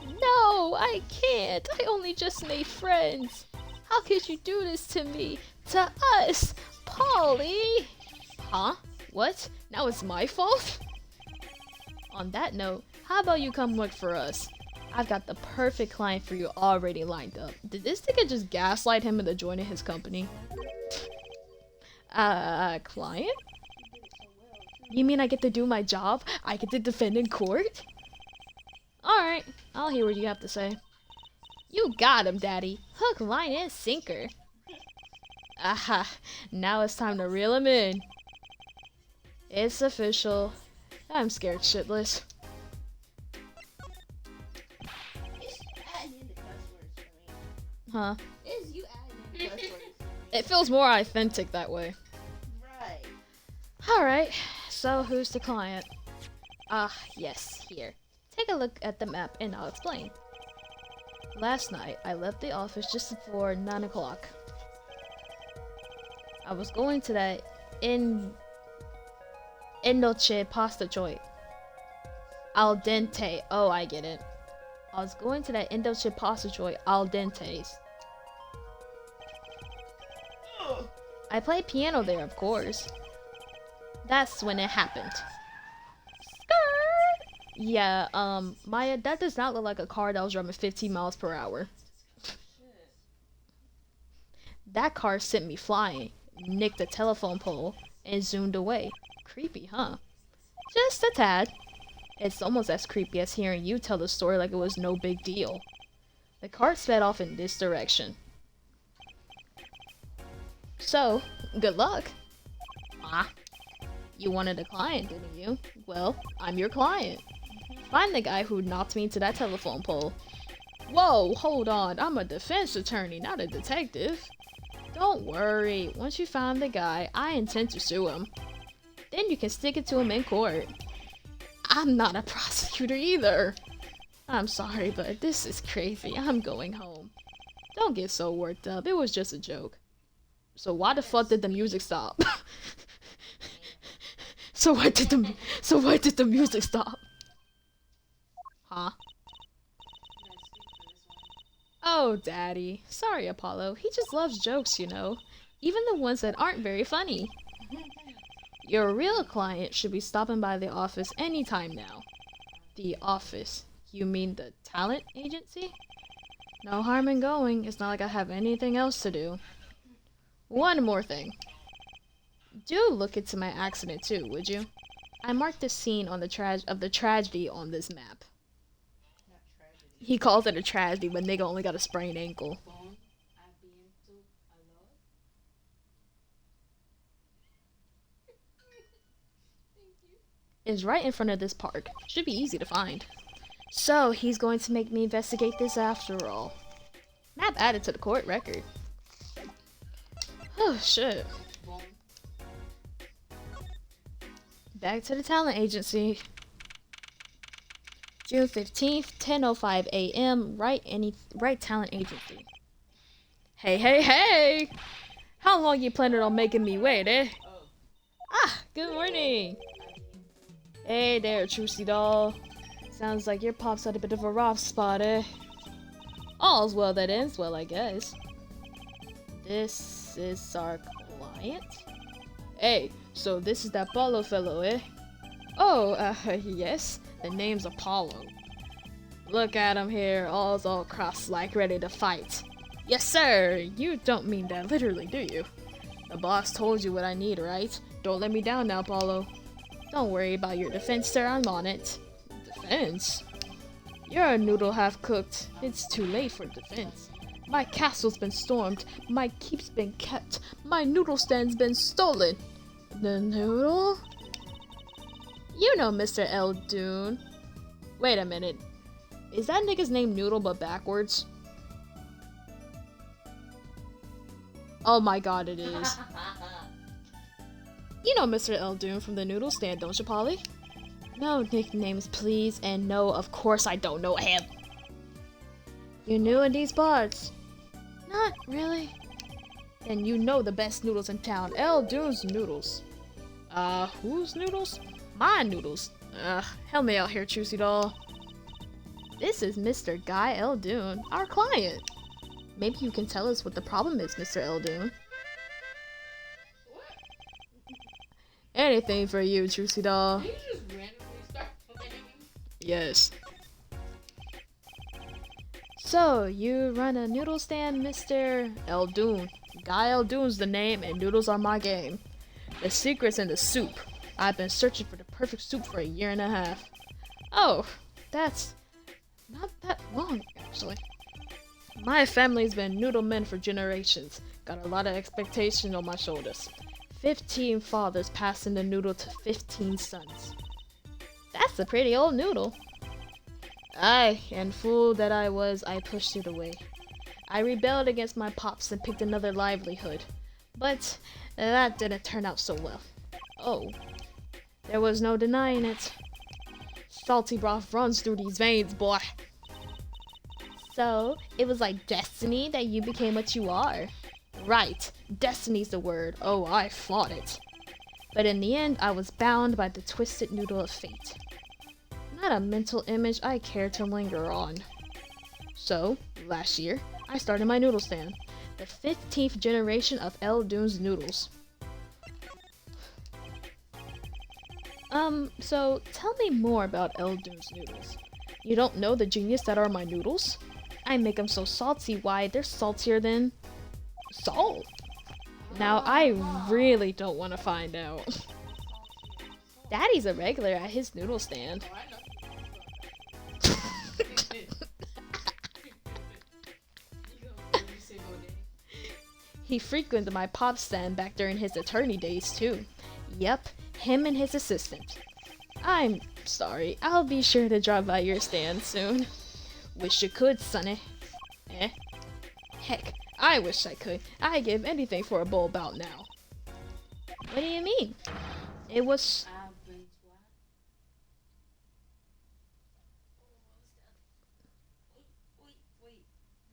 No, I can't. I only just made friends. How could you do this to me? To us, Polly? Huh? What? Now it's my fault? On that note, how about you come work for us? I've got the perfect client for you already lined up. Did this nigga just gaslight him into joining his company? Client? You mean I get to do my job? I get to defend in court? Alright, I'll hear what you have to say. You got him, Daddy. Hook, line, and sinker. Aha, now it's time to reel him in. It's official. I'm scared shitless. It's adding in the cuss words for me. Huh? It's you adding in the cuss words. It feels more authentic that way. Right. Alright, so who's the client? Yes, here. Take a look at the map and I'll explain. Last night, I left the office just before 9 o'clock. I was going to that Indoche pasta joint. Al dente. Oh, I get it. I was going to that Indoche pasta joint al dente's. I played piano there, of course. That's when it happened. Skirt! Yeah, Maya, that does not look like a car that was driving 15 miles per hour. That car sent me flying, nicked a telephone pole, and zoomed away. Creepy, huh? Just a tad. It's almost as creepy as hearing you tell the story like it was no big deal. The car sped off in this direction. So, good luck. Ah, you wanted a client, didn't you? Well, I'm your client. Find the guy who knocked me into that telephone pole. Whoa, hold on. I'm a defense attorney, not a detective. Don't worry. Once you find the guy, I intend to sue him. Then you can stick it to him in court. I'm not a prosecutor either. I'm sorry, but this is crazy. I'm going home. Don't get so worked up. It was just a joke. So why the fuck did the music stop? So why did the music stop? Huh? Oh, Daddy. Sorry, Apollo. He just loves jokes, you know. Even the ones that aren't very funny. Your real client should be stopping by the office anytime now. The office? You mean the talent agency? No harm in going. It's not like I have anything else to do. One more thing. Do look into my accident too, would you? I marked the scene on the tragedy on this map. He calls it a tragedy, but nigga only got a sprained ankle. It's right in front of this park. Should be easy to find. So, he's going to make me investigate this after all. Map added to the court record. Oh, shit. Back to the talent agency. June 15th, 10:05 a.m. Right talent agency. Hey! How long you planning on making me wait, eh? Ah, good morning. Hey there, Trucy doll. Sounds like your pop's had a bit of a rough spot, eh? All's well that ends well, I guess. This is our client? Hey, so this is that Apollo fellow, eh? Oh, yes. The name's Apollo. Look at him here, all crossed like ready to fight. Yes, sir! You don't mean that literally, do you? The boss told you what I need, right? Don't let me down now, Apollo. Don't worry about your defense, sir. I'm on it. Defense? You're a noodle half-cooked. It's too late for defense. My castle's been stormed. My keep's been kept. My noodle stand's been stolen. The noodle? You know Mr. Eldoon. Wait a minute. Is that nigga's name Noodle but backwards? Oh my god, it is. You know Mr. Eldoon from the noodle stand, don't you, Polly? No nicknames, please, and no, of course I don't know him. You new in these parts? Not really. And you know the best noodles in town, Eldoon's noodles. Whose noodles? My noodles. Help me out here, Trucy doll. This is Mr. Guy Eldoon, our client. Maybe you can tell us what the problem is, Mr. Eldoon. Anything for you, Trucy doll. Did you just randomly start playing? Yes. So, you run a noodle stand, Mr. Eldoon. Guy Eldoon's the name, and noodles are my game. The secret's in the soup. I've been searching for the perfect soup for 1.5 years. Oh, that's not that long, actually. My family's been noodle men for generations. Got a lot of expectation on my shoulders. 15 fathers passing the noodle to 15 sons. That's a pretty old noodle. Aye, and fool that I was, I pushed it away. I rebelled against my pops and picked another livelihood. But that didn't turn out so well. Oh, there was no denying it. Salty broth runs through these veins, boy. So, it was like destiny that you became what you are. Right, destiny's the word. Oh, I fought it. But in the end, I was bound by the twisted noodle of fate. Not a mental image I care to linger on. So, last year, I started my noodle stand. The 15th generation of El Dune's noodles. So tell me more about El Dune's noodles. You don't know the genius that are my noodles? I make them so salty, why, they're saltier than salt. Now, I really don't want to find out. Daddy's a regular at his noodle stand. He frequented my pop stand back during his attorney days, too. Yep, him and his assistant. I'm sorry, I'll be sure to drop by your stand soon. Wish you could, sonny. Eh? Heck, I wish I could. I'd give anything for a bowl bout now. What do you mean? It was...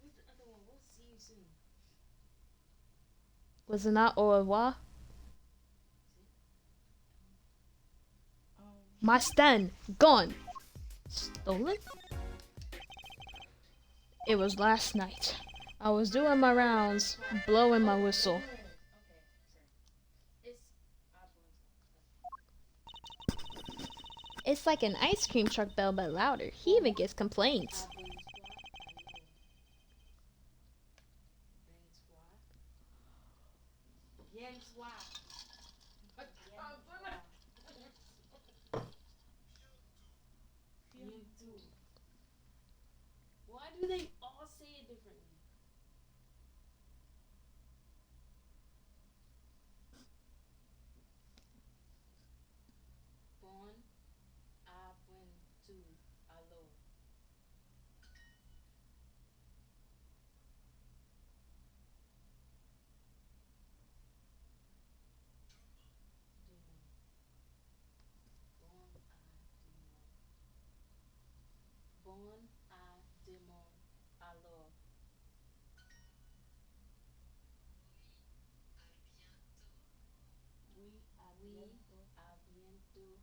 What's the other one? We'll see you soon. Was it not au revoir? My stand, gone. Stolen? It was last night. I was doing my rounds, blowing my whistle. It's like an ice cream truck bell, but louder. He even gets complaints. Why do they all say it differently? Bon aventu alo. Bon ademo alo. Oui, a bientôt.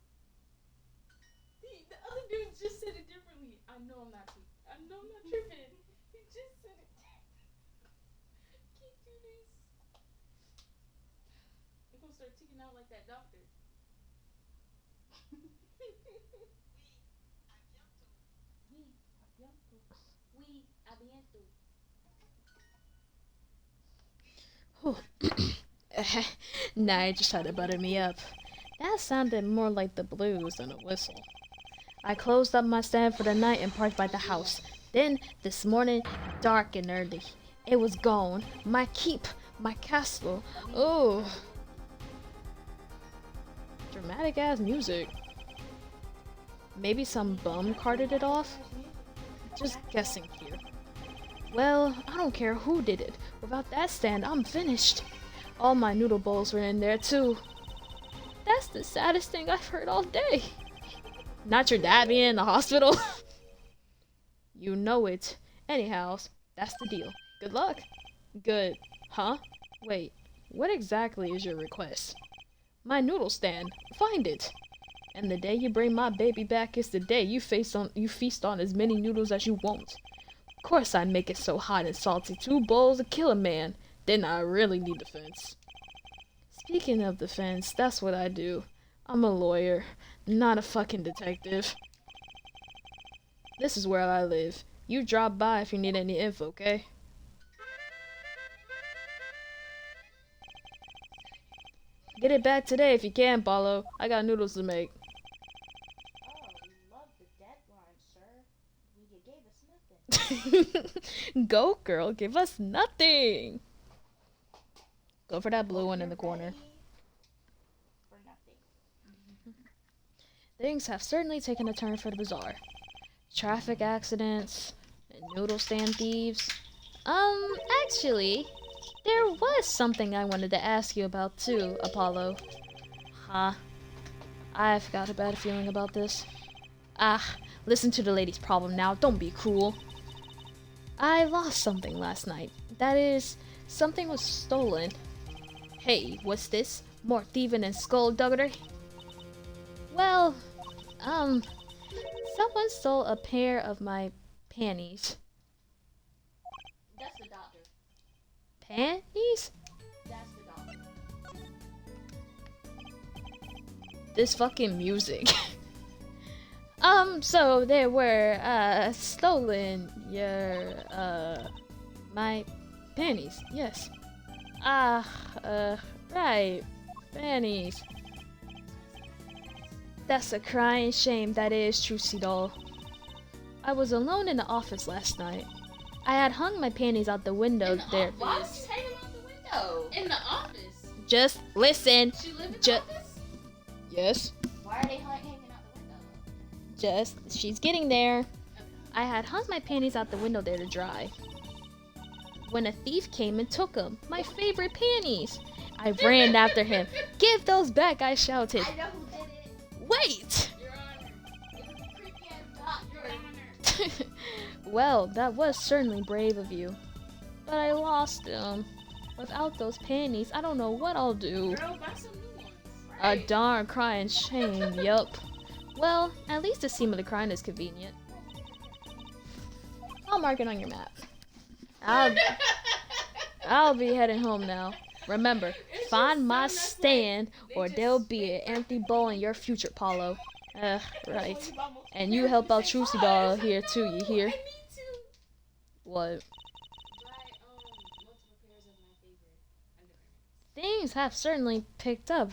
The other dude just said it differently. I know I'm not tripping. He just said it. Can't do this. I'm gonna start ticking out like that doctor. Oui, a bientôt. Oui, a bientôt. Nah, you just tried to butter me up. That sounded more like the blues than a whistle. I closed up my stand for the night and parked by the house. Then, this morning, dark and early, it was gone. My keep, my castle. Oh. Dramatic ass music. Maybe some bum carted it off? Just guessing here. Well, I don't care who did it. Without that stand, I'm finished. All my noodle bowls were in there too. That's the saddest thing I've heard all day. Not your dad being in the hospital? You know it. Anyhow, that's the deal. Good luck. Good. Huh? Wait, what exactly is your request? My noodle stand. Find it. And the day you bring my baby back is the day you feast on as many noodles as you want. Of course I make it so hot and salty 2 bowls to kill a man. Then I really need defense. Speaking of defense, that's what I do. I'm a lawyer, not a fucking detective. This is where I live. You drop by if you need any info, okay? Get it back today if you can, Paulo. I got noodles to make. Oh, we love the deadline, sir. You gave us nothing. Go, girl. Give us nothing. Go for that blue one in the corner. Ready for nothing. Things have certainly taken a turn for the bizarre. Traffic accidents, and noodle stand thieves. Actually, there was something I wanted to ask you about too, Apollo. Huh? I've got a bad feeling about this. Listen to the lady's problem now. Don't be cruel. I lost something last night. That is, Something was stolen. Hey, what's this? More thieving and skullduggery? Well, someone stole a pair of my panties. That's the doctor. Panties? That's the doctor. This fucking music. So they were, stolen your, my panties, yes. Right, panties. That's a crying shame, that is, Trucy doll. I was alone in the office last night. I had hung my panties out the window there. Why would you hang them out the window? In the office. Just listen. She live in the Ju- office? Yes. Why are they hanging out the window? She's getting there. I had hung my panties out the window there to dry. When a thief came and took them, my favorite panties. I ran after him. Give those back, I shouted. I know who did it. Wait! Your Honor. It was a creepy ass Your doctor. Honor. Well, that was certainly brave of you. But I lost them. Without those panties, I don't know what I'll do. Girl, buy some new ones. A darn crying shame, yup. Well, at least the scene of the crying is convenient. I'll mark it on your map. I'll be heading home now. Remember, find my stand or there'll be an empty bowl in your future, Paulo. Right. And you help out Trucy doll here too, you hear? I need to What? buy multiple pairs of my favorite undergarments. Things have certainly picked up.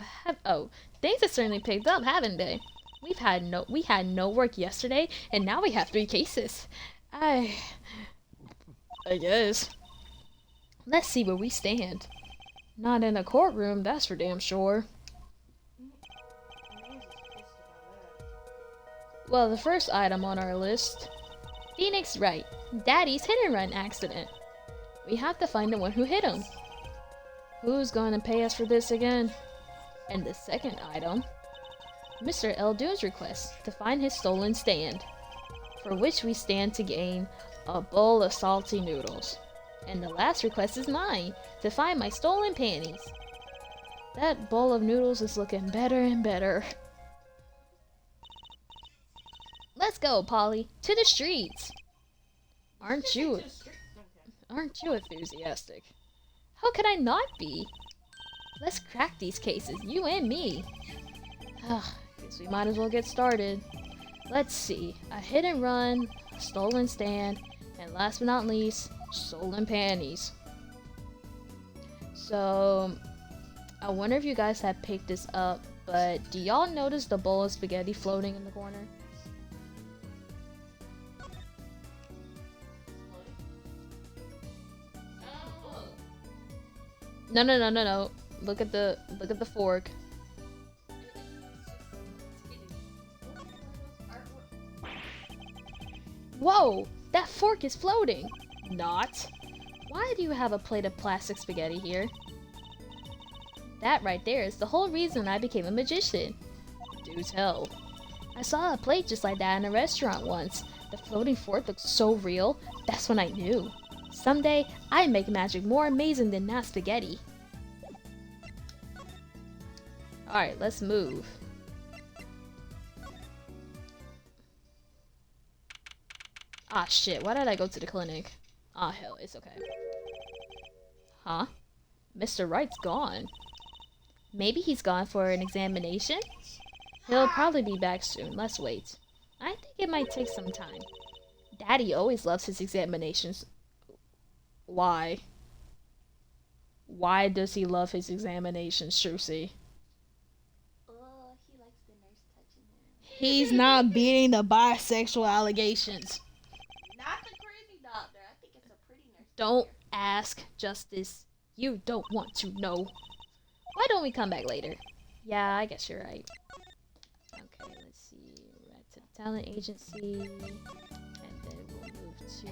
Things have certainly picked up, haven't they? We had no work yesterday, and now we have 3 cases. I guess. Let's see where we stand. Not in a courtroom, that's for damn sure. Well, the first item on our list. Phoenix Wright, Daddy's hit and run accident. We have to find the one who hit him. Who's going to pay us for this again? And the second item. Mr. Eldune's request to find his stolen stand. For which we stand to gain a bowl of salty noodles. And the last request is mine, to find my stolen panties. That bowl of noodles is looking better and better. Let's go, Polly, to the streets. Aren't you enthusiastic? How could I not be? Let's crack these cases, you and me. Guess we might as well get started. Let's see, a hit and run, a stolen stand, and last but not least, stolen panties. So, I wonder if you guys have picked this up, but do y'all notice the bowl of spaghetti floating in the corner? Oh. No. Look at the fork. Whoa! That fork is floating! Not. Why do you have a plate of plastic spaghetti here? That right there is the whole reason I became a magician. Do tell. I saw a plate just like that in a restaurant once. The floating fork looked so real, that's when I knew. Someday, I make magic more amazing than that spaghetti. Alright, let's move. Ah shit, why did I go to the clinic? Ah hell, it's okay. Huh? Mr. Wright's gone. Maybe he's gone for an examination? He'll probably be back soon, let's wait. I think it might take some time. Daddy always loves his examinations. Why? Why does he love his examinations, Trucy? Oh, he likes the nurse touching him. He's not beating the bisexual allegations. Not the crazy doctor. I think it's a pretty nurse. Don't ask, Justice. You don't want to know. Why don't we come back later? Yeah, I guess you're right. Okay, let's see. Back to the talent agency. And then we'll move to the...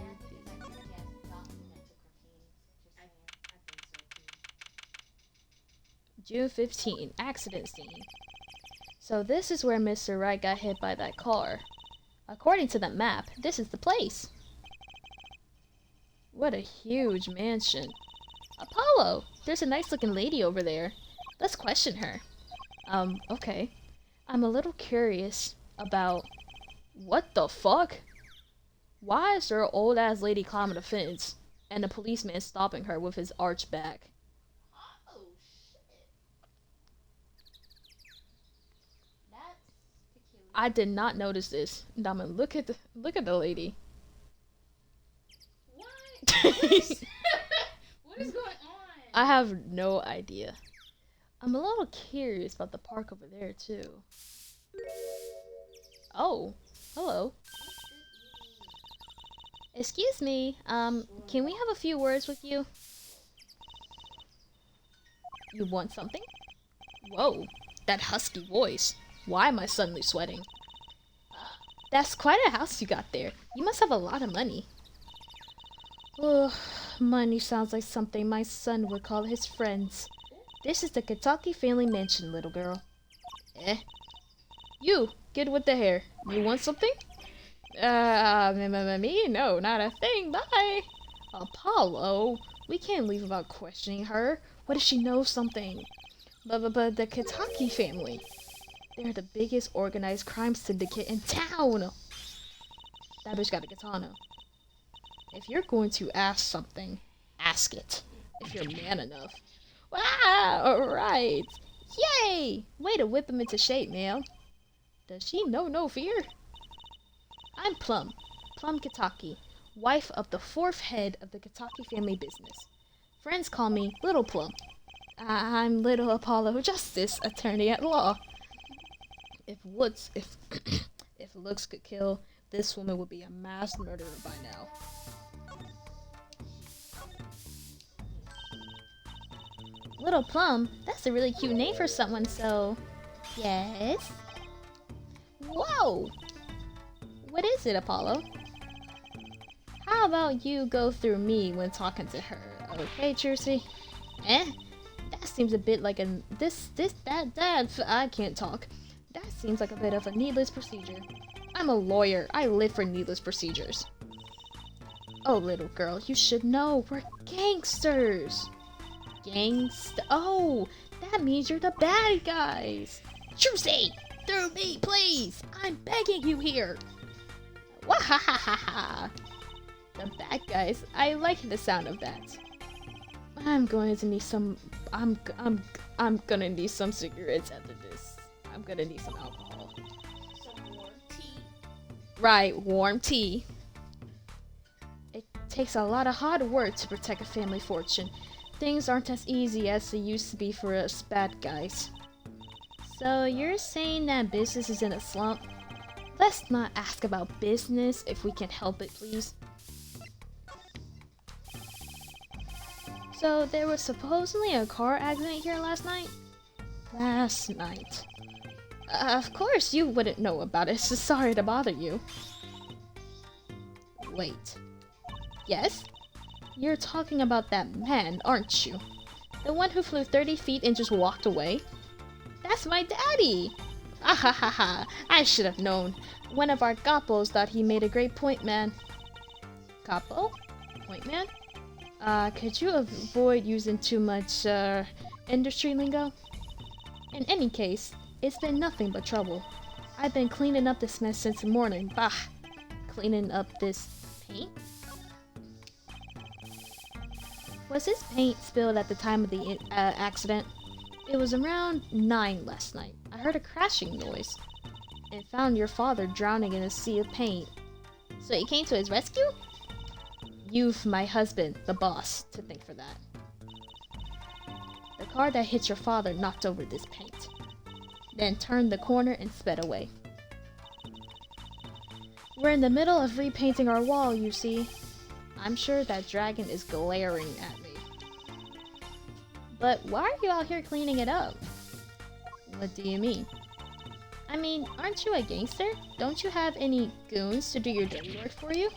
June 15, accident scene. So this is where Mr. Wright got hit by that car. According to the map, this is the place. What a huge mansion. A Apollo, there's a nice looking lady over there. Let's question her. Okay. I'm a little curious about... What the fuck? Why is there an old ass lady climbing a fence and a policeman stopping her with his arched back? Oh shit. That's peculiar. I did not notice this. Diamond, look at the lady. What? What is going on? I have no idea. I'm a little curious about the park over there too. Oh, hello. Excuse me, can we have a few words with you? You want something? Whoa, that husky voice. Why am I suddenly sweating? That's quite a house you got there. You must have a lot of money. Oh, money sounds like something my son would call his friends. This is the Kentucky family mansion, little girl. You, get with the hair. You want something? Me? No, not a thing. Bye. Apollo, we can't leave without questioning her. What if she knows something? But the Kentucky family. They're the biggest organized crime syndicate in town. That bitch got a katana. If you're going to ask something, ask it. If you're man enough. Wow, alright. Yay! Way to whip him into shape, man. Does she know no fear? I'm Plum Kentucky, wife of the 4th head of the Kentucky family business. Friends call me Little Plum. I'm Little Apollo Justice, attorney at law. If looks could kill, this woman would be a mass murderer by now. Little Plum? That's a really cute name for someone, so... Yes? Whoa! What is it, Apollo? How about you go through me when talking to her, okay, Jersey? That seems a bit like a... I can't talk. That seems like a bit of a needless procedure. I'm a lawyer. I live for needless procedures. Oh, little girl, you should know. We're gangsters. Oh, that means you're the bad guys. Jersey, through me, please. I'm begging you here. Wahahaha. The bad guys. I like the sound of that. I'm going to need some. I'm gonna need some cigarettes after this. I'm gonna need some alcohol. Some warm tea. Right, warm tea. It takes a lot of hard work to protect a family fortune. Things aren't as easy as they used to be for us bad guys. So you're saying that business is in a slump? Let's not ask about business if we can help it, please. So there was supposedly a car accident here last night? Last night. Of course you wouldn't know about it, so sorry to bother you. Wait. Yes? You're talking about that man, aren't you? The one who flew 30 feet and just walked away? That's my daddy! Ahaha, I should have known. One of our Gappos thought he made a great point man. Gappo? Point man? Could you avoid using too much, industry lingo? In any case, it's been nothing but trouble. I've been cleaning up this mess since the morning. Bah! Cleaning up this paint? Was this paint spilled at the time of the accident? It was around 9 last night. I heard a crashing noise and found your father drowning in a sea of paint. So he came to his rescue? You've my husband, the boss, to thank for that. The car that hit your father knocked over this paint, then turned the corner and sped away. We're in the middle of repainting our wall, you see. I'm sure that dragon is glaring at me. But why are you out here cleaning it up? What do you mean? I mean, aren't you a gangster? Don't you have any goons to do your dirty work for you?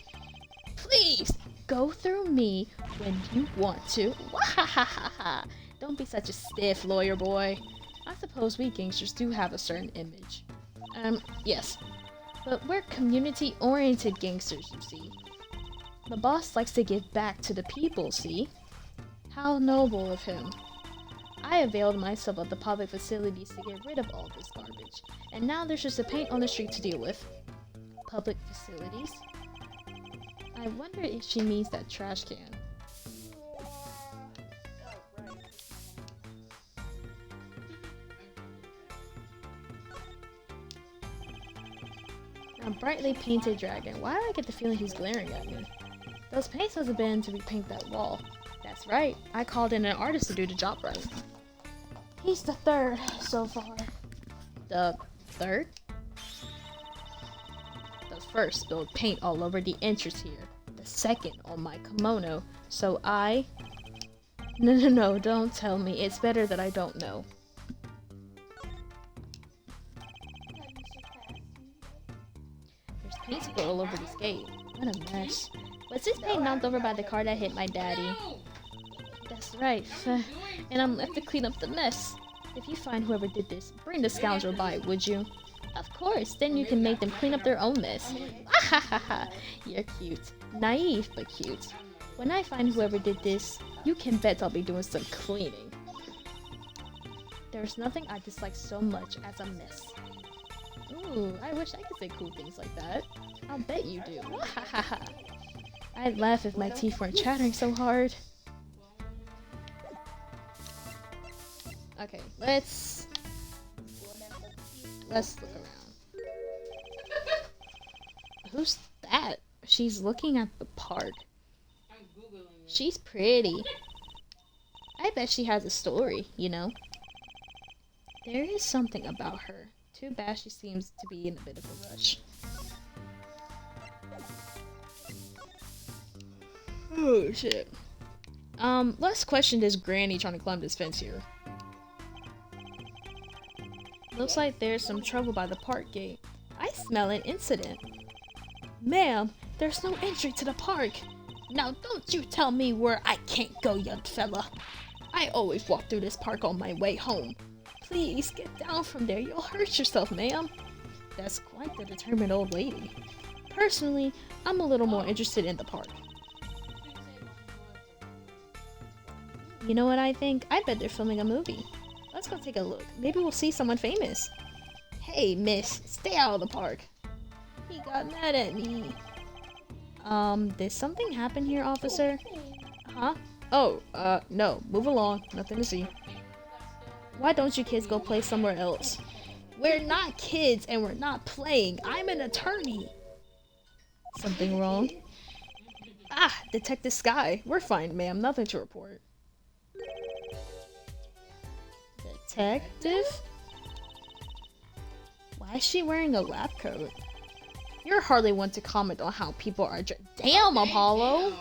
Please, go through me when you want to. Wahahaha! Don't be such a stiff, lawyer boy. I suppose we gangsters do have a certain image. Yes. But we're community-oriented gangsters, you see. The boss likes to give back to the people, see? How noble of him. I availed myself of the public facilities to get rid of all this garbage, and now there's just the paint on the street to deal with. Public facilities? I wonder if she means that trash can. A brightly painted dragon. Why do I get the feeling he's glaring at me? Those paints hasn't been to repaint that wall. That's right. I called in an artist to do the job right. He's the third so far. The third? The first spilled paint all over the entrance here. The second on my kimono. So I... No, don't tell me. It's better that I don't know. There's paint spilled all over this gate. What a mess. Was this paint knocked over by the car that hit my daddy? That's right. And I'm left to clean up the mess. If you find whoever did this, bring the scoundrel by, would you? Of course, then you can make them clean up their own mess. Ahaha, you're cute. Naive, but cute. When I find whoever did this, you can bet I'll be doing some cleaning. There's nothing I dislike so much as a mess. Ooh, I wish I could say cool things like that. I'll bet you do. I'd laugh if my teeth weren't chattering so hard. Okay, let's look around. Who's that? She's looking at the park. She's pretty. I bet she has a story, you know? There is something about her. Too bad she seems to be in a bit of a rush. Oh shit. Let's question this granny trying to climb this fence here. Looks like there's some trouble by the park gate. I smell an incident. Ma'am, there's no entry to the park. Now don't you tell me where I can't go, young fella. I always walk through this park on my way home. Please get down from there, you'll hurt yourself, ma'am. That's quite the determined old lady. Personally, I'm a little more interested in the park. You know what I think? I bet they're filming a movie. Let's go take a look. Maybe we'll see someone famous. Hey, miss, stay out of the park. He got mad at me. Did something happen here, officer? Huh? Oh, no. Move along. Nothing to see. Why don't you kids go play somewhere else? We're not kids and we're not playing. I'm an attorney. Something wrong? Ah, Detective Sky. We're fine, ma'am. Nothing to report. Detective? Why is she wearing a lab coat? You're hardly one to comment on how people are Damn, Apollo!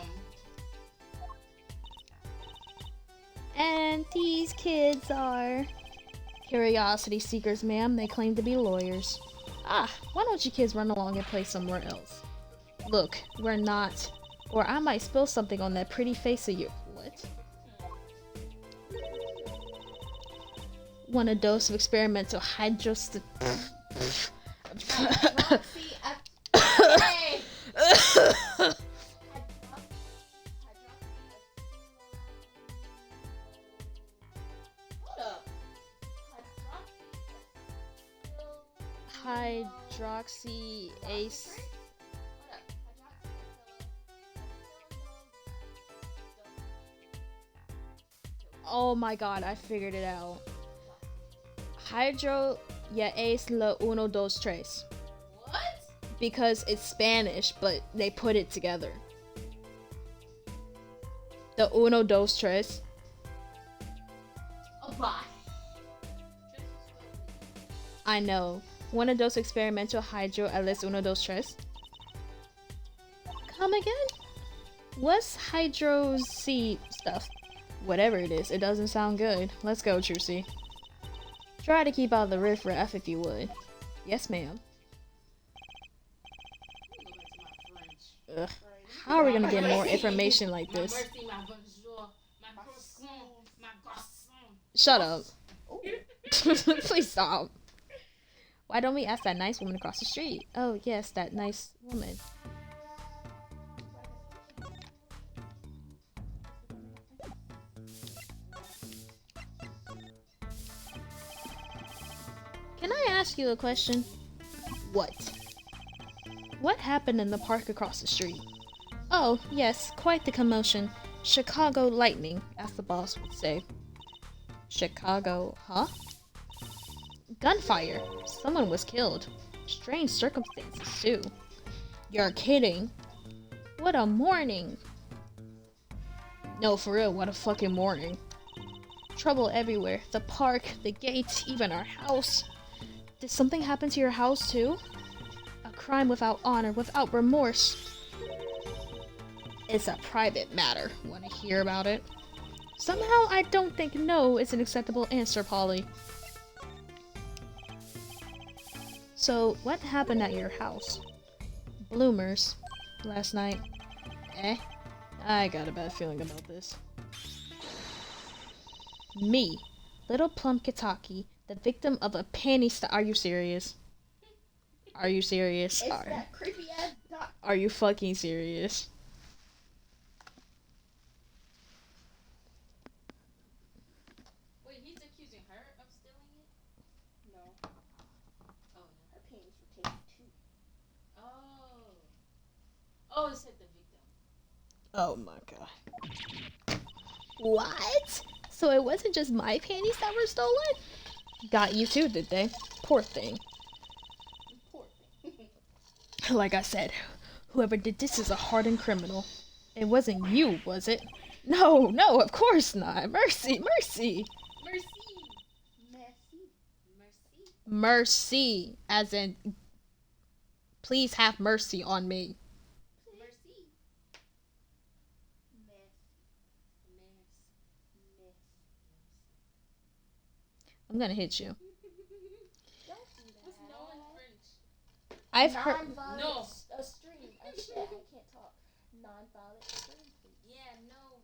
And these kids are... curiosity seekers, ma'am. They claim to be lawyers. Ah, why don't you kids run along and play somewhere else? Look, we're not... Or I might spill something on that pretty face of yours. What? Want a dose of experimental hydrost... Hydroxy ace. Oh my god, I figured it out. Hydro ya es la uno dos tres. What? Because it's Spanish, but they put it together. The uno dos tres. Oh, bye. I know. Una dos experimental hydro alias uno dos tres. Come again? What's hydroxy stuff? Whatever it is, it doesn't sound good. Let's go, Trucy. Try to keep out of the riffraff if you would. Yes, ma'am. Ugh. How are we gonna get more information like this? Shut up. Please stop. Why don't we ask that nice woman across the street? Oh, yes, that nice woman. ask you a question? What? What happened in the park across the street? Oh, yes, quite the commotion. Chicago lightning, as the boss would say. Chicago, huh? Gunfire. Someone was killed. Strange circumstances, too. You're kidding. What a morning. No, for real, what a fucking morning. Trouble everywhere. The park, the gates, even our house. Did something happen to your house, too? A crime without honor, without remorse. It's a private matter. Want to hear about it? Somehow I don't think no is an acceptable answer, Polly. So, what happened at your house? Bloomers. Last night. I got a bad feeling about this. Me. Little Plum Kitaki, the victim of a panty Are you serious? Are you serious? It's that creepy ass doc. Are you fucking serious? Wait, he's accusing her of stealing it? No, Oh, no. her panties were taken too. Oh. Oh, it said the victim. Oh my god. What? So it wasn't just my panties that were stolen? Got you too, did they? Poor thing. Poor thing. Like I said, whoever did this is a hardened criminal. It wasn't you, was it? No, of course not. Mercy. Mercy. Messy. Mercy. Mercy, as in, please have mercy on me. Mercy. I'm gonna hit you. Don't do that. What's no in French? I've heard. Non-violent No. stream. Shit, I can't talk. Non-violent stream, please. Yeah, no.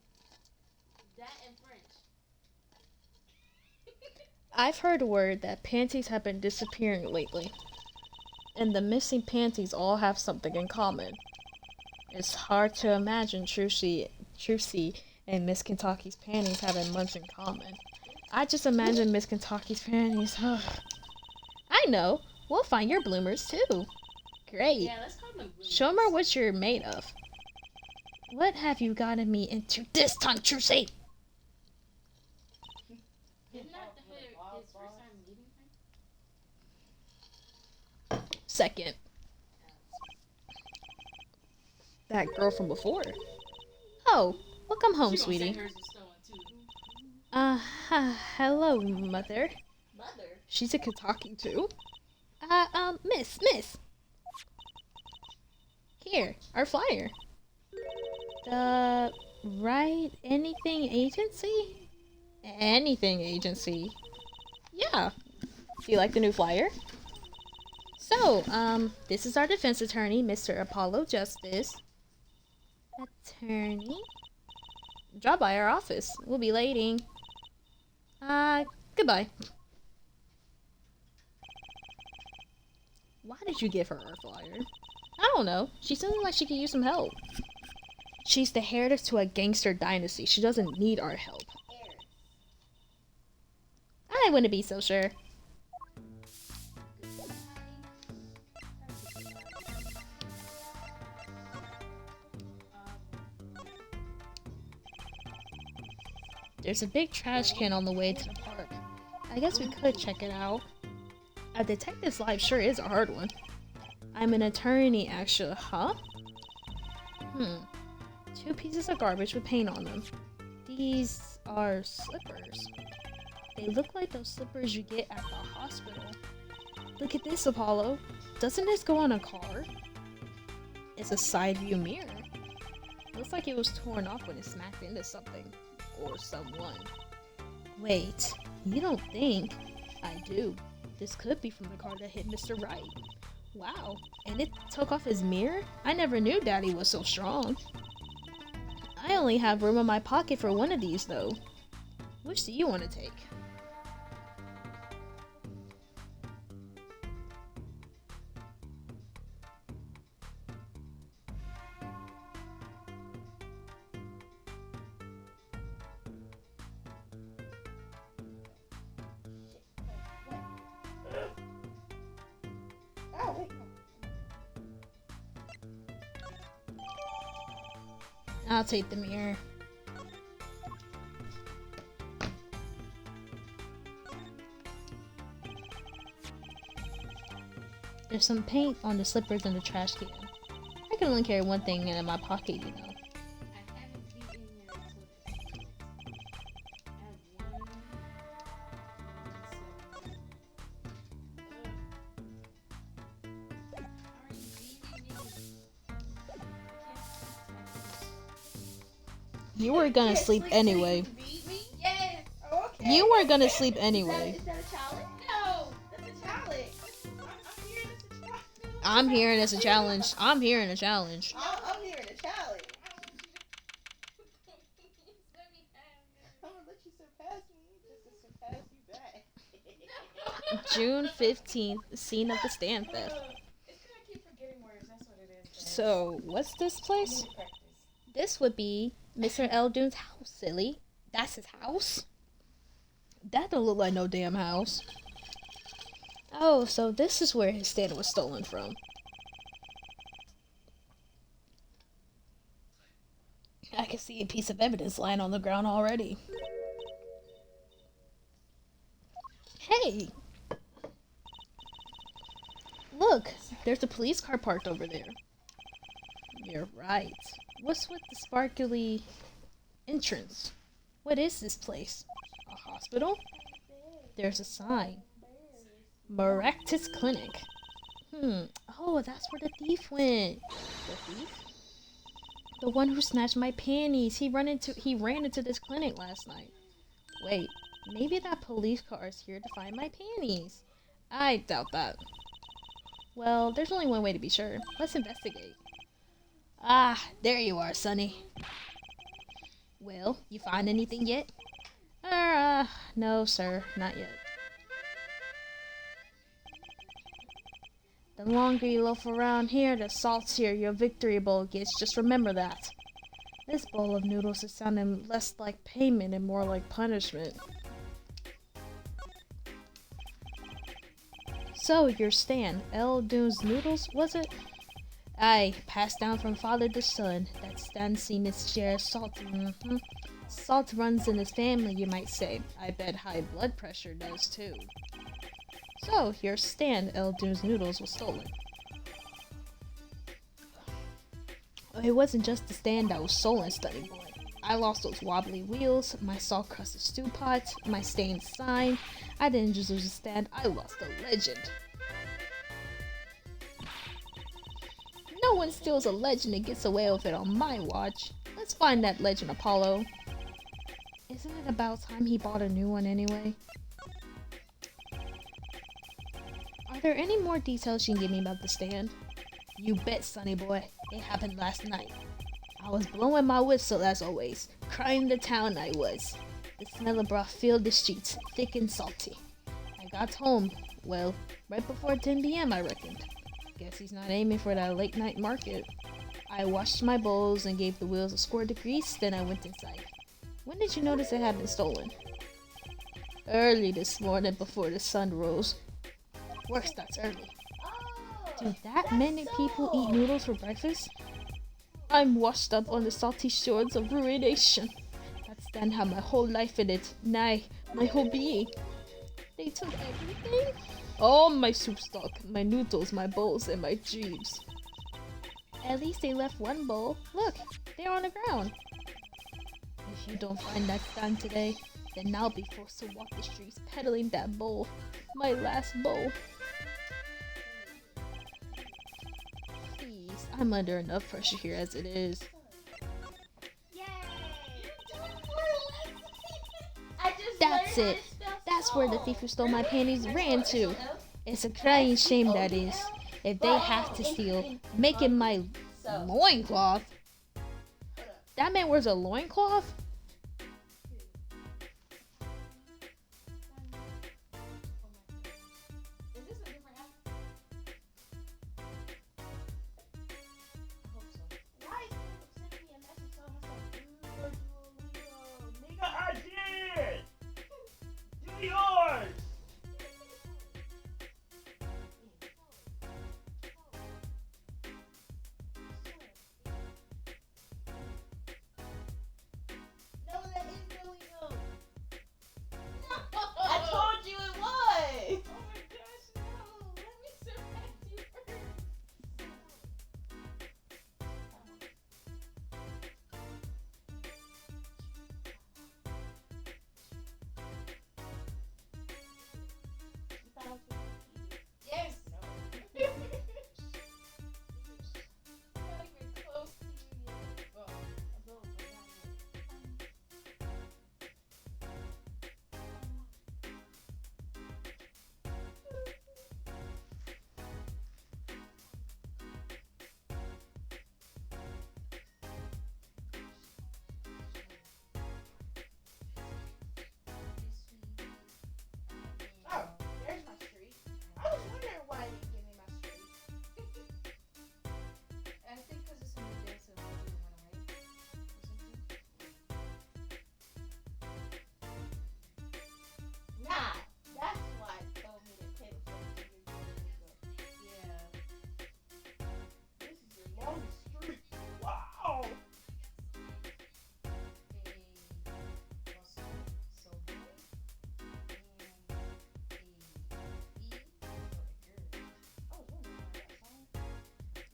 That in French. I've heard word that panties have been disappearing lately, and the missing panties all have something in common. It's hard to imagine Trucy and Miss Kentucky's panties having much in common. I just imagine Miss Kentucky's panties. I know. We'll find your bloomers too. Great. Yeah, let's call them bloomers. Show me what you're made of. What have you gotten me into this time, Trucy? Isn't that his first time meeting her? Second. That girl from before. Oh, welcome home, She gonna say sweetie. hers was stolen too. Hello, mother. Mother. She's a Kentucky too. Miss. Here, our flyer. The Right Anything Agency? Anything Agency. Yeah. Do you like the new flyer? So, this is our defense attorney, Mr. Apollo Justice. Attorney? Drop by our office. We'll be waiting. Goodbye. Why did you give her our flyer? I don't know. She seems like she could use some help. She's the heiress to a gangster dynasty. She doesn't need our help. Air. I wouldn't be so sure. There's a big trash can on the way to the park. I guess we could check it out. A detective's life sure is a hard one. I'm an attorney, actually. Huh? 2 pieces of garbage with paint on them. These are slippers. They look like those slippers you get at the hospital. Look at this, Apollo. Doesn't this go on a car? It's a side view mirror. Looks like it was torn off when it smacked into something. Or someone. Wait, you don't think? I do. This could be from the car that hit Mr. Wright. Wow, and it took off his mirror? I never knew Daddy was so strong. I only have room in my pocket for one of these, though. Which do you want to take? I'll take the mirror. There's some paint on the slippers in the trash can. I can only carry one thing in my pocket, you know. I haven't been in here until this. I have one. Are you beating me? You were gonna Can't sleep so anyway. you can beat me? Yes. Oh, okay. You were gonna sleep Is anyway. that a challenge? No. That's a challenge. I'm I'm hearing it's a challenge. I'm hearing a challenge. I'm hearing a challenge. Let me have it. I'm gonna let you surpass me just to surpass you back. June 15th, scene of the stand theft. It's 'cause I keep forgetting words. That's what it is. guys. So, what's this I place? need to practice. This would be Mr. Eldune's house, silly. That's his house? That don't look like no damn house. Oh, so this is where his stand was stolen from. I can see a piece of evidence lying on the ground already. Hey! Look, there's a police car parked over there. You're right. What's with the sparkly entrance? What is this place? A hospital? There's a sign. Maractus Clinic. Oh, that's where the thief went. The thief? The one who snatched my panties. He ran into this clinic last night. Wait, maybe that police car is here to find my panties. I doubt that. Well, there's only one way to be sure. Let's investigate. Ah, there you are, Sonny. Well, you find anything yet? No, sir, not yet. The longer you loaf around here, the saltier your victory bowl gets. Just remember that. This bowl of noodles is sounding less like payment and more like punishment. So, your stand, Eldune's Noodles, was it? Aye, passed down from father to son. That stand seen its share of salt. Salt runs in his family, you might say. I bet high blood pressure does too. So, your stand, Eldune's Noodles, was stolen. It wasn't just the stand that was stolen, Study Boy. I lost those wobbly wheels, my salt-crusted stew pot, my stained sign. I didn't just lose a stand, I lost a legend. No one steals a legend and gets away with it on my watch. Let's find that legend, Apollo. Isn't it about time he bought a new one anyway? Are there any more details you can give me about the stand? You bet, Sonny Boy. It happened last night. I was blowing my whistle as always. Crying the town I was. The smell of broth filled the streets, thick and salty. I got home, well, right before 10 p.m. I reckoned. Guess he's not aiming for that late night market. I washed my bowls and gave the wheels a squirt of grease, then I went inside. When did you notice it had been stolen? Early this morning before the sun rose. Worse, that's early. Do that many people eat noodles for breakfast? I'm washed up on the salty shores of ruination. That stand had my whole life in it, nay, my whole being. They took everything? All my soup stock, my noodles, my bowls, and my dreams. At least they left one bowl. Look, they're on the ground. If you don't find that stand today, then I'll be forced to walk the streets peddling that bowl. My last bowl. Please, I'm under enough pressure here as it is. Yay! I just That's learned it. how to spell That's where the salt. thief who stole my panties ran to. It's a crying shame, that is. If they have to steal, making my loincloth. That man wears a loincloth? Is this a different app? I hope so. Why is he sending me a message telling myself, nigga? I did! Do yours!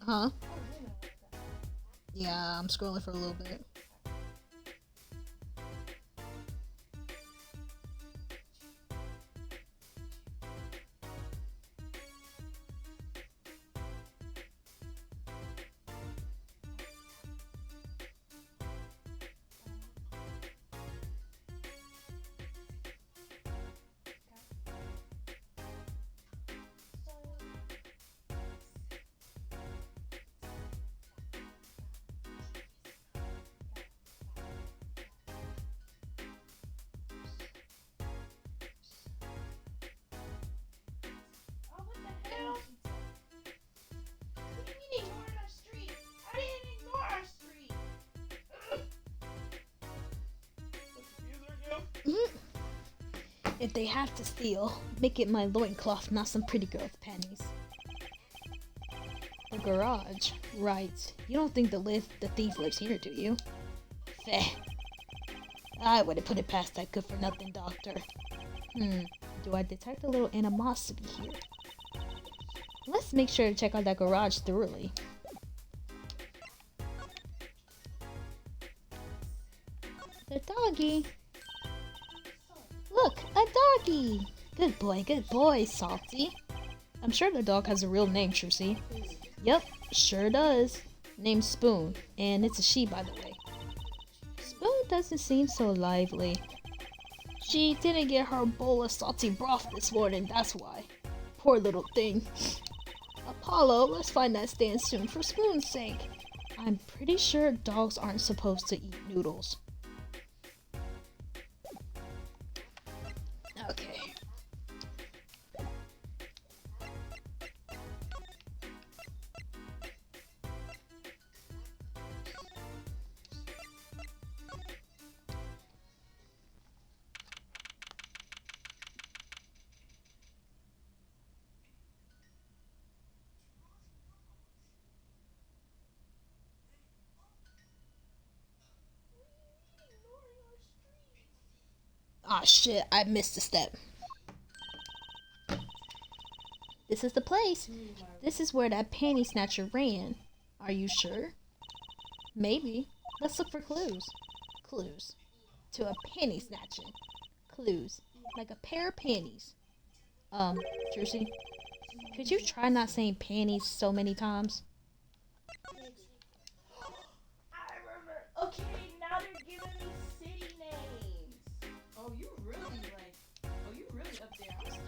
Huh? Yeah, I'm scrolling for a little bit. Oh, what the hell? What do you mean ignoring our street? I didn't ignore our street. If they have to steal, make it my loincloth, not some pretty girl's panties. The garage. Right. You don't think the thief lives here, do you? Feh. I wouldn't put it past that good-for-nothing doctor. Do I detect a little animosity here? Let's make sure to check out that garage thoroughly. The doggy. Look, a doggy! Good boy, Salty. I'm sure the dog has a real name, Trucy. Yep, sure does. Named Spoon, and it's a she, by the way. Spoon doesn't seem so lively. She didn't get her bowl of salty broth this morning, that's why. Poor little thing. Apollo, let's find that stand soon for Spoon's sake. I'm pretty sure dogs aren't supposed to eat noodles. Okay. Ah, shit, I missed a step. This is the place. This is where that panty snatcher ran. Are you sure? Maybe. Let's look for clues. Clues. To a panty snatching. Clues. Like a pair of panties. Trucy, could you try not saying panties so many times? I remember. Okay, now they're giving me city names. Oh, you really up there. I'm still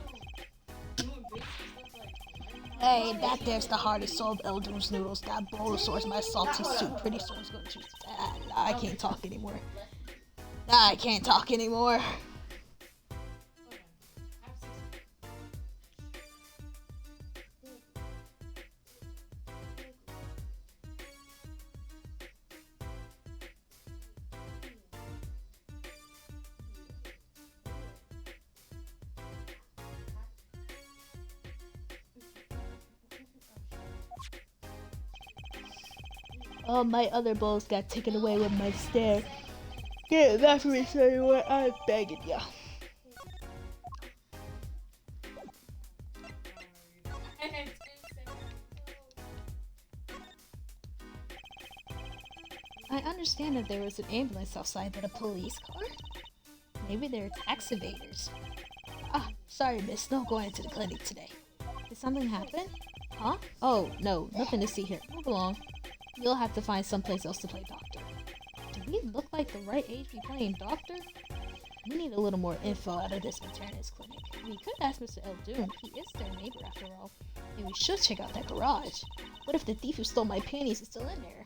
doing basic stuff like. Hey, that there's the hardest soul of Eldrim's noodles. That Bulbasaur's my salty soup. Pretty soon it's gonna choose that. I can't talk anymore. I can't talk anymore. Oh, my other bowls got taken away with my stare. Get it back from me, Senor. I'm begging ya. I understand that there was an ambulance outside, but a police car? Maybe they're tax evaders. Ah, sorry, miss. No going to the clinic today. Did something happen? Huh? Oh, no. Nothing to see here. Move along. You'll have to find someplace else to play doctor. Do we look like the right age to be playing doctor? We need a little more info out of this maternity clinic. We could ask Mr. Eldoon. He is their neighbor after all. And we should check out that garage. What if the thief who stole my panties is still in there?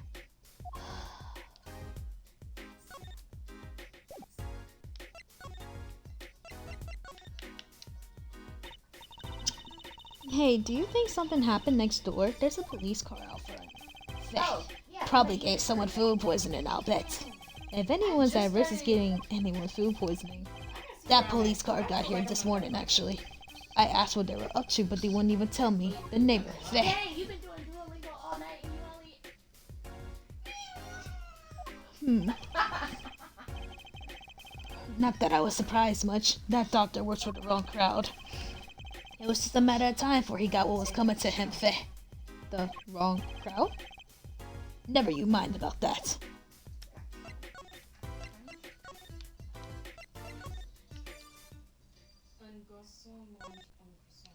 Hey, do you think something happened next door? There's a police car out front. Probably gave someone food poisoning, I'll bet. If anyone's at risk of getting anyone food poisoning, that police car got here this morning, actually. I asked what they were up to, but they wouldn't even tell me. The neighbor, Hey, you've been doing Duolingo all night and you only... Not that I was surprised much. That doctor works for the wrong crowd. It was just a matter of time before he got what was coming to him, the wrong crowd? Never you mind about that. Un garçon mange un garçon.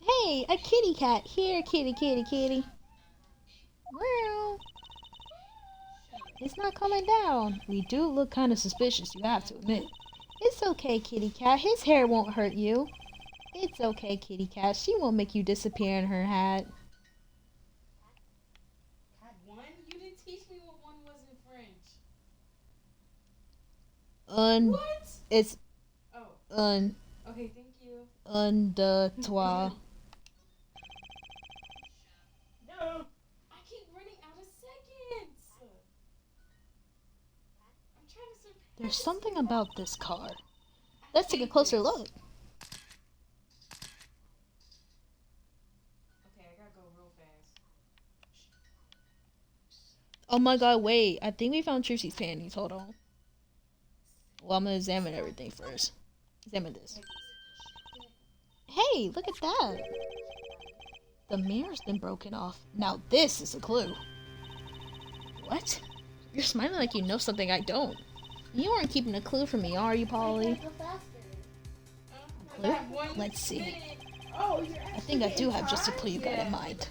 Hey, a kitty cat. Here, kitty, kitty, kitty. Meow. It's not coming down. We do look kind of suspicious, you have to admit. It's okay, kitty cat. His hair won't hurt you. It's okay, kitty cat. She won't make you disappear in her hat. One? You didn't teach me what one was in French. What? It's Oh. Okay, thank you. de toi. No. I keep running out of seconds. I'm trying to surpass. There's something about this car. Let's take a closer look. Okay, I gotta go real fast. Oh my god, wait. I think we found Trussy's panties. Hold on. Well, I'm gonna examine everything first. Examine this. Hey, look at that. The mirror's been broken off. Now this is a clue. What? You're smiling like you know something I don't. You aren't keeping a clue from me, are you, Polly? Go faster. A clue? Let's see. Oh, you're I think I do have just a clue you got in mind.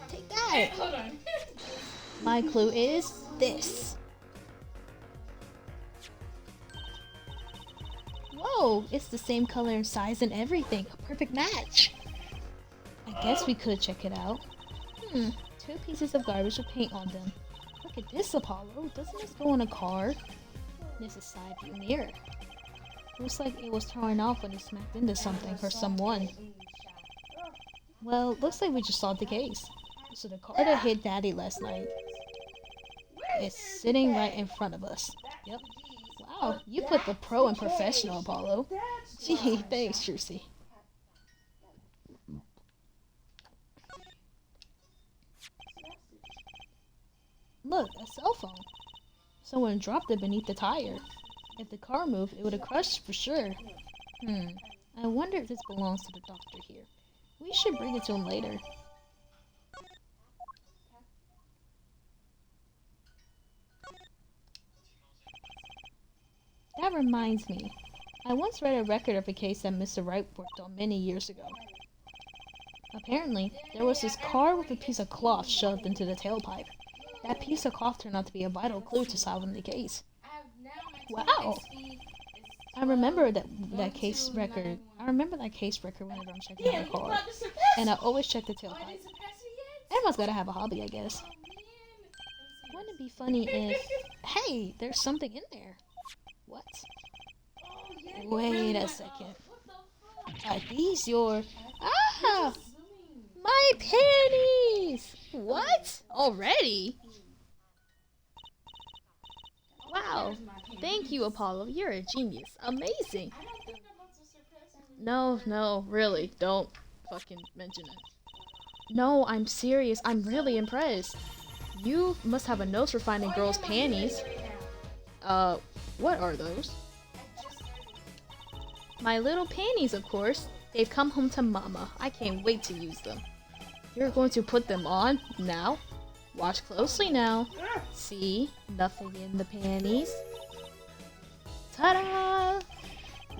Take that! Hold on. My clue is this. Whoa, it's the same color and size and everything. A perfect match. I guess we could check it out. 2 pieces of garbage with paint on them. Look at this, Apollo. Doesn't this go in a car? There's a side view mirror. Looks like it was torn off when it smacked into something or someone. Well, looks like we just solved the case. So the car that hit Daddy last night is sitting right in front of us. Yep. Wow, you put the pro in professional, Apollo. Gee, thanks, Trucy. Look, a cell phone. Someone dropped it beneath the tire. If the car moved, it would have crushed for sure. I wonder if this belongs to the doctor here. We should bring it to him later. That reminds me. I once read a record of a case that Mr. Wright worked on many years ago. Apparently, there was this car with a piece of cloth shoved into the tailpipe. That piece of cloth turned out to be a vital clue to solving the case. Wow! I remember that case record. I remember that case record whenever I'm checking out a car. And I always check the tailpipe. Everyone's gotta have a hobby, I guess. Wouldn't it be funny if... Hey, there's something in there. What? Wait a second. Are these your... Ah! My panties! What? Already? Wow. Thank you, Apollo. You're a genius. Amazing. No, really. Don't fucking mention it. No, I'm serious. I'm really impressed. You must have a nose for finding girls' panties. What are those? My little panties, of course. They've come home to Mama. I can't wait to use them. You're going to put them on now? Watch closely now. See? Nothing in the panties. Ta-da!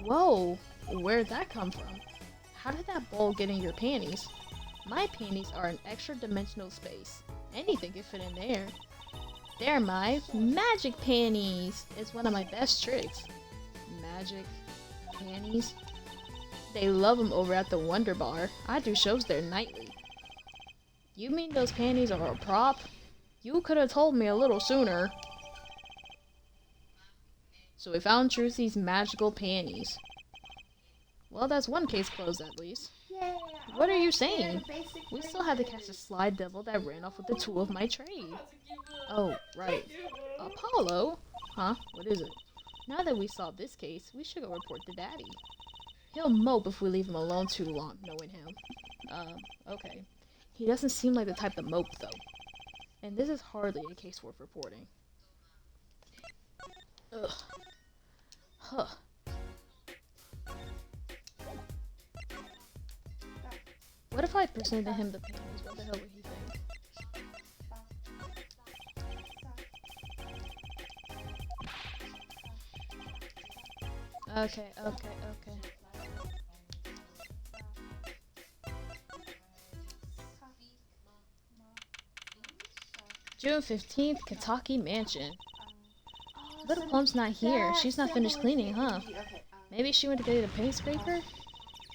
Whoa! Where'd that come from? How did that ball get in your panties? My panties are an extra dimensional space. Anything can fit in there. They're my magic panties. It's one of my best tricks. Magic panties. They love them over at the Wonder Bar. I do shows there nightly. You mean those panties are a prop? You could have told me a little sooner. So we found Trucy's magical panties. Well, that's one case closed at least. Yeah. What are you saying? We still had to catch the sly devil that ran off with the tool of my trade. Oh, right. Apollo? Huh? What is it? Now that we solved this case, we should go report to Daddy. He'll mope if we leave him alone too long, knowing him. Okay. He doesn't seem like the type to mope, though. And this is hardly a case worth reporting. Ugh. Huh. What if I presented him the panties? What the hell would he think? Okay, okay, okay. June 15th, Kentucky Mansion. Little Plum's not here. She's not finished cleaning, huh? Maybe she went to get a paint scraper?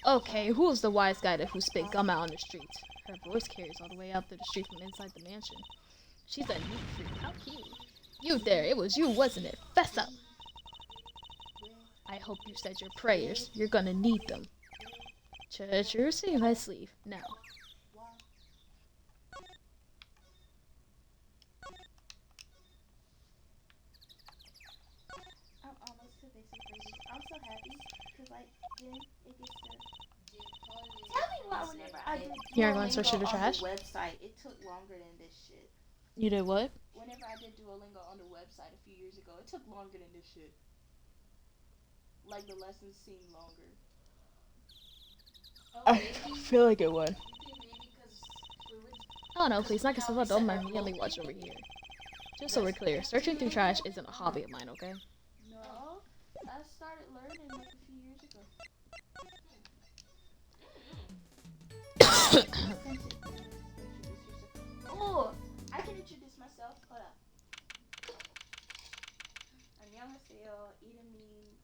Okay, who's the wise guy who spit gum out on the streets? Her voice carries all the way up to the street from inside the mansion. She's a neat freak. How cute. You there, it was you, wasn't it? Fess up! I hope you said your prayers. You're gonna need them. Trucy, my sleeve. Now. I'm almost to basic phrases. I'm so happy because like then it gets to tell me why whenever I did You're going to switch to the trash? on the website, it took longer than this shit. You did what? Whenever I did Duolingo on the website a few years ago, it took longer than this shit. Like the lessons seemed longer. I feel like it would. Maybe because Oh no, please, knock yourself out. Don't mind me. Let me watch over here. Just so we're clear, searching through trash isn't a hobby of mine, okay? No, I started learning like a few years ago. Oh, I can introduce myself. Hold up. 안녕하세요. 이름이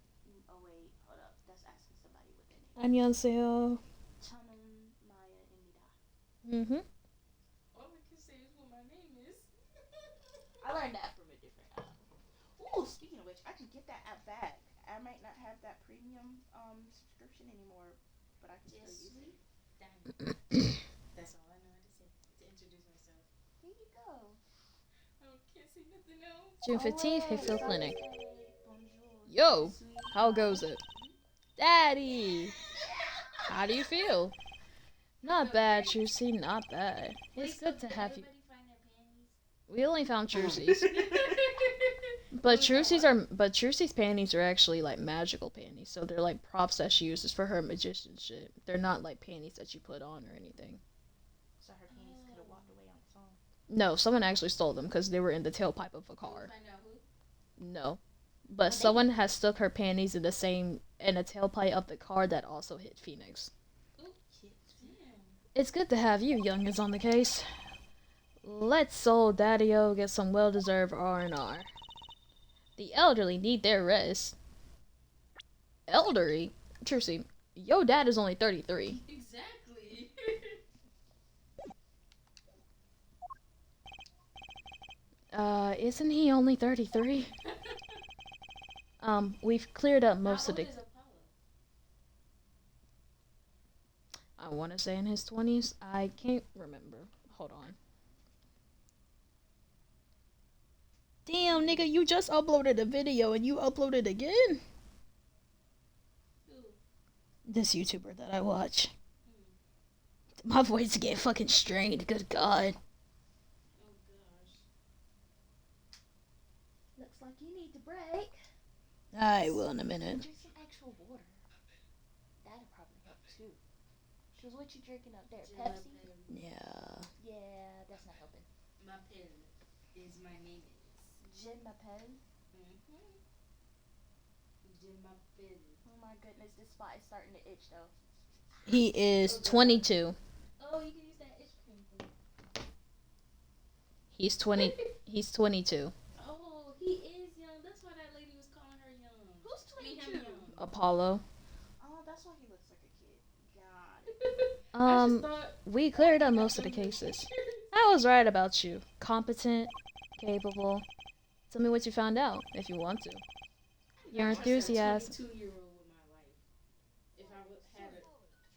oh wait, hold up. That's asking somebody what their name. 안녕하세요. 저는 마야입니다. Mm-hmm. all I can say is what my name is. I learned that from a different app. Ooh, speaking of which, I can get that app back. I might not have that premium subscription anymore, but I can still use it. That's all I know how to say to introduce myself. Here you go. I can't say nothing else. June 15th, Hayfield Clinic. Bonjour. Yo, how goes it? Daddy! How do you feel? Not bad, Trucy, not bad. It's good to have you. Everybody find their panties? We only found Trucy's. But Trucy's panties are actually like magical panties, so they're like props that she uses for her magician shit. They're not like panties that you put on or anything. So her penis could have walked away on its own. No, someone actually stole them because they were in the tailpipe of a car. Find out who? No. But someone has stuck her panties in the tailpipe of the car that also hit Phoenix. Damn. It's good to have you youngins on the case. Let's old Daddy-O get some well-deserved R&R. The elderly need their rest. Elderly? Trucy, your dad is only 33. Exactly. Isn't he only 33? We've cleared up most How of old the... is Apollo? I want to say in his 20s. I can't remember. Hold on. Damn, nigga, you just uploaded a video and you uploaded again? Who? This YouTuber that I watch. My voice is getting fucking strained, good god. Oh gosh. Looks like you need to break. I will in a minute. Drink some actual water. That'll probably help too. Cause what you drinking up there? Pepsi? Yeah. Yeah, that's not helping. My pill is my name is. Je m'appelle. Je m'appelle. Oh my goodness, this spot is starting to itch though. He is 22. Oh, you can use that itch cream thing. He's 20. He's 22. Oh, he is young. That's why that lady was calling her young. Who's I mean, 22? him young. Apollo. Oh, that's why he looks like a kid. God. I just thought We cleared up most of the cases. I was right about you. Competent, capable. Tell me what you found out, if you want to. Your I trust a Oh, enthusiasm. 22-year-old with my life. If I would had a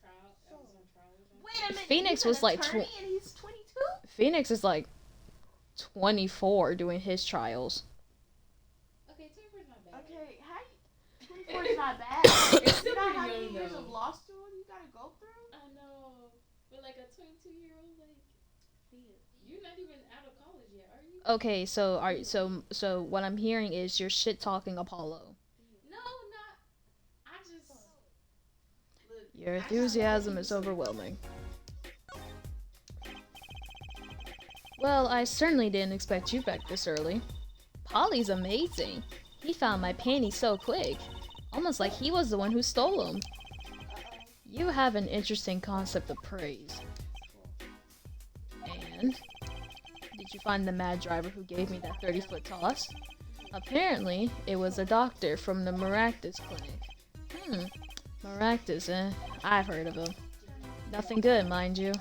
trial, I was on trial or something. Wait a minute. Phoenix he's an was like attorney and he's 22? Phoenix is like 24 doing his trials. Okay, 24 is not bad. Okay, how 24 is not bad. It's still You know pretty how young many years though. of law school you gotta go through? I know, but like a 22-year-old, like you're not even out of college yet, are you? Okay, so what I'm hearing is you're shit talking Apollo. No, not. I just. Look, Your I just enthusiasm thought is he was- overwhelming. Well, I certainly didn't expect you back this early. Polly's amazing. He found my panties so quick. Almost like he was the one who stole them. You have an interesting concept of praise. And? Did you find the mad driver who gave me that 30-foot toss? Apparently, it was a doctor from the Maractus clinic. Maractus, eh? I've heard of him. Nothing good, mind you.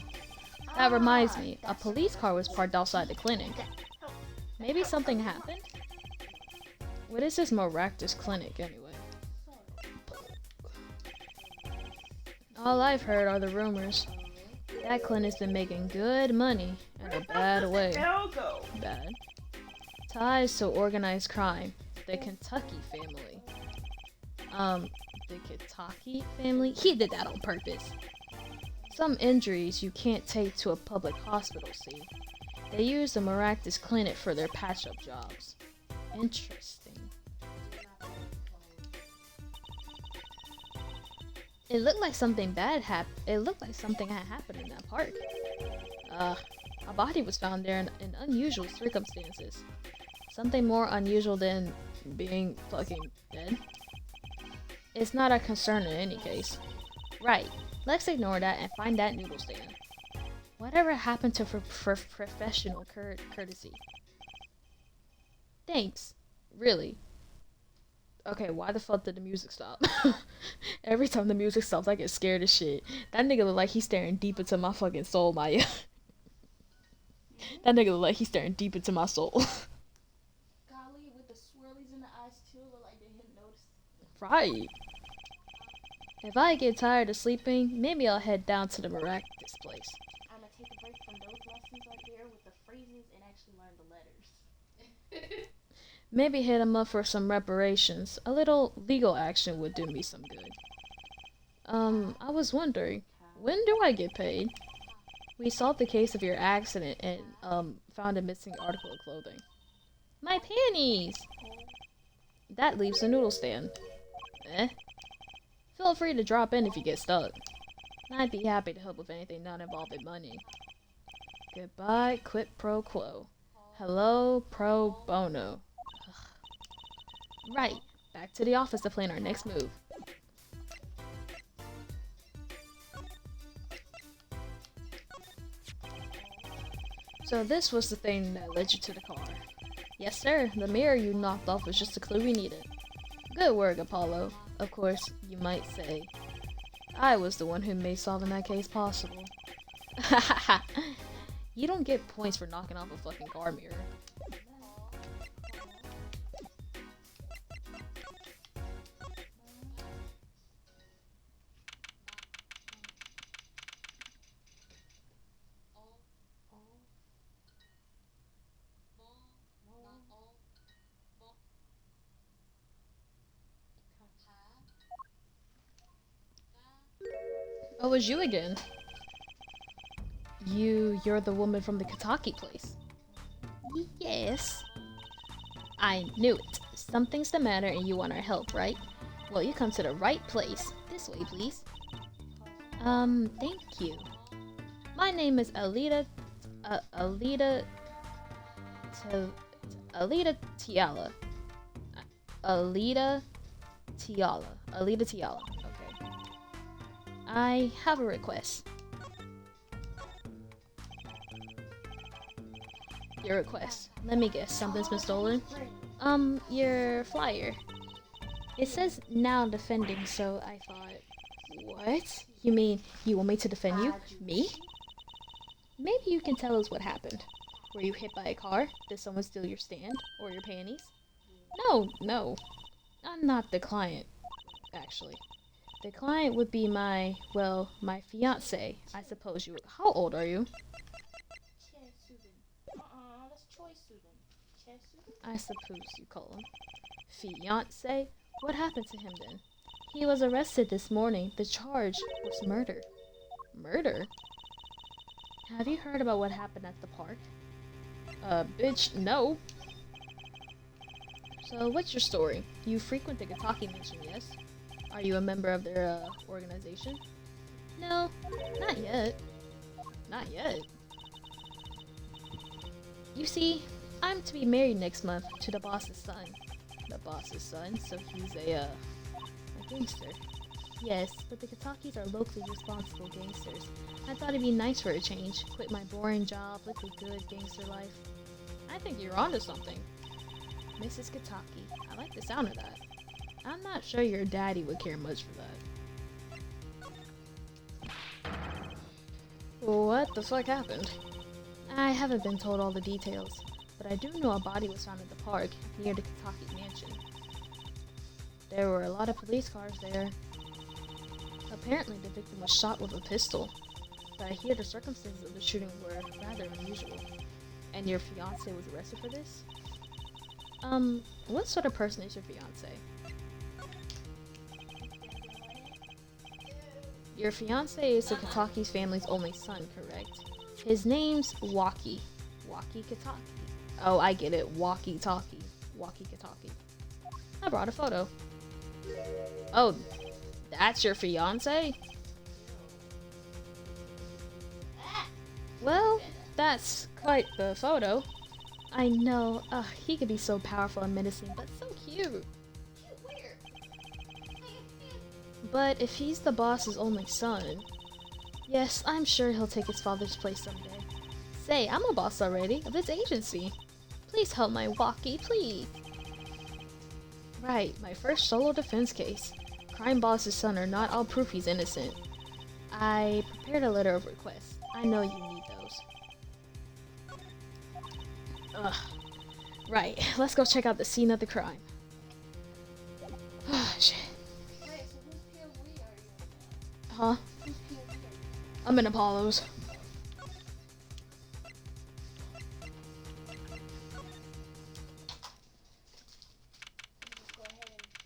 That reminds me, a police car was parked outside the clinic. Maybe something happened? What is this Maractus clinic, anyway? All I've heard are the rumors. That clinic's been making good money in a bad way. Bad. Ties to organized crime. The Kentucky family. The Kentucky family? He did that on purpose. Some injuries you can't take to a public hospital, see? They use the Maractus clinic for their patch-up jobs. Interesting. It looked like something bad happened. It looked like something had happened in that park. A body was found there in unusual circumstances. Something more unusual than being fucking dead. It's not our concern in any case. Right, let's ignore that and find that noodle stand. Whatever happened to professional courtesy? Thanks. Really. Okay, why the fuck did the music stop? Every time the music stops, I get scared as shit. That nigga look like he's staring deep into my fucking soul, Maya. That nigga look like he's staring deep into my soul. Golly, with the swirlies in the eyes too, look like they didn't notice. Right. If I get tired of sleeping, maybe I'll head down to the Maractus place. I'm gonna take a break from those lessons right there with the phrases and actually learn the letters. Maybe hit him up for some reparations. A little legal action would do me some good. I was wondering, when do I get paid? We solved the case of your accident and, found a missing article of clothing. My panties! That leaves the noodle stand. Eh? Feel free to drop in if you get stuck. I'd be happy to help with anything not involving money. Goodbye, quid pro quo. Hello, pro bono. Right, back to the office to plan our next move. So this was the thing that led you to the car. Yes sir, the mirror you knocked off was just the clue we needed. Good work, Apollo. Of course, you might say, I was the one who made solving that case possible. You don't get points for knocking off a fucking car mirror. Oh, it was you again. You're the woman from the Kentucky place. Yes. I knew it. Something's the matter and you want our help, right? Well, you come to the right place. This way, please. Thank you. My name is Alita Tiala. Alita Tiala. Okay. I have a request. Your request. Let me guess, something's been stolen? Your flyer. It says now defending, so I thought, what? You mean you want me to defend you? Me? Maybe you can tell us what happened. Were you hit by a car? Did someone steal your stand? Or your panties? No. I'm not the client, actually. The client would be my fiance, I suppose you would. How old are you? That's Troy Subin. I suppose you call him. Fiance? What happened to him then? He was arrested this morning. The charge was murder. Murder? Have you heard about what happened at the park? Bitch, no. So, what's your story? You frequent the Kentucky Mansion, yes? Are you a member of their, organization? No, not yet. Not yet. You see, I'm to be married next month to the boss's son. The boss's son? So he's a gangster. Yes, but the Katakis are locally responsible gangsters. I thought it'd be nice for a change. Quit my boring job, live a good gangster life. I think you're onto something. Mrs. Kataki, I like the sound of that. I'm not sure your daddy would care much for that. What the fuck happened? I haven't been told all the details, but I do know a body was found in the park near the Kataki mansion. There were a lot of police cars there. Apparently the victim was shot with a pistol, but I hear the circumstances of the shooting were rather unusual. And your fiancé was arrested for this? What sort of person is your fiancé? Your fiancé is the Kataki's family's only son, correct? His name's Waki. Waki Kataki. Oh, I get it. Walkie-talkie. Waki Kataki. I brought a photo. Oh, that's your fiancé? Well, that's quite the photo. I know. He could be so powerful and menacing, but so cute. But if he's the boss's only son, yes, I'm sure he'll take his father's place someday. Say, I'm a boss already of this agency. Please help my Waki, please. Right, my first solo defense case. Crime boss's son or not, I'll prove he's innocent. I prepared a letter of request. I know you need those. Ugh. Right, let's go check out the scene of the crime. Shit. Huh? I'm in Apollo's.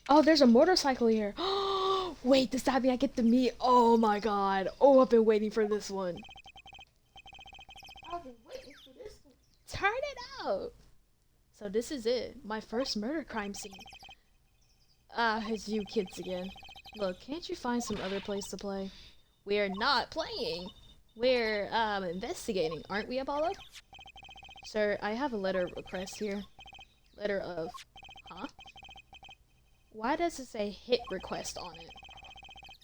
Oh, there's a motorcycle here. Wait, does that mean I get to meet? Oh my god. Oh, I've been waiting for this one. I've been waiting for this one. Turn it out. So this is it. My first murder crime scene. It's you kids again. Look, can't you find some other place to play? We're not playing. We're, investigating, aren't we, Apollo? Sir, I have a letter of request here. Letter of... Huh? Why does it say hit request on it?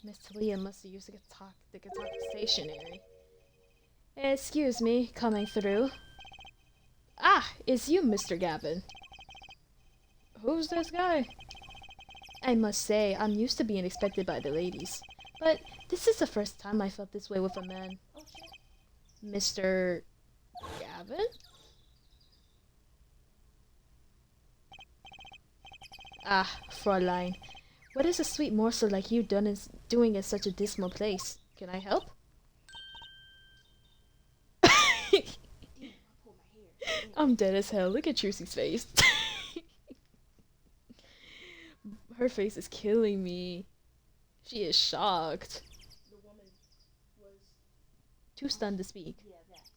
Miss Talia must have used the Kataki stationery. Excuse me, coming through. Ah, it's you, Mr. Gavin. Who's this guy? I must say, I'm used to being expected by the ladies. But this is the first time I felt this way with a man. Oh shit. Mr. Gavin? Ah, Fräulein. What is a sweet morsel like you doing in such a dismal place? Can I help? I'm dead as hell. Look at Trucy's face. Her face is killing me. She is shocked. The woman was Too stunned to speak. yeah, that.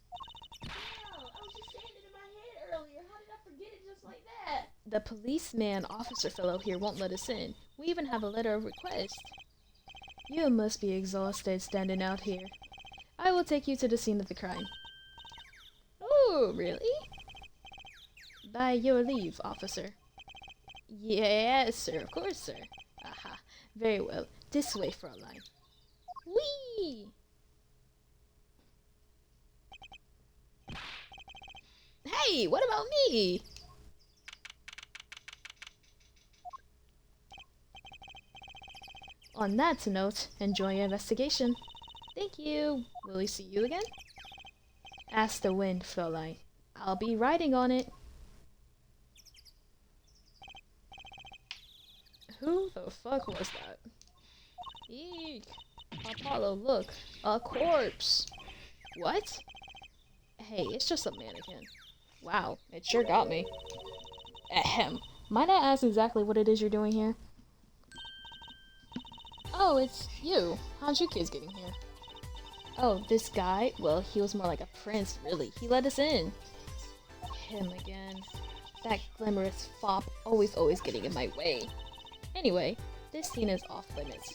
Wow, I was just saying it in my head earlier. How did I forget it just like that? The policeman officer fellow here won't let us in. We even have a letter of request. You must be exhausted standing out here. I will take you to the scene of the crime. Oh, really? By your leave, officer. Yes, sir. Of course, sir. Aha. Very well. This way, Fräulein. Whee! Hey, what about me? On that note, enjoy your investigation. Thank you. Will we see you again? Ask the wind, Fräulein. I'll be riding on it. Who the fuck was that? Eek! Apollo, look! A corpse! What? Hey, it's just a mannequin. Wow, it sure got me. Ahem. Might I ask exactly what it is you're doing here? Oh, it's you. How'd you kids get in here? Oh, this guy? Well, he was more like a prince, really. He let us in. Him again. That glamorous fop always getting in my way. Anyway, this scene is off limits.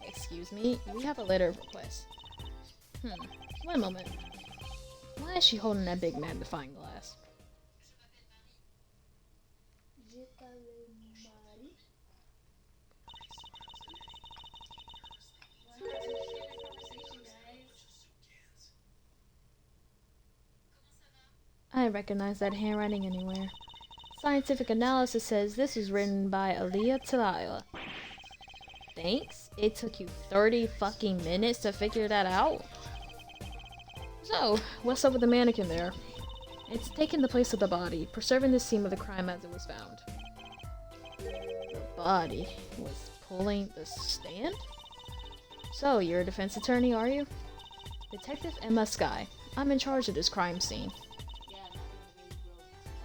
Excuse me, we have a letter of request. One moment. Why is she holding that big magnifying glass? I recognize that handwriting anywhere. Scientific analysis says this was written by Aliyah Talila. Thanks? It took you 30 fucking minutes to figure that out? So, what's up with the mannequin there? It's taken the place of the body, preserving the scene of the crime as it was found. The body was pulling the stand? So, you're a defense attorney, are you? Detective Emma Sky. I'm in charge of this crime scene. Yeah, not doing a very good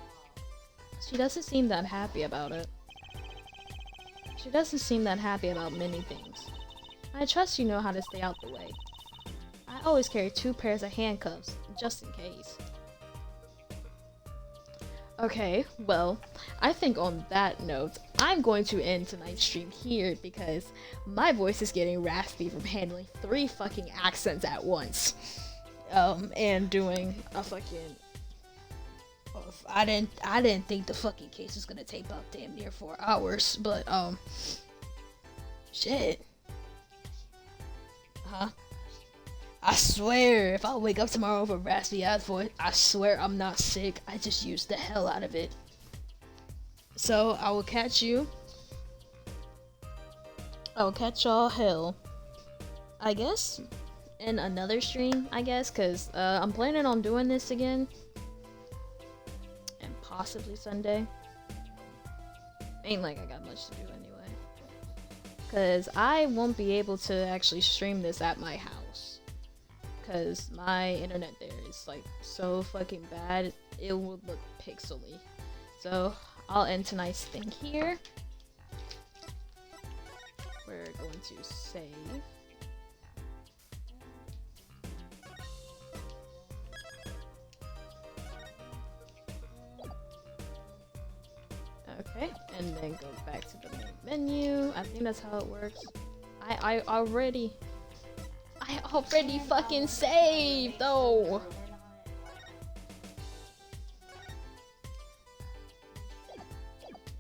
job. She doesn't seem that happy about it. She doesn't seem that happy about many things. I trust you know how to stay out the way. I always carry 2 pairs of handcuffs, just in case. Okay, well, I think on that note, I'm going to end tonight's stream here because my voice is getting raspy from handling 3 fucking accents at once. And doing a fucking... I didn't think the fucking case was gonna take about damn near 4 hours, but, shit. Huh? I swear, if I wake up tomorrow with a raspy ass voice, I swear I'm not sick. I just used the hell out of it. So, I will catch you. I will catch y'all hell. I guess? In another stream, I guess, because I'm planning on doing this again. And possibly Sunday. Ain't like I got much to do anyway. Because I won't be able to actually stream this at my house. Because my internet there is like so fucking bad, it would look pixely. So I'll end tonight's thing here. We're going to save. Okay, and then go back to the main menu. I think that's how it works. I already fucking saved though.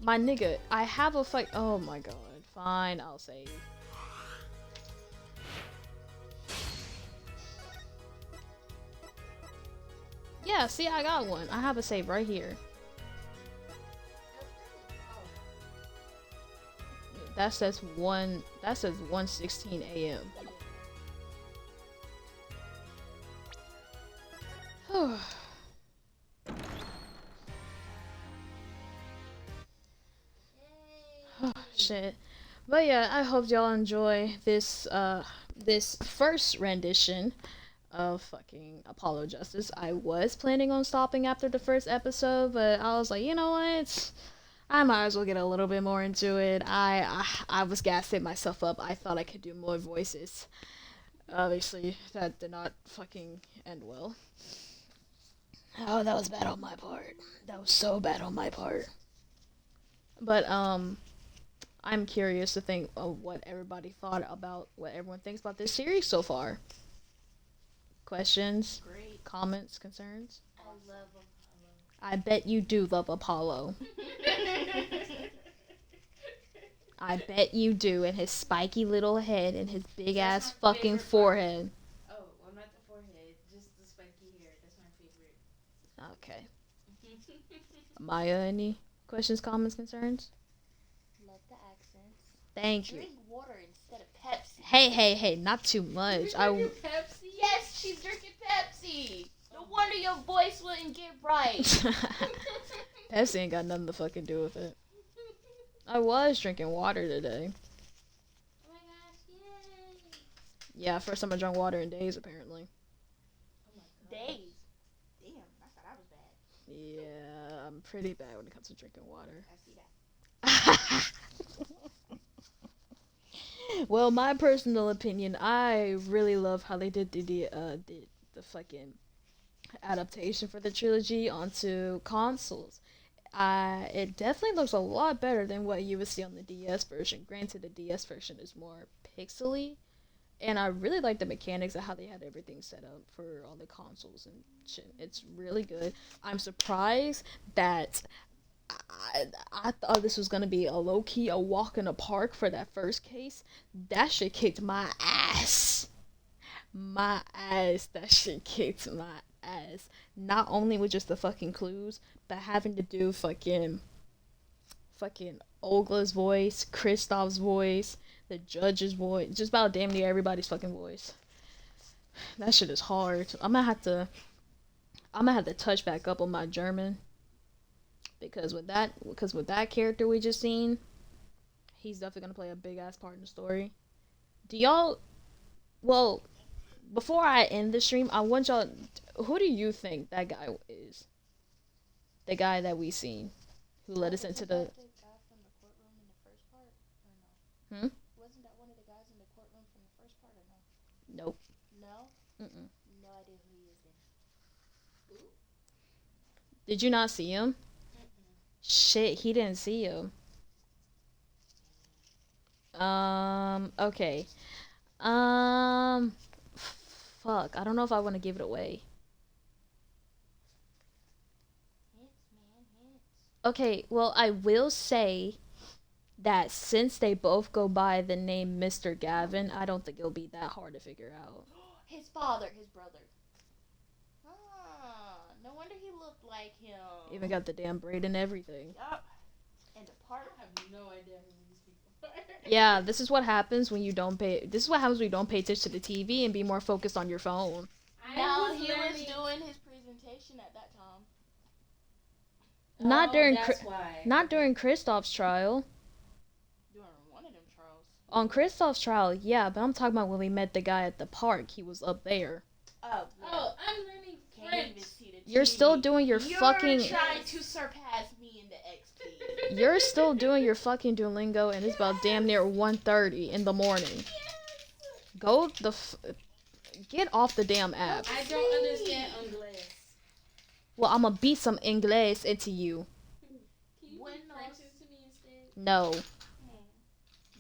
My nigga, I have a fuck. Oh my god. Fine, I'll save. Yeah, see, I got one. I have a save right here. That says 1:16 a.m. Oh shit. But yeah, I hope y'all enjoy this this first rendition of fucking Apollo Justice. I was planning on stopping after the first episode, but I was like, you know what? I might as well get a little bit more into it. I was gassing myself up. I thought I could do more voices. Obviously, that did not fucking end well. Oh, that was bad on my part. That was so bad on my part. But, I'm curious to think of what everybody thought about, what everyone thinks about this series so far. Questions? Great. Comments? Concerns? I love Apollo. I bet you do love Apollo. I bet you do, and his spiky little head and his big ass fucking forehead. Oh, well, not the forehead, just the spiky hair. That's my favorite. Okay. Maya, any questions, comments, concerns? Love the accents. Thank you. Drink water instead of Pepsi. Hey, not too much. Pepsi? Yes, she's drinking Pepsi. No wonder your voice wouldn't get right. Pepsi ain't got nothing to fucking do with it. I was drinking water today. Oh my gosh, yay. Yeah, first time I drank water in days, apparently. Oh my god. Days. Damn, I thought I was bad. Yeah, I'm pretty bad when it comes to drinking water. I see that. Well, my personal opinion, I really love how they did the fucking adaptation for the trilogy onto consoles. It definitely looks a lot better than what you would see on the DS version. Granted, the DS version is more pixely, and I really like the mechanics of how they had everything set up for all the consoles and shit. It's really good. I'm surprised that I thought this was gonna be a low-key a walk in the park for that first case. That shit kicked my ass. That shit kicked my ass. Not only with just the fucking clues, but having to do fucking Olga's voice, Kristoff's voice, the judge's voice, just about damn near everybody's fucking voice. That shit is hard. I'm gonna have to touch back up on my German because with that character we just seen, he's definitely gonna play a big ass part in the story. Do y'all? Well, before I end the stream, I want y'all. Who do you think that guy is? The guy that we seen, who led us into the. The guy from the courtroom in the first part, or no? Hmm? Wasn't that one of the guys in the courtroom from the first part, or no? Nope. No? Mm-mm. No idea who he is then. Did you not see him? Mm-mm. Shit, he didn't see him. Okay. Fuck. I don't know if I want to give it away. Hints, man, hints. Okay, well, I will say that since they both go by the name Mr. Gavin, I don't think it'll be that hard to figure out. His father, his brother. Ah, no wonder he looked like him. Even got the damn braid and everything. Yup. And the part. I have no idea who these people are. Yeah, this is what happens when you don't pay. This is what happens when you don't pay attention to the TV and be more focused on your phone. No, he was doing his presentation at that time. Not during That's why. Not during Kristoff's trial. During one of them trials. On Kristoff's trial, yeah, but I'm talking about when we met the guy at the park. He was up there. Oh, yeah. Oh, I'm learning Can't French. even see the You're TV. still doing your You're fucking. trying to surpass me in the XP. You're still doing your fucking Duolingo, and it's about damn near 1:30 in the morning. Go the get off the damn app. I don't understand English. Well, I'm gonna beat some English into you. Can you Buenos. speak French to me instead? No.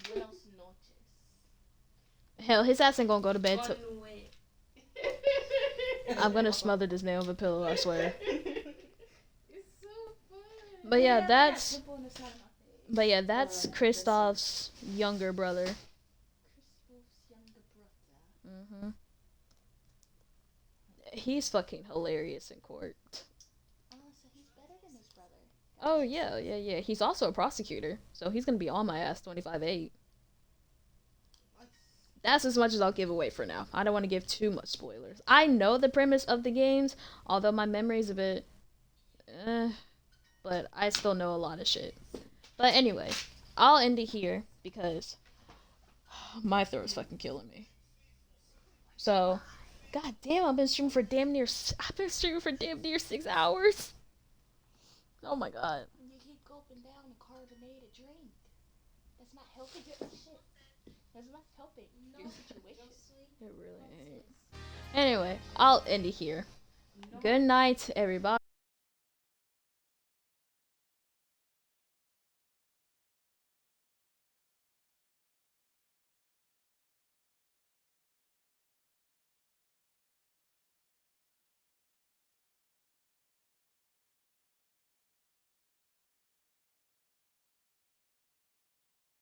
Buenos noches. Hell, his ass ain't gonna go to bed till. Bonne nuit. I'm gonna smother this man with a pillow, I swear. It's so fun. But yeah, I got that's. pimple on the side of my face. But yeah, that's Kristoff's younger brother. Kristoff's younger brother. He's fucking hilarious in court. Oh, so he's better than his brother. Oh yeah. He's also a prosecutor, so he's gonna be on my ass 25/8. That's as much as I'll give away for now. I don't want to give too much spoilers. I know the premise of the games, although my memory's a bit, but I still know a lot of shit. But anyway, I'll end it here because my throat's fucking killing me. So, god damn, I've been streaming for damn near 6 hours. Oh my god. You keep gulping down a carbonated drink. That's not helping your shit. That's not helping your situation. It really ain't. Anyway, I'll end it here. Good night, everybody.